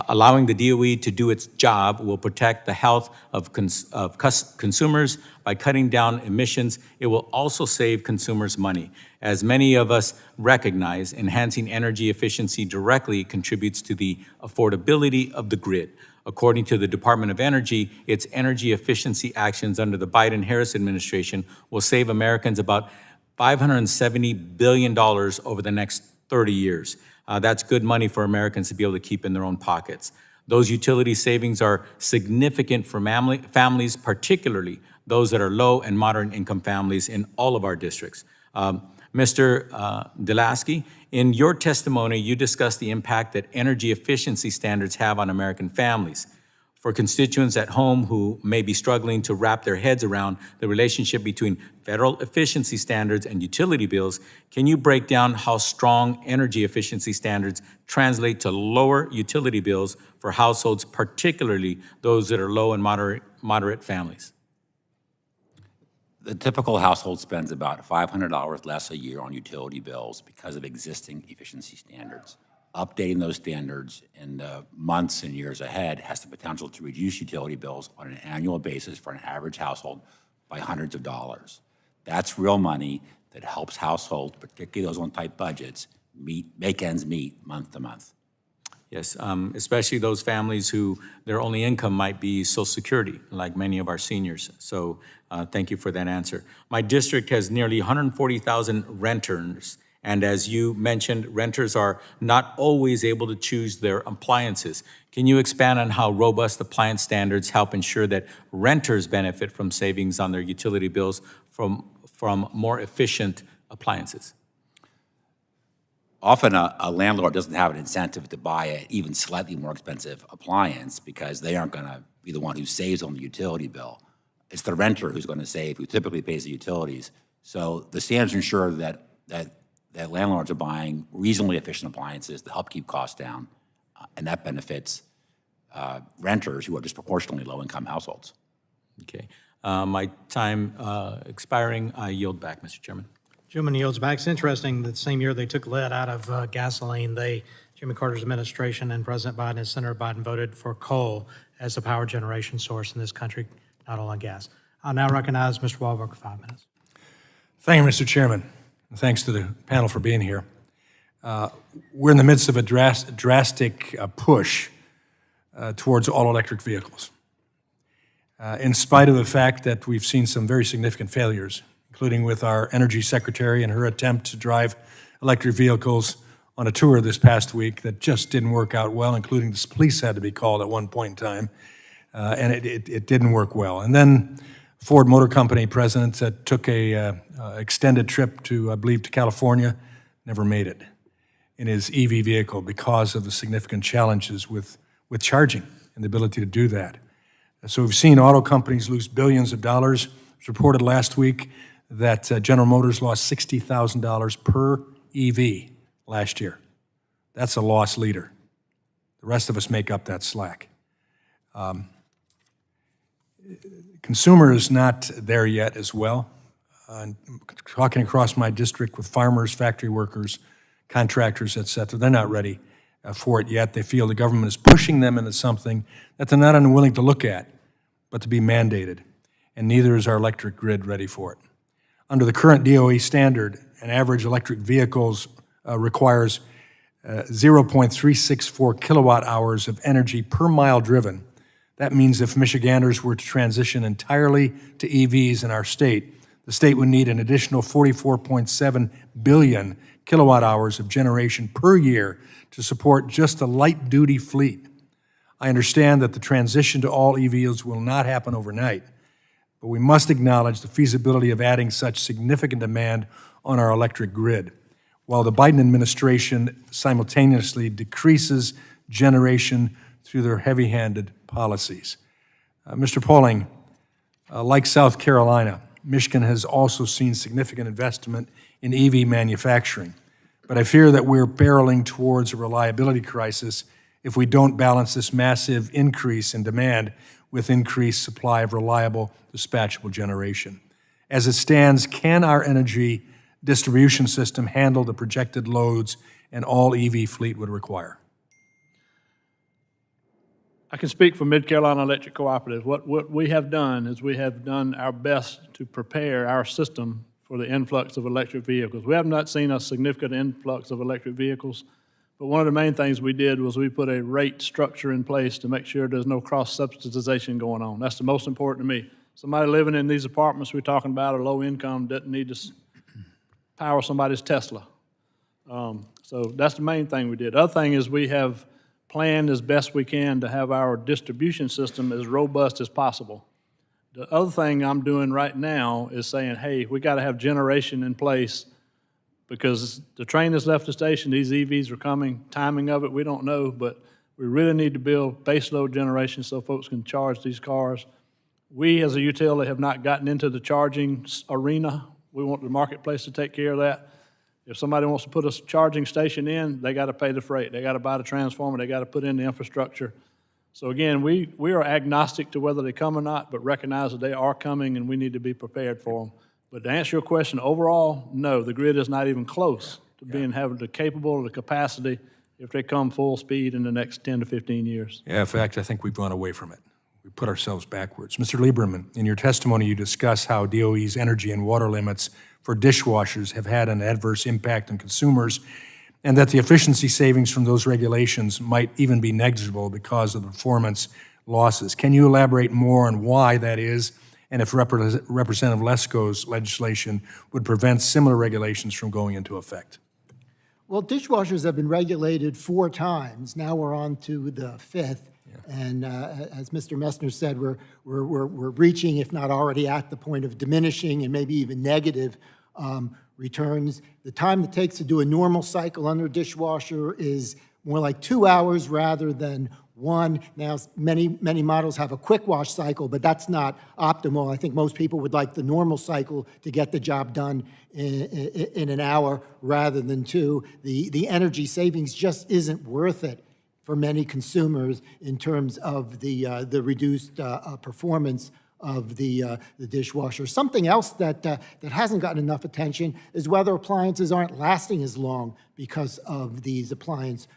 Allowing the DOE to do its job will protect the health of consumers by cutting down emissions. It will also save consumers money. As many of us recognize, enhancing energy efficiency directly contributes to the affordability of the grid. According to the Department of Energy, its energy efficiency actions under the Biden-Harris administration will save Americans about $570 billion over the next 30 years. That's good money for Americans to be able to keep in their own pockets. Those utility savings are significant for families, particularly those that are low and moderate income families in all of our districts. Mr. deLaski, in your testimony, you discussed the impact that energy efficiency standards have on American families. For constituents at home who may be struggling to wrap their heads around the relationship between federal efficiency standards and utility bills, can you break down how strong energy efficiency standards translate to lower utility bills for households, particularly those that are low and moderate families? The typical household spends about $500 less a year on utility bills because of existing efficiency standards. Updating those standards in the months and years ahead has the potential to reduce utility bills on an annual basis for an average household by hundreds of dollars. That's real money that helps households, particularly those on tight budgets, make ends meet month to month. Yes, especially those families who their only income might be Social Security, like many of our seniors. So thank you for that answer. My district has nearly 140,000 renters. And as you mentioned, renters are not always able to choose their appliances. Can you expand on how robust appliance standards help ensure that renters benefit from savings on their utility bills from more efficient appliances? Often a landlord doesn't have an incentive to buy an even slightly more expensive appliance because they aren't going to be the one who saves on the utility bill. It's the renter who's going to save, who typically pays the utilities. So the standards ensure that landlords are buying reasonably efficient appliances to help keep costs down, and that benefits renters who are disproportionately low-income households. Okay. My time expiring, I yield back, Mr. Chairman. Gentleman yields back. It's interesting that the same year they took lead out of gasoline, Jimmy Carter's administration and President Biden and Senator Biden voted for coal as the power generation source in this country, not oil and gas. I'll now recognize Mr. Wahlberg for 5 minutes. Thank you, Mr. Chairman. And thanks to the panel for being here. We're in the midst of a drastic push towards all-electric vehicles. In spite of the fact that we've seen some very significant failures, including with our Energy Secretary and her attempt to drive electric vehicles on a tour this past week that just didn't work out well, including the police had to be called at one point in time, and it didn't work well. And then Ford Motor Company president took a extended trip to, I believe, to California, never made it in his EV vehicle because of the significant challenges with charging and the ability to do that. So we've seen auto companies lose billions of dollars. It was reported last week that General Motors lost $60,000 per EV last year. That's a loss leader. The rest of us make up that slack. Consumer is not there yet as well. Talking across my district with farmers, factory workers, contractors, et cetera, they're not ready for it yet. They feel the government is pushing them into something that they're not unwilling to look at, but to be mandated. And neither is our electric grid ready for it. Under the current DOE standard, an average electric vehicles requires 0.364 kilowatt hours of energy per mile driven. That means if Michiganders were to transition entirely to EVs in our state, the state would need an additional 44.7 billion kilowatt hours of generation per year to support just a light-duty fleet. I understand that the transition to all EVs will not happen overnight, but we must acknowledge the feasibility of adding such significant demand on our electric grid, while the Biden administration simultaneously decreases generation through their heavy-handed policies. Mr. Pauling, like South Carolina, Michigan has also seen significant investment in EV manufacturing, but I fear that we're barreling towards a reliability crisis if we don't balance this massive increase in demand with increased supply of reliable, dispatchable generation. As it stands, can our energy distribution system handle the projected loads an all-EV fleet would require? I can speak for Mid-Carolina Electric Cooperative. What we have done is we have done our best to prepare our system for the influx of electric vehicles. We have not seen a significant influx of electric vehicles, but one of the main things we did was we put a rate structure in place to make sure there's no cross-subsidization going on. That's the most important to me. Somebody living in these apartments we're talking about are low income, doesn't need to power somebody's Tesla. So that's the main thing we did. The other thing is we have planned as best we can to have our distribution system as robust as possible. The other thing I'm doing right now is saying, hey, we got to have generation in place because the train has left the station, these EVs are coming, timing of it, we don't know, but we really need to build baseload generation so folks can charge these cars. We as a utility have not gotten into the charging arena. We want the marketplace to take care of that. If somebody wants to put a charging station in, they got to pay the freight. They got to buy the transformer. They got to put in the infrastructure. So again, we are agnostic to whether they come or not, but recognize that they are coming and we need to be prepared for them. But to answer your question, overall, no, the grid is not even close to being having the capable or the capacity if they come full speed in the next 10 to 15 years. Yeah, in fact, I think we've gone away from it. We put ourselves backwards. Mr. Lieberman, in your testimony, you discuss how DOE's energy and water limits for dishwashers have had an adverse impact on consumers, and that the efficiency savings from those regulations might even be negligible because of the performance losses. Can you elaborate more on why that is, and if Representative Lesko's legislation would prevent similar regulations from going into effect? Well, dishwashers have been regulated 4 times. Now we're on to the 5th. And as Mr. Messner said, we're reaching, if not already at the point of diminishing and maybe even negative returns. The time it takes to do a normal cycle under a dishwasher is more like 2 hours rather than 1. Now, many models have a quick wash cycle, but that's not optimal. I think most people would like the normal cycle to get the job done in an hour rather than 2. The energy savings just isn't worth it for many consumers in terms of the reduced performance of the dishwasher. Something else that hasn't gotten enough attention is whether appliances aren't lasting as long because of these appliance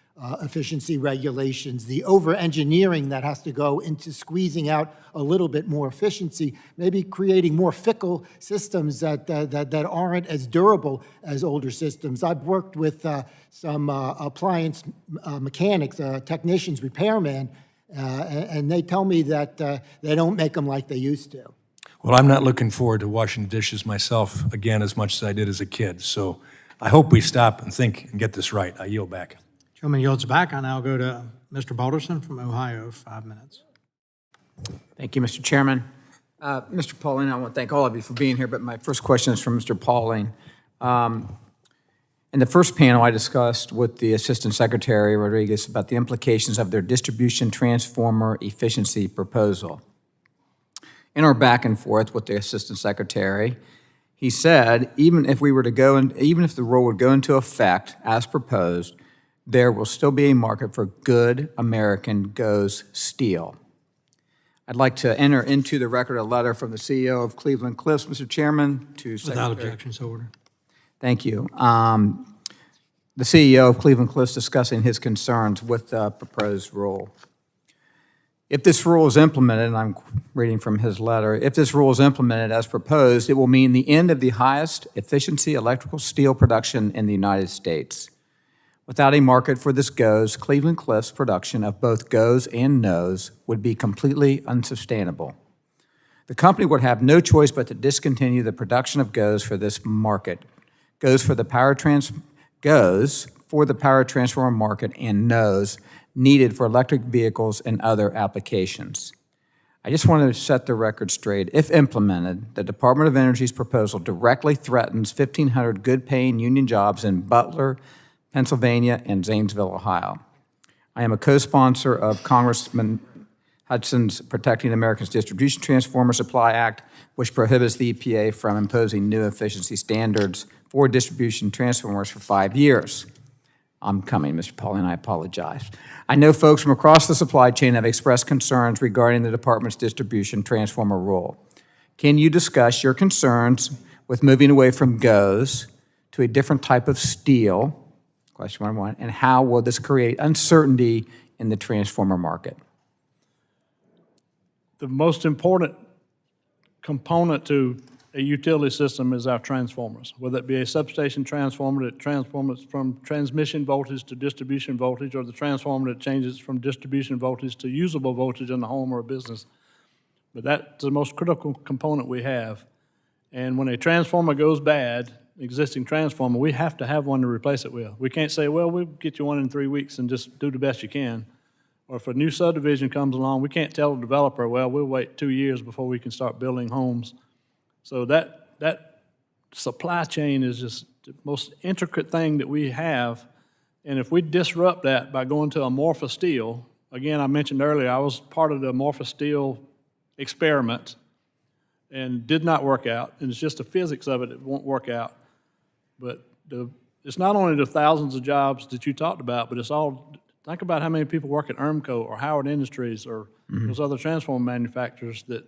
efficiency regulations, the over-engineering that has to go into squeezing out a little bit more efficiency, maybe creating more fickle systems that aren't as durable as older systems. I've worked with some appliance mechanics, technicians, repairmen, and they tell me that they don't make them like they used to. Well, I'm not looking forward to washing dishes myself again as much as I did as a kid, so I hope we stop and think and get this right. I yield back. Gentleman yields back. I now go to Mr. Balderson from Ohio, 5 minutes. Thank you, Mr. Chairman. Mr. Pauling, I want to thank all of you for being here, but my first question is from Mr. Pauling. In the first panel, I discussed with the Assistant Secretary Rodrigues about the implications of their distribution transformer efficiency proposal. In our back and forth with the Assistant Secretary, he said even if the rule would go into effect as proposed, there will still be a market for good American GOES steel. I'd like to enter into the record a letter from the CEO of Cleveland Cliffs, Mr. Chairman, to Secretary. Without objection, so ordered. Thank you. The CEO of Cleveland Cliffs discussing his concerns with the proposed rule. If this rule is implemented, and I'm reading from his letter, if this rule is implemented as proposed, it will mean the end of the highest efficiency electrical steel production in the United States. Without a market for this GOES, Cleveland Cliffs production of both GOES and NOES would be completely unsustainable. The company would have no choice but to discontinue the production of GOES for this market. GOES for the power transformer market and NOES needed for electric vehicles and other applications. I just wanted to set the record straight. If implemented, the Department of Energy's proposal directly threatens 1,500 good-paying union jobs in Butler, Pennsylvania, and Zanesville, Ohio. I am a co-sponsor of Congressman Hudson's Protecting America's Distribution Transformer Supply Act, which prohibits the EPA from imposing new efficiency standards for distribution transformers for 5 years. I'm coming, Mr. Pauling, I apologize. I know folks from across the supply chain have expressed concerns regarding the department's distribution transformer rule. Can you discuss your concerns with moving away from GOES to a different type of steel? Question number one, and how will this create uncertainty in the transformer market? The most important component to a utility system is our transformers, whether it be a substation transformer that transforms from transmission voltage to distribution voltage, or the transformer that changes from distribution voltage to usable voltage in the home or a business. But that's the most critical component we have. And when a transformer goes bad, existing transformer, we have to have one to replace it with. We can't say, well, we'll get you one in 3 weeks and just do the best you can. Or if a new subdivision comes along, we can't tell the developer, well, we'll wait 2 years before we can start building homes. So that supply chain is just the most intricate thing that we have. And if we disrupt that by going to amorphous steel, again, I mentioned earlier, I was part of the amorphous steel experiment and did not work out. And it's just the physics of it that won't work out. But it's not only the thousands of jobs that you talked about, but it's all, think about how many people work at ERMCO or Howard Industries or those other transformer manufacturers that,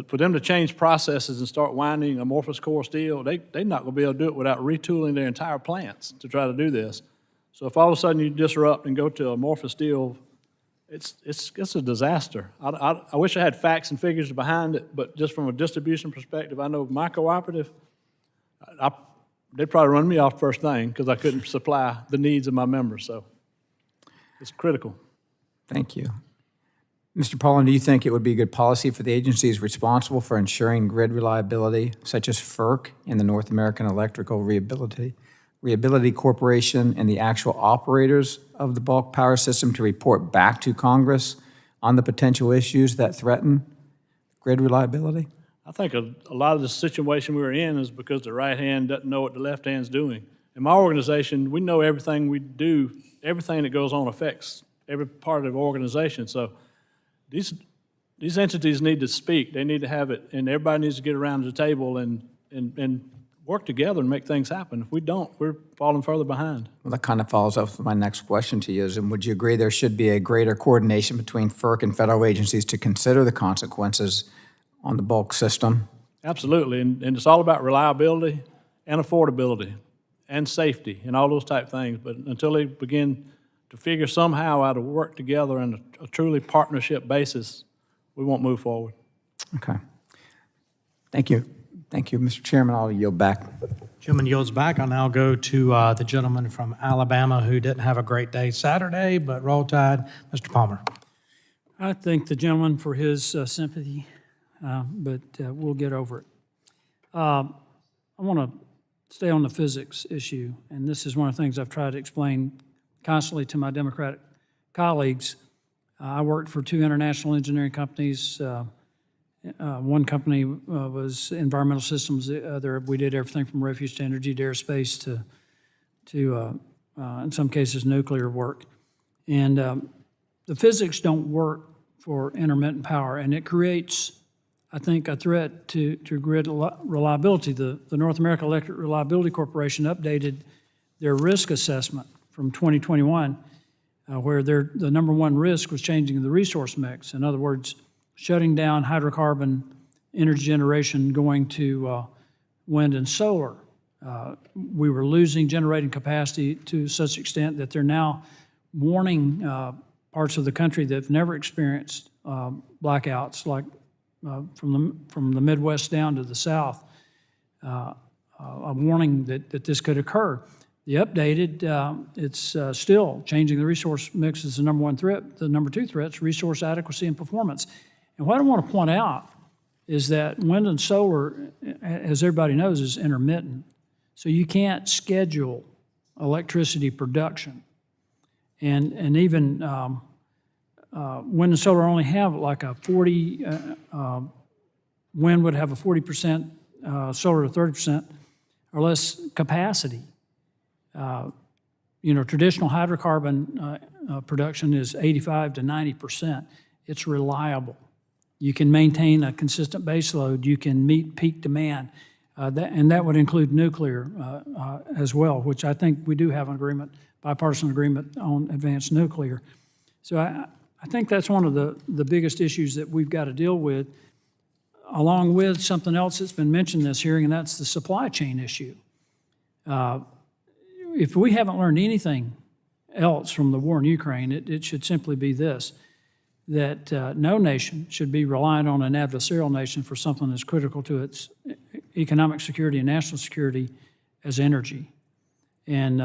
for them to change processes and start winding amorphous core steel, they're not going to be able to do it without retooling their entire plants to try to do this. So if all of a sudden you disrupt and go to amorphous steel, it's a disaster. I wish I had facts and figures behind it, but just from a distribution perspective, I know my cooperative, they'd probably run me off first thing because I couldn't supply the needs of my members. So it's critical. Thank you. Mr. Pauling, do you think it would be good policy for the agencies responsible for ensuring grid reliability, such as FERC and the North American Electrical Reliability Corporation, and the actual operators of the bulk power system to report back to Congress on the potential issues that threaten grid reliability? I think a lot of the situation we're in is because the right hand doesn't know what the left hand's doing. In my organization, we know everything we do, everything that goes on affects every part of the organization. So these entities need to speak. They need to have it, and everybody needs to get around the table and work together and make things happen. If we don't, we're falling further behind. Well, that kind of follows up with my next question to you. And would you agree there should be a greater coordination between FERC and federal agencies to consider the consequences on the bulk system. Absolutely, and it's all about reliability and affordability and safety and all those type things. But until they begin to figure somehow how to work together on a truly partnership basis, we won't move forward. Okay. Thank you. Thank you, Mr. Chairman. I'll yield back. Gentleman yields back. I'll now go to the gentleman from Alabama who didn't have a great day Saturday, but roll tide, Mr. Palmer. I thank the gentleman for his sympathy, but we'll get over it. I want to stay on the physics issue, and this is one of the things I've tried to explain constantly to my Democratic colleagues. I worked for 2 international engineering companies. One company was environmental systems. The other, we did everything from refuge to energy to aerospace to in some cases, nuclear work. And the physics don't work for intermittent power, and it creates, I think, a threat to grid reliability. The North American Electric Reliability Corporation updated their risk assessment from 2021, where the number one risk was changing the resource mix. In other words, shutting down hydrocarbon energy generation, going to wind and solar. We were losing generating capacity to such extent that they're now warning parts of the country that have never experienced blackouts, like from the Midwest down to the South, a warning that this could occur. The updated, it's still changing the resource mix is the number one threat. The number two threat is resource adequacy and performance. And what I want to point out is that wind and solar, as everybody knows, is intermittent. So you can't schedule electricity production. And even wind and solar only have like a 40, wind would have a 40%, solar to 30% or less capacity. Traditional hydrocarbon production is 85 to 90%. It's reliable. You can maintain a consistent base load. You can meet peak demand. And that would include nuclear as well, which I think we do have an agreement, bipartisan agreement on advanced nuclear. So I think that's one of the biggest issues that we've got to deal with, along with something else that's been mentioned in this hearing, and that's the supply chain issue. If we haven't learned anything else from the war in Ukraine, it should simply be this, that no nation should be reliant on an adversarial nation for something that's critical to its economic security and national security as energy. And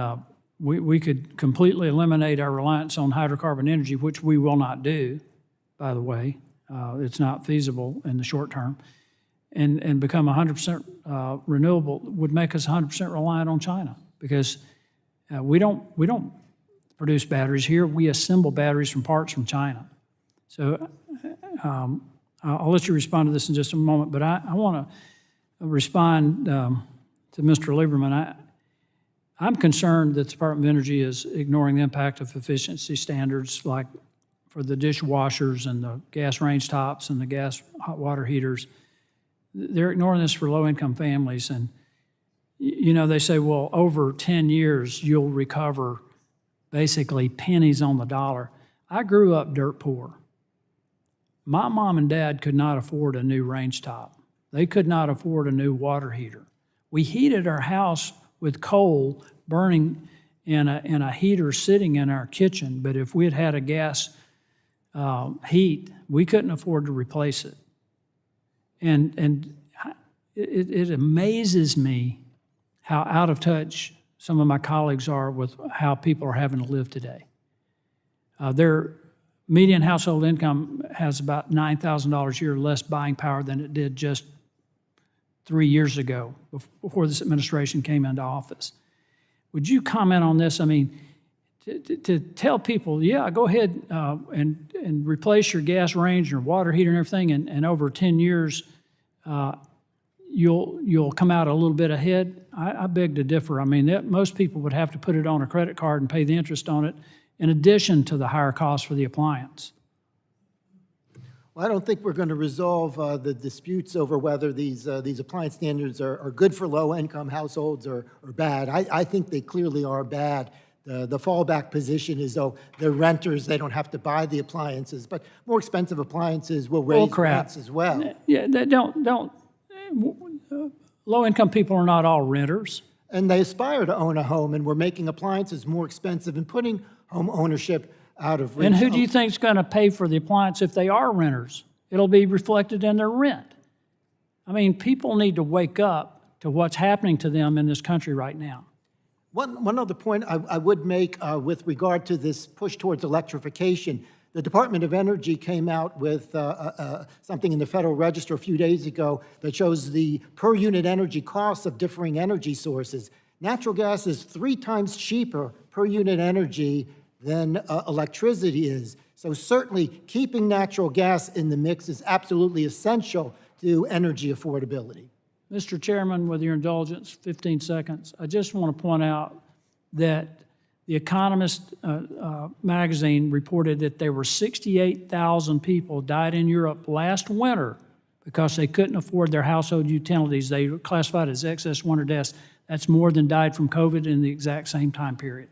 we could completely eliminate our reliance on hydrocarbon energy, which we will not do, by the way. It's not feasible in the short term. And become 100% renewable would make us 100% reliant on China, because we don't produce batteries here. We assemble batteries from parts from China. So I'll let you respond to this in just a moment, but I want to respond to Mr. Lieberman. I'm concerned that the Department of Energy is ignoring the impact of efficiency standards, like for the dishwashers and the gas range tops and the gas hot water heaters. They're ignoring this for low-income families. And, they say, well, over 10 years, you'll recover basically pennies on the dollar. I grew up dirt poor. My mom and dad could not afford a new range top. They could not afford a new water heater. We heated our house with coal burning in a heater sitting in our kitchen, but if we had had a gas heat, we couldn't afford to replace it. And it amazes me how out of touch some of my colleagues are with how people are having to live today. Their median household income has about $9,000 a year less buying power than it did just 3 years ago, before this administration came into office. Would you comment on this? I mean, to tell people, yeah, go ahead and replace your gas range, your water heater and everything, and over 10 years, you'll come out a little bit ahead. I beg to differ. I mean, most people would have to put it on a credit card and pay the interest on it, in addition to the higher cost for the appliance. Well, I don't think we're going to resolve the disputes over whether these appliance standards are good for low-income households or bad. I think they clearly are bad. the fallback position is, though, the renters, they don't have to buy the appliances, but more expensive appliances will raise rents as well. Yeah, they don't, low-income people are not all renters. And they aspire to own a home, and we're making appliances more expensive and putting home ownership out of reach. And who do you think is going to pay for the appliance if they are renters? It'll be reflected in their rent. I mean, people need to wake up to what's happening to them in this country right now. One other point I would make with regard to this push towards electrification, the Department of Energy came out with something in the Federal Register a few days ago that shows the per unit energy costs of differing energy sources. Natural gas is 3 times cheaper per unit energy than electricity is. So certainly keeping natural gas in the mix is absolutely essential to energy affordability. Mr. Chairman, with your indulgence, 15 seconds, I just want to point out that The Economist magazine reported that there were 68,000 people died in Europe last winter because they couldn't afford their household utilities. They were classified as excess winter deaths. That's more than died from COVID in the exact same time period.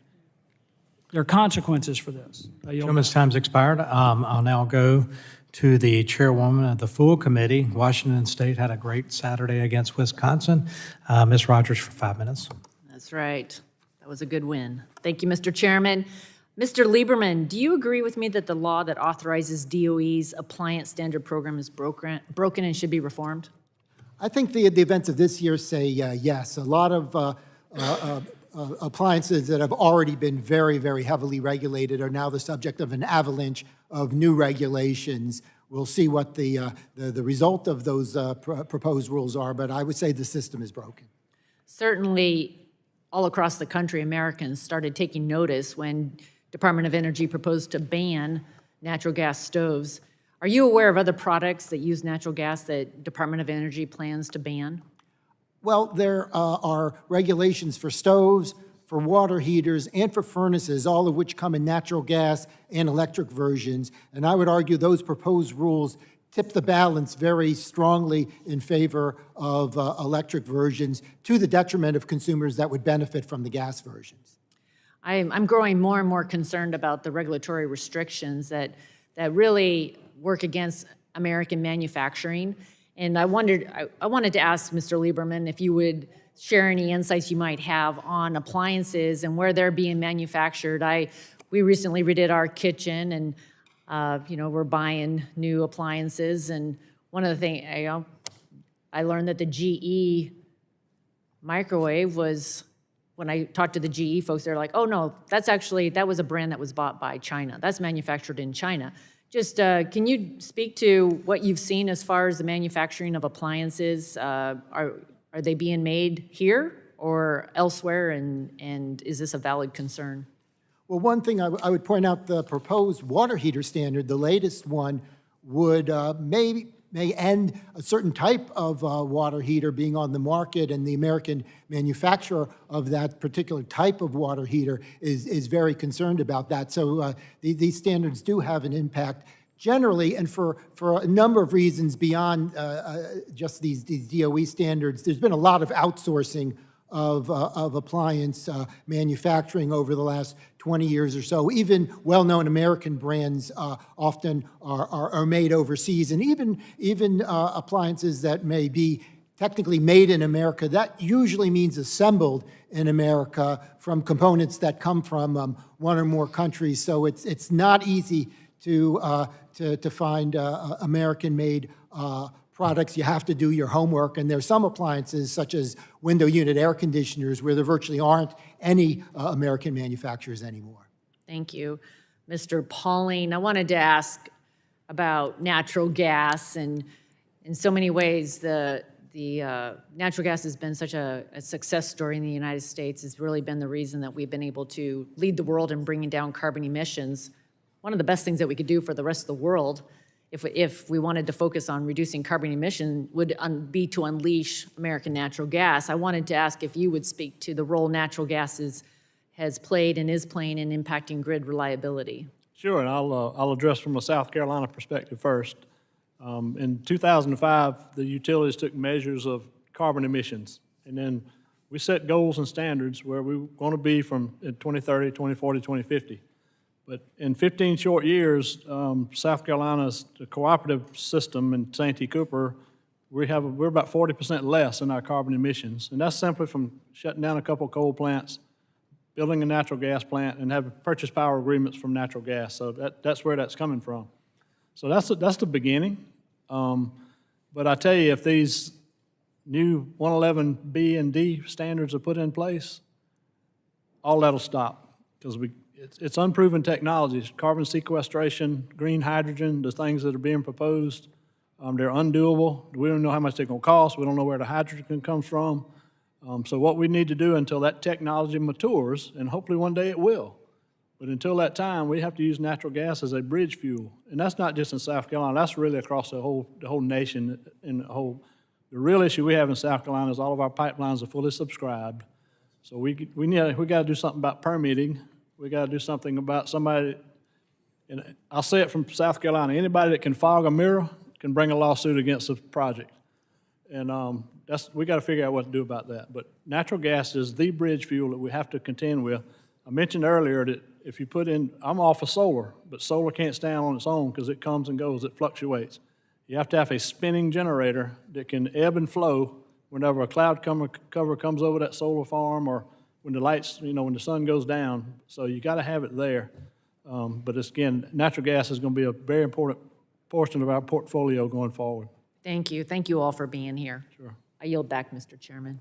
There are consequences for this. Chairman's time's expired. I'll now go to the chairwoman of the full committee. Washington State had a great Saturday against Wisconsin. Ms. Rodrigues for 5 minutes. That's right. That was a good win. Thank you, Mr. Chairman. Mr. Lieberman, do you agree with me that the law that authorizes DOE's Appliance Standard Program is broken and should be reformed? I think the events of this year say yes. A lot of appliances that have already been very, very heavily regulated are now the subject of an avalanche of new regulations. We'll see what the result of those proposed rules are, but I would say the system is broken. Certainly, all across the country, Americans started taking notice when Department of Energy proposed to ban natural gas stoves. Are you aware of other products that use natural gas that Department of Energy plans to ban? Well, there are regulations for stoves, for water heaters, and for furnaces, all of which come in natural gas and electric versions. And I would argue those proposed rules tip the balance very strongly in favor of electric versions to the detriment of consumers that would benefit from the gas versions. I'm growing more and more concerned about the regulatory restrictions that really work against American manufacturing. And I wanted to ask Mr. Lieberman if you would share any insights you might have on appliances and where they're being manufactured. We recently redid our kitchen, and we're buying new appliances. And one of the things I learned that the GE microwave was, when I talked to the GE folks, they're like, "Oh no, that was a brand that was bought by China. That's manufactured in China." Just can you speak to what you've seen as far as the manufacturing of appliances? Are they being made here or elsewhere, and is this a valid concern? Well, one thing I would point out, the proposed water heater standard, the latest one, would may end a certain type of water heater being on the market, and the American manufacturer of that particular type of water heater is very concerned about that. So these standards do have an impact generally, and for a number of reasons beyond just these DOE standards. There's been a lot of outsourcing of appliance manufacturing over the last 20 years or so. Even well-known American brands often are made overseas, and even appliances that may be technically made in America, that usually means assembled in America from components that come from one or more countries. So it's not easy to find American-made products. You have to do your homework, and there's some appliances, such as window unit air conditioners, where there virtually aren't any American manufacturers anymore. Thank you. Mr. Pauling, I wanted to ask about natural gas, and in so many ways, the natural gas has been such a success story in the United States. It's really been the reason that we've been able to lead the world in bringing down carbon emissions. One of the best things that we could do for the rest of the world, if we wanted to focus on reducing carbon emission, would be to unleash American natural gas. I wanted to ask if you would speak to the role natural gas has played and is playing in impacting grid reliability. Sure, and I'll address from a South Carolina perspective first. In 2005, the utilities took measures of carbon emissions, and then we set goals and standards where we want to be from in 2030, 2040, 2050. But in 15 short years, South Carolina's the cooperative system in Santee Cooper, we're about 40% less in our carbon emissions. And that's simply from shutting down a couple of coal plants, building a natural gas plant, and having purchase power agreements from natural gas. So that's where that's coming from. So that's the beginning. But I tell you, if these new 111B and D standards are put in place, all that'll stop, because it's unproven technologies. Carbon sequestration, green hydrogen, the things that are being proposed, they're undoable. We don't know how much they're going to cost. We don't know where the hydrogen comes from. So what we need to do until that technology matures, and hopefully one day it will, but until that time, we have to use natural gas as a bridge fuel. And that's not just in South Carolina. That's really across the whole nation. The real issue we have in South Carolina is all of our pipelines are fully subscribed. So we got to do something about permitting. We got to do something about somebody, and I'll say it from South Carolina, anybody that can fog a mirror can bring a lawsuit against a project. And we got to figure out what to do about that. But natural gas is the bridge fuel that we have to contend with. I mentioned earlier that if you put in, I'm all for solar, but solar can't stand on its own because it comes and goes, it fluctuates. You have to have a spinning generator that can ebb and flow whenever a cloud cover comes over that solar farm, or when the lights, when the sun goes down. So you got to have it there. But again, natural gas is going to be a very important portion of our portfolio going forward. Thank you. Thank you all for being here. Sure. I yield back, Mr. Chairman.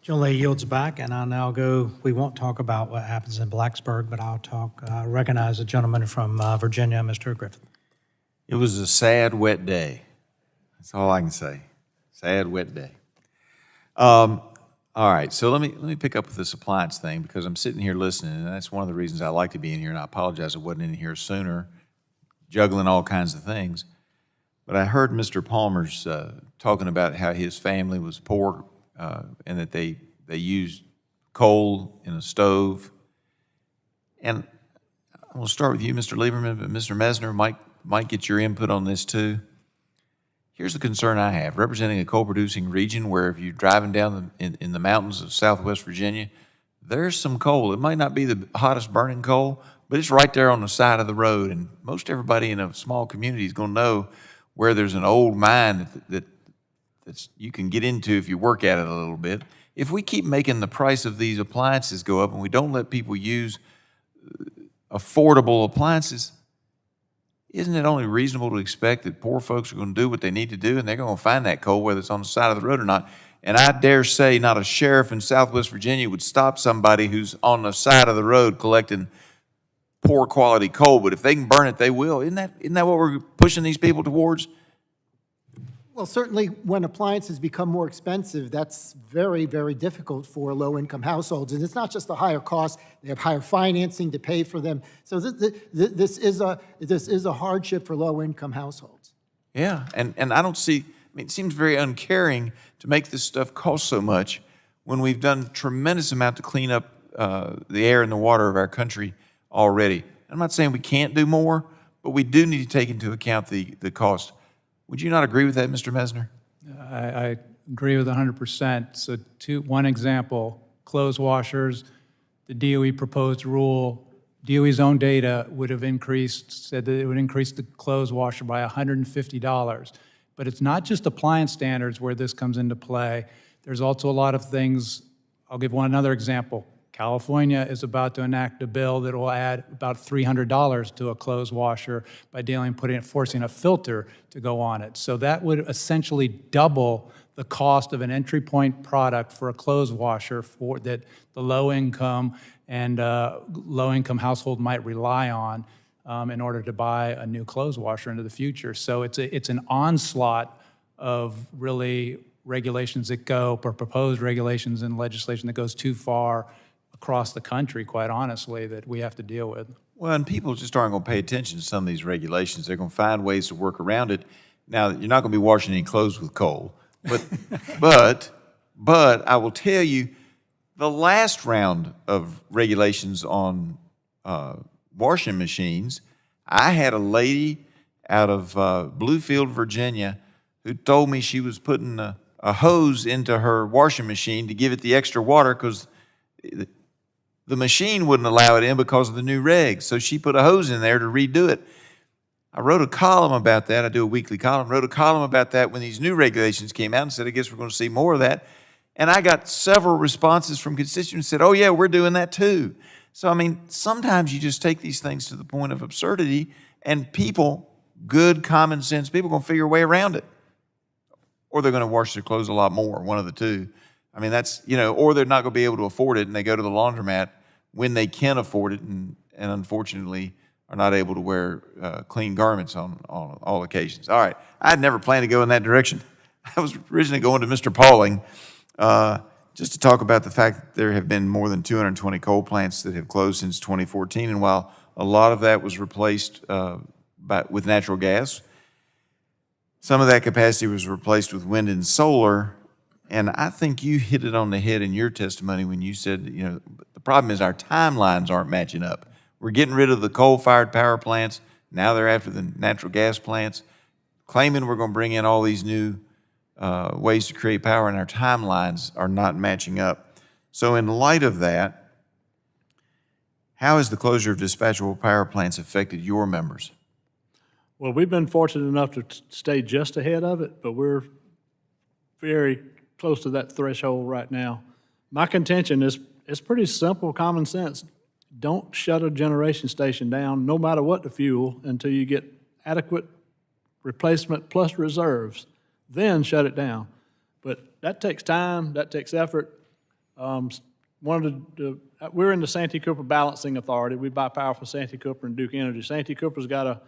Generally yields back, and I'll now go, we won't talk about what happens in Blacksburg, but I'll recognize the gentleman from Virginia, Mr. Griffith. It was a sad, wet day. That's all I can say. Sad, wet day. All right, so let me pick up with this appliance thing, because I'm sitting here listening, and that's one of the reasons I like to be in here, and I apologize I wasn't in here sooner, juggling all kinds of things. But I heard Mr. Palmer's talking about how his family was poor, and that they used coal in a stove. And I'm going to start with you, Mr. Lieberman, but Mr. Messner might get your input on this too. Here's the concern I have. Representing a coal-producing region where if you're driving down in the mountains of Southwest Virginia, there's some coal. It might not be the hottest burning coal, but it's right there on the side of the road. And most everybody in a small community is going to know where there's an old mine that's you can get into if you work at it a little bit. If we keep making the price of these appliances go up and we don't let people use affordable appliances, isn't it only reasonable to expect that poor folks are going to do what they need to do, and they're going to find that coal, whether it's on the side of the road or not? And I dare say not a sheriff in Southwest Virginia would stop somebody who's on the side of the road collecting poor quality coal, but if they can burn it, they will. Isn't that what we're pushing these people towards? Well, certainly when appliances become more expensive, that's very, very difficult for low-income households. And it's not just a higher cost, they have higher financing to pay for them. So this is a hardship for low-income households. Yeah, and I don't see, it seems very uncaring to make this stuff cost so much when we've done tremendous amount to clean up the air and the water of our country already. I'm not saying we can't do more, but we do need to take into account the cost. Would you not agree with that, Mr. Messner? I agree with 100%. So one example, clothes washers, the DOE proposed rule, DOE's own data would have said that it would increase the clothes washer by $150. But it's not just appliance standards where this comes into play. There's also a lot of things. I'll give another example. California is about to enact a bill that will add about $300 to a clothes washer by forcing a filter to go on it. So that would essentially double the cost of an entry point product for a clothes washer that the low income household might rely on in order to buy a new clothes washer into the future. So it's an onslaught of really regulations that or proposed regulations and legislation that goes too far across the country, quite honestly, that we have to deal with. Well, and people just aren't going to pay attention to some of these regulations. They're going to find ways to work around it. Now, you're not going to be washing any clothes with coal, but I will tell you, the last round of regulations on washing machines, I had a lady out of Bluefield, Virginia, who told me she was putting a a hose into her washing machine to give it the extra water because the machine wouldn't allow it in because of the new regs. So she put a hose in there to redo it. I wrote a column about that. I do a weekly column. Wrote a column about that when these new regulations came out and said, I guess we're going to see more of that. And I got several responses from constituents that said, oh, yeah, we're doing that too. So, I mean, sometimes you just take these things to the point of absurdity, and people, good common sense people, are going to figure a way around it. Or they're going to wash their clothes a lot more, one of the two. I mean, that's, or they're not going to be able to afford it, and they go to the laundromat when they can afford it, and unfortunately are not able to wear clean garments on all occasions. All right, I had never planned to go in that direction. I was originally going to Mr. Pauling, just to talk about the fact that there have been more than 220 coal plants that have closed since 2014, and while a lot of that was replaced with natural gas, some of that capacity was replaced with wind and solar, and I think you hit it on the head in your testimony when you said, the problem is our timelines aren't matching up. We're getting rid of the coal-fired power plants. Now they're after the natural gas plants, claiming we're going to bring in all these new ways to create power, and our timelines are not matching up. So in light of that, how has the closure of dispatchable power plants affected your members? Well, we've been fortunate enough to stay just ahead of it, but we're very close to that threshold right now. My contention is it's pretty simple, common sense. Don't shut a generation station down, no matter what the fuel, until you get adequate replacement plus reserves. Then shut it down. But that takes time, that takes effort. We're in the Santee Cooper Balancing Authority. We buy power from Santee Cooper and Duke Energy. Santee Cooper's got a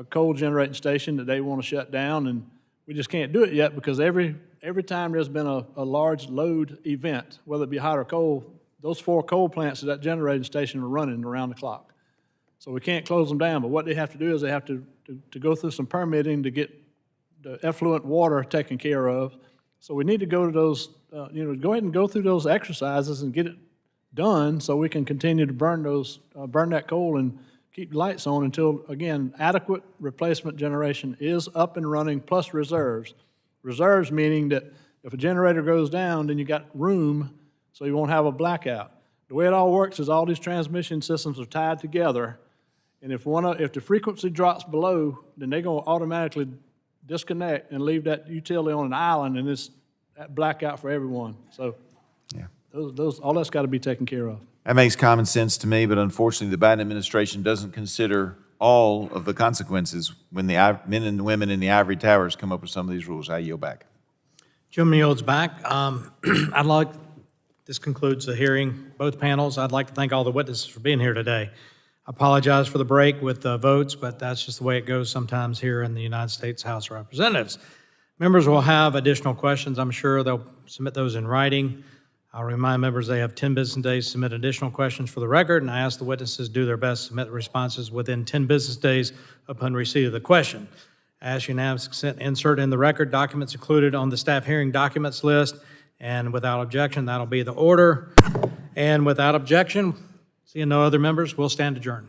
coal generating station that they want to shut down, and we just can't do it yet because every time there's been a large load event, whether it be hot or cold, those 4 coal plants at that generating station are running around the clock. So we can't close them down, but what they have to do is they have to go through some permitting to get the effluent water taken care of. So we need to go to those, go ahead and go through those exercises and get it done so we can continue to burn that coal and keep the lights on until, again, adequate replacement generation is up and running plus reserves. Reserves meaning that if a generator goes down, then you got room so you won't have a blackout. The way it all works is all these transmission systems are tied together, and if the frequency drops below, then they're going to automatically disconnect and leave that utility on an island, and it's that blackout for everyone. So yeah, all that's got to be taken care of. That makes common sense to me, but unfortunately the Biden administration doesn't consider all of the consequences when the men and women in the ivory towers come up with some of these rules. I yield back. Jim yields back. This concludes the hearing, both panels. I'd like to thank all the witnesses for being here today. I apologize for the break with the votes, but that's just the way it goes sometimes here in the United States House of Representatives. Members will have additional questions. I'm sure they'll submit those in writing. I'll remind members they have 10 business days to submit additional questions for the record, and I ask the witnesses to do their best to submit responses within 10 business days upon receipt of the question. I ask unanimous consent to insert in the record documents included on the staff hearing documents list, and without objection, that'll be the order. And without objection, seeing no other members, we'll stand adjourned.